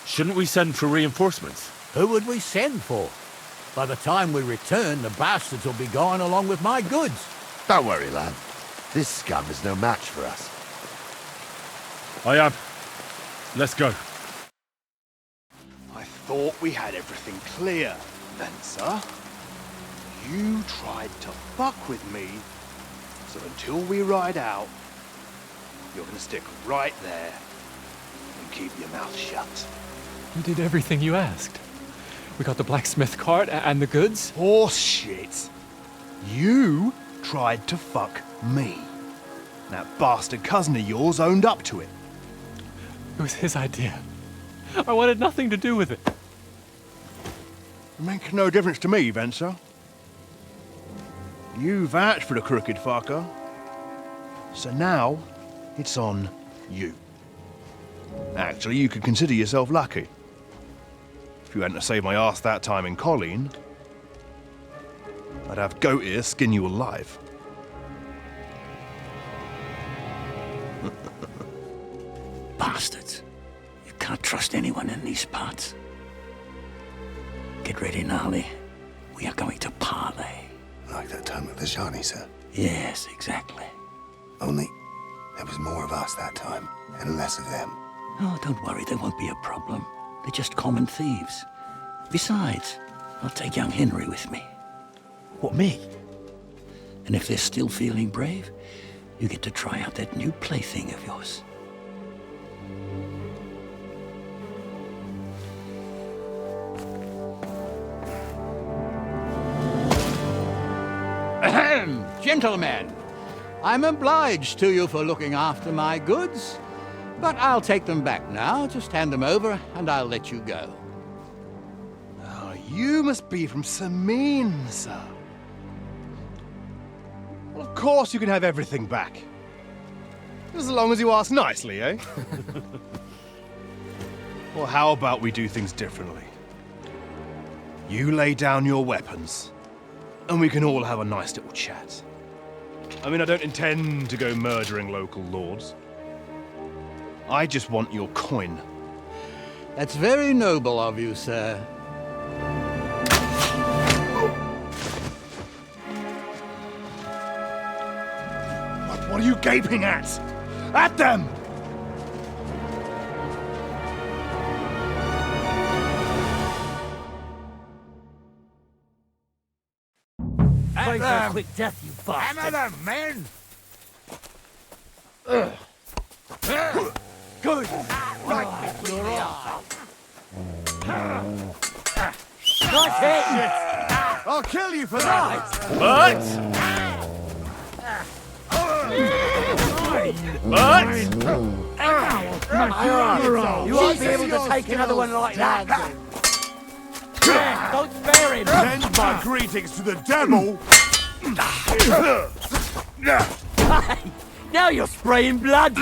Shouldn't we send for reinforcements? Who would we send for? By the time we return, the bastards will be gone along with my goods. Don't worry, lad. This scum is no match for us. I am. Let's go. I thought we had everything clear, Venser. You tried to fuck with me, so until we ride out, you're gonna stick right there and keep your mouth shut. You did everything you asked. We got the blacksmith cart and the goods. Horse shit. You tried to fuck me. That bastard cousin of yours owned up to it. It was his idea. I wanted nothing to do with it. It makes no difference to me, Venser. You vouched for the crooked fucker. So now, it's on you. Actually, you could consider yourself lucky. If you hadn't saved my ass that time in Colleen, I'd have goat ear skin you alive. Bastards. You can't trust anyone in these parts. Get ready, Gnarly. We are going to parley. I like that time at Vashani, sir? Yes, exactly. Only there was more of us that time, and less of them. Oh, don't worry, there won't be a problem. They're just common thieves. Besides, I'll take young Henry with me. What, me? And if they're still feeling brave, you get to try out that new plaything of yours. Ahem, gentlemen. I'm obliged to you for looking after my goods, but I'll take them back now. Just hand them over, and I'll let you go. Oh, you must be from Samin, sir. Well, of course you can have everything back. As long as you ask nicely, eh? Well, how about we do things differently? You lay down your weapons, and we can all have a nice little chat. I mean, I don't intend to go murdering local lords. I just want your coin. That's very noble of you, sir. What are you gaping at? At them! Pray for a quick death, you bastard. Hammer them, men! Good. Right between the eyes. Nice hit! I'll kill you for that! You won't be able to take another one like that. Don't spare him. Send my greetings to the devil. Hey, now you're spraying blood.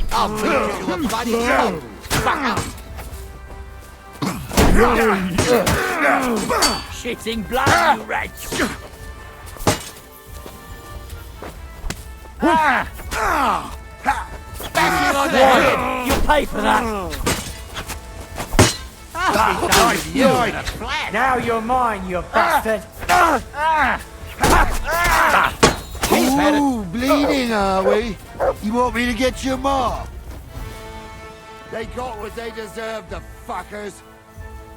I'll beat you to a bloody pulp. Shitting blood, you wretch. Bang you on the head. You'll pay for that. Now you're mine, you bastard. Ooh, bleeding, are we? You want me to get your mark? They got what they deserved, the fuckers.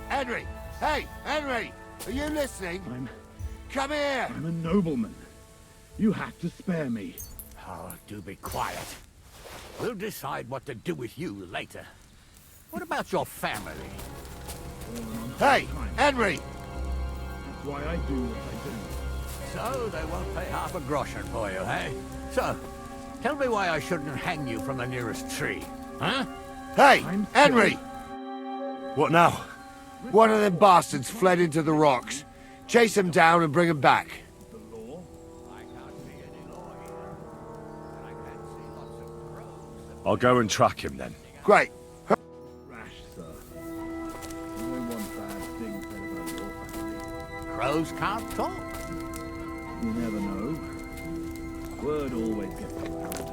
Henry! Hey, Henry! Are you listening? Come here! I'm a nobleman. You have to spare me. Oh, do be quiet. We'll decide what to do with you later. What about your family? Hey, Henry! That's why I do what I do. So they won't pay half a groschen for you, eh? So, tell me why I shouldn't hang you from the nearest tree, huh? Hey, Henry! What now? One of them bastards fled into the rocks. Chase him down and bring him back. I'll go and track him then. Great. Rash, sir. No one bad thing said about your family. Crows can't talk. You never know. Word always gets around.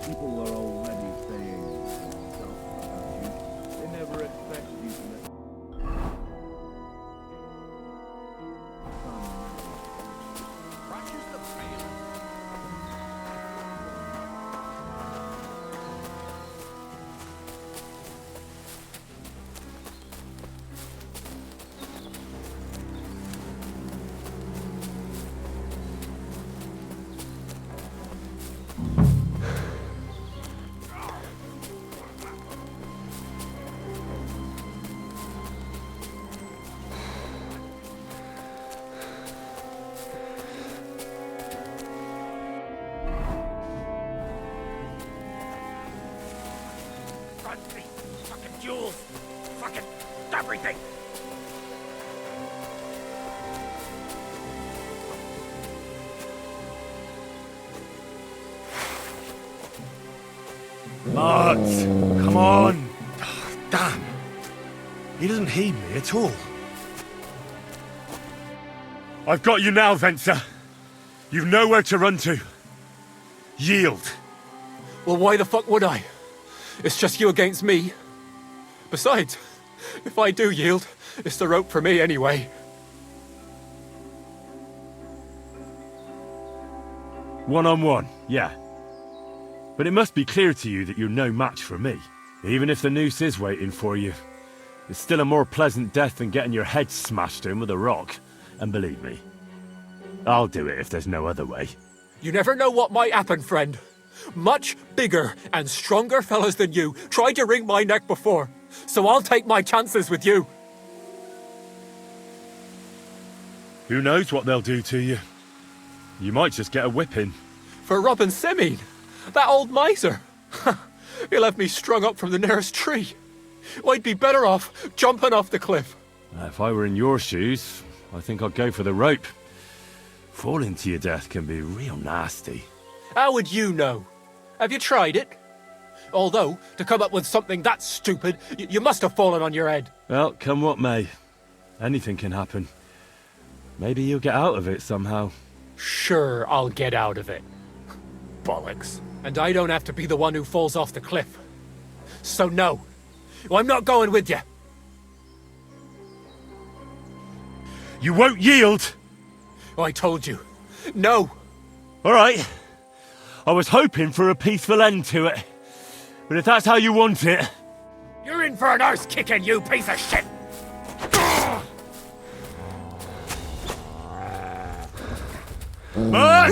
People are already saying stuff about you. They never expect you to let... Fucking jewels! Fucking everything! Mutt! Come on! Damn! He doesn't heed me at all. I've got you now, Venser. You've nowhere to run to. Yield. Well, why the fuck would I? It's just you against me. Besides, if I do yield, it's the rope for me anyway. One-on-one, yeah. But it must be clear to you that you're no match for me. Even if the noose is waiting for you, it's still a more pleasant death than getting your head smashed in with a rock. And believe me, I'll do it if there's no other way. You never know what might happen, friend. Much bigger and stronger fellas than you tried to wring my neck before, so I'll take my chances with you. Who knows what they'll do to you? You might just get a whipping. For robbing Simeon, that old miser. He'll have me strung up from the nearest tree. I'd be better off jumping off the cliff. If I were in your shoes, I think I'd go for the rope. Falling to your death can be real nasty. How would you know? Have you tried it? Although, to come up with something that stupid, you must have fallen on your head. Well, come what may. Anything can happen. Maybe you'll get out of it somehow. Sure, I'll get out of it. Bollocks. And I don't have to be the one who falls off the cliff. So no, I'm not going with you. You won't yield! I told you. No. All right. I was hoping for a peaceful end to it. But if that's how you want it... You're in for an arse kicking, you piece of shit! Mutt!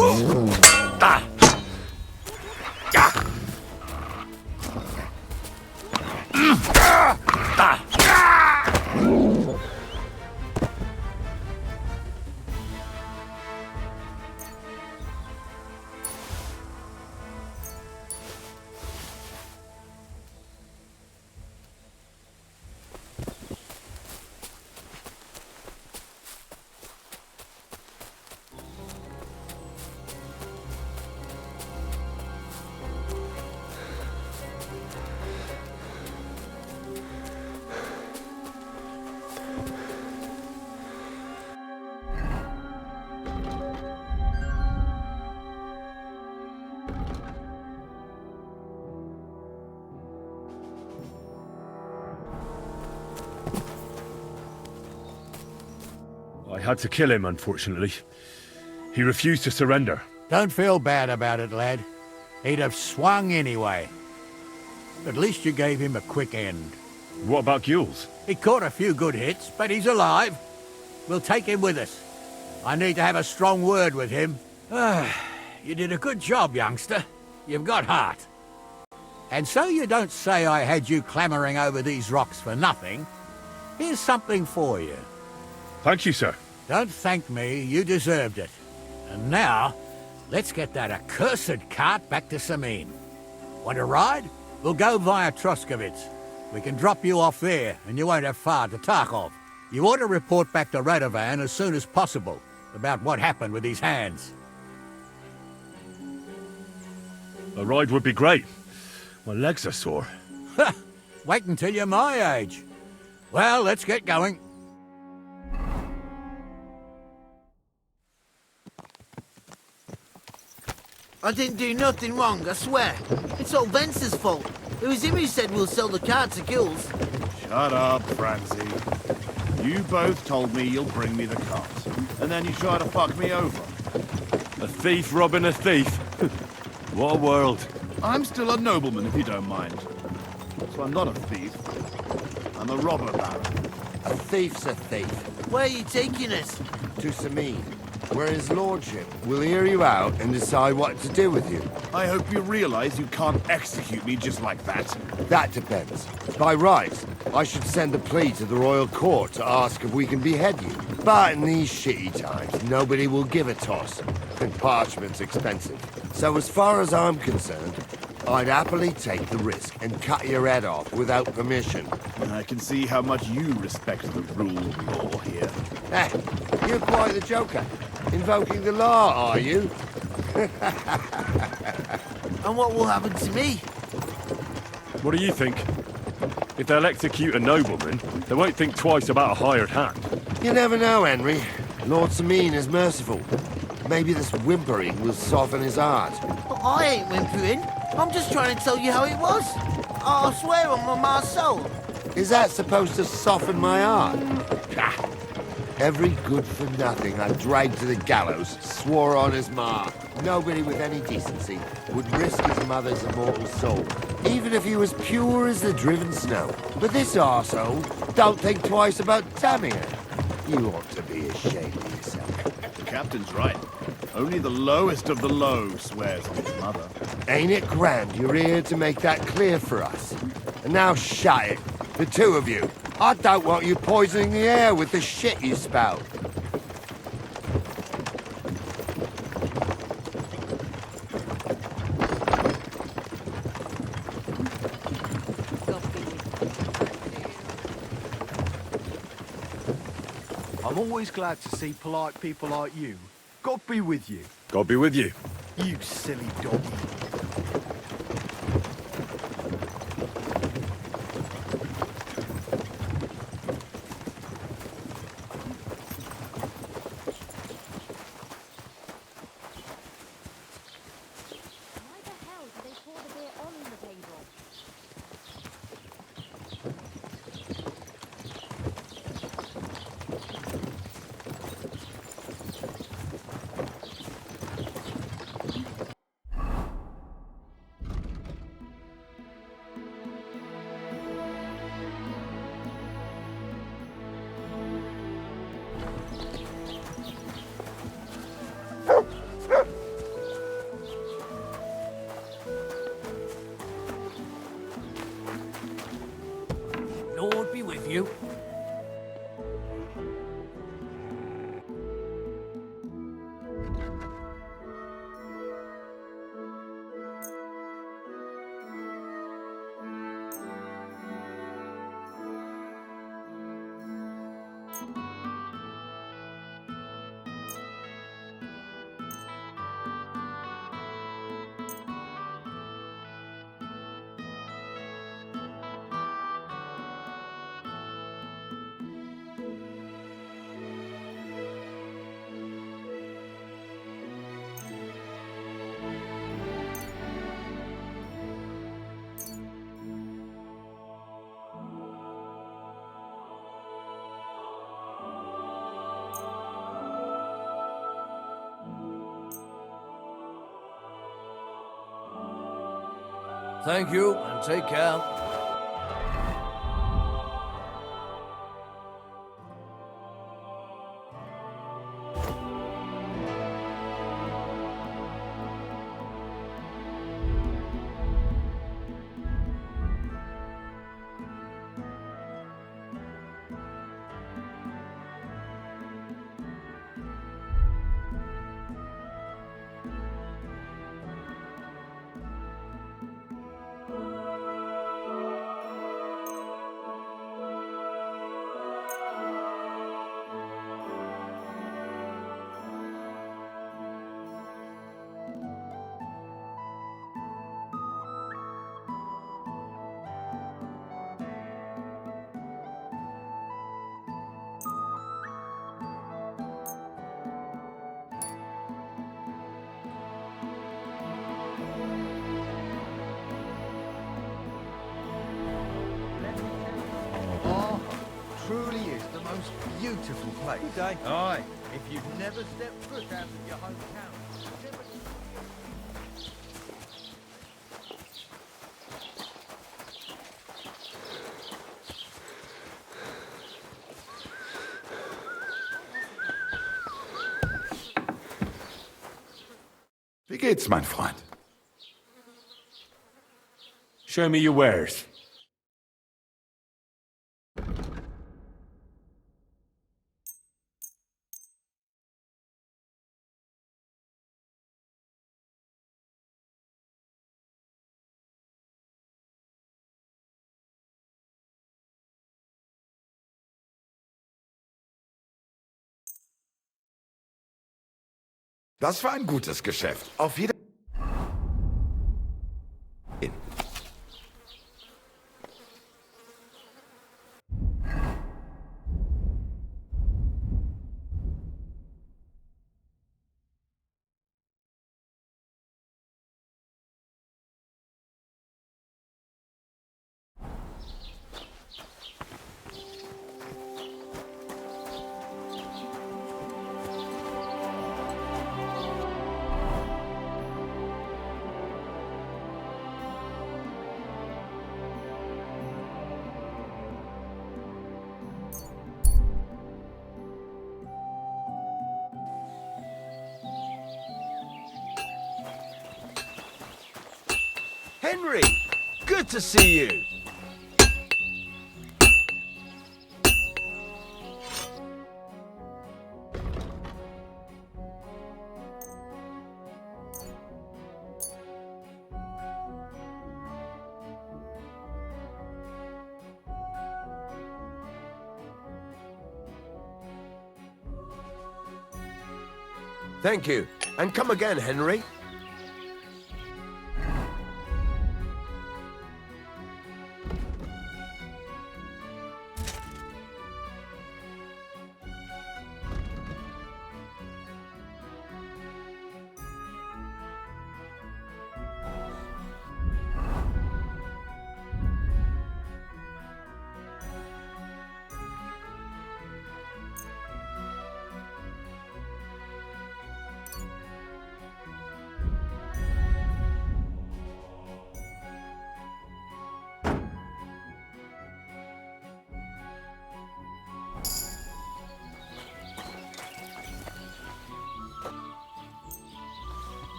I had to kill him, unfortunately. He refused to surrender. Don't feel bad about it, lad. He'd have swung anyway. At least you gave him a quick end. What about Gules? He caught a few good hits, but he's alive. We'll take him with us. I need to have a strong word with him. You did a good job, youngster. You've got heart. And so you don't say I had you clambering over these rocks for nothing. Here's something for you. Thank you, sir. Don't thank me, you deserved it. And now, let's get that accursed cart back to Simeon. Want to ride? We'll go via Troskowitz. We can drop you off there, and you won't have far to Tarkov. You ought to report back to Radovan as soon as possible about what happened with his hands. A ride would be great. My legs are sore. Wait until you're my age. Well, let's get going. I didn't do nothing wrong, I swear. It's all Vence's fault. It was him who said we'll sell the car to Gules. Shut up, Francie. You both told me you'll bring me the cart, and then you try to fuck me over. A thief robbing a thief. What a world. I'm still a nobleman, if you don't mind. So I'm not a thief. I'm a robber baron. A thief's a thief. Where are you taking us? To Simeon, where his lordship will hear you out and decide what to do with you. I hope you realize you can't execute me just like that. That depends. By rights, I should send a plea to the royal court to ask if we can behead you. But in these shitty times, nobody will give a toss. And parchment's expensive. So as far as I'm concerned, I'd happily take the risk and cut your head off without permission. I can see how much you respect the rule of law here. You're quite the joker. Invoking the law, are you? And what will happen to me? What do you think? If they'll execute a nobleman, they won't think twice about a hired hand. You never know, Henry. Lord Simeon is merciful. Maybe this whimpering will soften his heart. But I ain't whimpering. I'm just trying to tell you how it was. I swear on my soul. Is that supposed to soften my heart? Every good-for-nothing I dragged to the gallows swore on his ma. Nobody with any decency would risk his mother's immortal soul, even if he was pure as the driven snow. But this arsehole don't think twice about damning her. You ought to be ashamed of yourself. The captain's right. Only the lowest of the low swears on his mother. Ain't it grand you're here to make that clear for us? And now shut it, the two of you. I don't want you poisoning the air with the shit you spout. I'm always glad to see polite people like you. God be with you. God be with you. You silly doggy. Lord be with you. Thank you, and take care. Truly is the most beautiful place. Good day. Aye, if you've never stepped foot out of your hometown. Wie geht's, mein Freund? Show me your wares. Das war ein gutes Geschäft. Auf Wiedersehen. Henry! Good to see you! Thank you. And come again, Henry.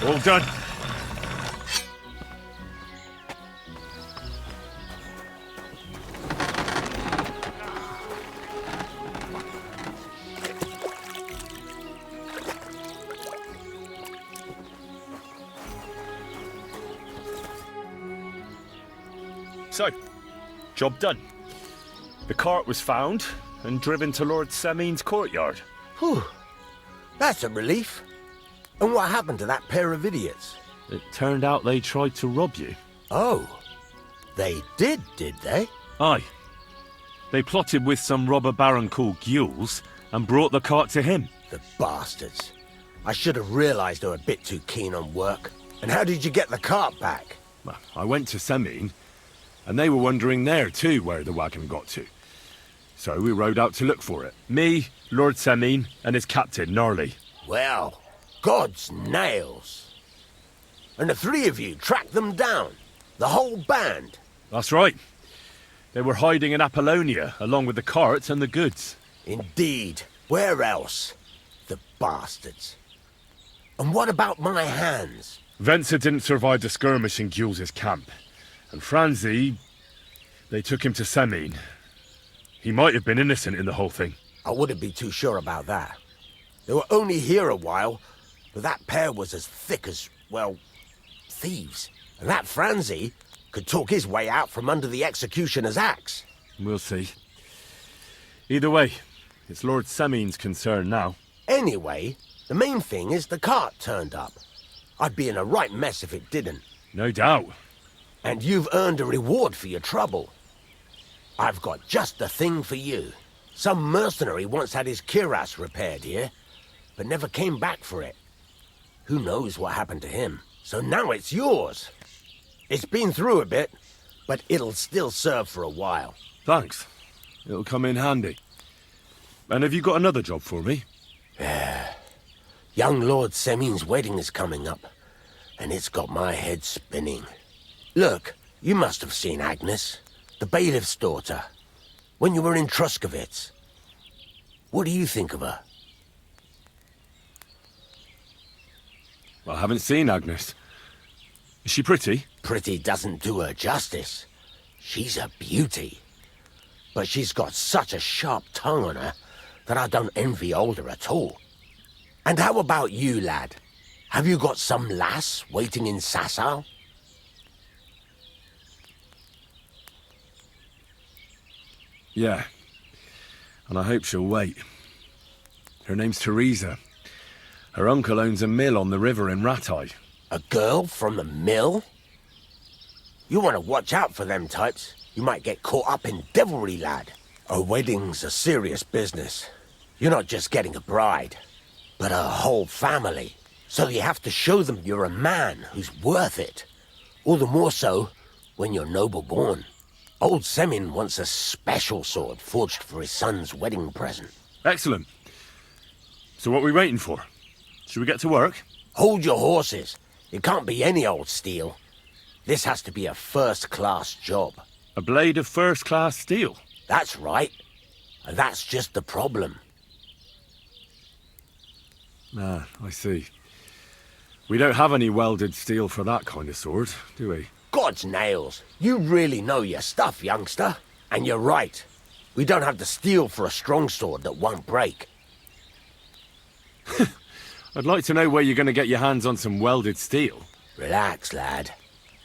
All done. So, job done. The cart was found and driven to Lord Semin's courtyard. Whew. That's a relief. And what happened to that pair of idiots? It turned out they tried to rob you. Oh. They did they? Aye. They plotted with some robber baron called Gules and brought the cart to him. The bastards. I should have realised they were a bit too keen on work. And how did you get the cart back? Well, I went to Semin, and they were wondering there too where the wagon got to. So we rode out to look for it. Me, Lord Semin, and his captain, Gnarly. Well, God's nails. And the three of you tracked them down? The whole band? That's right. They were hiding in Apollonia, along with the carts and the goods. Indeed. Where else? The bastards. And what about my hands? Venser didn't survive the skirmish in Gules' camp. And Franzi, they took him to Semin. He might have been innocent in the whole thing. I wouldn't be too sure about that. They were only here a while, but that pair was as thick as, well, thieves. And that Franzi could talk his way out from under the executioner's axe. We'll see. Either way, it's Lord Semin's concern now. Anyway, the main thing is the cart turned up. I'd be in a right mess if it didn't. No doubt. And you've earned a reward for your trouble. I've got just the thing for you. Some mercenary once had his cuirass repaired here, but never came back for it. Who knows what happened to him? So now it's yours. It's been through a bit, but it'll still serve for a while. Thanks. It'll come in handy. And have you got another job for me? Young Lord Semin's wedding is coming up, and it's got my head spinning. Look, you must have seen Agnes, the bailiff's daughter, when you were in Truskowitz. What do you think of her? I haven't seen Agnes. Is she pretty? Pretty doesn't do her justice. She's a beauty. But she's got such a sharp tongue on her that I don't envy older at all. And how about you, lad? Have you got some lass waiting in Sasau? Yeah. And I hope she'll wait. Her name's Teresa. Her uncle owns a mill on the river in Ratai. A girl from the mill? You want to watch out for them types. You might get caught up in devilry, lad. A wedding's a serious business. You're not just getting a bride, but a whole family. So you have to show them you're a man who's worth it. All the more so when you're noble-born. Old Semin wants a special sword forged for his son's wedding present. Excellent. So what are we waiting for? Should we get to work? Hold your horses. It can't be any old steel. This has to be a first-class job. A blade of first-class steel? That's right. And that's just the problem. Ah, I see. We don't have any welded steel for that kind of sword, do we? God's nails. You really know your stuff, youngster. And you're right. We don't have the steel for a strong sword that won't break. I'd like to know where you're going to get your hands on some welded steel. Relax, lad.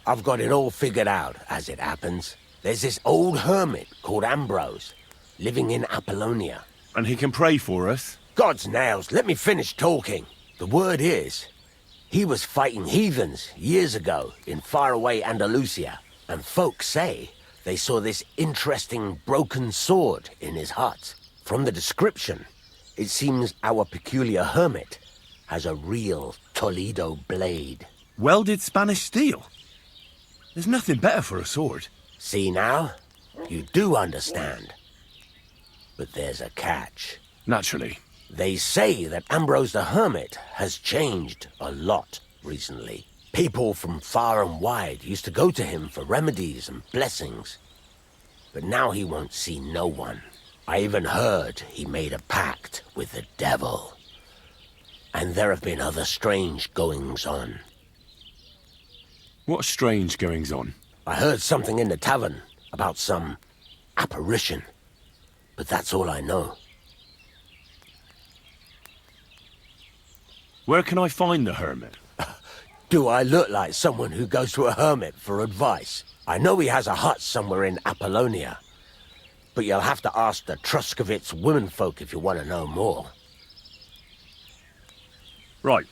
I've got it all figured out, as it happens. There's this old hermit called Ambrose, living in Apollonia. And he can pray for us? God's nails, let me finish talking. The word is, he was fighting heathens years ago in faraway Andalusia, and folks say they saw this interesting broken sword in his hut. From the description, it seems our peculiar hermit has a real Toledo blade. Welded Spanish steel? There's nothing better for a sword. See now? You do understand. But there's a catch. Naturally. They say that Ambrose the Hermit has changed a lot recently. People from far and wide used to go to him for remedies and blessings. But now he won't see no one. I even heard he made a pact with the devil. And there have been other strange goings-on. What strange goings-on? I heard something in the tavern about some apparition. But that's all I know. Where can I find the hermit? Do I look like someone who goes to a hermit for advice? I know he has a hut somewhere in Apollonia. But you'll have to ask the Truscovitz womenfolk if you want to know more. Right.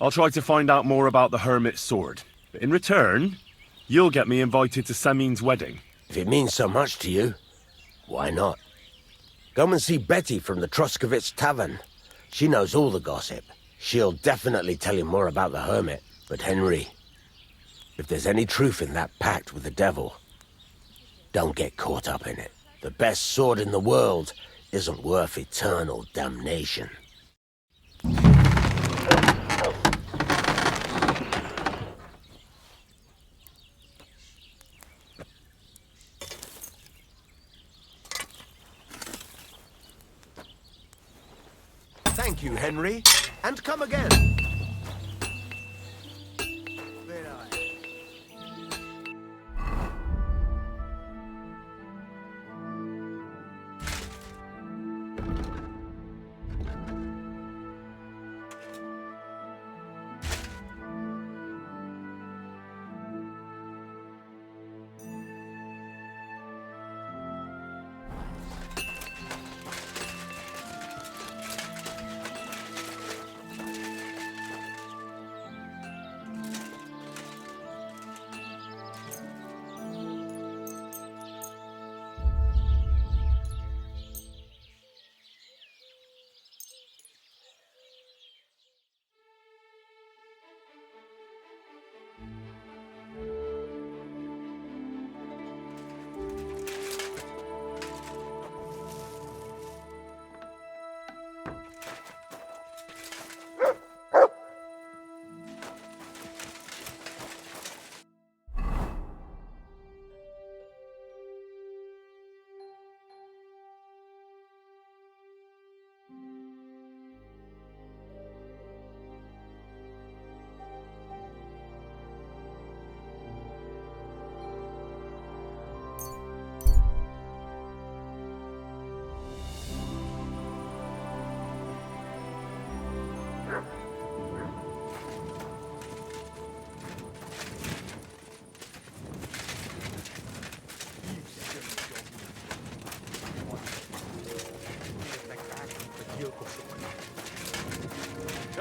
I'll try to find out more about the hermit's sword. But in return, you'll get me invited to Semin's wedding. If it means so much to you, why not? Come and see Betty from the Truscovitz Tavern. She knows all the gossip. She'll definitely tell you more about the hermit. But Henry, if there's any truth in that pact with the devil, don't get caught up in it. The best sword in the world isn't worth eternal damnation. Thank you, Henry, and come again.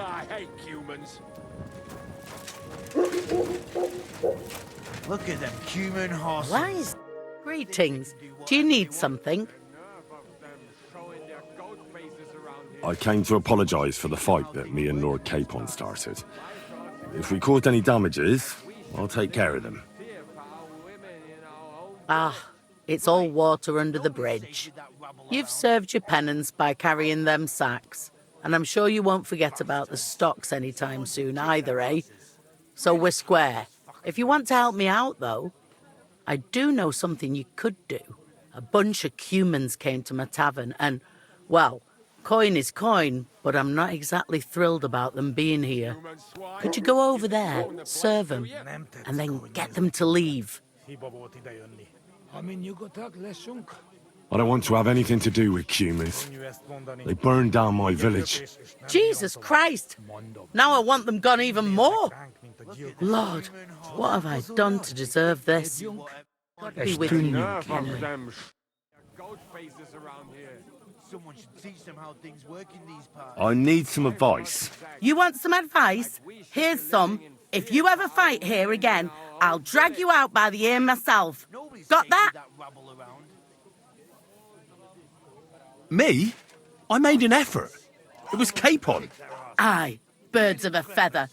I hate humans. Look at them human horses. Wise. Greetings. Do you need something? I came to apologise for the fight that me and Lord Capon started. If we caused any damages, I'll take care of them. Ah, it's all water under the bridge. You've served your penance by carrying them sacks, and I'm sure you won't forget about the stocks anytime soon either, eh? So we're square. If you want to help me out, though, I do know something you could do. A bunch of humans came to my tavern and, well, Coin is coin, but I'm not exactly thrilled about them being here. Could you go over there, serve them, and then get them to leave? I don't want to have anything to do with humans. They burned down my village. Jesus Christ! Now I want them gone even more! Lord, what have I done to deserve this? God be with you, Henry. Someone should teach them how things work in these parts. I need some advice. You want some advice? Here's some. If you ever fight here again, I'll drag you out by the ear myself. Got that? Me? I made an effort. It was capon. Aye, birds of a feather.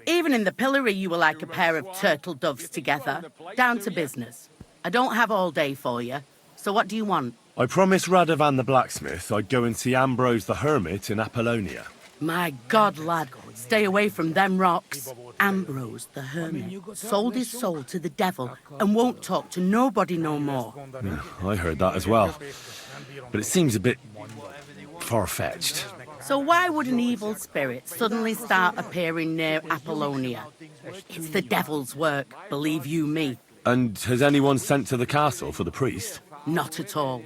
Even in the pillory you were like a pair of turtle doves together. Down to business. I don't have all day for you. So what do you want? I promised Radovan the blacksmith I'd go and see Ambrose the Hermit in Apollonia. My God, lad, stay away from them rocks. Ambrose the Hermit sold his soul to the devil and won't talk to nobody no more. Yeah, I heard that as well. But it seems a bit far-fetched. So why would an evil spirit suddenly start appearing near Apollonia? It's the devil's work, believe you me. And has anyone sent to the castle for the priest? Not at all.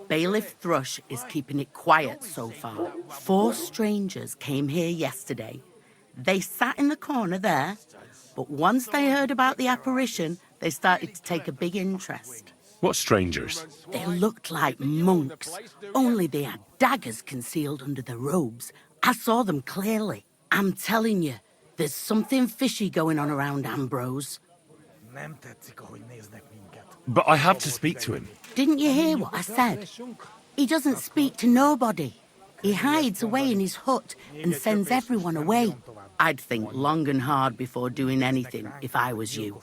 Bailiff Thrush is keeping it quiet so far. 4 strangers came here yesterday. They sat in the corner there, but once they heard about the apparition, they started to take a big interest. What strangers? They looked like monks, only they had daggers concealed under their robes. I saw them clearly. I'm telling you, there's something fishy going on around Ambrose. But I have to speak to him. Didn't you hear what I said? He doesn't speak to nobody. He hides away in his hut and sends everyone away. I'd think long and hard before doing anything if I was you.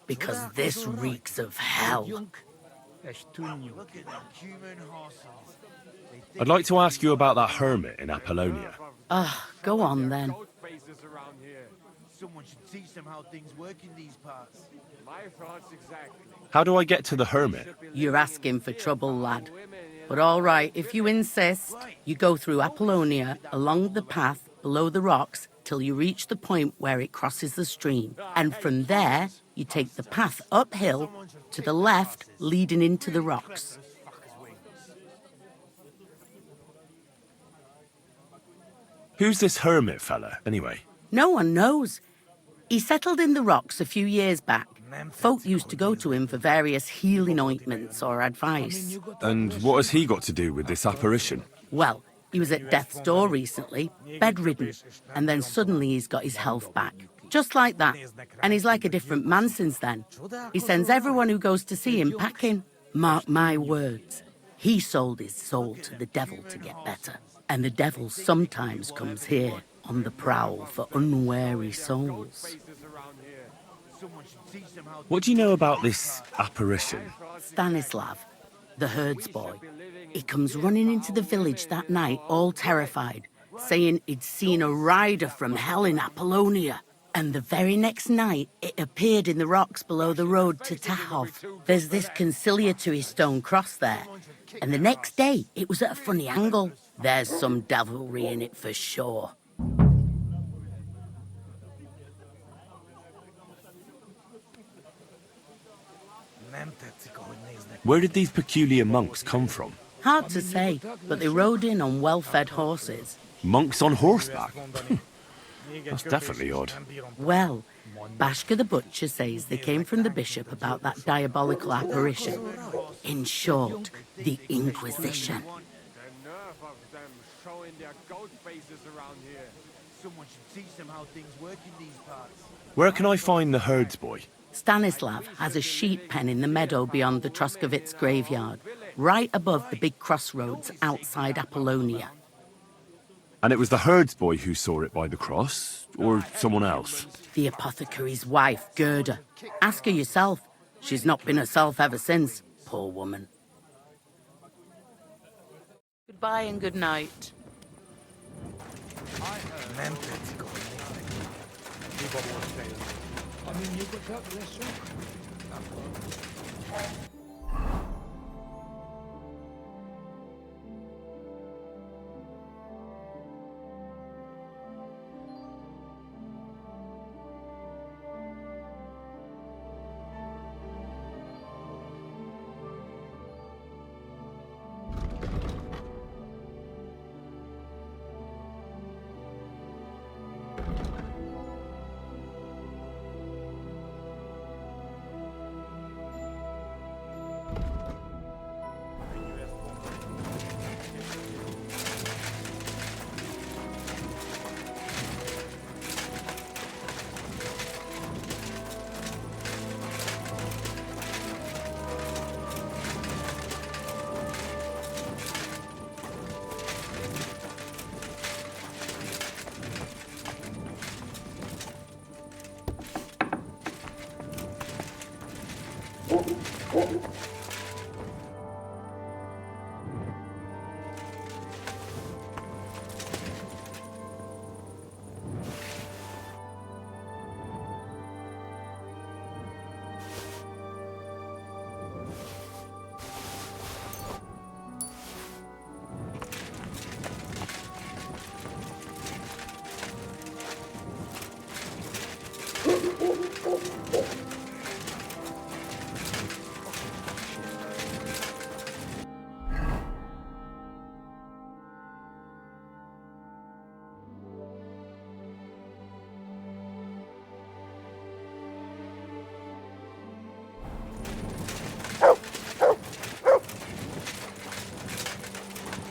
Because this reeks of hell. I'd like to ask you about that hermit in Apollonia. Go on then. Someone should teach them how things work in these parts. My thoughts exactly. How do I get to the hermit? You're asking for trouble, lad. But all right, if you insist, you go through Apollonia along the path below the rocks till you reach the point where it crosses the stream. And from there, you take the path uphill to the left, leading into the rocks. Who's this hermit fella, anyway? No one knows. He settled in the rocks a few years back. Folk used to go to him for various healing ointments or advice. And what has he got to do with this apparition? Well, he was at death's door recently, bedridden, and then suddenly he's got his health back. Just like that. And he's like a different man since then. He sends everyone who goes to see him packing. Mark my words. He sold his soul to the devil to get better. And the devil sometimes comes here on the prowl for unwary souls. What do you know about this apparition? Stanislav, the herds boy. He comes running into the village that night, all terrified, saying he'd seen a rider from hell in Apollonia. And the very next night, it appeared in the rocks below the road to Tahov. There's this conciliatory stone cross there. And the next day, it was at a funny angle. There's some devilry in it for sure. Where did these peculiar monks come from? Hard to say, but they rode in on well-fed horses. Monks on horseback? That's definitely odd. Well, Bashka the Butcher says they came from the bishop about that diabolical apparition. In short, the Inquisition. Where can I find the herds boy? Stanislav has a sheep pen in the meadow beyond the Troskovitz graveyard, right above the big crossroads outside Apollonia. And it was the herds boy who saw it by the cross, or someone else? The apothecary's wife, Gerda. Ask her yourself. She's not been herself ever since, poor woman. Goodbye and good night.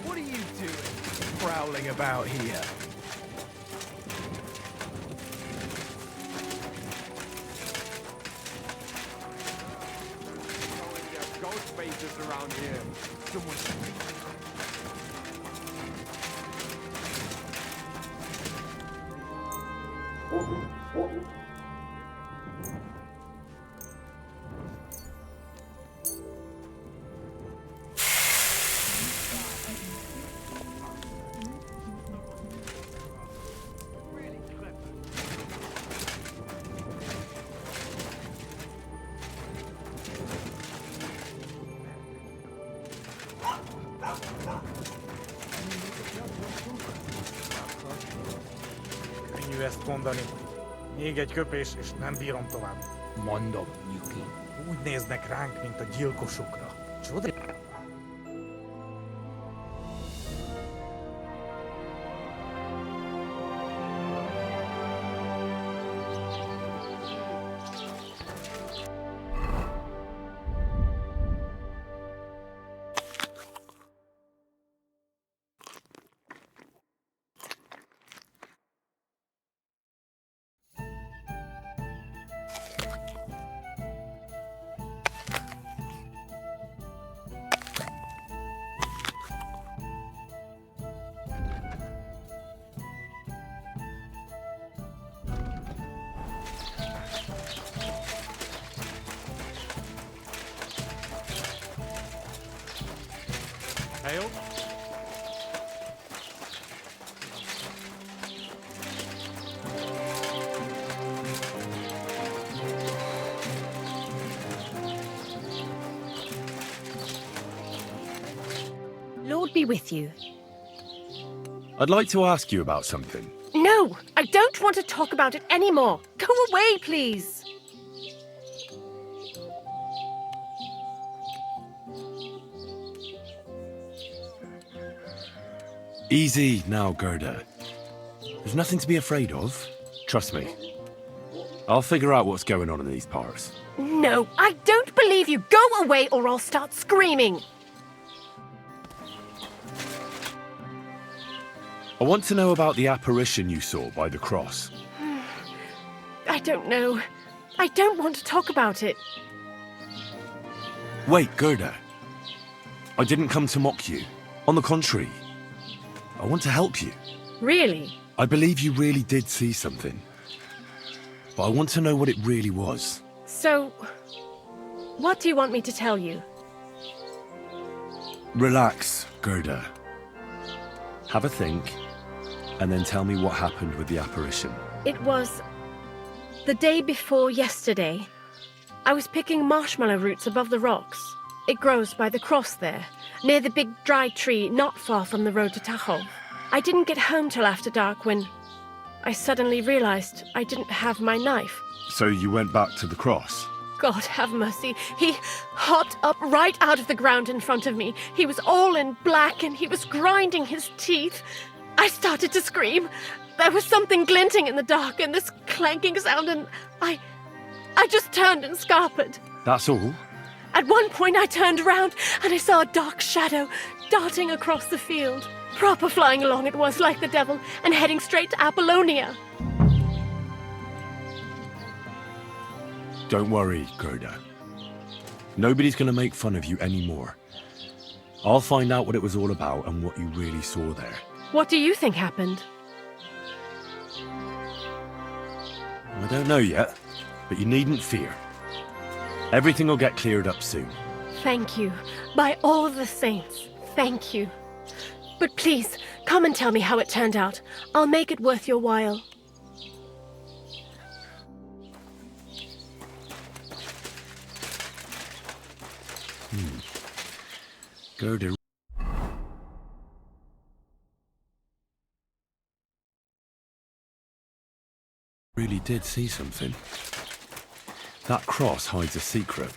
What are you doing, prowling about here? Ghost faces around here. Someone. Könnyű ezt mondani. Még egy köpés, és nem bírom tovább. Mondom, Yuki. Úgy néznek ránk, mint a gyilkosokra. Csodás. Hail. Lord be with you. I'd like to ask you about something. No, I don't want to talk about it anymore. Go away, please. Easy now, Gerda. There's nothing to be afraid of. Trust me. I'll figure out what's going on in these parts. No, I don't believe you. Go away or I'll start screaming. I want to know about the apparition you saw by the cross. I don't know. I don't want to talk about it. Wait, Gerda. I didn't come to mock you. On the contrary, I want to help you. Really? I believe you really did see something. But I want to know what it really was. So, what do you want me to tell you? Relax, Gerda. Have a think, and then tell me what happened with the apparition. It was the day before yesterday. I was picking marshmallow roots above the rocks. It grows by the cross there, near the big dry tree not far from the road to Tahoe. I didn't get home till after dark when I suddenly realized I didn't have my knife. So you went back to the cross? God have mercy. He hopped up right out of the ground in front of me. He was all in black and he was grinding his teeth. I started to scream. There was something glinting in the dark and this clanking sound and I just turned and scarpered. That's all? At one point I turned around and I saw a dark shadow darting across the field. Proper flying along it was, like the devil, and heading straight to Apollonia. Don't worry, Gerda. Nobody's going to make fun of you anymore. I'll find out what it was all about and what you really saw there. What do you think happened? I don't know yet, but you needn't fear. Everything will get cleared up soon. Thank you. By all the saints, thank you. But please, come and tell me how it turned out. I'll make it worth your while. Gerda really did see something. That cross hides a secret.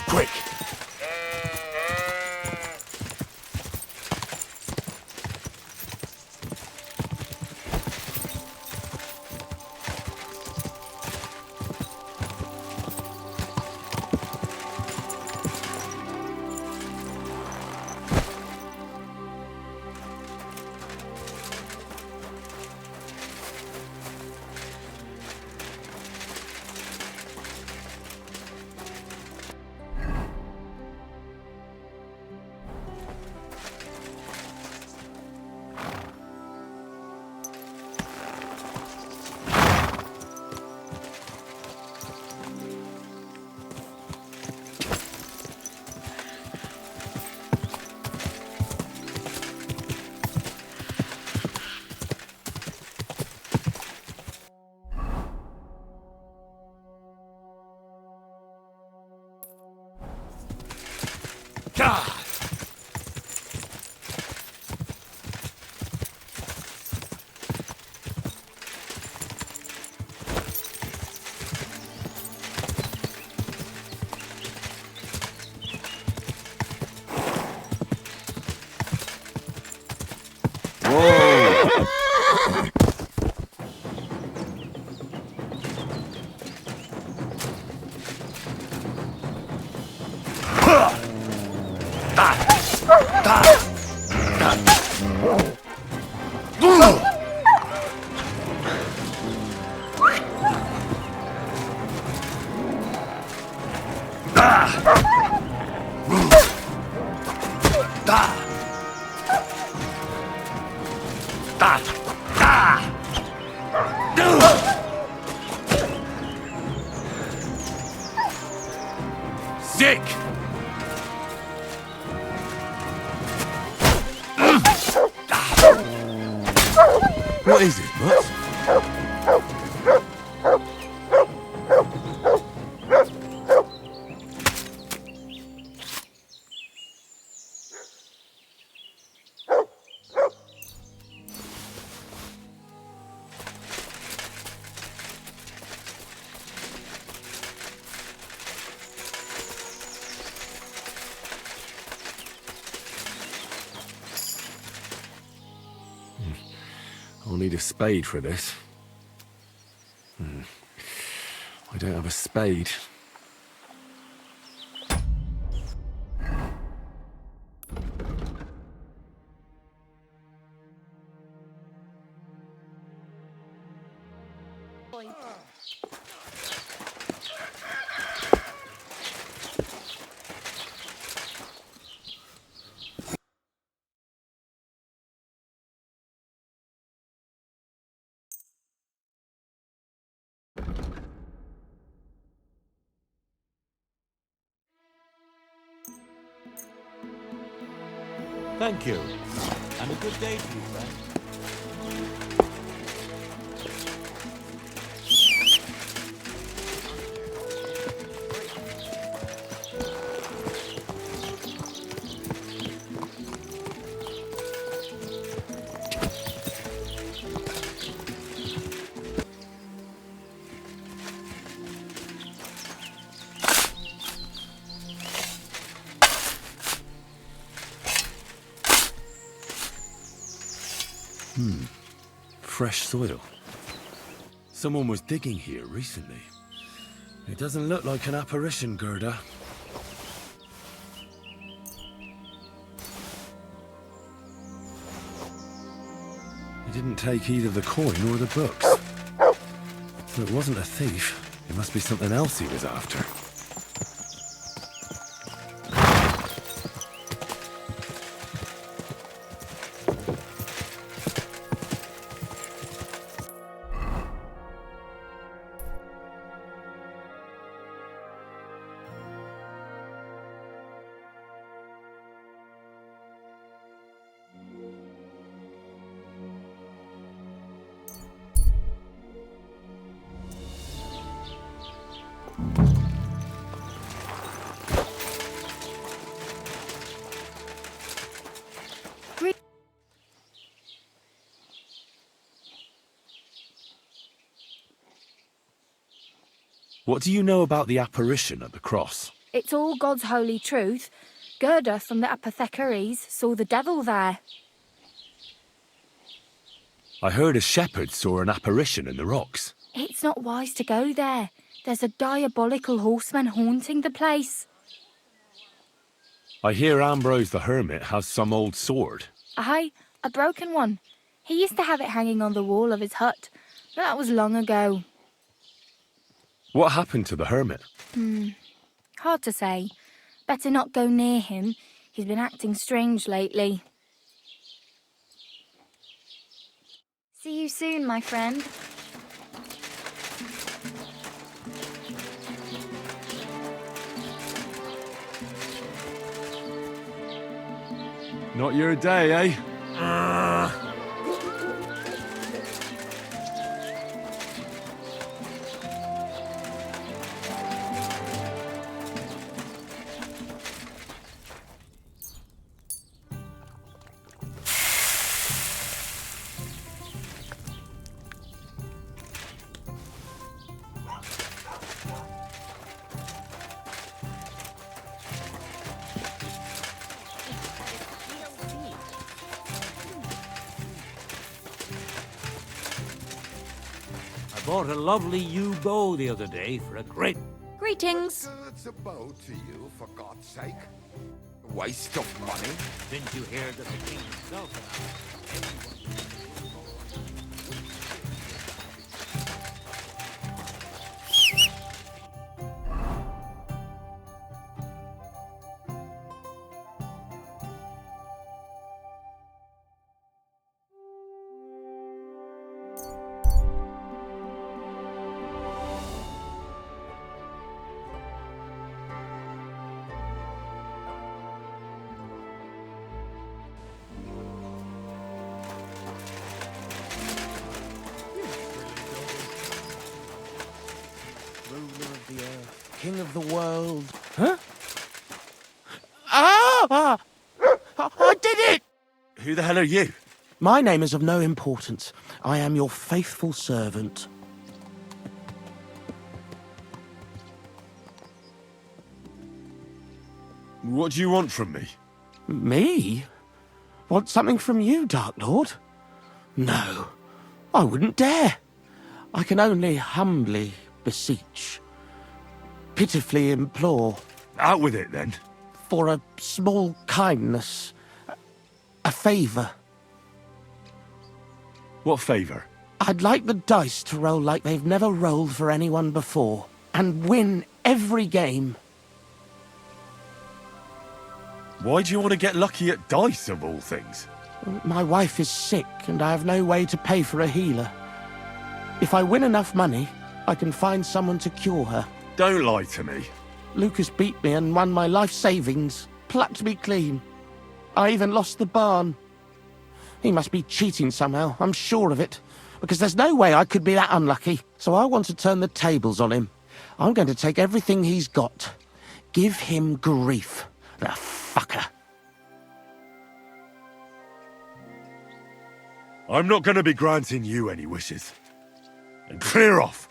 Quick! Sick! What is it, Mutt? I'll need a spade for this. I don't have a spade. Thank you. And a good day to you, friend. Fresh soil. Someone was digging here recently. It doesn't look like an apparition, Gerda. He didn't take either the coin or the books. So it wasn't a thief. It must be something else he was after. What do you know about the apparition at the cross? It's all God's holy truth. Gerda from the apothecaries saw the devil there. I heard a shepherd saw an apparition in the rocks. It's not wise to go there. There's a diabolical horseman haunting the place. I hear Ambrose the Hermit has some old sword. Aye, a broken one. He used to have it hanging on the wall of his hut, but that was long ago. What happened to the Hermit? Hard to say. Better not go near him. He's been acting strange lately. See you soon, my friend. Not your day, eh? Bought a lovely yew bow the other day for a great... Greetings. It's a bow to you, for God's sake. A waste of money. Didn't you hear that the king himself King of the world. Huh? Ah! I did it! Who the hell are you? My name is of no importance. I am your faithful servant. What do you want from me? Me? Want something from you, Dark Lord? No, I wouldn't dare. I can only humbly beseech, pitifully implore. Out with it, then. For a small kindness, a favour. What favour? I'd like the dice to roll like they've never rolled for anyone before, and win every game. Why do you want to get lucky at dice, of all things? My wife is sick, and I have no way to pay for a healer. If I win enough money, I can find someone to cure her. Don't lie to me. Lucas beat me and won my life savings, plucked me clean. I even lost the barn. He must be cheating somehow, I'm sure of it, because there's no way I could be that unlucky. So I want to turn the tables on him. I'm going to take everything he's got. Give him grief, the fucker. I'm not going to be granting you any wishes. And clear off,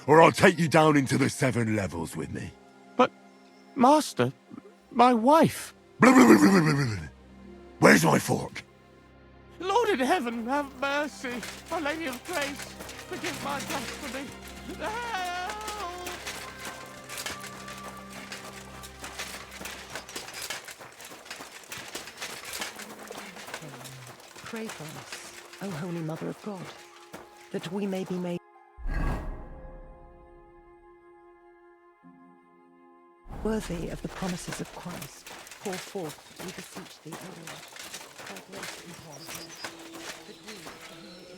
or I'll take you down into the 7 levels with me. But, Master, my wife... Where's my fork? Lord in heaven, have mercy. Our Lady of Grace, forgive my blasphemy. Help! Pray for us, O Holy Mother of God, that we may be made worthy of the promises of Christ. Pour forth, we beseech thee, O Lord, thy grace and pardon, that we, to whom the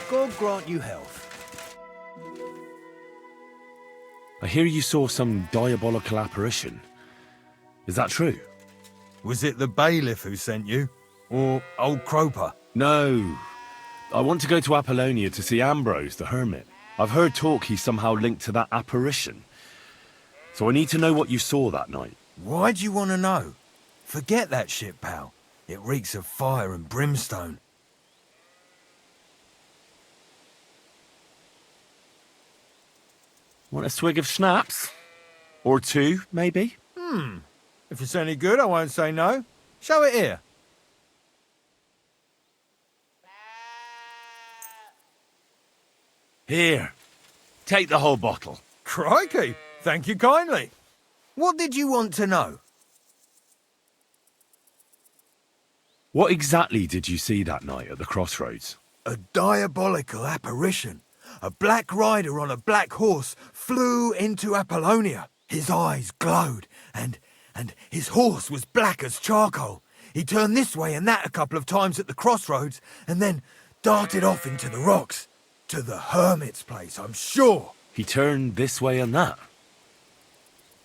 God grant you health. I hear you saw some diabolical apparition. Is that true? Was it the bailiff who sent you? Or old Croper? No. I want to go to Apollonia to see Ambrose, the Hermit. I've heard talk he's somehow linked to that apparition. So I need to know what you saw that night. Why'd you want to know? Forget that shit, pal. It reeks of fire and brimstone. Want a swig of schnapps? Or two, maybe? If it's any good, I won't say no. Show it here. Here. Take the whole bottle. Crikey! Thank you kindly. What did you want to know? What exactly did you see that night at the crossroads? A diabolical apparition. A black rider on a black horse flew into Apollonia. His eyes glowed, and his horse was black as charcoal. He turned this way and that a couple of times at the crossroads, and then darted off into the rocks. To the Hermit's place, I'm sure. He turned this way and that.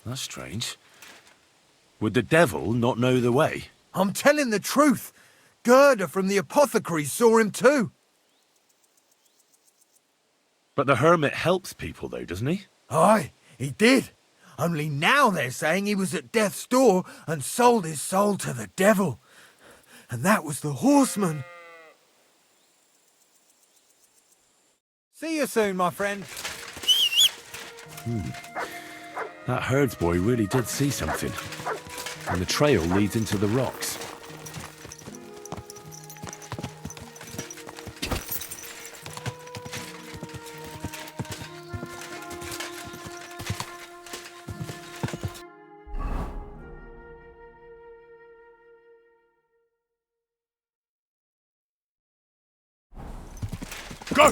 That's strange. Would the devil not know the way? I'm telling the truth. Gerda from the apothecary saw him too. But the Hermit helps people though, doesn't he? Aye, he did. Only now they're saying he was at death's door and sold his soul to the devil. And that was the horseman. See you soon, my friend. That herdsboy really did see something. And the trail leads into the rocks. Go!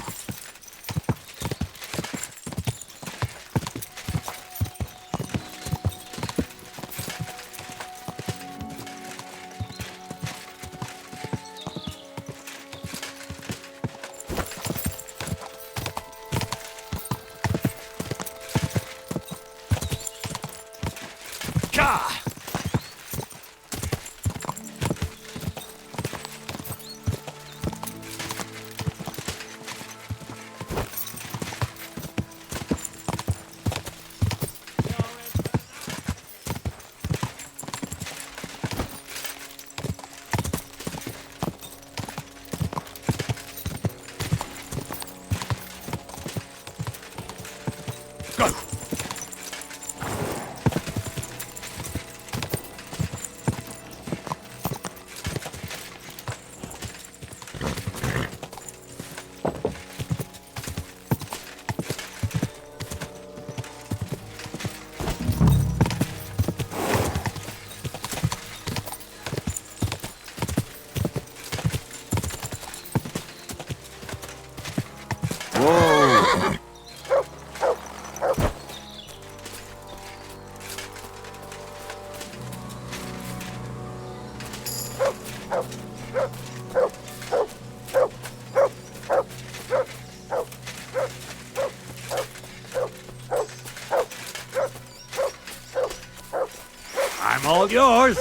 I'm all yours.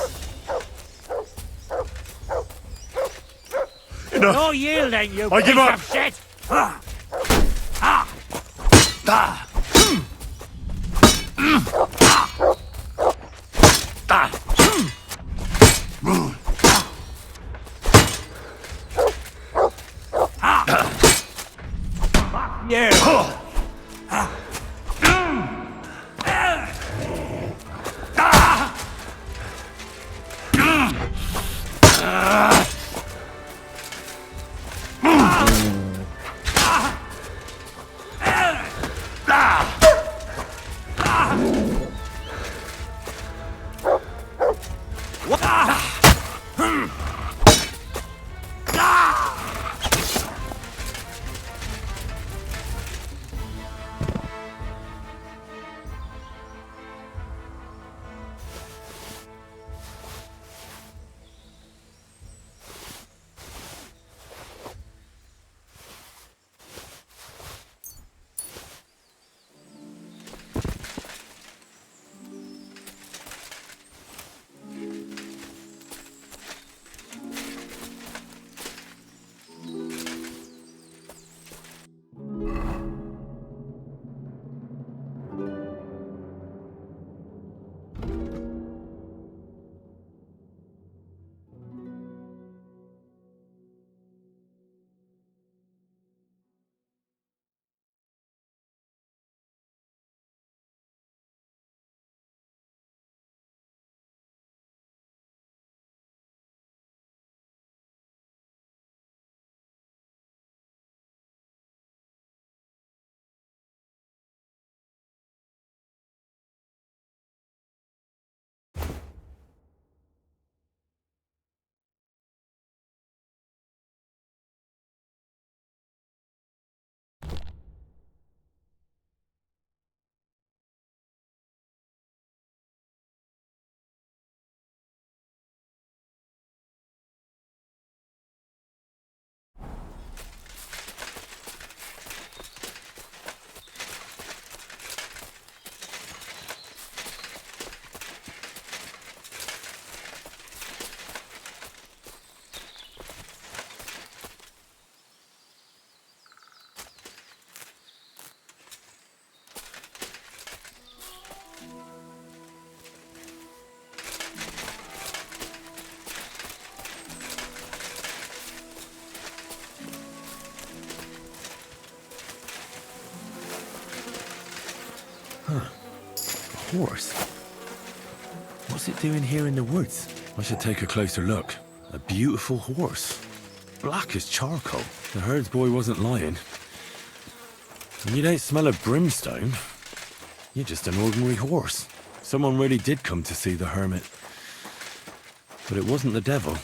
Enough. No yielding, you I give piece up. of shit. horse. What's it doing here in the woods? I should take a closer look. A beautiful horse. Black as charcoal. The herds boy wasn't lying. And you don't smell of brimstone. You're just an ordinary horse. Someone really did come to see the hermit. But it wasn't the devil.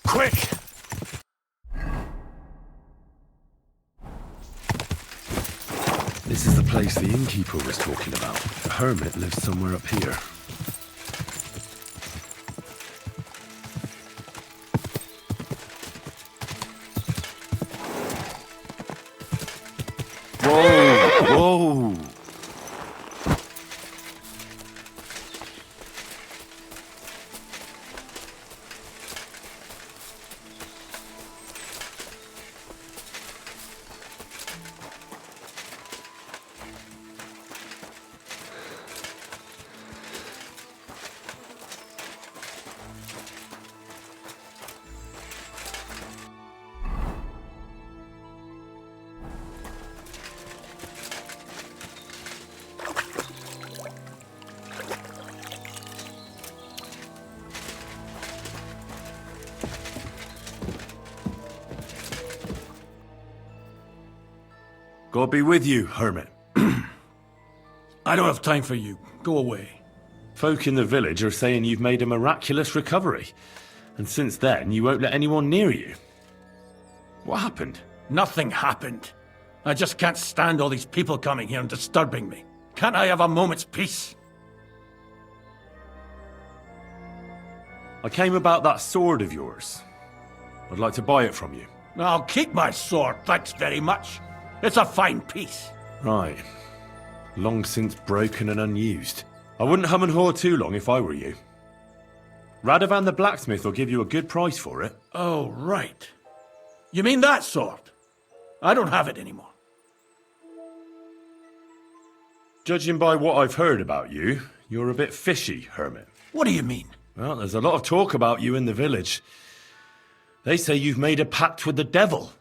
Quick! This is the place the innkeeper was talking about. The hermit lives somewhere up here. Whoa! Whoa! God be with you, Hermit. I don't have time for you. Go away. Folk in the village are saying you've made a miraculous recovery. And since then, you won't let anyone near you. What happened? Nothing happened. I just can't stand all these people coming here and disturbing me. Can't I have a moment's peace? I came about that sword of yours. I'd like to buy it from you. I'll keep my sword, thanks very much. It's a fine piece. Right. Long since broken and unused. I wouldn't hum and haw too long if I were you. Radovan the blacksmith will give you a good price for it. Oh, right. You mean that sword? I don't have it anymore. Judging by what I've heard about you, you're a bit fishy, Hermit. What do you mean? Well, there's a lot of talk about you in the village. They say you've made a pact with the devil,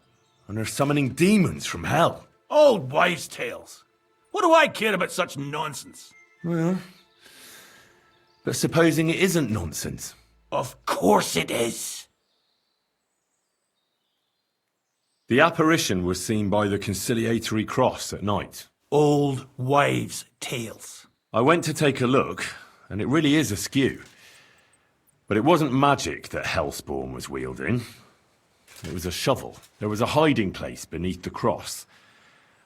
and are summoning demons from hell. Old wives' tales. What do I care about such nonsense? Well, but supposing it isn't nonsense. Of course it is. The apparition was seen by the conciliatory cross at night. Old wives' tales. I went to take a look, and it really is askew. But it wasn't magic that Hellspawn was wielding. It was a shovel. There was a hiding place beneath the cross.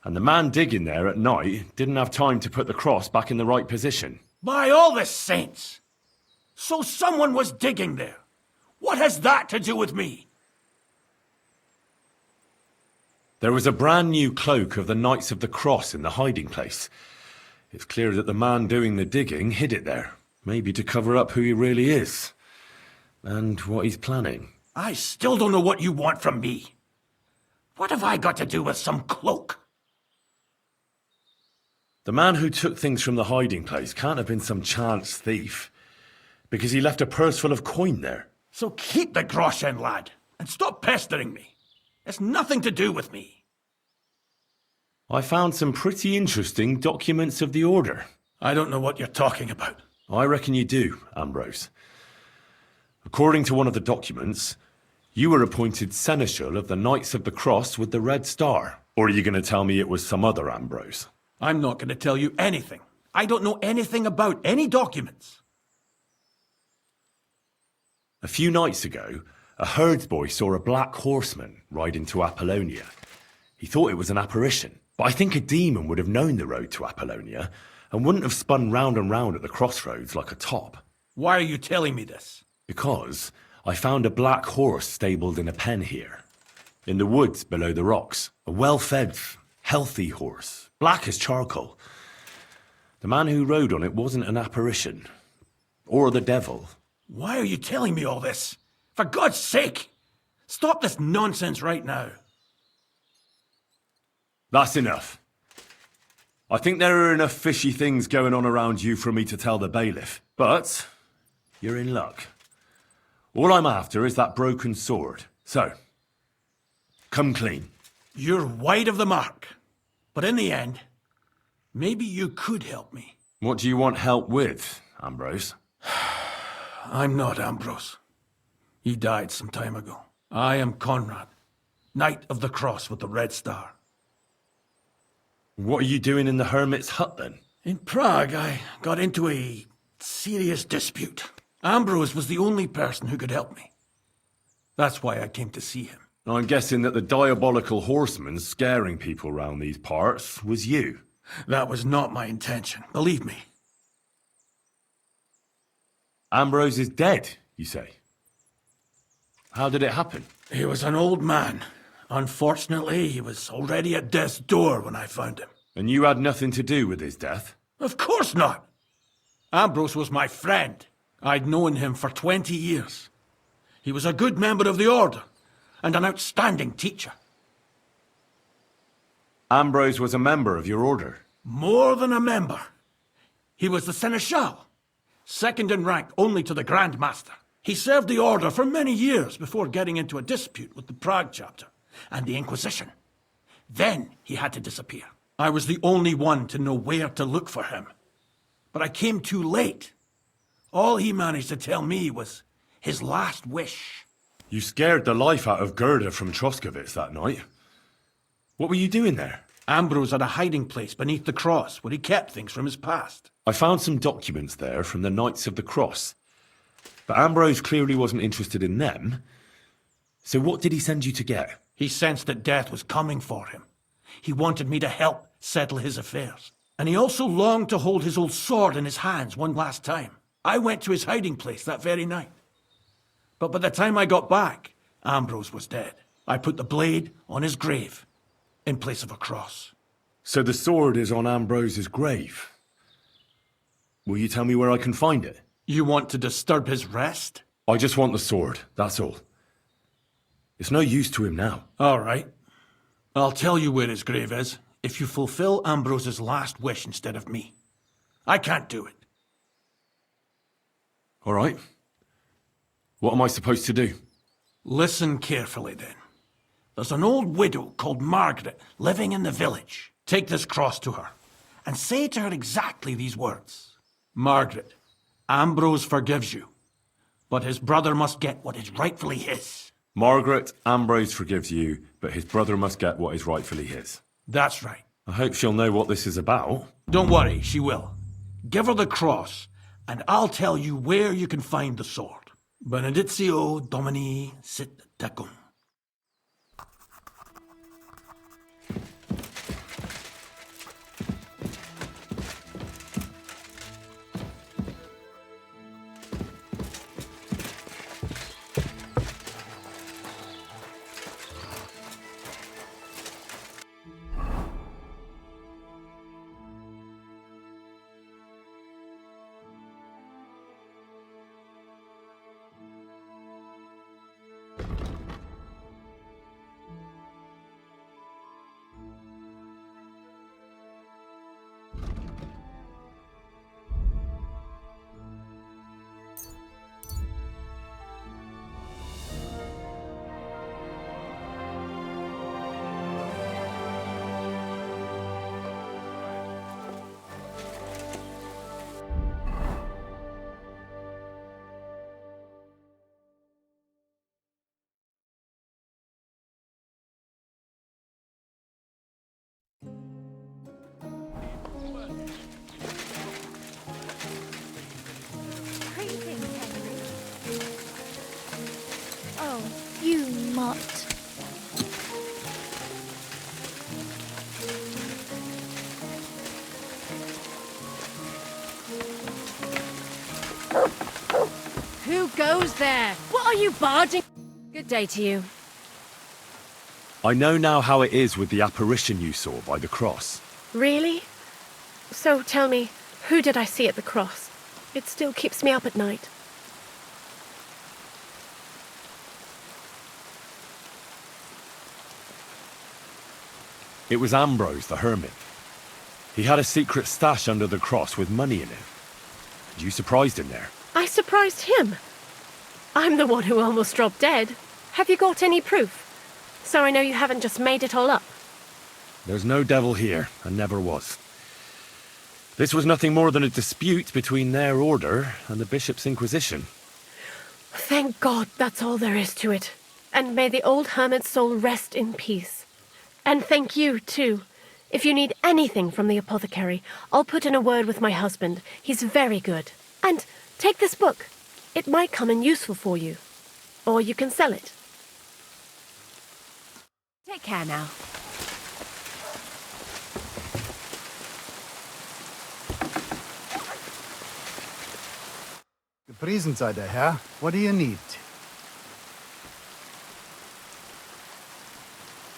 And the man digging there at night didn't have time to put the cross back in the right position. By all the saints! So someone was digging there. What has that to do with me? There was a brand new cloak of the Knights of the Cross in the hiding place. It's clear that the man doing the digging hid it there. Maybe to cover up who he really is. And what he's planning. I still don't know what you want from me. What have I got to do with some cloak? The man who took things from the hiding place can't have been some chance thief. Because he left a purse full of coin there. So keep the groschen, lad, and stop pestering me. It's nothing to do with me. I found some pretty interesting documents of the Order. I don't know what you're talking about. I reckon you do, Ambrose. According to one of the documents, you were appointed Seneschal of the Knights of the Cross with the Red Star. Or are you going to tell me it was some other Ambrose? I'm not going to tell you anything. I don't know anything about any documents. A few nights ago, a herdsboy saw a black horseman ride into Apollonia. He thought it was an apparition. But I think a demon would have known the road to Apollonia and wouldn't have spun round and round at the crossroads like a top. Why are you telling me this? Because I found a black horse stabled in a pen here. In the woods below the rocks. A well-fed, healthy horse. Black as charcoal. The man who rode on it wasn't an apparition. Or the devil. Why are you telling me all this? For God's sake! Stop this nonsense right now. That's enough. I think there are enough fishy things going on around you for me to tell the bailiff. But you're in luck. All I'm after is that broken sword. So, come clean. You're wide of the mark. But in the end, maybe you could help me. What do you want help with, Ambrose? I'm not Ambrose. He died some time ago. I am Conrad, Knight of the Cross with the Red Star. What are you doing in the Hermit's hut, then? In Prague, I got into a serious dispute. Ambrose was the only person who could help me. That's why I came to see him. I'm guessing that the diabolical horseman scaring people round these parts was you. That was not my intention, believe me. Ambrose is dead, you say? How did it happen? He was an old man. Unfortunately, he was already at death's door when I found him. And you had nothing to do with his death? Of course not. Ambrose was my friend. I'd known him for 20 years. He was a good member of the Order, and an outstanding teacher. Ambrose was a member of your order? More than a member. He was the Seneschal, second in rank only to the Grand Master. He served the Order for many years before getting into a dispute with the Prague chapter and the Inquisition. Then he had to disappear. I was the only one to know where to look for him. But I came too late. All he managed to tell me was his last wish. You scared the life out of Gerda from Troskowitz that night. What were you doing there? Ambrose had a hiding place beneath the cross where he kept things from his past. I found some documents there from the Knights of the Cross. But Ambrose clearly wasn't interested in them. So what did he send you to get? He sensed that death was coming for him. He wanted me to help settle his affairs. And he also longed to hold his old sword in his hands one last time. I went to his hiding place that very night. But by the time I got back, Ambrose was dead. I put the blade on his grave, in place of a cross. So the sword is on Ambrose's grave. Will you tell me where I can find it? You want to disturb his rest? I just want the sword, that's all. It's no use to him now. All right. I'll tell you where his grave is, if you fulfill Ambrose's last wish instead of me. I can't do it. All right. What am I supposed to do? Listen carefully, then. There's an old widow called Margaret living in the village. Take this cross to her, and say to her exactly these words. Margaret, Ambrose forgives you, but his brother must get what is rightfully his. Margaret, Ambrose forgives you, but his brother must get what is rightfully his. That's right. I hope she'll know what this is about. Don't worry, she will. Give her the cross, and I'll tell you where you can find the sword. Benedictio Domini sit tecum. Who goes there? What are you barging? Good day to you. I know now how it is with the apparition you saw by the cross. Really? So tell me, who did I see at the cross? It still keeps me up at night. It was Ambrose the Hermit. He had a secret stash under the cross with money in it. You surprised him there. I surprised him. I'm the one who almost dropped dead. Have you got any proof? So I know you haven't just made it all up. There's no devil here, and never was. This was nothing more than a dispute between their order and the Bishop's Inquisition. Thank God that's all there is to it. And may the old hermit's soul rest in peace. And thank you, too. If you need anything from the apothecary, I'll put in a word with my husband. He's very good. And take this book. It might come in useful for you. Or you can sell it. Take care now. Gepriesen sei der Herr. What do you need?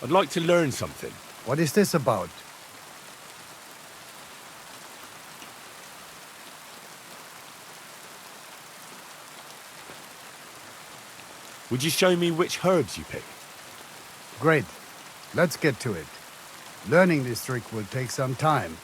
I'd like to learn something. What is this about? Would you show me which herbs you pick? Great. Let's get to it. Learning this trick will take some time.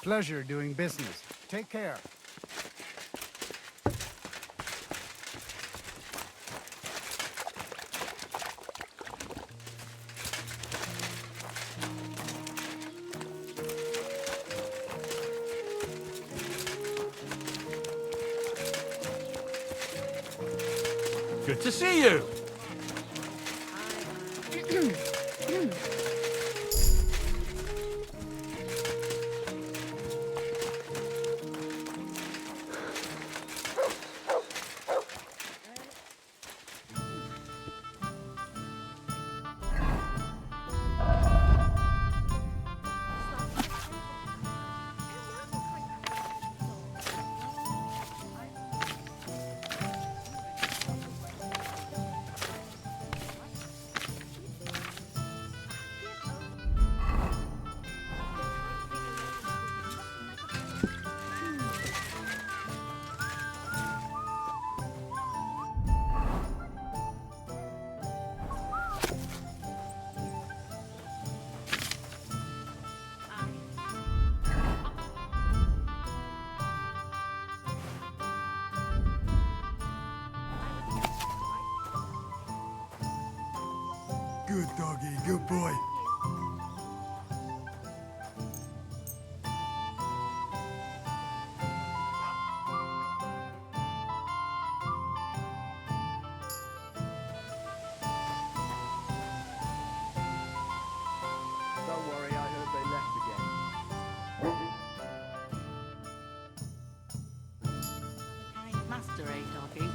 Pleasure doing business. Take care. Good to see you. Good doggy, good boy. Don't worry, I heard they left again. Master, doggy?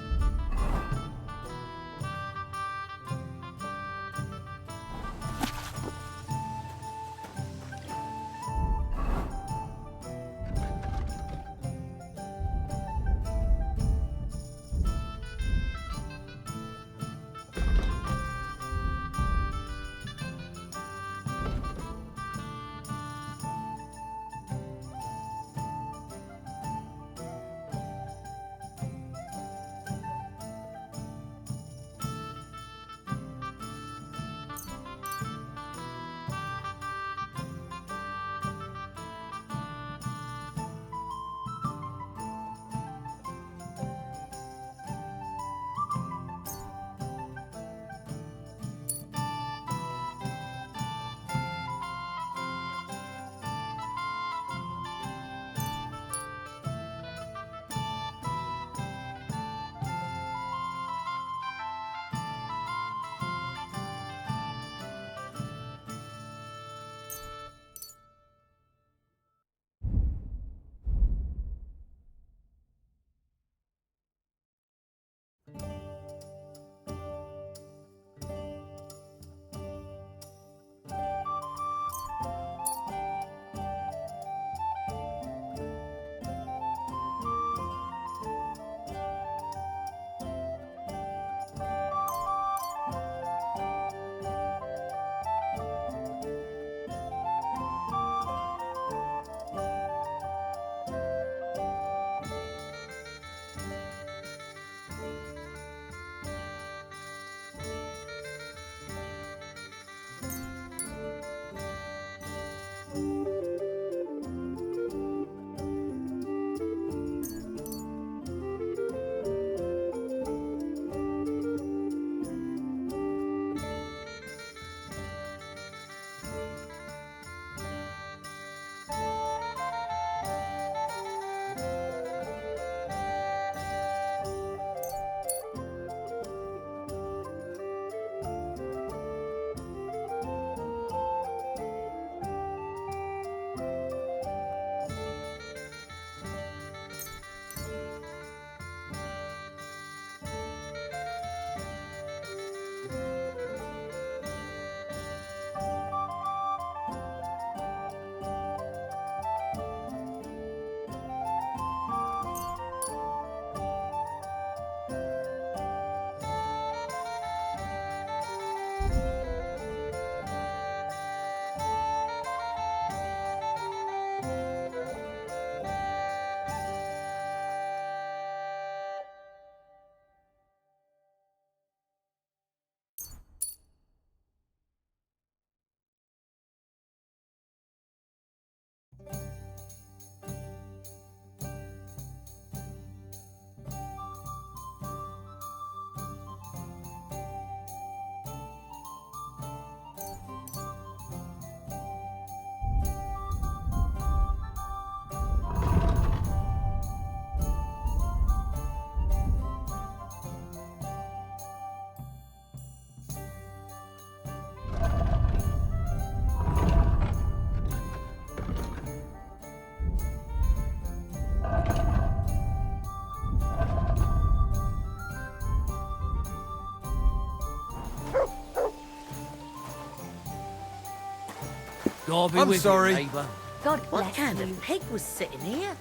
God be I'm with sorry. you, neighbour. God What bless kind you. of pig was sitting here?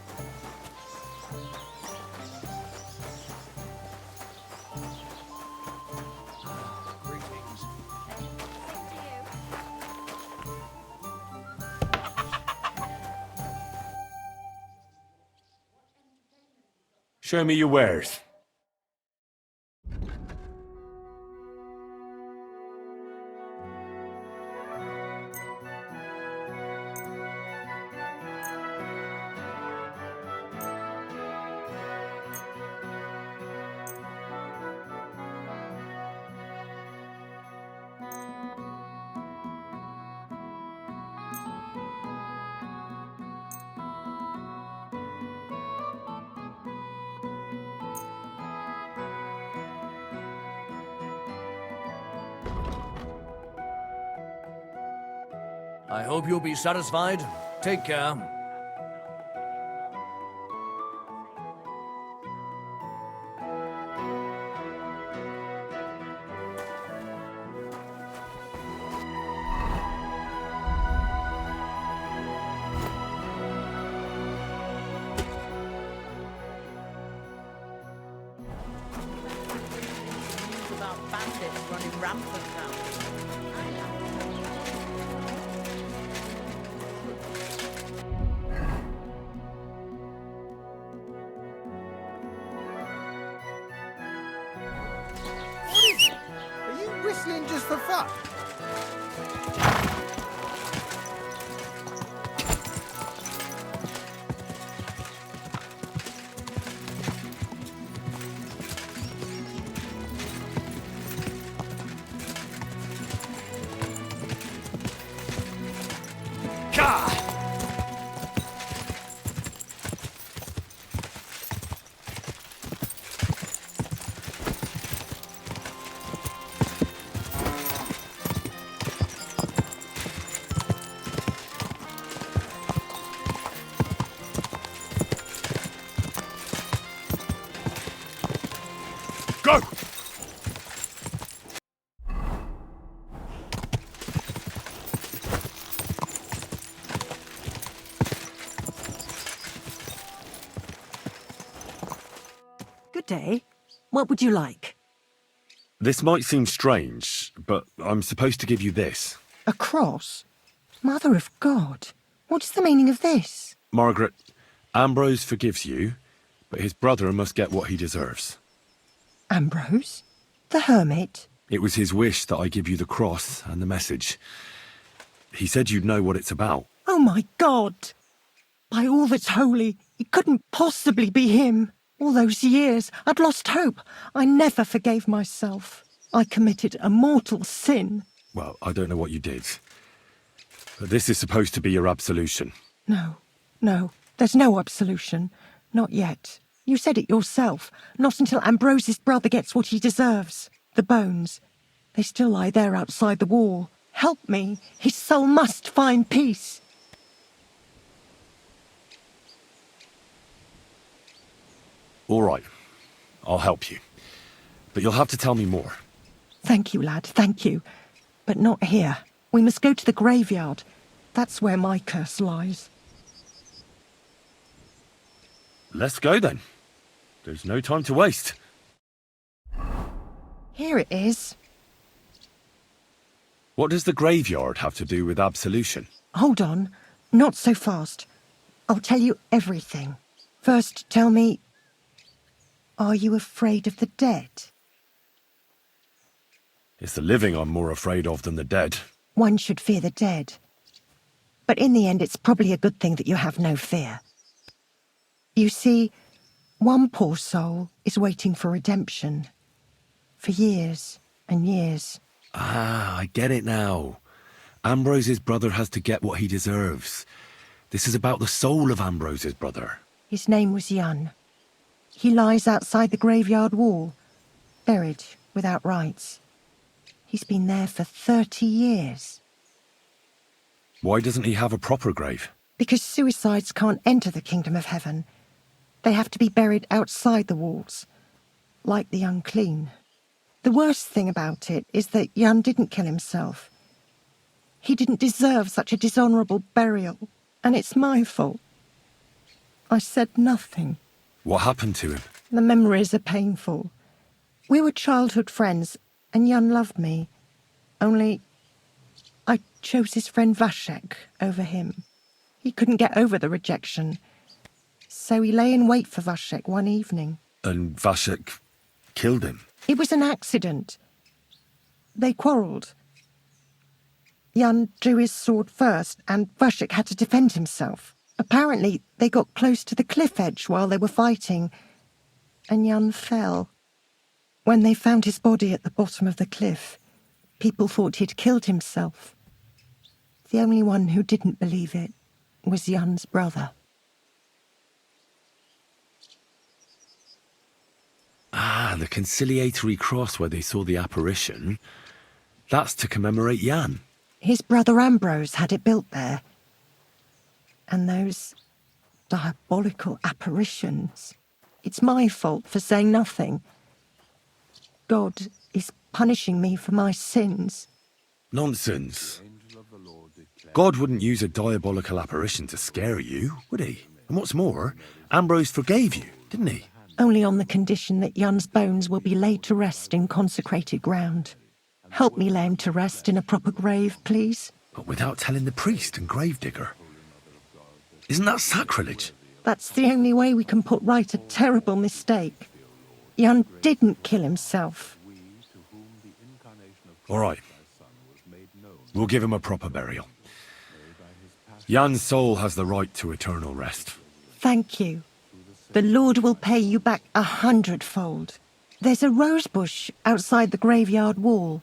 Show me your wares. I hope you'll be satisfied. Take care. News about bandits running rampant now. What is it? Are you whistling just for fun? Go! Good day. What would you like? This might seem strange, but I'm supposed to give you this. A cross? Mother of God. What is the meaning of this? Margaret, Ambrose forgives you, but his brother must get what he deserves. Ambrose? The hermit? It was his wish that I give you the cross and the message. He said you'd know what it's about. Oh my God! By all that's holy, it couldn't possibly be him. All those years, I'd lost hope. I never forgave myself. I committed a mortal sin. Well, I don't know what you did. But this is supposed to be your absolution. No, there's no absolution. Not yet. You said it yourself. Not until Ambrose's brother gets what he deserves. The bones. They still lie there outside the wall. Help me. His soul must find peace. All right. I'll help you. But you'll have to tell me more. Thank you, lad, thank you. But not here. We must go to the graveyard. That's where my curse lies. Let's go then. There's no time to waste. Here it is. What does the graveyard have to do with absolution? Hold on. Not so fast. I'll tell you everything. First, tell me... Are you afraid of the dead? It's the living I'm more afraid of than the dead. One should fear the dead. But in the end, it's probably a good thing that you have no fear. You see, one poor soul is waiting for redemption. For years and years. Ah, I get it now. Ambrose's brother has to get what he deserves. This is about the soul of Ambrose's brother. His name was Jaunt. He lies outside the graveyard wall, buried without rites. He's been there for 30 years. Why doesn't he have a proper grave? Because suicides can't enter the kingdom of heaven. They have to be buried outside the walls, like the unclean. The worst thing about it is that Jaunt didn't kill himself. He didn't deserve such a dishonourable burial, and it's my fault. I said nothing. What happened to him? The memories are painful. We were childhood friends, and Jan loved me. Only I chose his friend Vashek over him. He couldn't get over the rejection, so he lay in wait for Vashek one evening. And Vashek killed him? It was an accident. They quarrelled. Jan drew his sword first, and Vashek had to defend himself. Apparently, they got close to the cliff edge while they were fighting, and Jan fell. When they found his body at the bottom of the cliff, people thought he'd killed himself. The only one who didn't believe it was Jan's brother. Ah, the conciliatory cross where they saw the apparition. That's to commemorate Jan. His brother Ambrose had it built there. And those diabolical apparitions. It's my fault for saying nothing. God is punishing me for my sins. Nonsense. God wouldn't use a diabolical apparition to scare you, would he? And what's more, Ambrose forgave you, didn't he? Only on the condition that Jan's bones will be laid to rest in consecrated ground. Help me lay him to rest in a proper grave, please. But without telling the priest and gravedigger. Isn't that sacrilege? That's the only way we can put right a terrible mistake. Jan didn't kill himself. All right. We'll give him a proper burial. Jan's soul has the right to eternal rest. Thank you. The Lord will pay you back 100-fold. There's a rose bush outside the graveyard wall.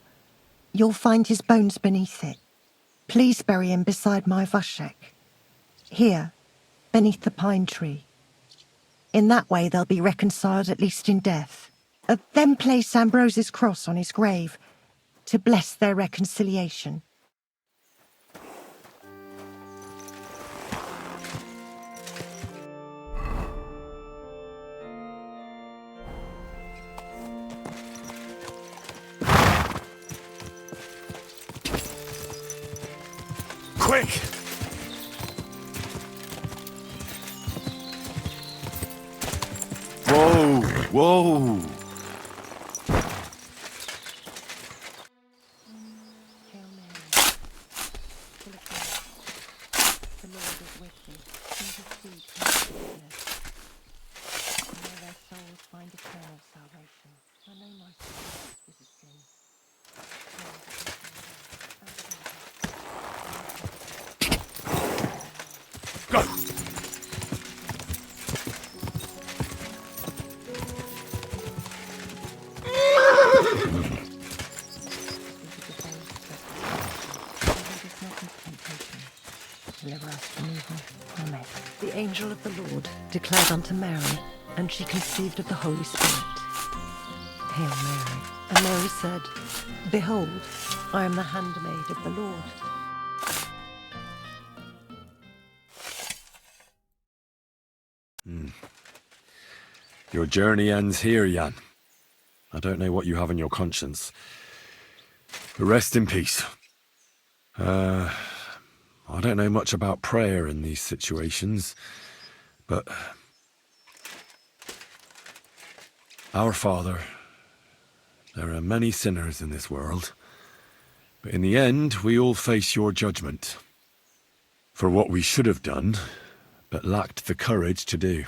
You'll find his bones beneath it. Please bury him beside my Vashek. Here, beneath the pine tree. In that way they'll be reconciled, at least in death. Then place Ambrose's cross on his grave to bless their reconciliation. Quick! Whoa! Whoa! Deliver us from evil. Amen. The angel of the Lord declared unto Mary, and she conceived of the Holy Spirit. Hail Mary. And Mary said, Behold, I am the handmaid of the Lord. Your journey ends here, Jan. I don't know what you have on your conscience. But rest in peace. I don't know much about prayer in these situations, but... Our Father, there are many sinners in this world, but in the end we all face your judgment for what we should have done, but lacked the courage to do.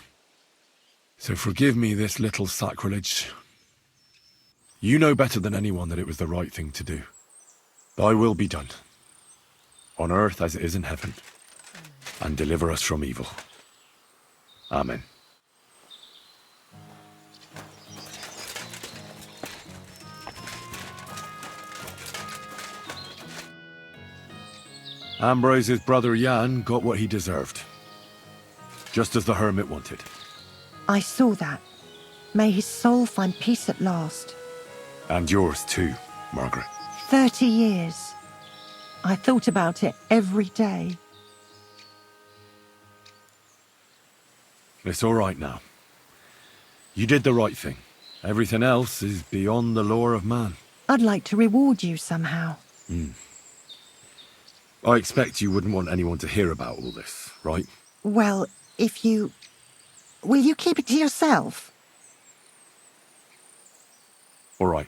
So forgive me this little sacrilege. You know better than anyone that it was the right thing to do. Thy will be done, on earth as it is in heaven, and deliver us from evil. Amen. Ambrose's brother Jan got what he deserved, just as the Hermit wanted. I saw that. May his soul find peace at last. And yours too, Margaret. 30 years. I thought about it every day. It's all right now. You did the right thing. Everything else is beyond the law of man. I'd like to reward you somehow. I expect you wouldn't want anyone to hear about all this, right? Well, if you... Will you keep it to yourself? All right.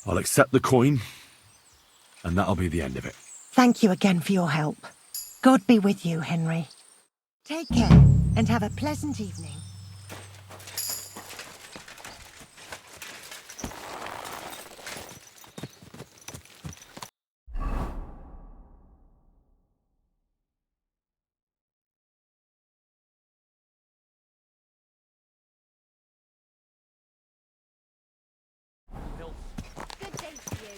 I'll accept the coin, and that'll be the end of it. Thank you again for your help. God be with you, Henry. Take care, and have a pleasant evening. Good day to you.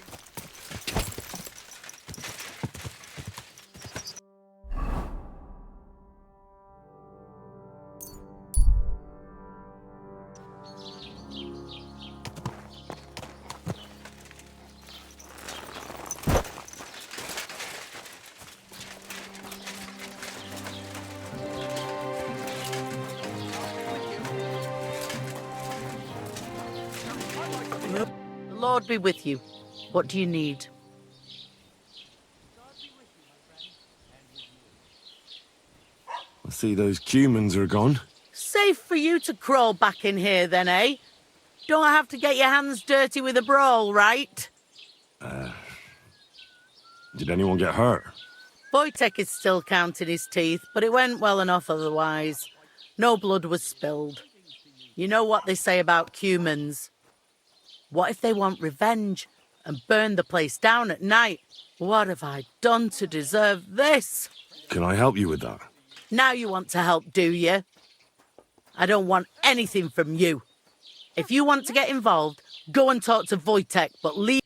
The Lord be with you. What do you need? I see those humans are gone. Safe for you to crawl back in here then, eh? Don't have to get your hands dirty with a brawl, right? Did anyone get hurt? Wojtek is still counting his teeth, but it went well enough otherwise. No blood was spilled. You know what they say about humans. What if they want revenge and burn the place down at night? What have I done to deserve this? Can I help you with that? Now you want to help, do you? I don't want anything from you. If you want to get involved, go and talk to Wojtek, but leave...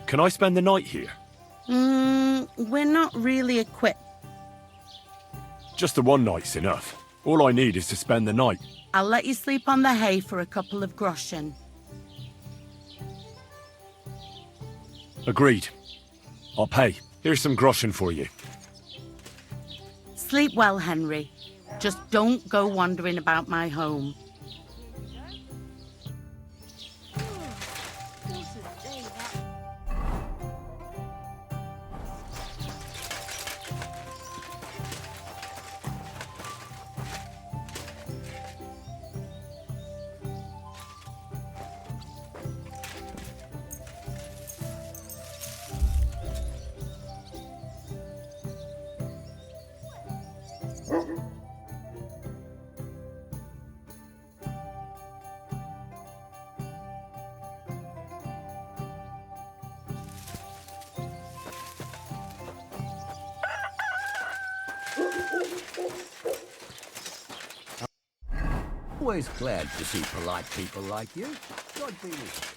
Can I spend the night here? We're not really equipped. Just the one night's enough. All I need is to spend the night. I'll let you sleep on the hay for a couple of groschen. Agreed. I'll pay. Here's some groschen for you. Sleep well, Henry. Just don't go wandering about my home. Always glad to see polite people like you. God be with you.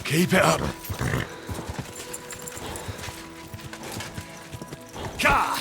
Keep it up. Gah!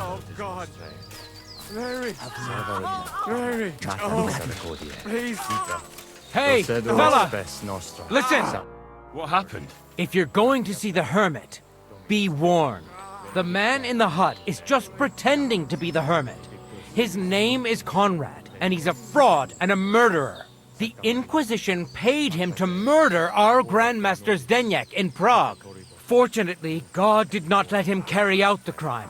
Oh, God. Mary! Mary! Oh, please! Hey, fella! Listen! What happened? If you're going to see the Hermit, be warned. The man in the hut is just pretending to be the Hermit. His name is Conrad, and he's a fraud and a murderer. The Inquisition paid him to murder our Grandmaster Zdeněk in Prague. Fortunately, God did not let him carry out the crime.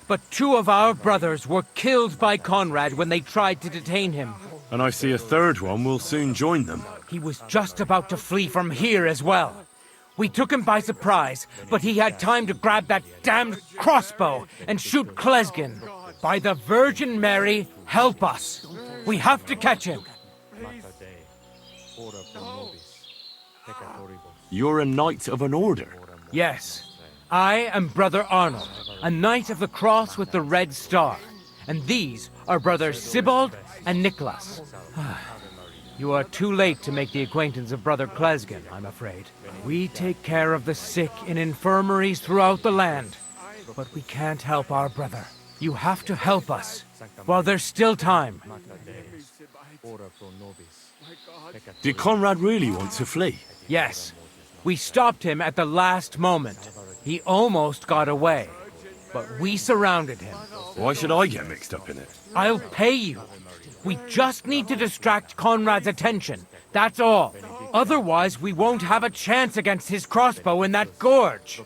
But 2 of our brothers were killed by Conrad when they tried to detain him. And I see a third one will soon join them. He was just about to flee from here as well. We took him by surprise, but he had time to grab that damned crossbow and shoot Klesgen. By the Virgin Mary, help us. We have to catch him. You're a knight of an order? Yes. I am Brother Arnold, a knight of the cross with the red star. And these are Brothers Sibald and Nicholas. You are too late to make the acquaintance of Brother Klesgen, I'm afraid. We take care of the sick in infirmaries throughout the land. But we can't help our brother. You have to help us, while there's still time. Did Conrad really want to flee? Yes. We stopped him at the last moment. He almost got away, but we surrounded him. Why should I get mixed up in it? I'll pay you. We just need to distract Conrad's attention. That's all. Otherwise, we won't have a chance against his crossbow in that gorge.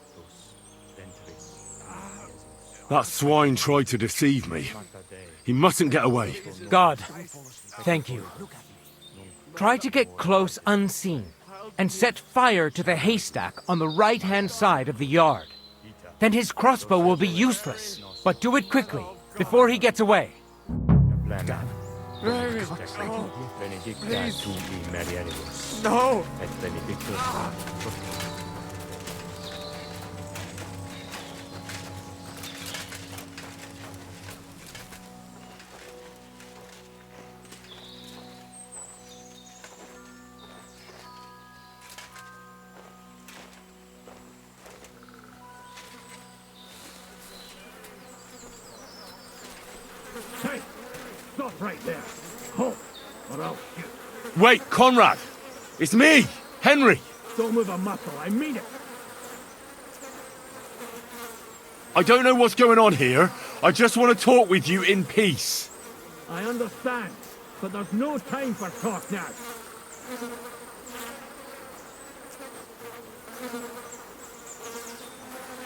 That swine tried to deceive me. He mustn't get away. God, thank you. Try to get close unseen and set fire to the haystack on the right-hand side of the yard. Then his crossbow will be useless. But do it quickly, before he gets away. Mary! Oh, please! No! Hey! Stop right there! Halt! Or I'll shoot! Wait, Conrad! It's me, Henry! Don't move a muscle, I mean it! I don't know what's going on here. I just want to talk with you in peace. I understand, but there's no time for talk now.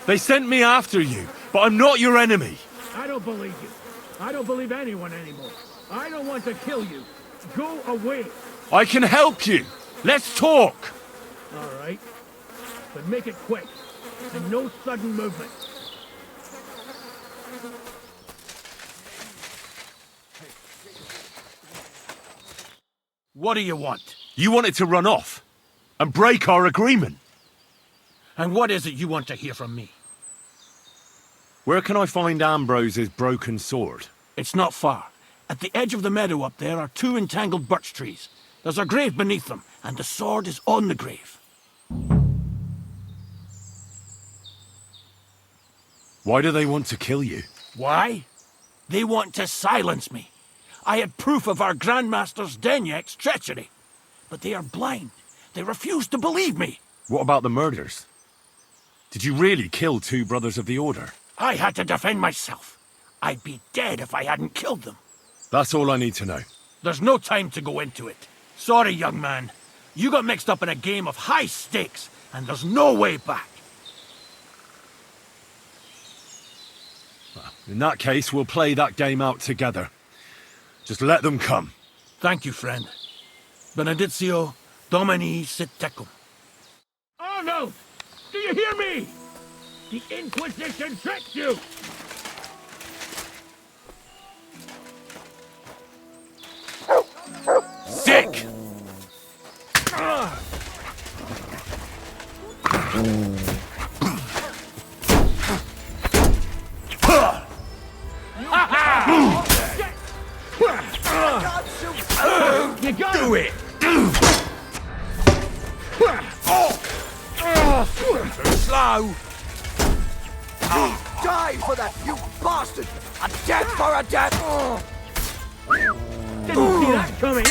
They sent me after you, but I'm not your enemy. I don't believe you. I don't believe anyone anymore. I don't want to kill you. Go away. I can help you. Let's talk. All right. But make it quick. And no sudden movement. What do you want? You wanted to run off and break our agreement. And what is it you want to hear from me? Where can I find Ambrose's broken sword? It's not far. At the edge of the meadow up there are 2 entangled birch trees. There's a grave beneath them, and the sword is on the grave. Why do they want to kill you? Why? They want to silence me. I had proof of our Grandmaster Zdeněk's treachery. But they are blind. They refuse to believe me. What about the murders? Did you really kill 2 brothers of the Order? I had to defend myself. I'd be dead if I hadn't killed them. That's all I need to know. There's no time to go into it. Sorry, young man. You got mixed up in a game of high stakes, and there's no way back. In that case, we'll play that game out together. Just let them come. Thank you, friend. Benedictio Domini sit tecum. Arnold! Do you hear me? The Inquisition tricked you! Sick! You got Do it! Too slow! Die for that, you bastard! A death for a death! Didn't see that coming!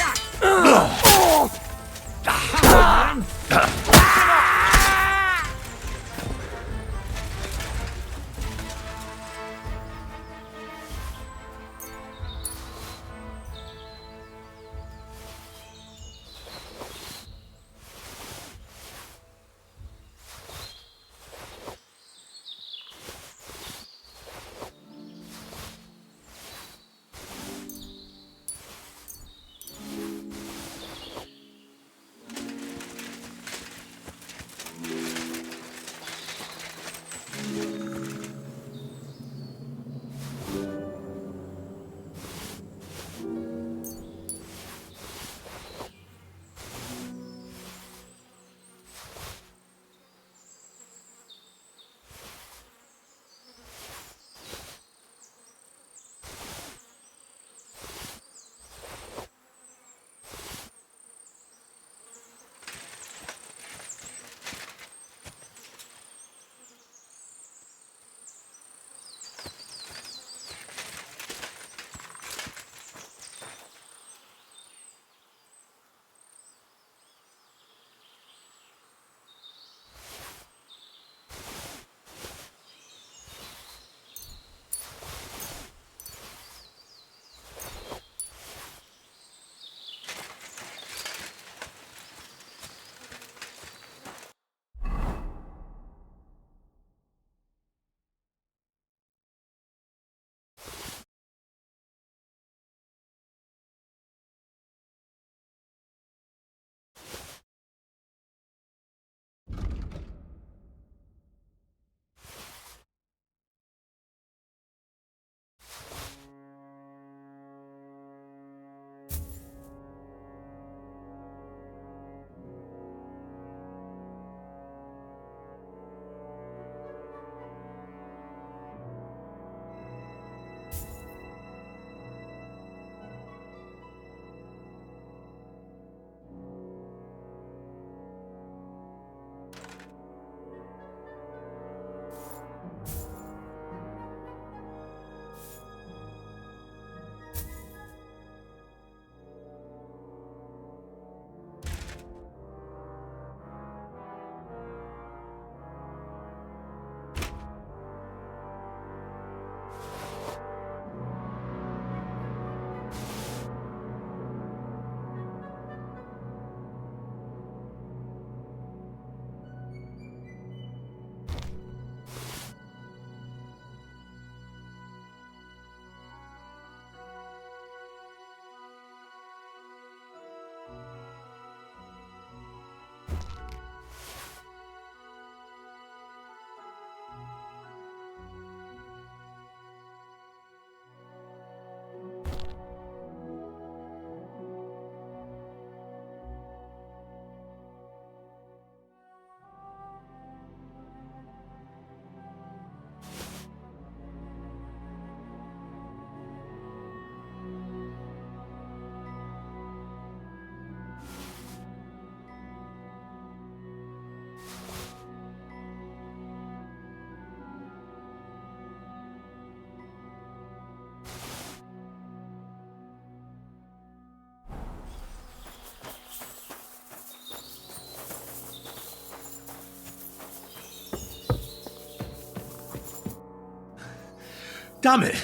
Damn it!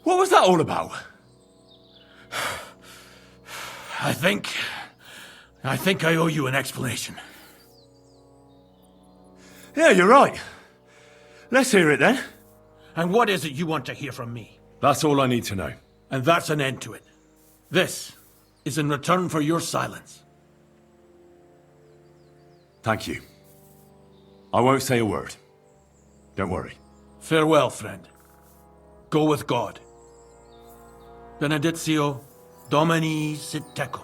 What was that all about? I think I owe you an explanation. Yeah, you're right. Let's hear it then. And what is it you want to hear from me? That's all I need to know. And that's an end to it. This is in return for your silence. Thank you. I won't say a word. Don't worry. Farewell, friend. Go with God. Benedictio Domini sit tecum.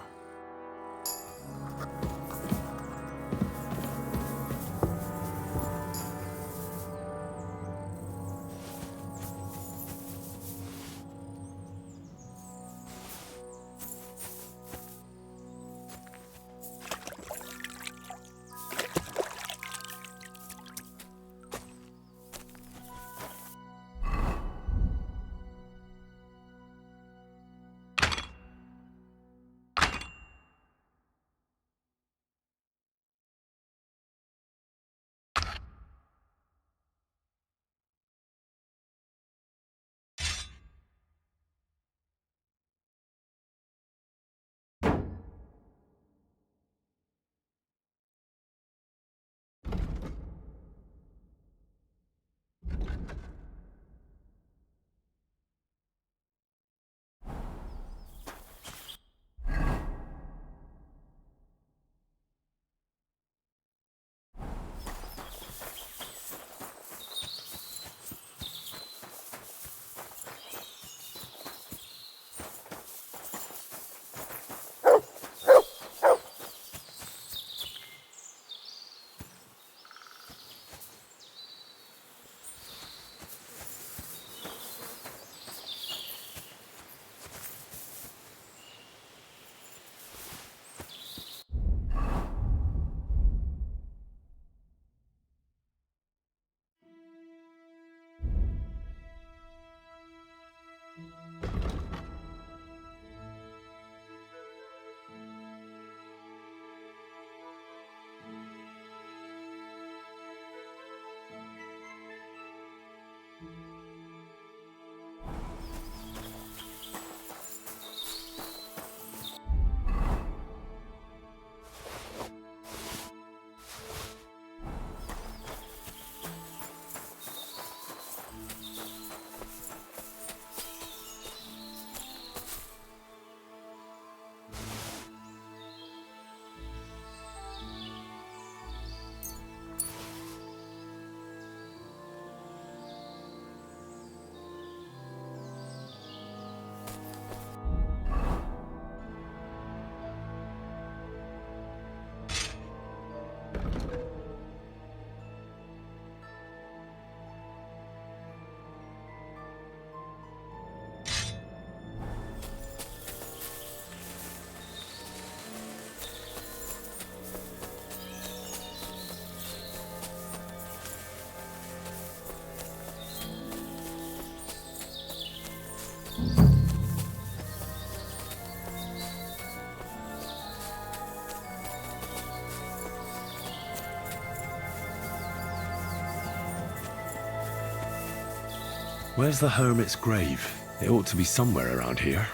Where's the Hermit's grave? It ought to be somewhere around here.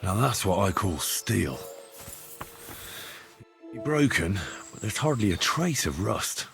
Now that's what I call steel. It's broken, but there's hardly a trace of rust.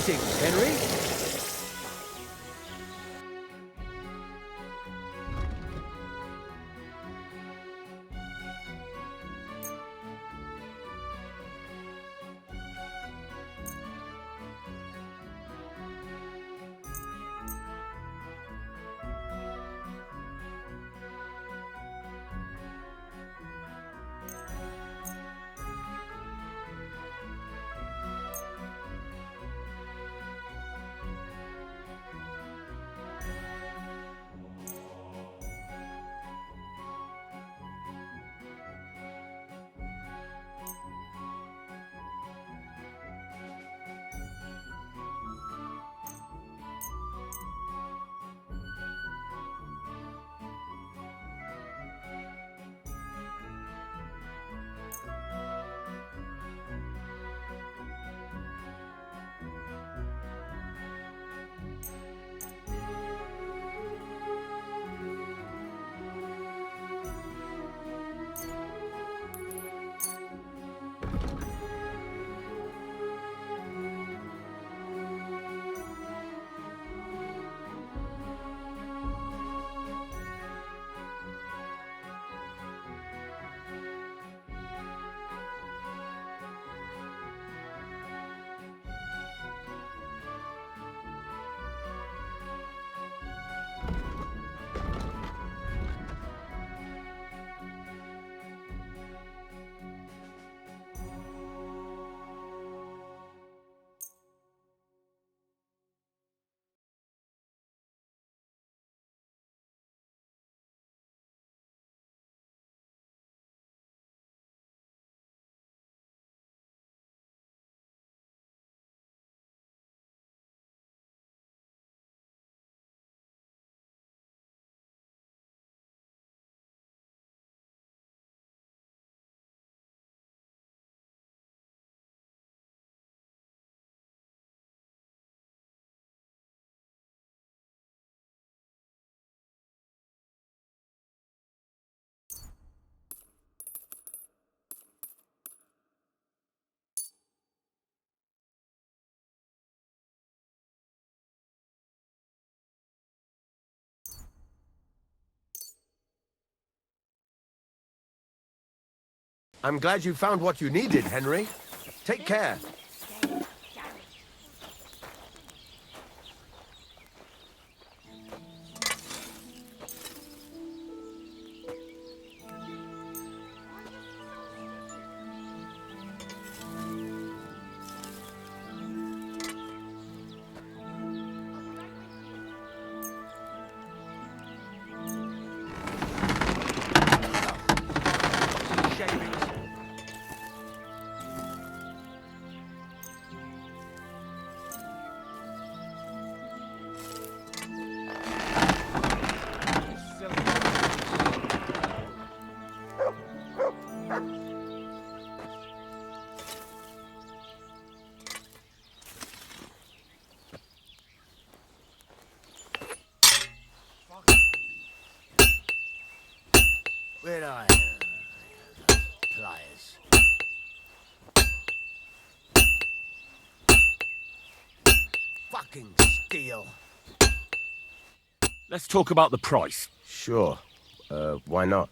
Greetings, Henry. I'm glad you found what you needed, Henry. Take care. Where are you? Pliers. Fucking steel. Let's talk about the price. Sure. Why not?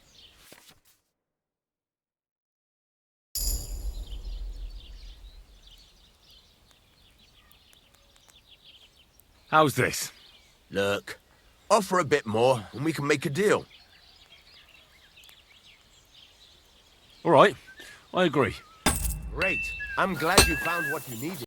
How's this? Look, offer a bit more and we can make a deal. All right, I agree. Great. I'm glad you found what you needed.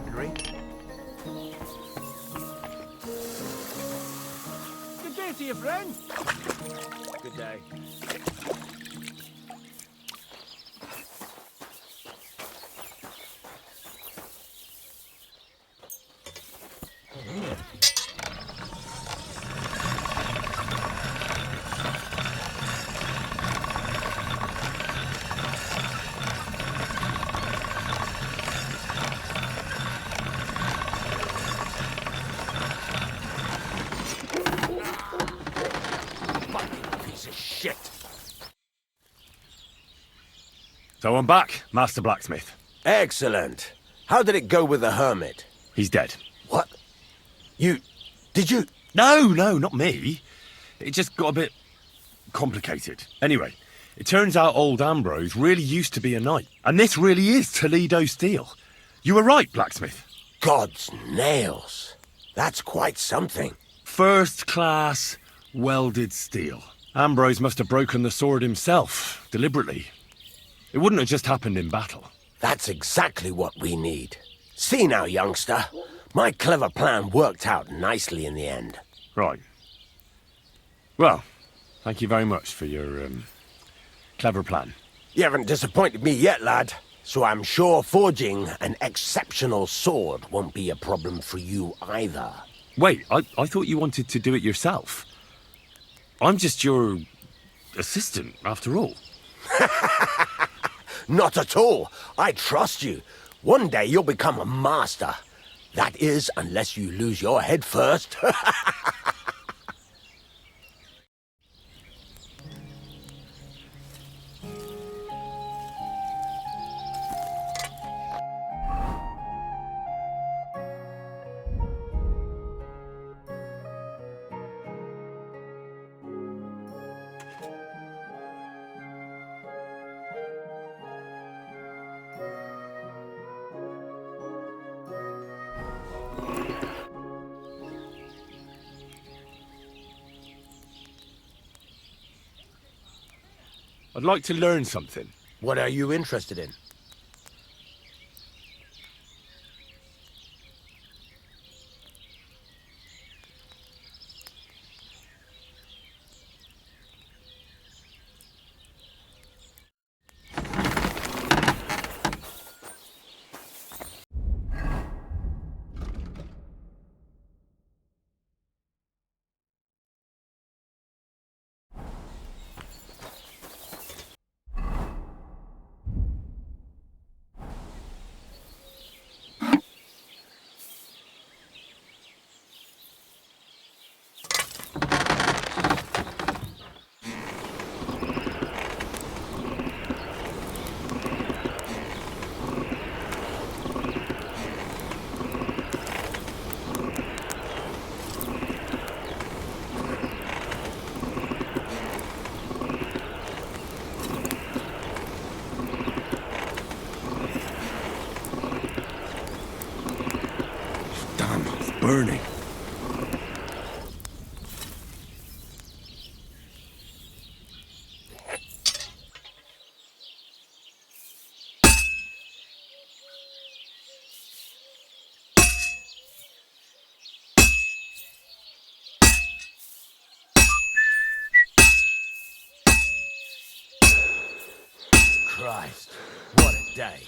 Henry? Good day to you, friend. Good day. So I'm back, Master Blacksmith. Excellent. How did it go with the Hermit? He's dead. What? Did you? No, not me. It just got a bit complicated. Anyway, it turns out old Ambrose really used to be a knight. And this really is Toledo steel. You were right, Blacksmith. God's nails. That's quite something. First class welded steel. Ambrose must have broken the sword himself, deliberately. It wouldn't have just happened in battle. That's exactly what we need. See now, youngster. My clever plan worked out nicely in the end. Right. Well, thank you very much for your, clever plan. You haven't disappointed me yet, lad. So I'm sure forging an exceptional sword won't be a problem for you either. Wait, I thought you wanted to do it yourself. I'm just your assistant, after all. Not at all. I trust you. One day you'll become a master. That is, unless you lose your head first. I'd like to learn something. What are you interested in? Burning. Christ, what a day.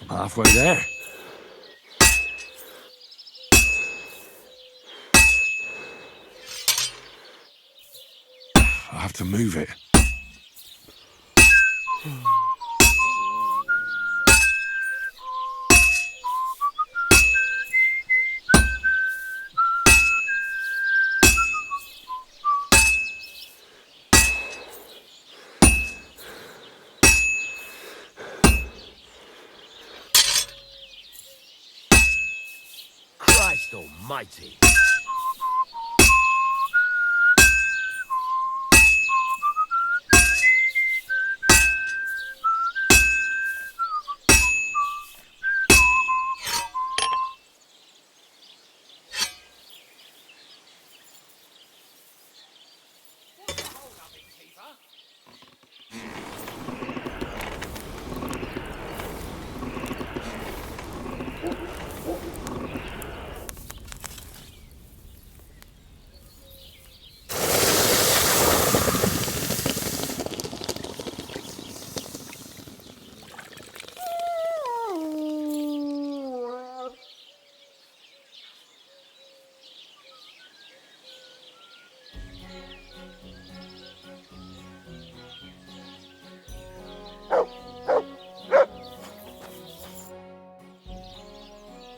Halfway there. I have to move it. Christ almighty.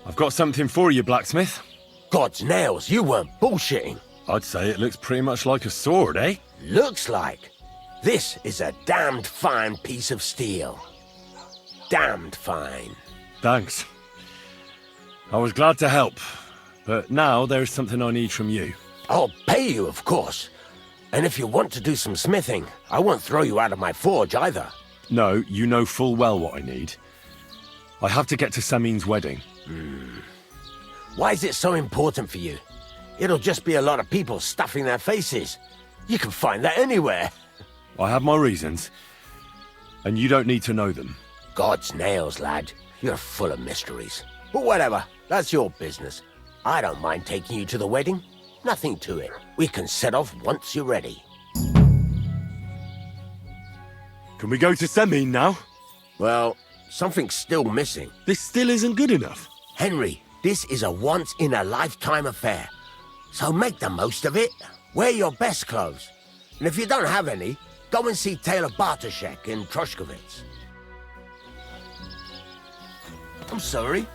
I've got something for you, blacksmith. God's nails, you weren't bullshitting. I'd say it looks pretty much like a sword, eh? Looks like. This is a damned fine piece of steel. Damned fine. Thanks. I was glad to help, but now there's something I need from you. I'll pay you, of course. And if you want to do some smithing, I won't throw you out of my forge either. No, you know full well what I need. I have to get to Samin's wedding. Why is it so important for you? It'll just be a lot of people stuffing their faces. You can find that anywhere. I have my reasons, and you don't need to know them. God's nails, lad. You're full of mysteries. But whatever, that's your business. I don't mind taking you to the wedding. Nothing to it. We can set off once you're ready. Can we go to Samin now? Well, something's still missing. This still isn't good enough. Henry, this is a once-in-a-lifetime affair. So make the most of it. Wear your best clothes. And if you don't have any, go and see Tailor Bartoszek in Troszkowitz. I'm sorry.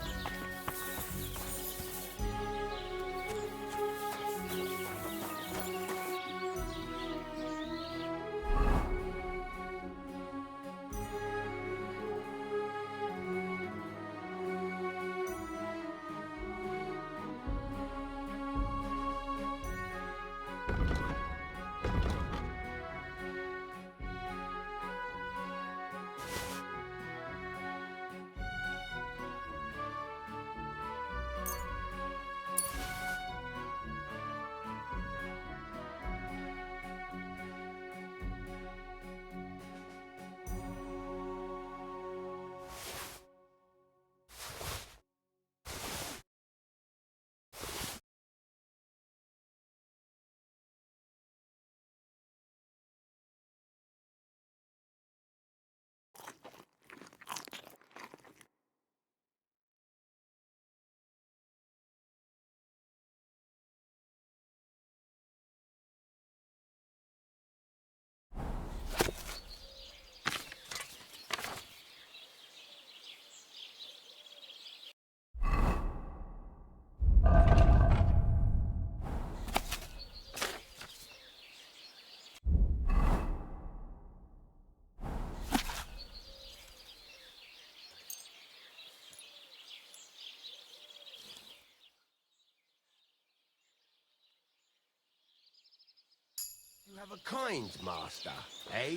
You have a kind master, eh?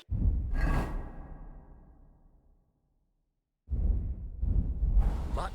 Mutt?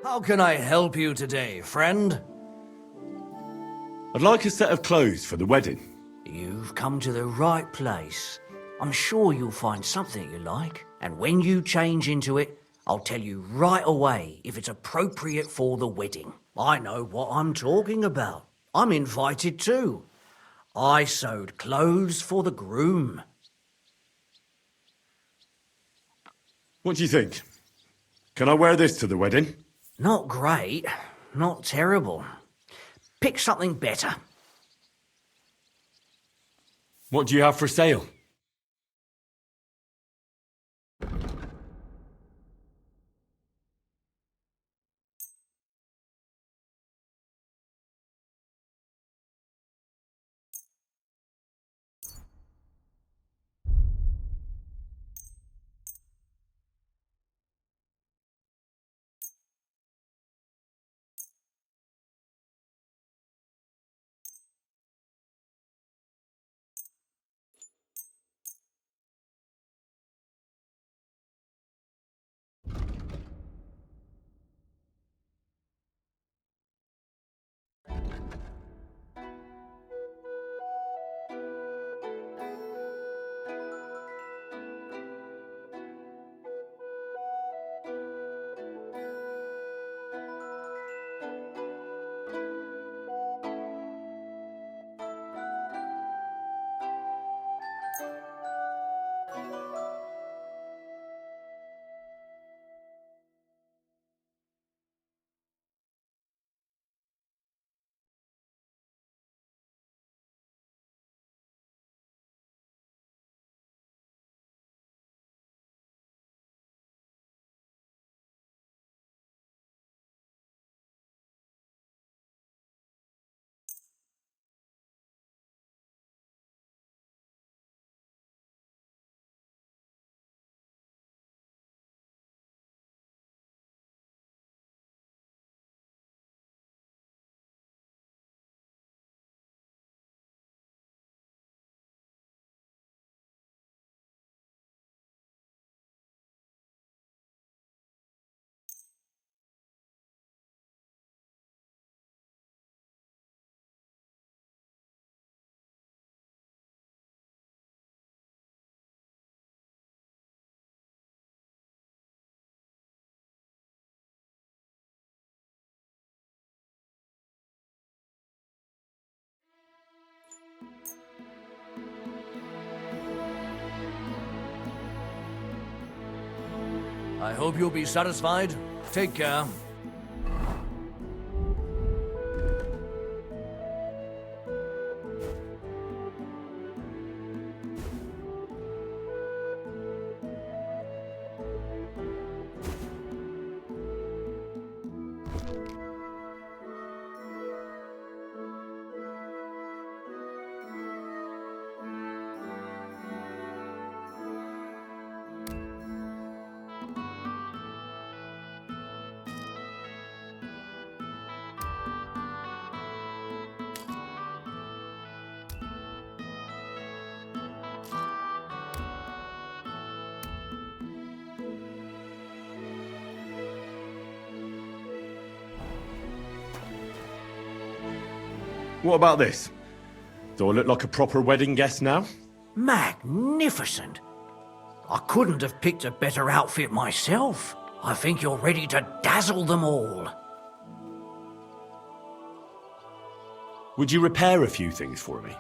How can I help you today, friend? I'd like a set of clothes for the wedding. You've come to the right place. I'm sure you'll find something you like, and when you change into it, I'll tell you right away if it's appropriate for the wedding. I know what I'm talking about. I'm invited too. I sewed clothes for the groom. What do you think? Can I wear this to the wedding? Not great, not terrible. Pick something better. What do you have for sale? I hope you'll be satisfied. Take care. What about this? Do I look like a proper wedding guest now? Magnificent. I couldn't have picked a better outfit myself. I think you're ready to dazzle them all. Would you repair a few things for me?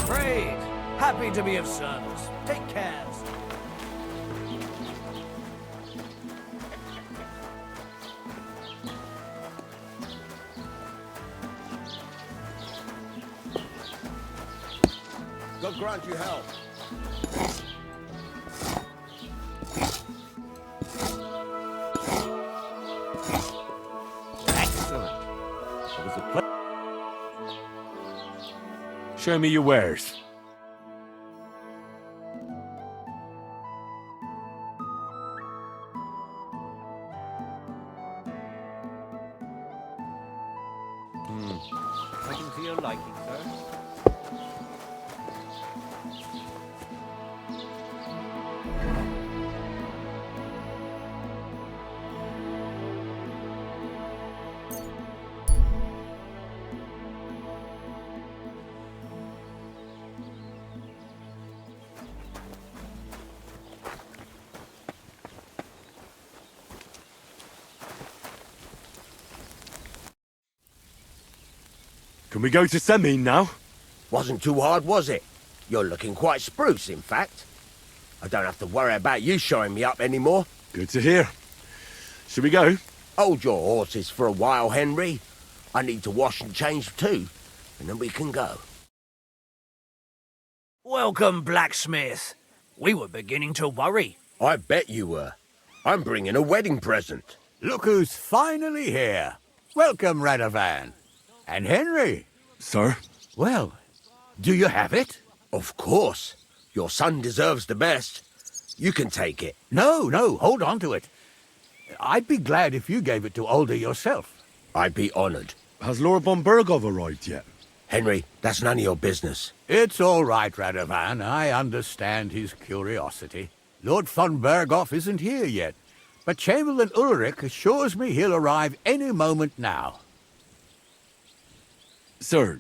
Great. Happy to be of service. Take care. God grant you help. Excellent. It was a Show me your wares. Something to your liking, sir. Can we go to Semin now? Wasn't too hard, was it? You're looking quite spruce, in fact. I don't have to worry about you showing me up anymore. Good to hear. Should we go? Hold your horses for a while, Henry. I need to wash and change too, and then we can go. Welcome, blacksmith. We were beginning to worry. I bet you were. I'm bringing a wedding present. Look who's finally here. Welcome, Radovan. And Henry. Sir? Well, do you have it? Of course. Your son deserves the best. You can take it. No, hold on to it. I'd be glad if you gave it to Older yourself. I'd be honored. Has Lord von Bergov arrived yet? Henry, that's none of your business. It's all right, Radovan. I understand his curiosity. Lord von Bergov isn't here yet, but Chamberlain Ulrich assures me he'll arrive any moment now. Sir,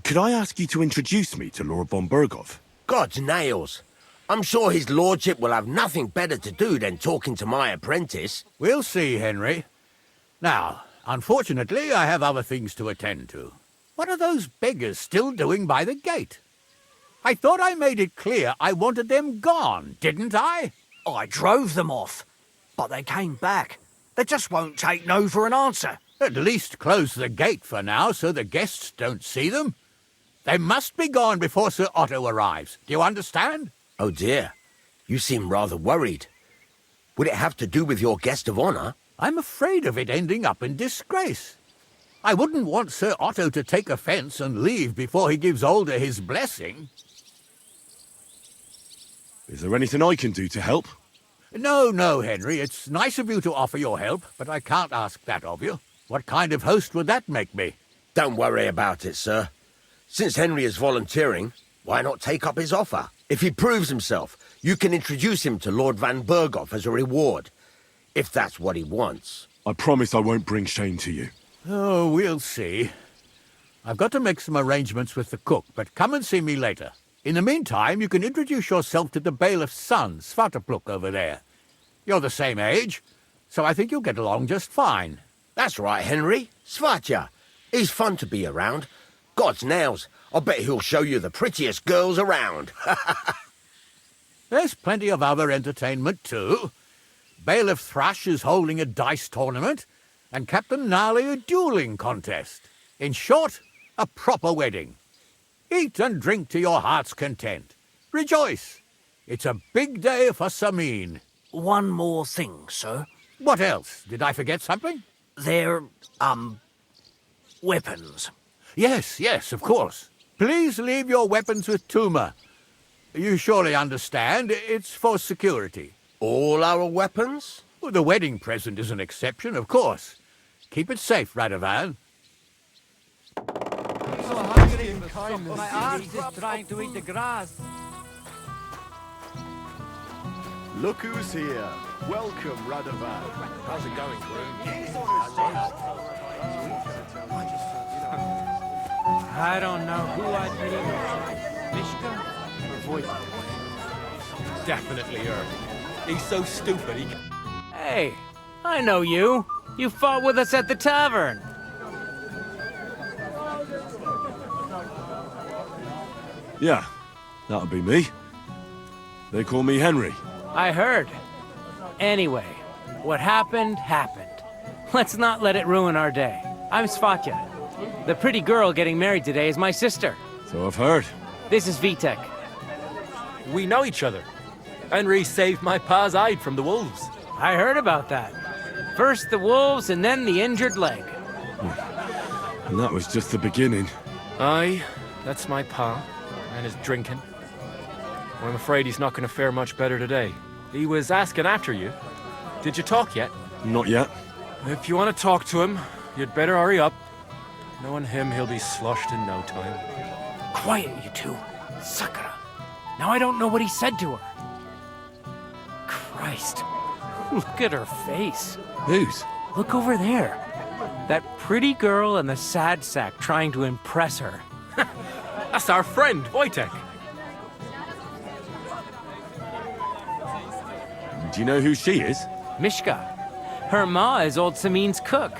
could I ask you to introduce me to Lord von Bergov? God's nails. I'm sure his lordship will have nothing better to do than talking to my apprentice. We'll see, Henry. Now, unfortunately, I have other things to attend to. What are those beggars still doing by the gate? I thought I made it clear I wanted them gone, didn't I? I drove them off, but they came back. They just won't take no for an answer. At least close the gate for now so the guests don't see them. They must be gone before Sir Otto arrives. Do you understand? Oh dear. You seem rather worried. Would it have to do with your guest of honor? I'm afraid of it ending up in disgrace. I wouldn't want Sir Otto to take offense and leave before he gives Older his blessing. Is there anything I can do to help? No, Henry. It's nice of you to offer your help, but I can't ask that of you. What kind of host would that make me? Don't worry about it, sir. Since Henry is volunteering, why not take up his offer? If he proves himself, you can introduce him to Lord van Bergov as a reward, if that's what he wants. I promise I won't bring shame to you. Oh, we'll see. I've got to make some arrangements with the cook, but come and see me later. In the meantime, you can introduce yourself to the bailiff's son, Svartapluk, over there. You're the same age, so I think you'll get along just fine. That's right, Henry. Svatja. He's fun to be around. God's nails, I bet he'll show you the prettiest girls around. There's plenty of other entertainment, too. Bailiff Thrush is holding a dice tournament, and Captain Gnarly a dueling contest. In short, a proper wedding. Eat and drink to your heart's content. Rejoice. It's a big day for Samin. One more thing, sir. What else? Did I forget something? They're, weapons. Yes, of course. Please leave your weapons with Tuma. You surely understand, it's for security. All our weapons? Well, the wedding present is an exception, of course. Keep it safe, Radovan. My arse is trying to eat the grass. Look who's here. Welcome, Radovan. How's it going, Groom? I don't know who I'd pity more. Mishka or Wojtek? Definitely her. He's so stupid, he... Hey, I know you. You fought with us at the tavern. Yeah, that'll be me. They call me Henry. I heard. Anyway, what happened, happened. Let's not let it ruin our day. I'm Svatya. The pretty girl getting married today is my sister. So I've heard. This is Vitek. We know each other. Henry saved my pa's hide from the wolves. I heard about that. First the wolves and then the injured leg. And that was just the beginning. Aye, that's my pa, and his drinking. I'm afraid he's not going to fare much better today. He was asking after you. Did you talk yet? Not yet. If you want to talk to him, you'd better hurry up. Knowing him, he'll be sloshed in no time. Quiet, you two. Sakura. Now I don't know what he said to her. Christ. Look at her face. Whose? Look over there. That pretty girl and the sad sack trying to impress her. That's our friend, Wojtek. Do you know who she is? Mishka. Her ma is old Samin's cook.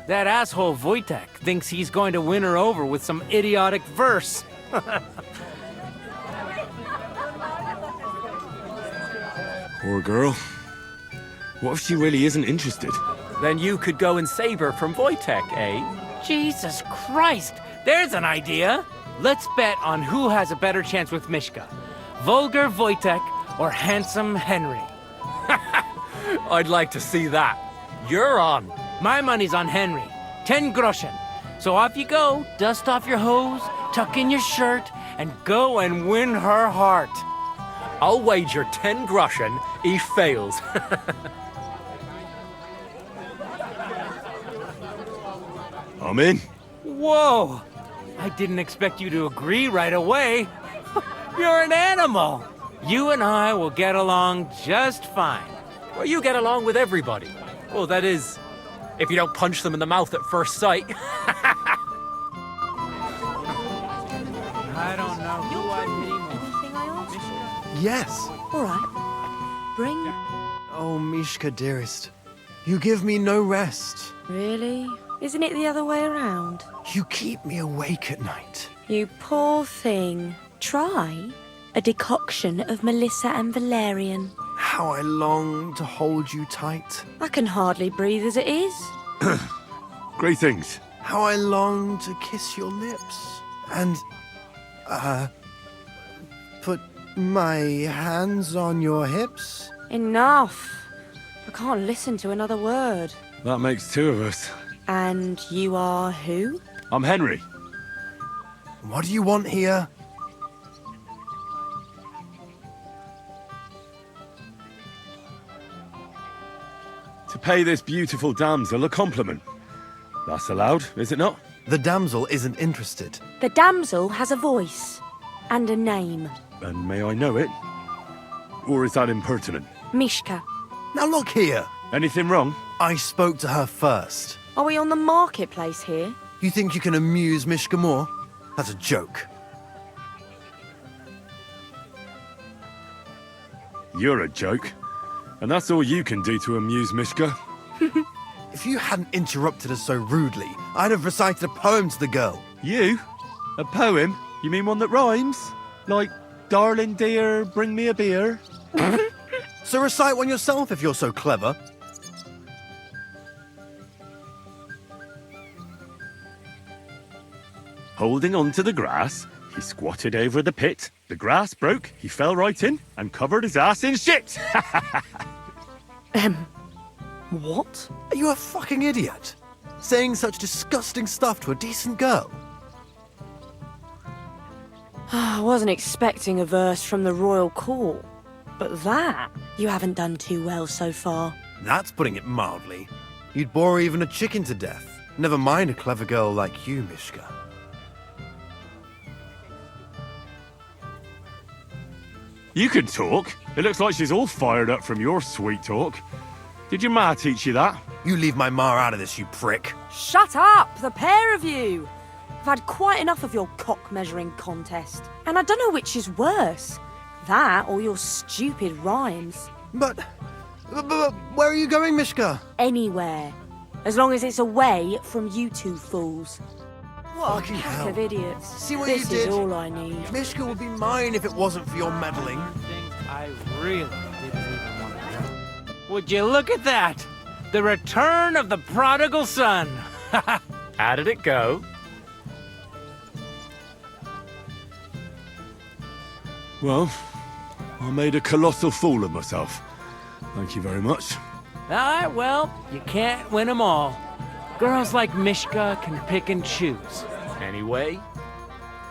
That asshole Wojtek thinks he's going to win her over with some idiotic verse. Poor girl. What if she really isn't interested? Then you could go and save her from Wojtek, eh? Jesus Christ! There's an idea! Let's bet on who has a better chance with Mishka. Vulgar Wojtek or handsome Henry. I'd like to see that. You're on. My money's on Henry. 10 groschen. So off you go, dust off your hose, tuck in your shirt, and go and win her heart. I'll wager 10 groschen he fails. I'm in. Whoa! I didn't expect you to agree right away. You're an animal. You and I will get along just fine. Well, you get along with everybody. Well, that is, if you don't punch them in the mouth at first sight. I don't know who I pity more. Yes. All right. Bring... Oh, Mishka, dearest. You give me no rest. Really? Isn't it the other way around? You keep me awake at night. You poor thing. Try a decoction of Melissa and Valerian. How I long to hold you tight. I can hardly breathe as it is. Great things. How I long to kiss your lips. And, put my hands on your hips. Enough. I can't listen to another word. That makes two of us. And you are who? I'm Henry. What do you want here? To pay this beautiful damsel a compliment. That's allowed, is it not? The damsel isn't interested. The damsel has a voice. And a name. And may I know it? Or is that impertinent? Mishka. Now look here. Anything wrong? I spoke to her first. Are we on the marketplace here? You think you can amuse Mishka more? That's a joke. You're a joke. And that's all you can do to amuse Mishka? If you hadn't interrupted us so rudely, I'd have recited a poem to the girl. You? A poem? You mean one that rhymes? Like, darling dear, bring me a beer? So recite one yourself if you're so clever. Holding on to the grass, he squatted over the pit. The grass broke, he fell right in, and covered his ass in shit. What? Are you a fucking idiot? Saying such disgusting stuff to a decent girl? I wasn't expecting a verse from the royal court, but that you haven't done too well so far. That's putting it mildly. You'd bore even a chicken to death. Never mind a clever girl like you, Mishka. You can talk. It looks like she's all fired up from your sweet talk. Did your ma teach you that? You leave my ma out of this, you prick. Shut up, the pair of you! I've had quite enough of your cock-measuring contest, and I don't know which is worse. That or your stupid rhymes. But where are you going, Mishka? Anywhere. As long as it's away from you two fools. What Fucking a pack hell. of idiots. See what This you did? is all I need. Mishka would be mine if it wasn't for your meddling. Things I really didn't even want to know. Would you look at that? The return of the prodigal son. How did it go? Well, I made a colossal fool of myself. Thank you very much. Alright, well, you can't win them all. Girls like Mishka can pick and choose. Anyway,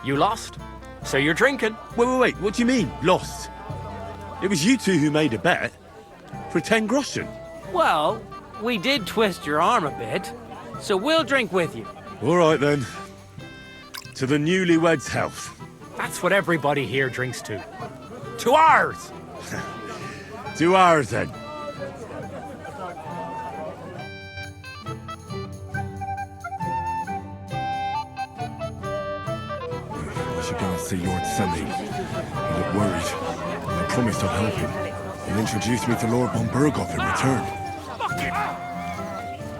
you lost, so you're drinking. Wait, what do you mean, lost? It was you two who made a bet. For 10 groschen. Well, we did twist your arm a bit, so we'll drink with you. All right, then. To the newlyweds' health. That's what everybody here drinks to. To ours! To ours, then. I should go and see Lord Sunny. He looked worried. I promised I'd help him. He'll introduce me to Lord von Burghoff in return.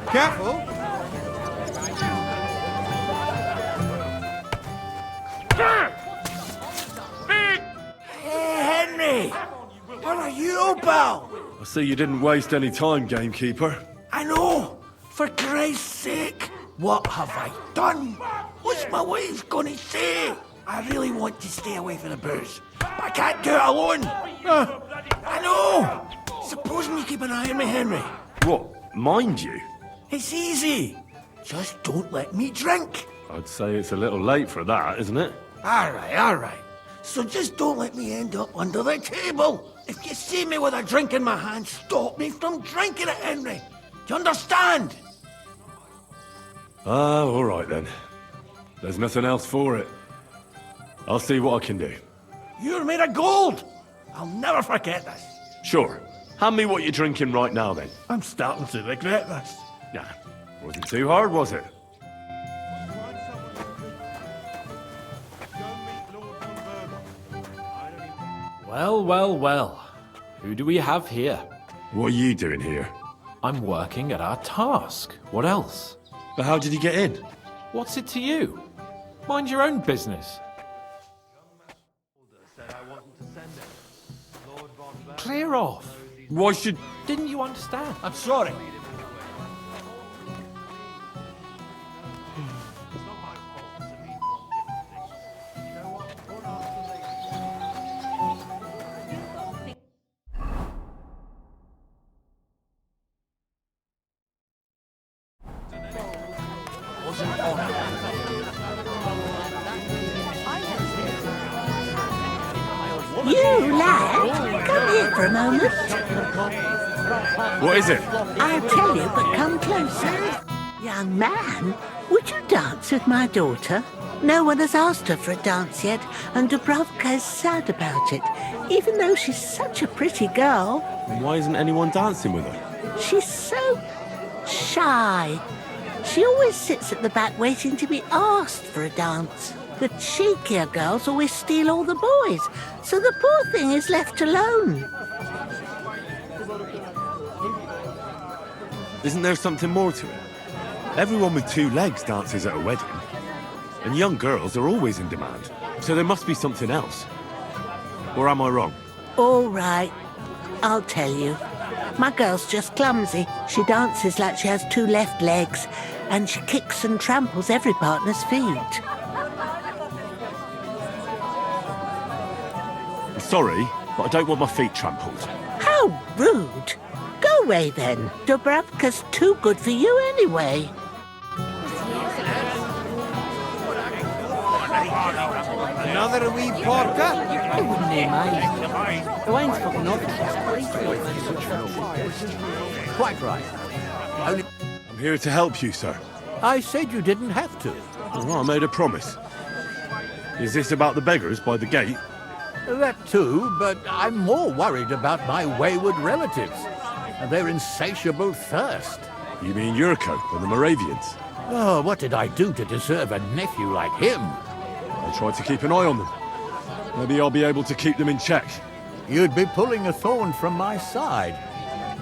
Careful! Hey, Henry! How are you, pal? I see you didn't waste any time, gamekeeper. I know! For Christ's sake! What have I done? What's my wife gonna say? I really want to stay away from the booze. I can't do it alone! I know! Supposing you keep an eye on me, Henry. What, mind you? It's easy. Just don't let me drink. I'd say it's a little late for that, isn't it? All right. So just don't let me end up under the table. If you see me with a drink in my hand, stop me from drinking it, Henry. Do you understand? All right then. There's nothing else for it. I'll see what I can do. You're made of gold. I'll never forget this. Sure. Hand me what you're drinking right now, then. I'm starting to regret this. Nah, wasn't too hard, was it? Well. Who do we have here? What are you doing here? I'm working at our task. What else? But how did you get in? What's it to you? Mind your own business. Clear off. Why should... Didn't you understand? I'm sorry. You lad, come here for a moment. What is it? I'll tell you, but come closer. Young man, would you dance with my daughter? No one has asked her for a dance yet, and Dubrovka is sad about it, even though she's such a pretty girl. Why isn't anyone dancing with her? She's so shy. She always sits at the back waiting to be asked for a dance. The cheekier girls always steal all the boys, so the poor thing is left alone. Isn't there something more to it? Everyone with 2 legs dances at a wedding. And young girls are always in demand. So there must be something else. Or am I wrong? All right, I'll tell you. My girl's just clumsy. She dances like she has 2 left legs, and she kicks and tramples every partner's feet. I'm sorry, but I don't want my feet trampled. How rude! Go away then. Dubravka's too good for you anyway. Another wee porker? It wouldn't be mine. The wine's fucking up. Quite right. Only I'm here to help you, sir. I said you didn't have to. Oh, I made a promise. Is this about the beggars by the gate? That too, but I'm more worried about my wayward relatives and their insatiable thirst. You mean Yurko and the Moravians? Oh, what did I do to deserve a nephew like him? I'll try to keep an eye on them. Maybe I'll be able to keep them in check. You'd be pulling a thorn from my side.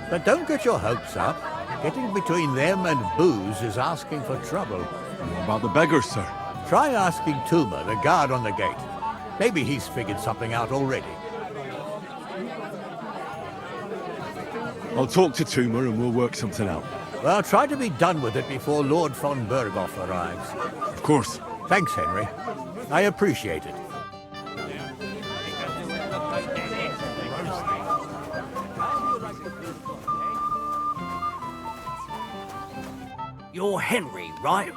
But don't get your hopes up. Getting between them and booze is asking for trouble. What about the beggars, sir? Try asking Tuma, the guard on the gate. Maybe he's figured something out already. I'll talk to Tuma and we'll work something out. Well, try to be done with it before Lord von Berghoff arrives. Of course. Thanks, Henry. I appreciate it. You're Henry, right?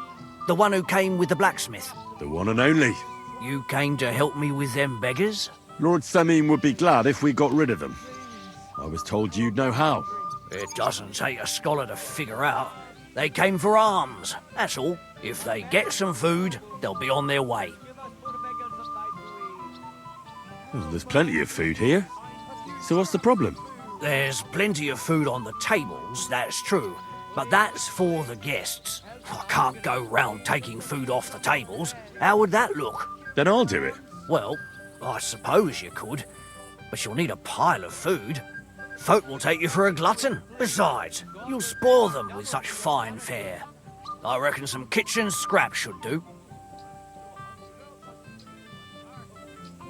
The one who came with the blacksmith? The one and only. You came to help me with them beggars? Lord Semine would be glad if we got rid of them. I was told you'd know how. It doesn't take a scholar to figure out. They came for alms, that's all. If they get some food, they'll be on their way. Well, there's plenty of food here. So what's the problem? There's plenty of food on the tables, that's true. But that's for the guests. I can't go round taking food off the tables. How would that look? Then I'll do it. Well, I suppose you could. But you'll need a pile of food. Folk will take you for a glutton. Besides, you'll spoil them with such fine fare. I reckon some kitchen scraps should do.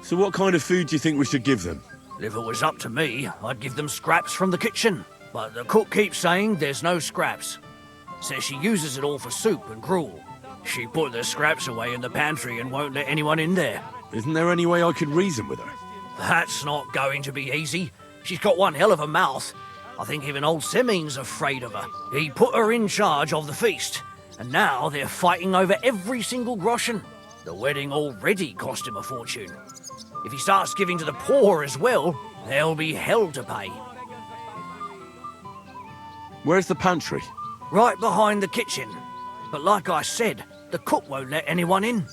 So what kind of food do you think we should give them? If it was up to me, I'd give them scraps from the kitchen. But the cook keeps saying there's no scraps. Says she uses it all for soup and gruel. She put the scraps away in the pantry and won't let anyone in there. Isn't there any way I could reason with her? That's not going to be easy. She's got one hell of a mouth. I think even old Semine's afraid of her. He put her in charge of the feast, and now they're fighting over every single groschen. The wedding already cost him a fortune. If he starts giving to the poor as well, there'll be hell to pay. Where's the pantry? Right behind the kitchen. But like I said, the cook won't let anyone in.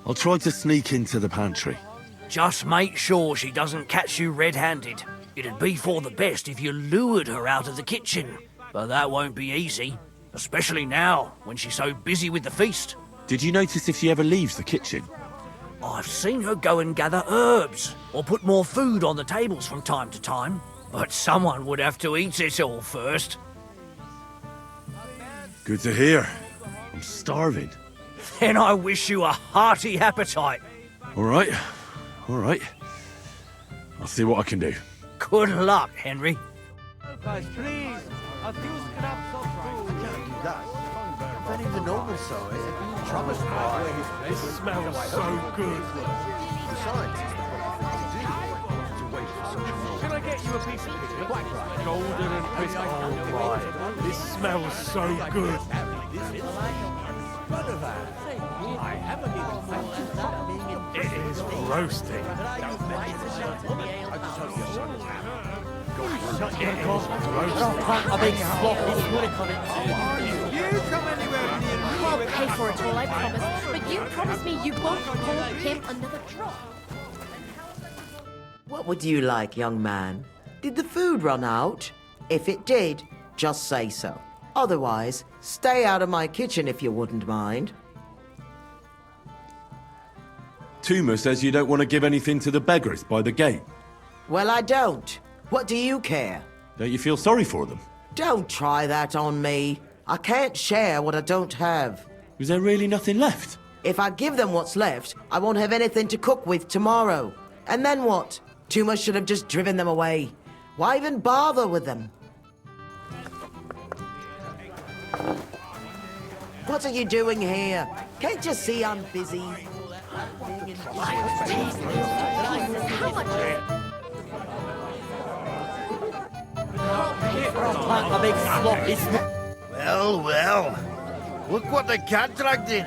I'll try to sneak into the pantry. Just make sure she doesn't catch you red-handed. It'd be for the best if you lured her out of the kitchen. But that won't be easy. Especially now, when she's so busy with the feast. Did you notice if she ever leaves the kitchen? I've seen her go and gather herbs, or put more food on the tables from time to time. But someone would have to eat it all first. Good to hear. I'm starving. Then I wish you a hearty appetite. All right. All right. I'll see what I can do. Good luck, Henry. Guys, please. A few scraps of food. I can't do that. Not even normal, so Thomas This smells so good. Besides, it's the proper thing to do. To wait for such a moment. Can I get you a piece of picture? Golden and crisp. Oh my. This smells so good. It is roasting. I'll pay for it all, I promise. But you promise me you won't pour him another drop. What would you like, young man? Did the food run out? If it did, just say so. Otherwise, stay out of my kitchen if you wouldn't mind. Tuma says you don't want to give anything to the beggars by the gate. Well, I don't. What do you care? Don't you feel sorry for them? Don't try that on me. I can't share what I don't have. Is there really nothing left? If I give them what's left, I won't have anything to cook with tomorrow. And then what? Tuma should have just driven them away. Why even bother with them? What are you doing here? Can't you see I'm busy? Well, well. Look what the cat dragged in.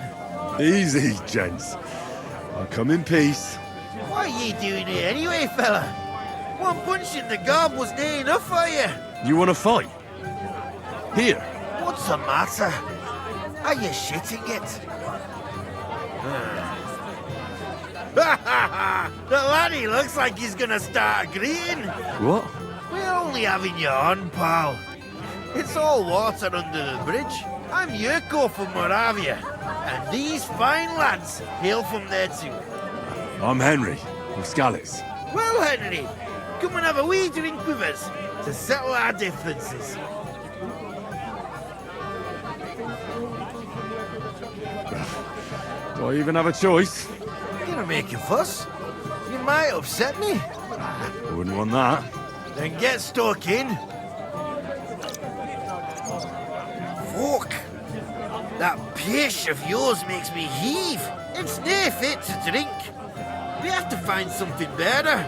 Easy, gents. I'll come in peace. What are you doing here anyway, fella? One punch in the gob wasn't enough for you. You want to fight? Here. What's the matter? Are you shitting it? The laddie looks like he's gonna start agreeing. What? We're only having you on, pal. It's all water under the bridge. I'm Yurko from Moravia, and these fine lads hail from there too. I'm Henry of Skalitz. Well, Henry, come and have a wee drink with us to settle our differences. Do I even have a choice? Gonna make a fuss? You might upset me. Wouldn't want that. Then get stuck in. Fuck. That pish of yours makes me heave. It's near fit to drink. We have to find something better.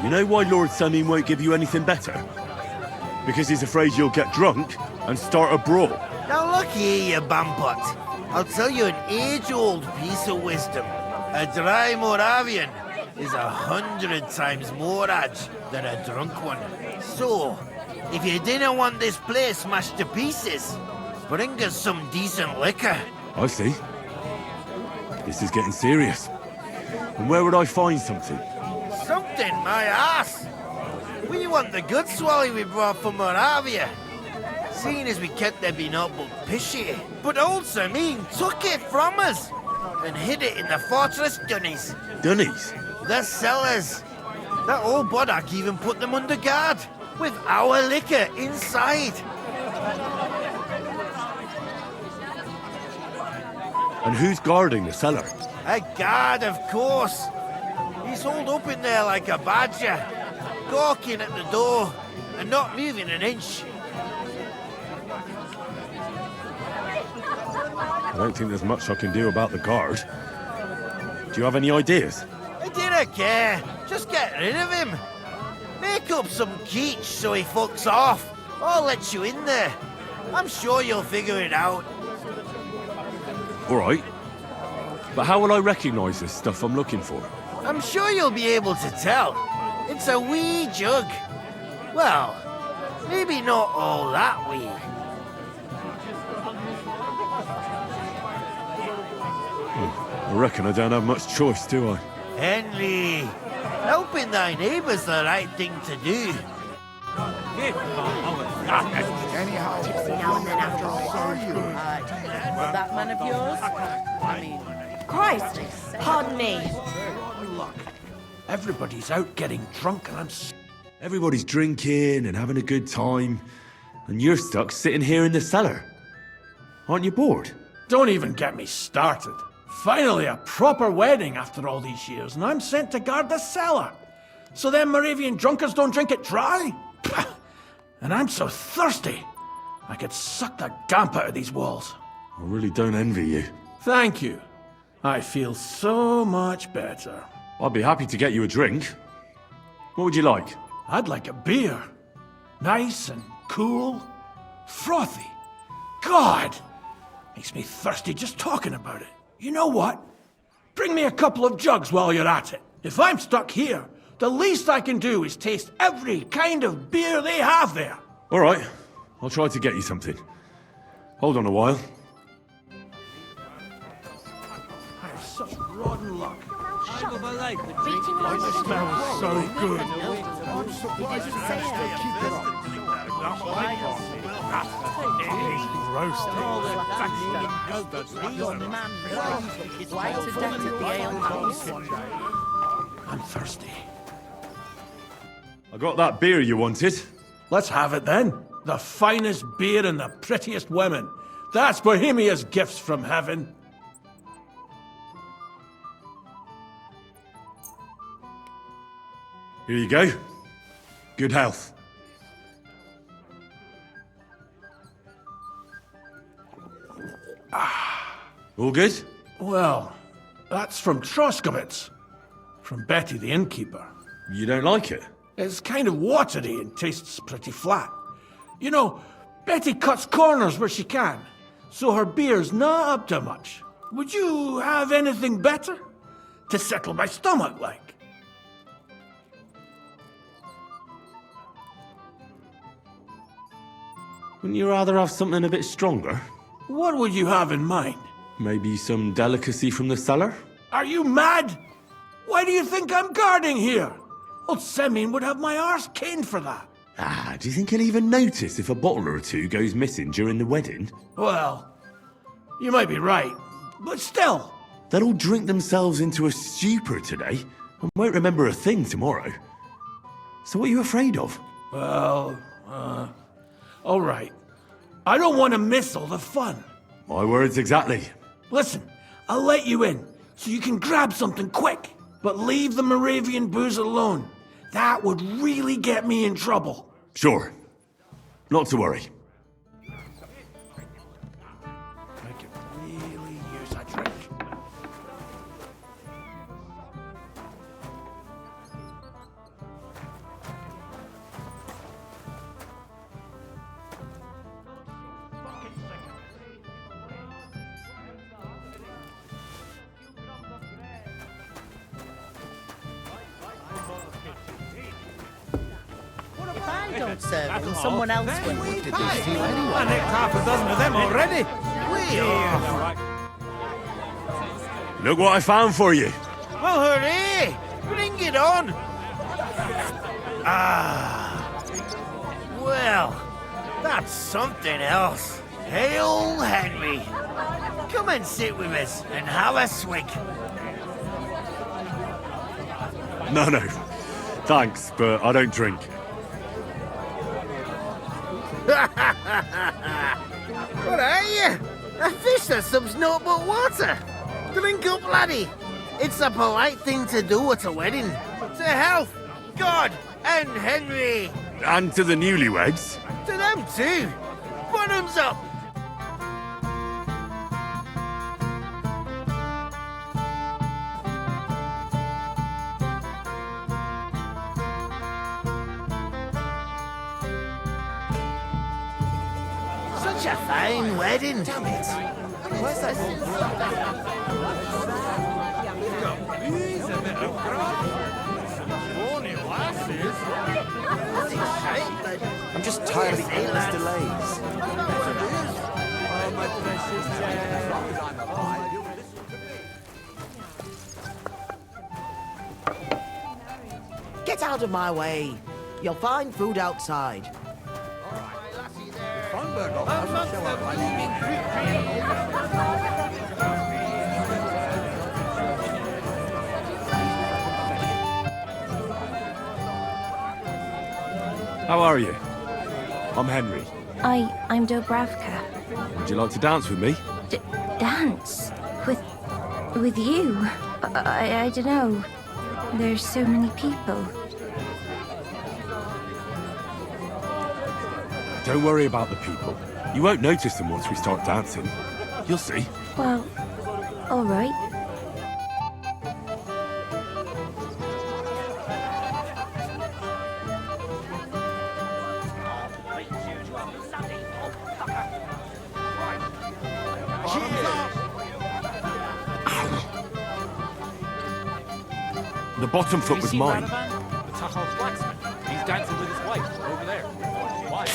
You know why Lord Samin won't give you anything better? Because he's afraid you'll get drunk and start a brawl. Now look here, you bampot. I'll tell you an age-old piece of wisdom. A dry Moravian is 100 times more edge than a drunk one. So, if you didn't want this place smashed to pieces, bring us some decent liquor. I see. This is getting serious. And where would I find something? Something, my ass! We want the good swally we brought from Moravia. Seeing as we kept there being up but pishy. But also took it from us and hid it in the fortress dunnies. Dunnies? The cellars. That old boddock even put them under guard with our liquor inside. And who's guarding the cellar? A guard, of course. He's holed up in there like a badger, gawking at the door and not moving an inch. I don't think there's much I can do about the guard. Do you have any ideas? I didn't care. Just get rid of him. Make up some keech so he fucks off. I'll let you in there. I'm sure you'll figure it out. All right. But how will I recognize this stuff I'm looking for? I'm sure you'll be able to tell. It's a wee jug. Well, maybe not all that wee. I reckon I don't have much choice, do I? Henry, helping thy neighbour's the right thing to do. Anyhow, tipsy now and then after all. Well, that man of yours? I mean... Christ! Pardon me. Look, everybody's out getting drunk and I'm... Everybody's drinking and having a good time, and you're stuck sitting here in the cellar. Aren't you bored? Don't even get me started. Finally a proper wedding after all these years, and I'm sent to guard the cellar. So them Moravian drunkards don't drink it dry? And I'm so thirsty, I could suck the damp out of these walls. I really don't envy you. Thank you. I feel so much better. I'd be happy to get you a drink. What would you like? I'd like a beer. Nice and cool. Frothy. God! Makes me thirsty just talking about it. You know what? Bring me a couple of jugs while you're at it. If I'm stuck here, the least I can do is taste every kind of beer they have there. All right. I'll try to get you something. Hold on a while. I have such rotten luck. It smells so good. I'm thirsty. I got that beer you wanted. Let's have it then. The finest beer and the prettiest women. That's Bohemia's gifts from heaven. Here you go. Good health. All good? Well, that's from Troskowitz. From Betty the innkeeper. You don't like it? It's kind of watery and tastes pretty flat. You know, Betty cuts corners where she can, so her beer's not up to much. Would you have anything better? To settle my stomach, like? Wouldn't you rather have something a bit stronger? What would you have in mind? Maybe some delicacy from the cellar? Are you mad? Why do you think I'm guarding here? Old Semyon would have my arse caned for that. Ah, do you think he'll even notice if a bottle or two goes missing during the wedding? Well, you might be right, but still. They'll all drink themselves into a stupor today and won't remember a thing tomorrow. So what are you afraid of? Well, all right. I don't want to miss all the fun. My words exactly. Listen, I'll let you in, so you can grab something quick. But leave the Moravian booze alone. That would really get me in trouble. Sure. Not to worry. I could really use a drink. I don't serve him, someone else will. I nicked half a dozen of them already. Look what I found for you. Well, hooray! Bring it on! Ah. Well, that's something else. Hail Henry! Come and sit with us and have a swig. No. Thanks, but I don't drink. What are you? A fish that subs naught but water. Drink up, laddie. It's a polite thing to do at a wedding. To health, God, and Henry. And to the newlyweds. To them too. Bottoms up. Such a fine wedding. Damn it. Where's that? I'm just tired of endless delays. Get out of my way. You'll find food outside. How are you? I'm Henry. I'm Dobravka. Would you like to dance with me? Dance? With you? I don't know. There's so many people. Don't worry about the people. You won't notice them once we start dancing. You'll see. Well, all right. The bottom foot was mine. The Tachov's blacksmith. He's dancing with his wife over there. Why?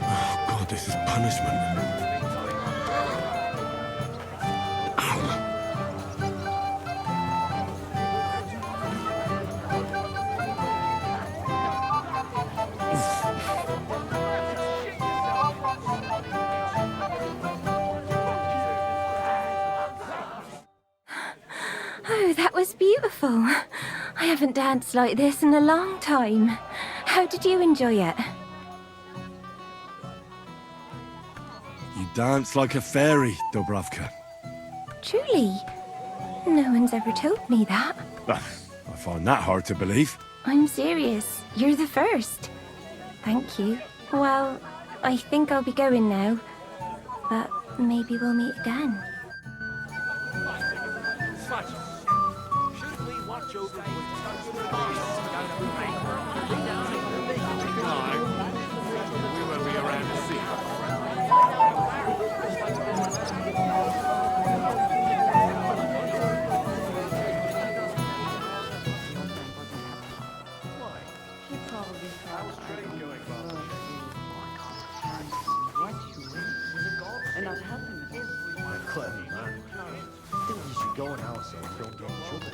Oh God, this is punishment. Oh, that was beautiful. I haven't danced like this in a long time. How did you enjoy it? You dance like a fairy, Dubravka. Truly? No one's ever told me that. I find that hard to believe. I'm serious. You're the first. Thank you. Well, I think I'll be going now. But maybe we'll meet again. Clever, man. I think we should go now so we don't get in trouble.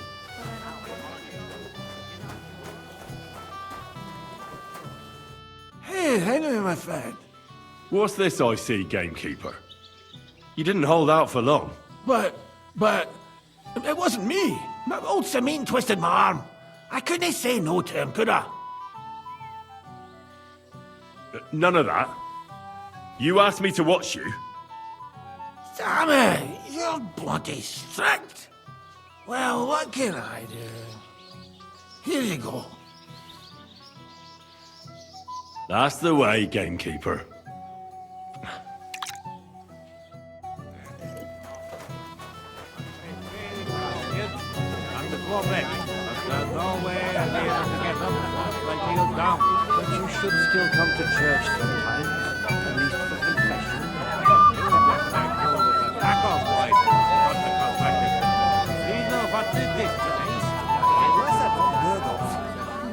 Hey, Henry, my friend. What's this I see, gamekeeper? You didn't hold out for long. But, it wasn't me. My old Samin twisted my arm. I couldn't say no to him, could I? None of that. You asked me to watch you. Sammy, you're bloody strict. Well, what can I do? Here you go. That's the way, gamekeeper. But you should still come to church sometimes, at least for confession. Back off, boy. Do you know what did this today?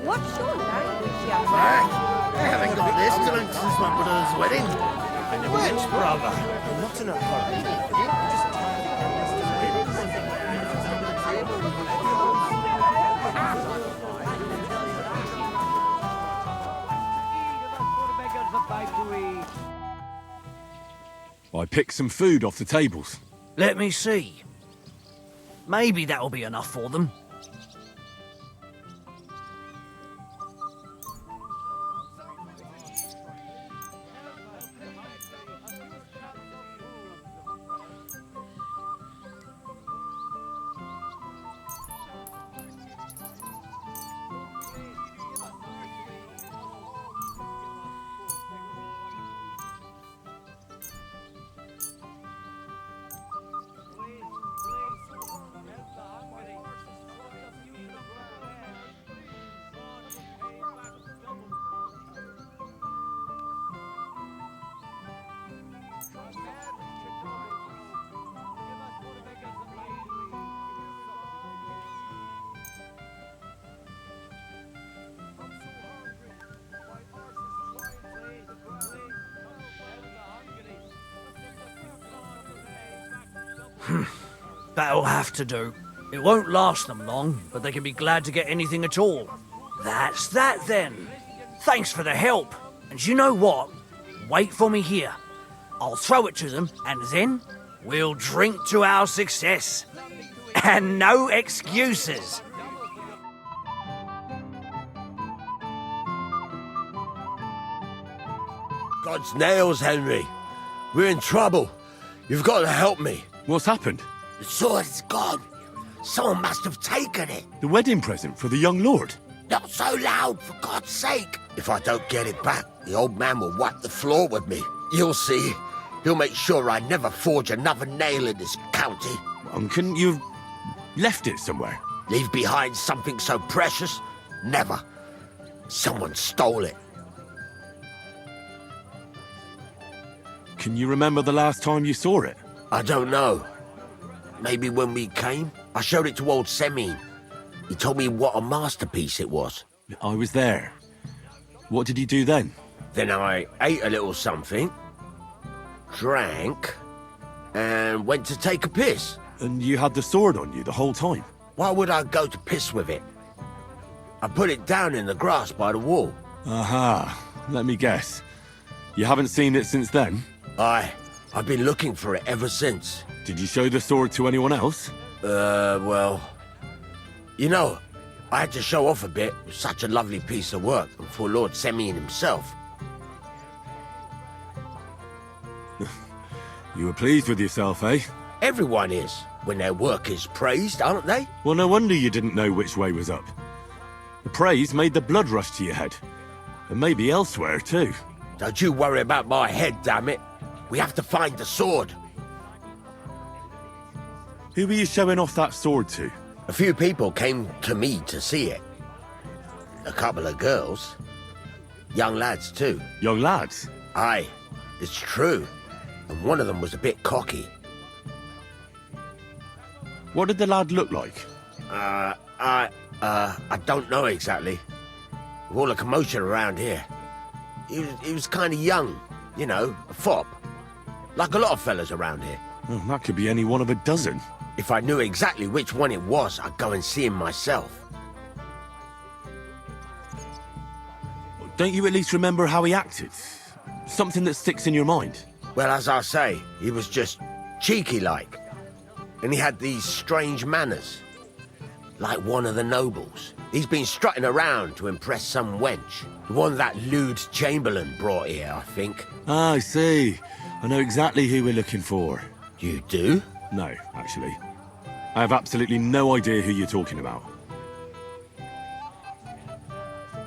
What's your language, young Right. man? I haven't got this drink since my brother's wedding. Which brother? I'm not in a hurry. I picked some food off the tables. Let me see. Maybe that'll be enough for them. That'll have to do. It won't last them long, but they can be glad to get anything at all. That's that then. Thanks for the help. And you know what? Wait for me here. I'll throw it to them, and then we'll drink to our success. And no excuses. God's nails, Henry. We're in trouble. You've got to help me. What's happened? The sword's gone. Someone must have taken it. The wedding present for the young lord? Not so loud, for God's sake. If I don't get it back, the old man will wipe the floor with me. You'll see. He'll make sure I never forge another nail in this county. Couldn't you have left it somewhere? Leave behind something so precious? Never. Someone stole it. Can you remember the last time you saw it? I don't know. Maybe when we came? I showed it to old Semin. He told me what a masterpiece it was. I was there. What did he do then? Then I ate a little something, drank, and went to take a piss. And you had the sword on you the whole time? Why would I go to piss with it? I put it down in the grass by the wall. Aha. Let me guess. You haven't seen it since then? I've been looking for it ever since. Did you show the sword to anyone else? Well, You know, I had to show off a bit. It was such a lovely piece of work for Lord Semyon himself. You were pleased with yourself, eh? Everyone is, when their work is praised, aren't they? Well, no wonder you didn't know which way was up. The praise made the blood rush to your head. And maybe elsewhere, too. Don't you worry about my head, damn it. We have to find the sword. Who were you showing off that sword to? A few people came to me to see it. A couple of girls. Young lads, too. Young lads? Aye, it's true. And one of them was a bit cocky. What did the lad look like? I don't know exactly. With all the commotion around here. He was kind of young, you know, a fop. Like a lot of fellas around here. Well, that could be any one of a dozen. If I knew exactly which one it was, I'd go and see him myself. Don't you at least remember how he acted? Something that sticks in your mind? Well, as I say, he was just cheeky-like. And he had these strange manners. Like one of the nobles. He's been strutting around to impress some wench. The one that lewd Chamberlain brought here, I think. Ah, I see. I know exactly who we're looking for. You do? No, actually. I have absolutely no idea who you're talking about.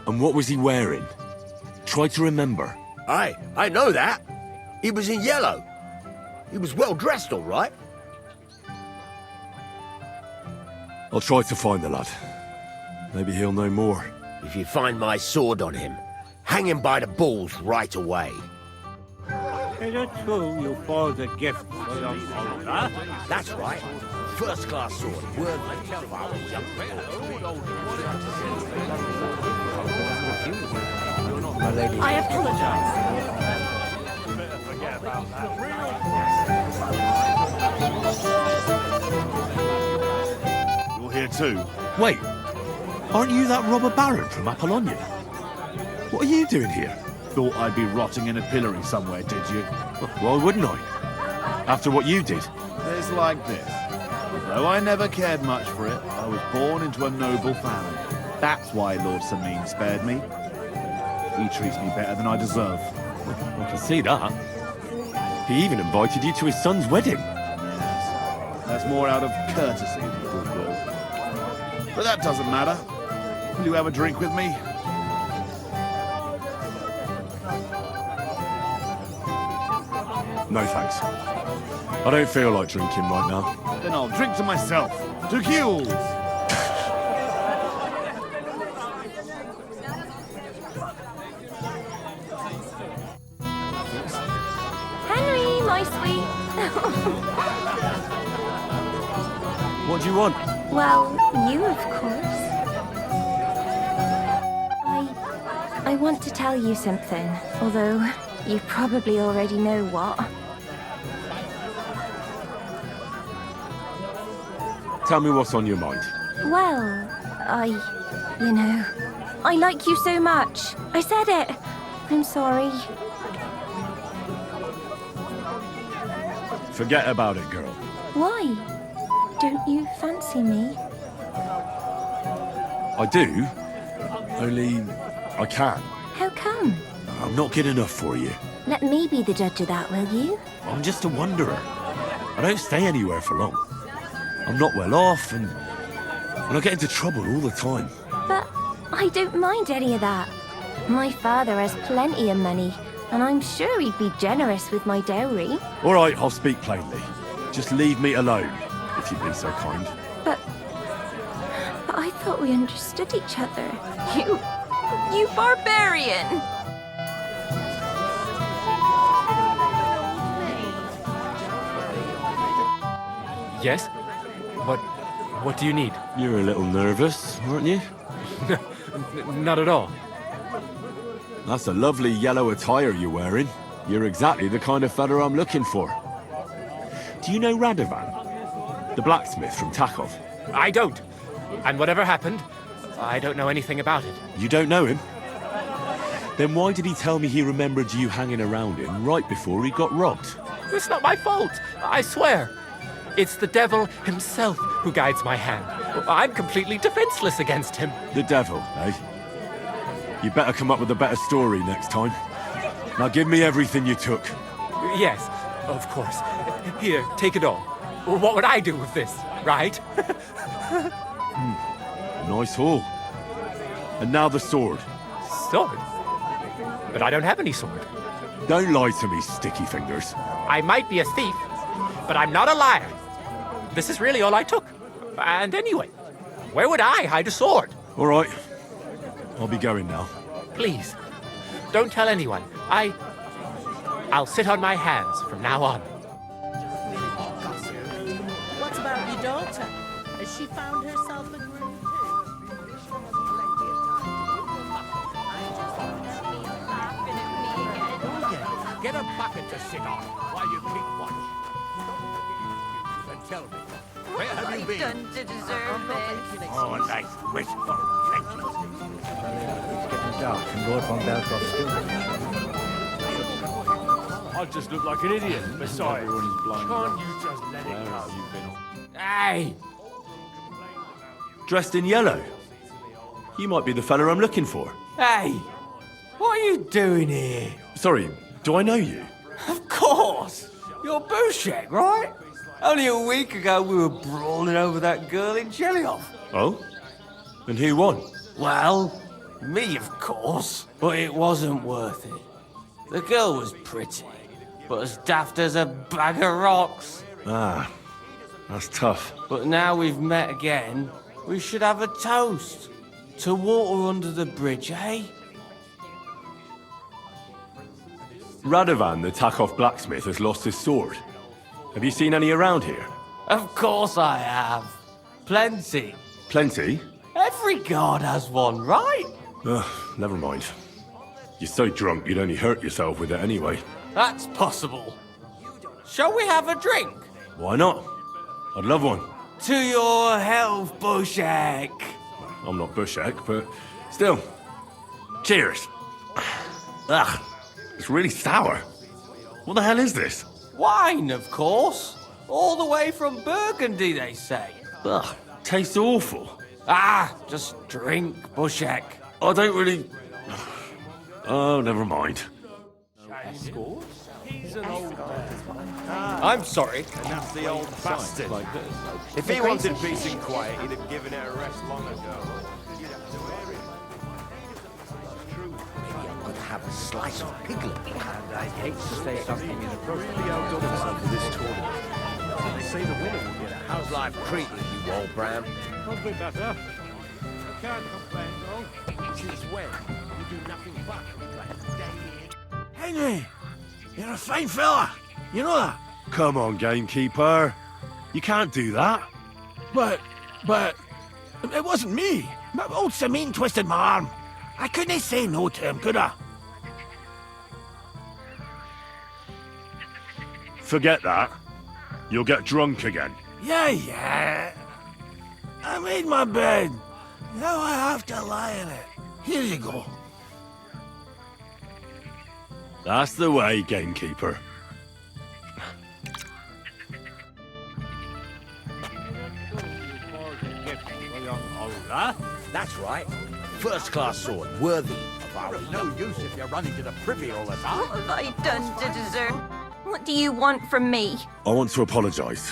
And what was he wearing? Try to remember. Aye, I know that. He was in yellow. He was well dressed, all right. I'll try to find the lad. Maybe he'll know more. If you find my sword on him, hang him by the balls right away. Is it true you bought a gift for your father? That's right. First-class sword, worthy of our young I apologize. You're here too? Wait, aren't you that robber baron from Apollonia? What are you doing here? Thought I'd be rotting in a pillory somewhere, did you? Why wouldn't I? After what you did. It's like this. Though I never cared much for it, I was born into a noble family. That's why Lord Semyon spared me. He treats me better than I deserve. I can see that. He even invited you to his son's wedding. That's more out of courtesy than goodwill. But that doesn't matter. Will you have a drink with me? No thanks. I don't feel like drinking right now. Then I'll drink to myself. To Gules! Henry, my sweet. What do you want? Well, you, of course. I want to tell you something, although you probably already know what. Tell me what's on your mind. Well, you know, I like you so much. I said it. I'm sorry. Forget about it, girl. Why? Don't you fancy me? I do. Only I can't. How come? I'm not good enough for you. Let me be the judge of that, will you? I'm just a wanderer. I don't stay anywhere for long. I'm not well off, and I get into trouble all the time. But I don't mind any of that. My father has plenty of money, and I'm sure he'd be generous with my dowry. All right, I'll speak plainly. Just leave me alone, if you'd be so kind. But I thought we understood each other. You barbarian! Yes? What do you need? You're a little nervous, aren't you? Not at all. That's a lovely yellow attire you're wearing. You're exactly the kind of fella I'm looking for. Do you know Radovan? The blacksmith from Takov? I don't. And whatever happened, I don't know anything about it. You don't know him? Then why did he tell me he remembered you hanging around him right before he got robbed? It's not my fault, I swear. It's the devil himself who guides my hand. I'm completely defenseless against him. The devil, eh? You better come up with a better story next time. Now give me everything you took. Yes, of course. Here, take it all. What would I do with this, right? Nice haul. And now the sword. Sword? But I don't have any sword. Don't lie to me, sticky fingers. I might be a thief, but I'm not a liar. This is really all I took. And anyway, where would I hide a sword? All right. I'll be going now. Please, don't tell anyone. I'll sit on my hands from now on. What about your daughter? Has she found herself a groom Get a bucket to sit on while you keep watch. And tell me, where have you been? Done to deserve this. Oh, nice wistful. Thank you. It's getting dark and Lord von Belcott's still I just look like an idiot. Besides, can't you just let it go? Hey! Dressed in yellow. You might be the fella I'm looking for. Hey! What are you doing here? Sorry, do I know you? Of course! You're Bushek, right? Only a week ago we were brawling over that girl in Jelioff. Oh? And who won? Well, me, of course. But it wasn't worth it. The girl was pretty, but as daft as a bag of rocks. Ah, that's tough. But now we've met again, we should have a toast. To water under the bridge, eh? Radovan, the Takov blacksmith, has lost his sword. Have you seen any around here? Of course I have. Plenty. Plenty? Every god has one, right? Ugh, never mind. You're so drunk you'd only hurt yourself with it anyway. That's possible. Shall we have a drink? Why not? I'd love one. To your health, Bushek. I'm not Bushek, but still. Cheers. Ugh, it's really sour. What the hell is this? Wine, of course. All the way from Burgundy, they say. Ugh, tastes awful. Ah, just drink, Bushek. I don't really... Oh, never mind. I'm sorry. And that's the old bastard. If he wanted peace and quiet, he'd have given it a rest long ago. I'd have a slice of piglet. And I'd hate to say something inappropriate. Really outdone himself for this tournament. They say the winner will get a house. How's life treating you, old Bram? Could be better. I can't complain, though. Since when? You do nothing but complain. Day in. Henry, you're a fine fella. You know that? Come on, gamekeeper. You can't do that. But, it wasn't me. Old Samin twisted my arm. I couldn't say no to him, could I? Forget that. You'll get drunk again. Yeah. I made my bed. Now I have to lie in it. Here you go. That's the way, gamekeeper. That's right. First-class sword, worthy of our... No use if you're running to the privy all the time. What have I done to deserve? What do you want from me? I want to apologize.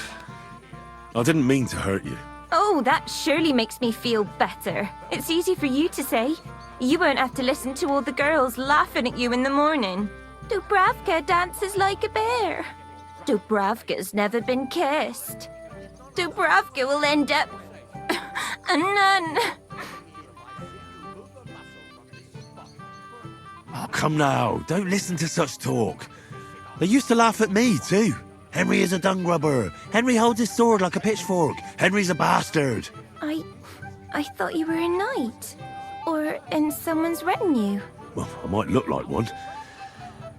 I didn't mean to hurt you. Oh, that surely makes me feel better. It's easy for you to say. You won't have to listen to all the girls laughing at you in the morning. Dubravka dances like a bear. Dubravka's never been kissed. Dubravka will end up a nun. Oh, come now. Don't listen to such talk. They used to laugh at me, too. Henry is a dung rubber. Henry holds his sword like a pitchfork. Henry's a bastard. I thought you were a knight. Or in someone's retinue. Well, I might look like one,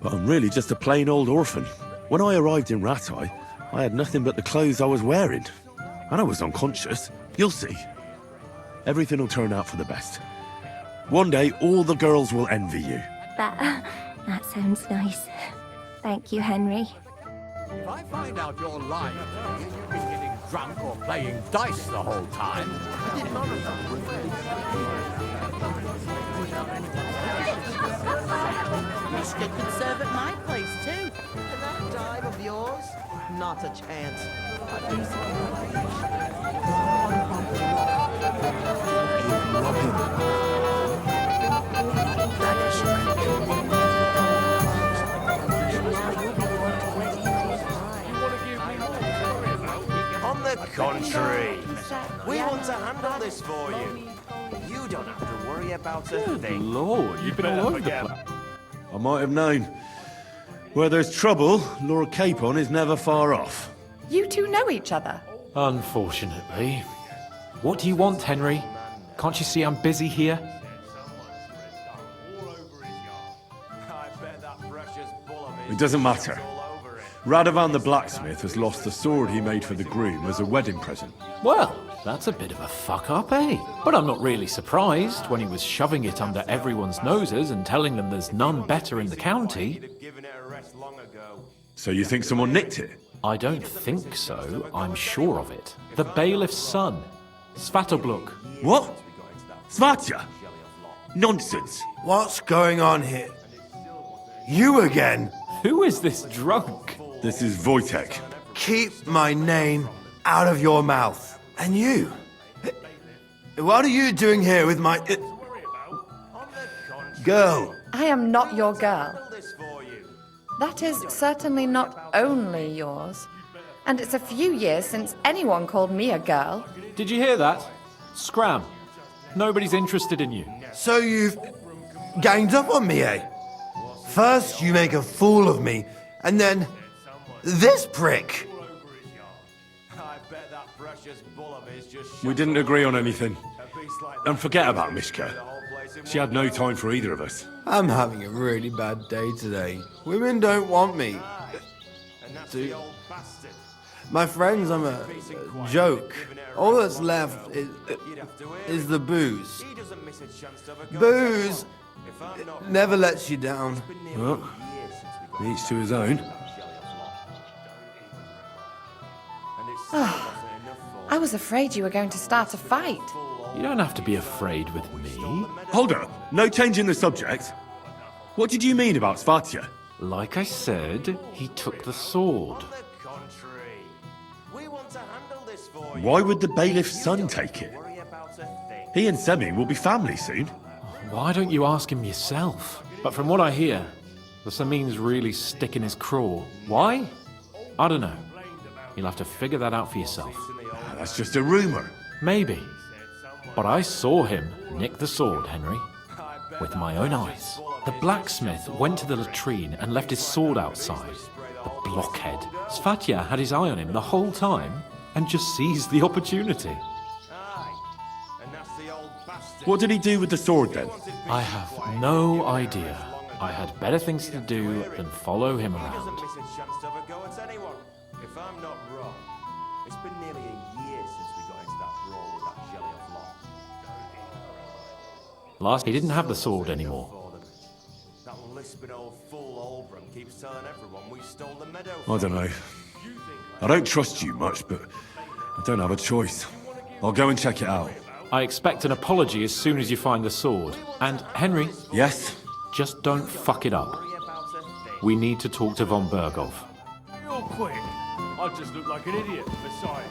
but I'm really just a plain old orphan. When I arrived in Ratai, I had nothing but the clothes I was wearing. And I was unconscious. You'll see. Everything will turn out for the best. One day, all the girls will envy you. That sounds nice. Thank you, Henry. If I find out you're lying, you can drunk or playing dice the whole time. Mishka could serve at my place too. And that dive of yours? Not a chance. On the contrary, we want to handle this for you. You don't have to worry about a thing. Lord, you've been all over the place. I might have known. Where there's trouble, Lord Capon is never far off. You two know each other? Unfortunately. What do you want, Henry? Can't you see I'm busy here? It doesn't matter. Radovan the blacksmith has lost the sword he made for the groom as a wedding present. Well, that's a bit of a fuck-up, eh? But I'm not really surprised when he was shoving it under everyone's noses and telling them there's none better in the county. So you think someone nicked it? I don't think so. I'm sure of it. The bailiff's son, Svatobluk. What? Svatya? Nonsense. What's going on here? You again? Who is this drunk? This is Wojtek. Keep my name out of your mouth. And you? What are you doing here with my... girl? I am not your girl. That is certainly not only yours. And it's a few years since anyone called me a girl. Did you hear that? Scram. Nobody's interested in you. So you've ganged up on me, eh? First you make a fool of me, and then this prick. We didn't agree on anything. And forget about Mishka. She had no time for either of us. I'm having a really bad day today. Women don't want me. My friends, I'm a joke. All that's left is the booze. Booze never lets you down. Well, each to his own. I was afraid you were going to start a fight. You don't have to be afraid with me. Hold up. No change in the subject. What did you mean about Svatya? Like I said, he took the sword. Why would the bailiff's son take it? He and Semi will be family soon. Why don't you ask him yourself? But from what I hear, the Samin's really sticking his craw. Why? I don't know. You'll have to figure that out for yourself. That's just a rumour. Maybe. But I saw him nick the sword, Henry. With my own eyes. The blacksmith went to the latrine and left his sword outside. The blockhead. Svatya had his eye on him the whole time and just seized the opportunity. What did he do with the sword then? I have no idea. I had better things to do than follow him around. If I'm not wrong, it's been nearly a year since we got into that brawl with that jelly of law. Last, he didn't have the sword anymore. That lisping old fool Olbram keeps telling everyone we stole the meadow. I don't know. I don't trust you much, but I don't have a choice. I'll go and check it out. I expect an apology as soon as you find the sword. And, Henry... Yes? Just don't fuck it up. We need to talk to von Berghoff. Real quick. I just look like an idiot. Besides,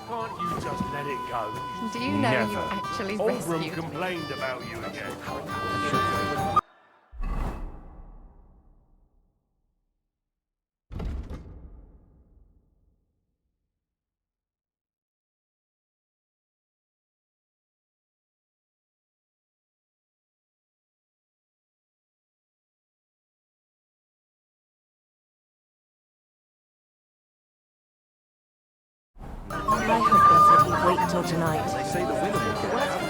can't you just let it go? Do you know you actually rescued me? Olbram complained about you again. My husband said he'd wait till tonight. They say the winner will get out.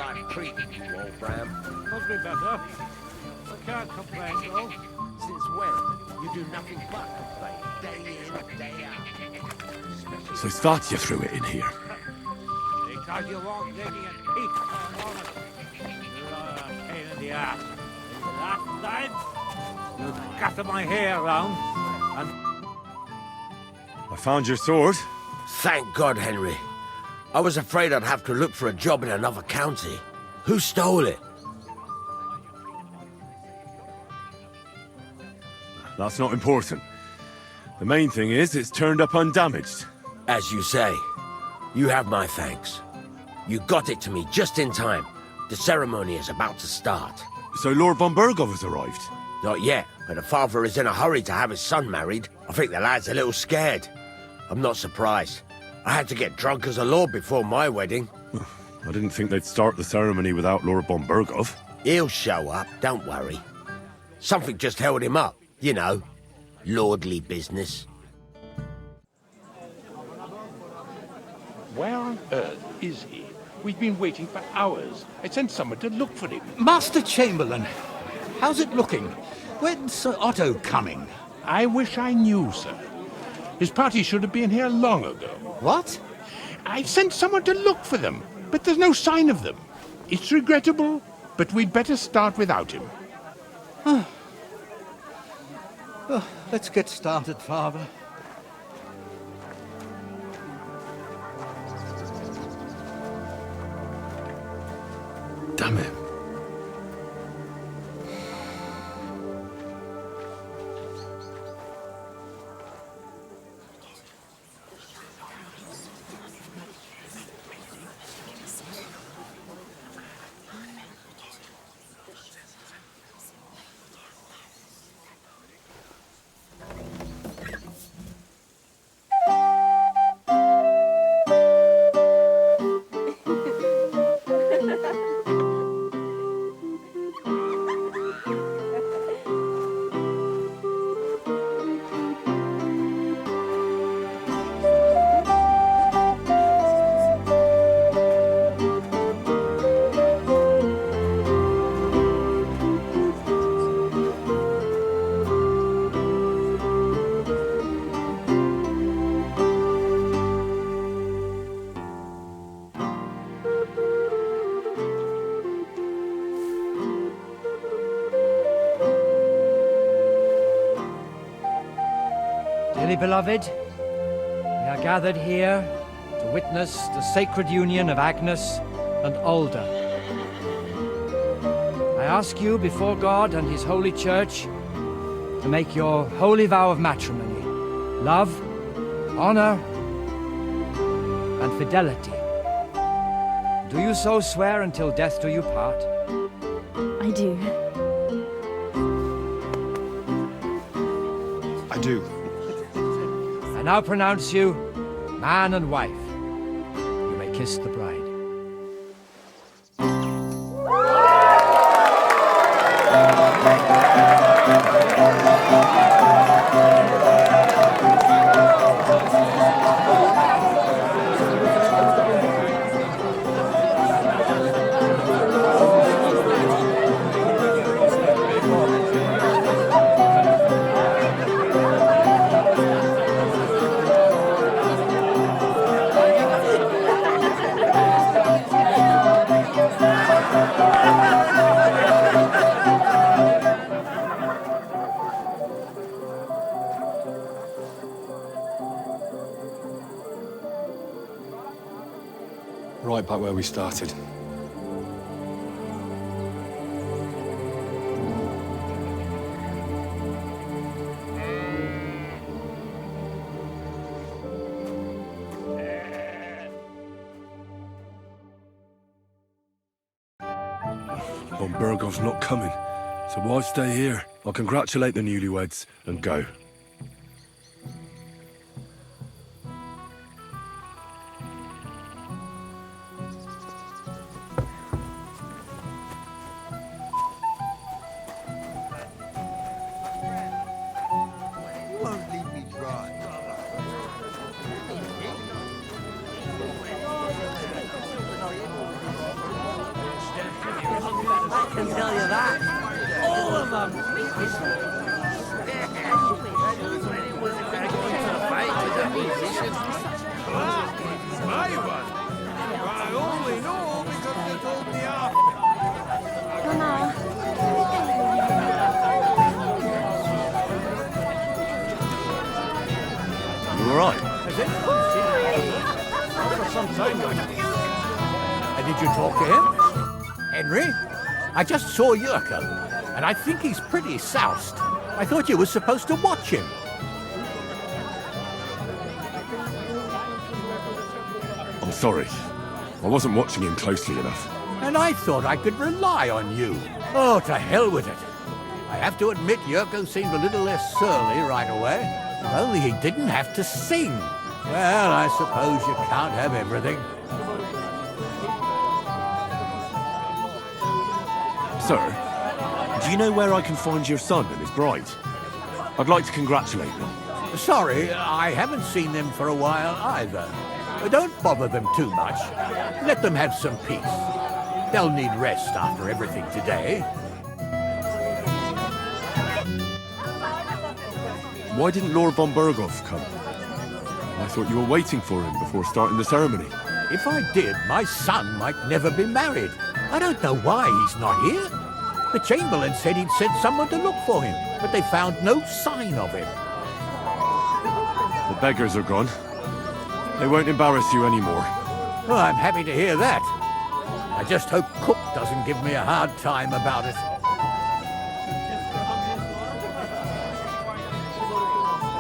life treated you, old Bram? Could be better. I can't complain, though. Since when? You do nothing but complain, day in, day out. So it's that you threw it in here. Because you won't give me a peep for a moment. You're a pain in the ass. Last time, you gather my hair round, and... I found your sword. Thank God, Henry. I was afraid I'd have to look for a job in another county. Who stole it? That's not important. The main thing is it's turned up undamaged. As you say. You have my thanks. You got it to me just in time. The ceremony is about to start. So Lord von Burgov has arrived? Not yet, but the father is in a hurry to have his son married. I think the lad's a little scared. I'm not surprised. I had to get drunk as a lord before my wedding. I didn't think they'd start the ceremony without Lord von Burgov. He'll show up, don't worry. Something just held him up, you know. Lordly business. Where on earth is he? We've been waiting for hours. I sent someone to look for him. Master Chamberlain, how's it looking? When's Sir Otto coming? I wish I knew, sir. His party should have been here long ago. What? I've sent someone to look for them, but there's no sign of them. It's regrettable, but we'd better start without him. Oh, let's get started, Father. Damn it. Dearly beloved, we are gathered here to witness the sacred union of Agnes and Alda. I ask you before God and His holy church to make your holy vow of matrimony, love, honor, and fidelity. Do you so swear until death do you part? I do. I do. I now pronounce you man and wife. You may kiss the bride. Right back where we started. Von Burgov's not coming, so why stay here? I'll congratulate the newlyweds and go. Won't leave me dry. can tell you that. All of them. My one. I only know because they told me after. You alright? For some time now. And did you talk to him? Henry? I just saw Yurka, and I think he's pretty soused. I thought you were supposed to watch him. I'm sorry. I wasn't watching him closely enough. And I thought I could rely on you. Oh, to hell with it. I have to admit Yurko seemed a little less surly right away. If only he didn't have to sing. Well, I suppose you can't have everything. Sir, do you know where I can find your son and his bride? I'd like to congratulate them. Sorry, I haven't seen them for a while either. Don't bother them too much. Let them have some peace. They'll need rest after everything today. Why didn't Lord von Berghoff come? I thought you were waiting for him before starting the ceremony. If I did, my son might never be married. I don't know why he's not here. The Chamberlain said he'd sent someone to look for him, but they found no sign of him. The beggars are gone. They won't embarrass you anymore. Well, I'm happy to hear that. I just hope Cook doesn't give me a hard time about it.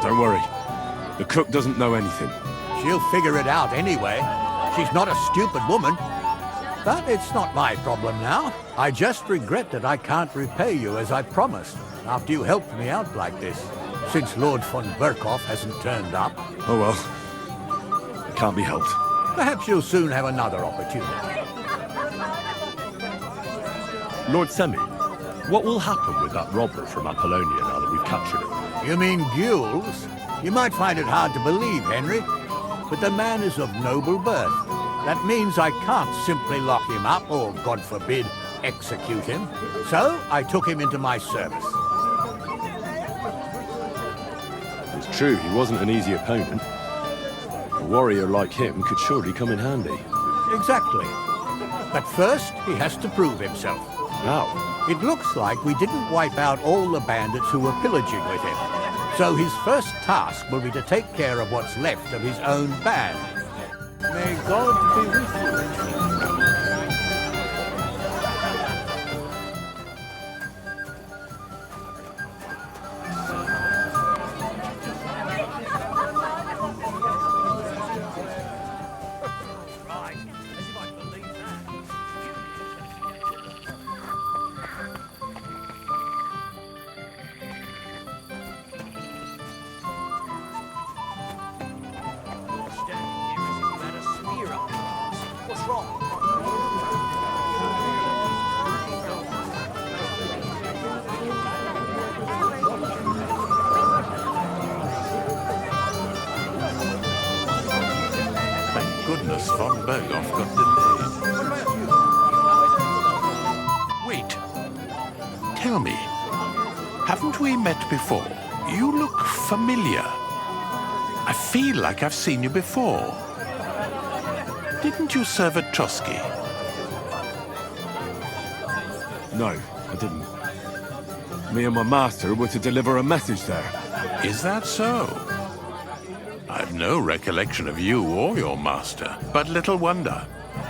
Don't worry. The cook doesn't know anything. She'll figure it out anyway. She's not a stupid woman. But it's not my problem now. I just regret that I can't repay you as I promised, after you helped me out like this, since Lord von Berghoff hasn't turned up. Oh well. It can't be helped. Perhaps you'll soon have another opportunity. Lord Semi, what will happen with that robber from Apollonia now that we've captured him? You mean Gules? You might find it hard to believe, Henry, but the man is of noble birth. That means I can't simply lock him up or, God forbid, execute him. So I took him into my service. It's true, he wasn't an easy opponent. A warrior like him could surely come in handy. Exactly. But first, he has to prove himself. How? It looks like we didn't wipe out all the bandits who were pillaging with him. So his first task will be to take care of what's left of his own band. May God be with you. Goodness, von Berghoff got delayed. Wait. Tell me, haven't we met before? You look familiar. I feel like I've seen you before. Didn't you serve at Trotsky? No, I didn't. Me and my master were to deliver a message there. Is that so? I've no recollection of you or your master, but little wonder.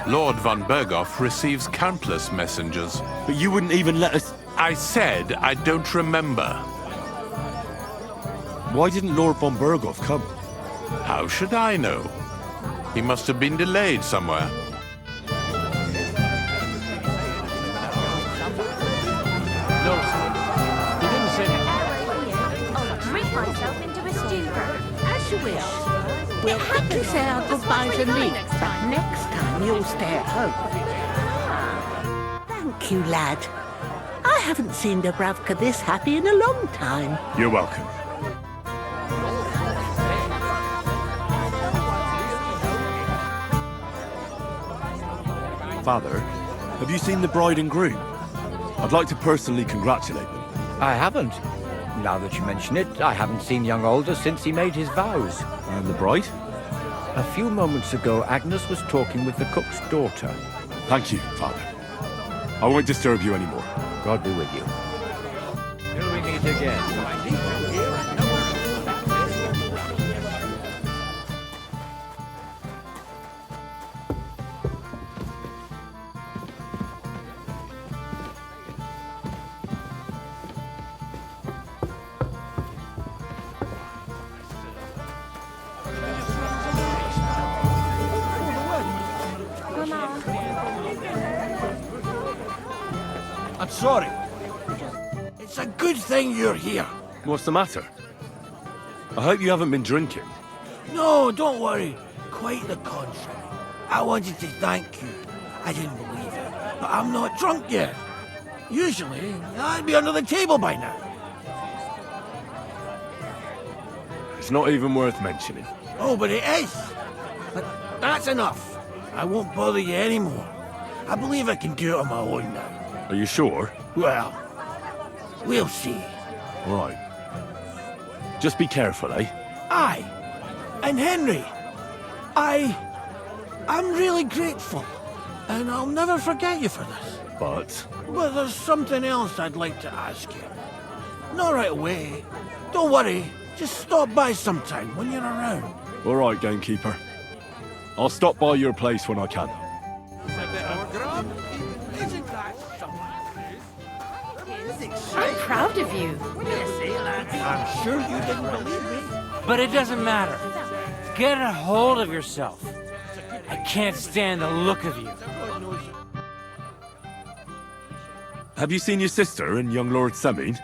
Lord von Berghoff receives countless messengers. But you wouldn't even let us... I said I don't remember. Why didn't Lord von Berghoff come? How should I know? He must have been delayed somewhere. No, sir. He didn't say anything. I'll drink myself into a stupor. As you wish. We'll have to say our goodbyes and leave, but next time you'll stay at home. Thank you, lad. I haven't seen Dubravka this happy in a long time. You're welcome. Father, have you seen the bride and groom? I'd like to personally congratulate them. I haven't. Now that you mention it, I haven't seen young Alder since he made his vows. And the bride? A few moments ago, Agnes was talking with the cook's daughter. Thank you, Father. I won't disturb you anymore. God be with you. Till we meet again. I'm sorry. It's a good thing you're here. What's the matter? I hope you haven't been drinking. No, don't worry. Quite the contrary. I wanted to thank you. I didn't believe it, but I'm not drunk yet. Usually, I'd be under the table by now. It's not even worth mentioning. Oh, but it is. But that's enough. I won't bother you anymore. I believe I can do it on my own now. Are you sure? Well, we'll see. All right. Just be careful, eh? Aye. And Henry, I'm really grateful. And I'll never forget you for this. But there's something else I'd like to ask you. Not right away. Don't worry. Just stop by sometime when you're around. all right, gamekeeper. I'll stop by your place when I can. I'm proud of you. I'm sure you didn't believe me. But it doesn't matter. Get a hold of yourself. I can't stand the look of you. Have you seen your sister and young Lord Semin?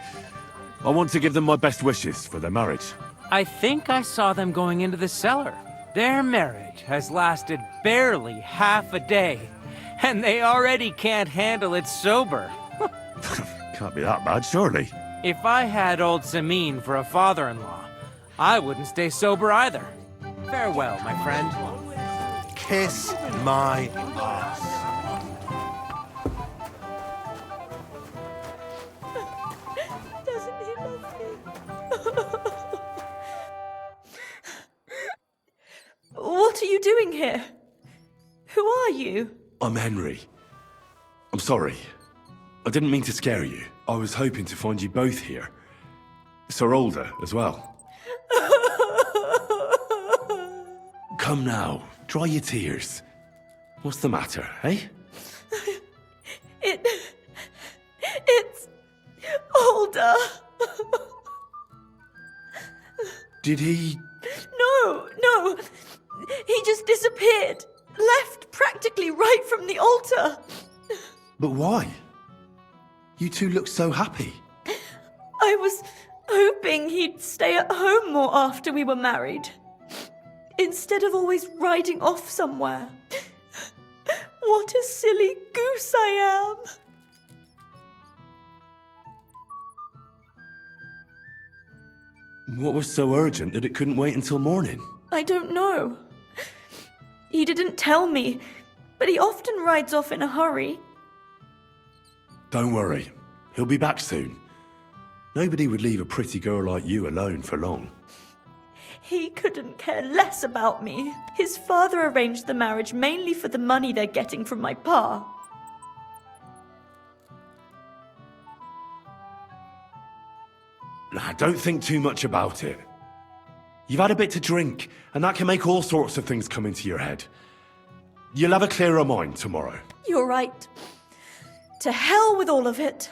I want to give them my best wishes for their marriage. I think I saw them going into the cellar. Their marriage has lasted barely half a day, and they already can't handle it sober. Can't be that bad, surely. If I had old Samin for a father-in-law, I wouldn't stay sober either. Farewell, my friend. Kiss my ass. Doesn't he love me? What are you doing here? Who are you? I'm Henry. I'm sorry. I didn't mean to scare you. I was hoping to find you both here. Sir Alder as well. Come now, dry your tears. What's the matter, eh? It's Alder. Did he... No. He just disappeared. Left practically right from the altar. But why? You two look so happy. I was hoping he'd stay at home more after we were married. Instead of always riding off somewhere. What a silly goose I am. What was so urgent that it couldn't wait until morning? I don't know. He didn't tell me, but he often rides off in a hurry. Don't worry. He'll be back soon. Nobody would leave a pretty girl like you alone for long. He couldn't care less about me. His father arranged the marriage mainly for the money they're getting from my pa. Nah, don't think too much about it. You've had a bit to drink, and that can make all sorts of things come into your head. You'll have a clearer mind tomorrow. You're right. To hell with all of it.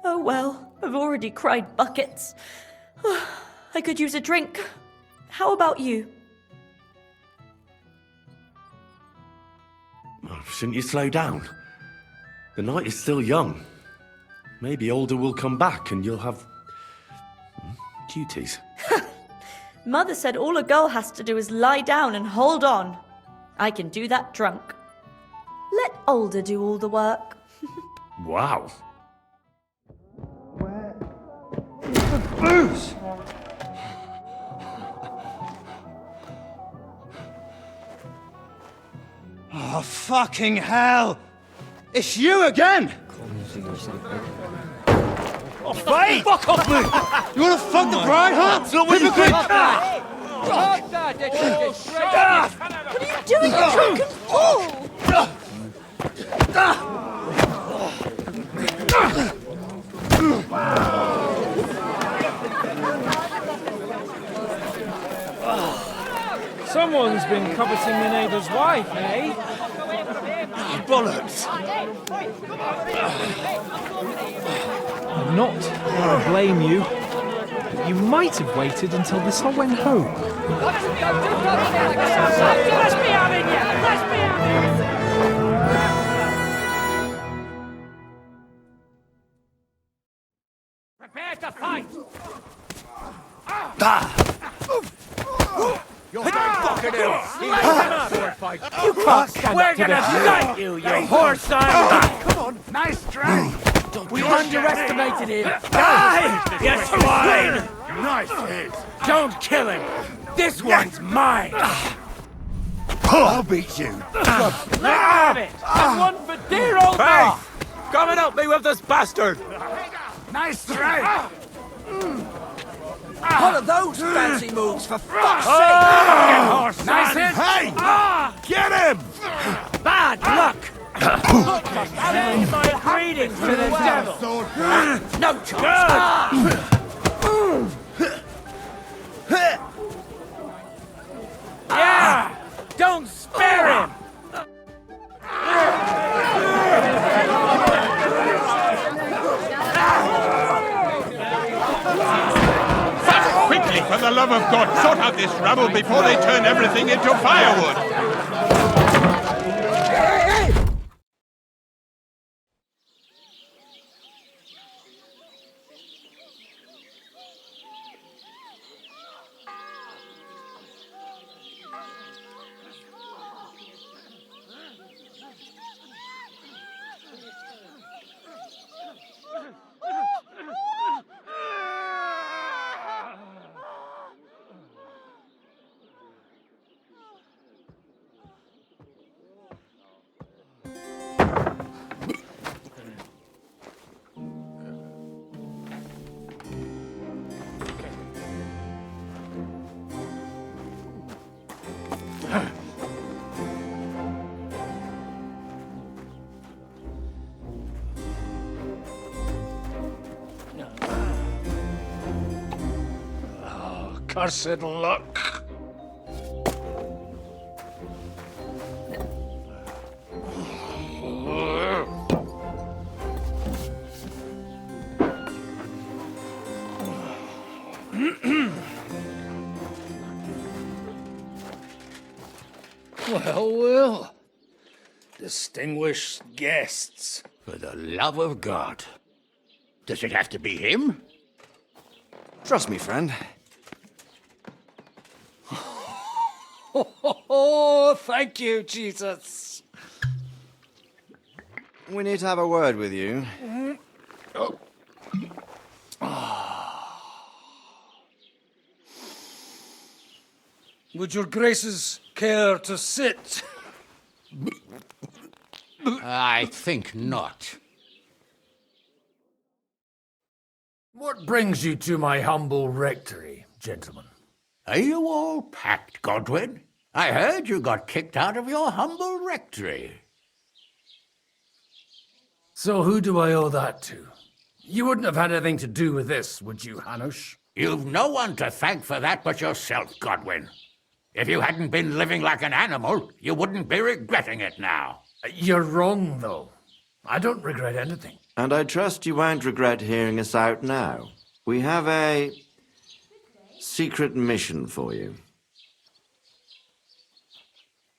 Oh well, I've already cried buckets. I could use a drink. How about you? Oh, shouldn't you slow down? The night is still young. Maybe Alder will come back and you'll have... duties. Mother said all a girl has to do is lie down and hold on. I can do that drunk. Let Alder do all the work. Wow. Booze! Oh, fucking hell! It's you again! Oh, fight! Fuck off me! You wanna fuck the bride, huh? Hypocrite! What are you doing, you drunken fool? Someone's been coveting the neighbour's wife, eh? Bollocks! I'm not going to blame you, but you might have waited until this all went home. Prepare to fight! You're fucking ill! You can't stand We're gonna gut you, you horse son! Come on! Nice try! We underestimated him! Die! You swine! Nice hit! Don't kill him! This one's mine! I'll beat you! Let have it! And one for dear old Mutt! Come and help me with this bastard! Nice try! What are those fancy moves, for fuck's sake? Nice hit! Hey! Get him! Bad luck! Send my greetings to the devil! No chance! Yeah! Don't spare him! Quickly, for the love of God, sort out this rabble before they turn everything into firewood! Cursed luck. Well. Distinguished guests. For the love of God. Does it have to be him? Trust me, friend. Oh, thank you, Jesus. We need to have a word with you. Would your graces care to sit? I think not. What brings you to my humble rectory, gentlemen? Are you all packed, Godwin? I heard you got kicked out of your humble rectory. So who do I owe that to? You wouldn't have had anything to do with this, would you, Hanush? You've no one to thank for that but yourself, Godwin. If you hadn't been living like an animal, you wouldn't be regretting it now. You're wrong, though. I don't regret anything. And I trust you won't regret hearing us out now. We have a secret mission for you.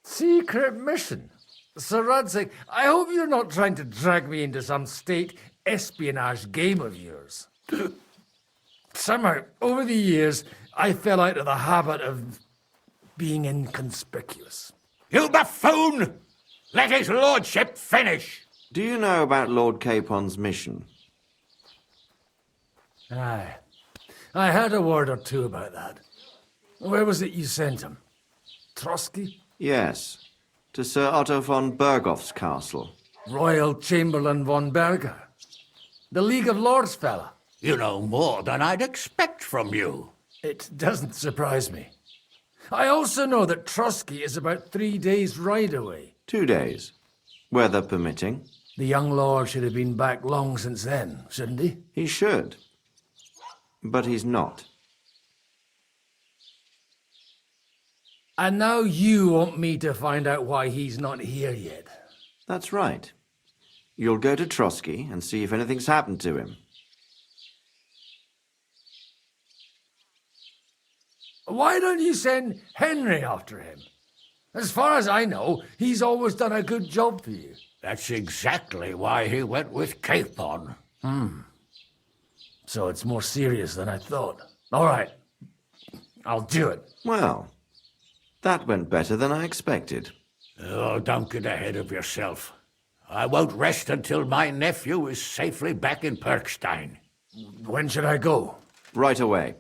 Secret mission? Sir Radzig, I hope you're not trying to drag me into some state espionage game of yours. Somehow, over the years, I fell out of the habit of being inconspicuous. You buffoon! Let his lordship finish! Do you know about Lord Capon's mission? Aye. I had a word or two about that. Where was it you sent him? Trotsky? Yes, to Sir Otto von Berghoff's castle. Royal Chamberlain von Berger. The League of Lords fella. You know more than I'd expect from you. It doesn't surprise me. I also know that Trotsky is about 3 days' ride away. 2 days. Weather permitting. The young lord should have been back long since then, shouldn't he? He should. But he's not. And now you want me to find out why he's not here yet. That's right. You'll go to Trotsky and see if anything's happened to him. Why don't you send Henry after him? As far as I know, he's always done a good job for you. That's exactly why he went with Capon. So it's more serious than I thought. All right. I'll do it. Well, that went better than I expected. Oh, don't get ahead of yourself. I won't rest until my nephew is safely back in Perkstein. When should I go? Right away.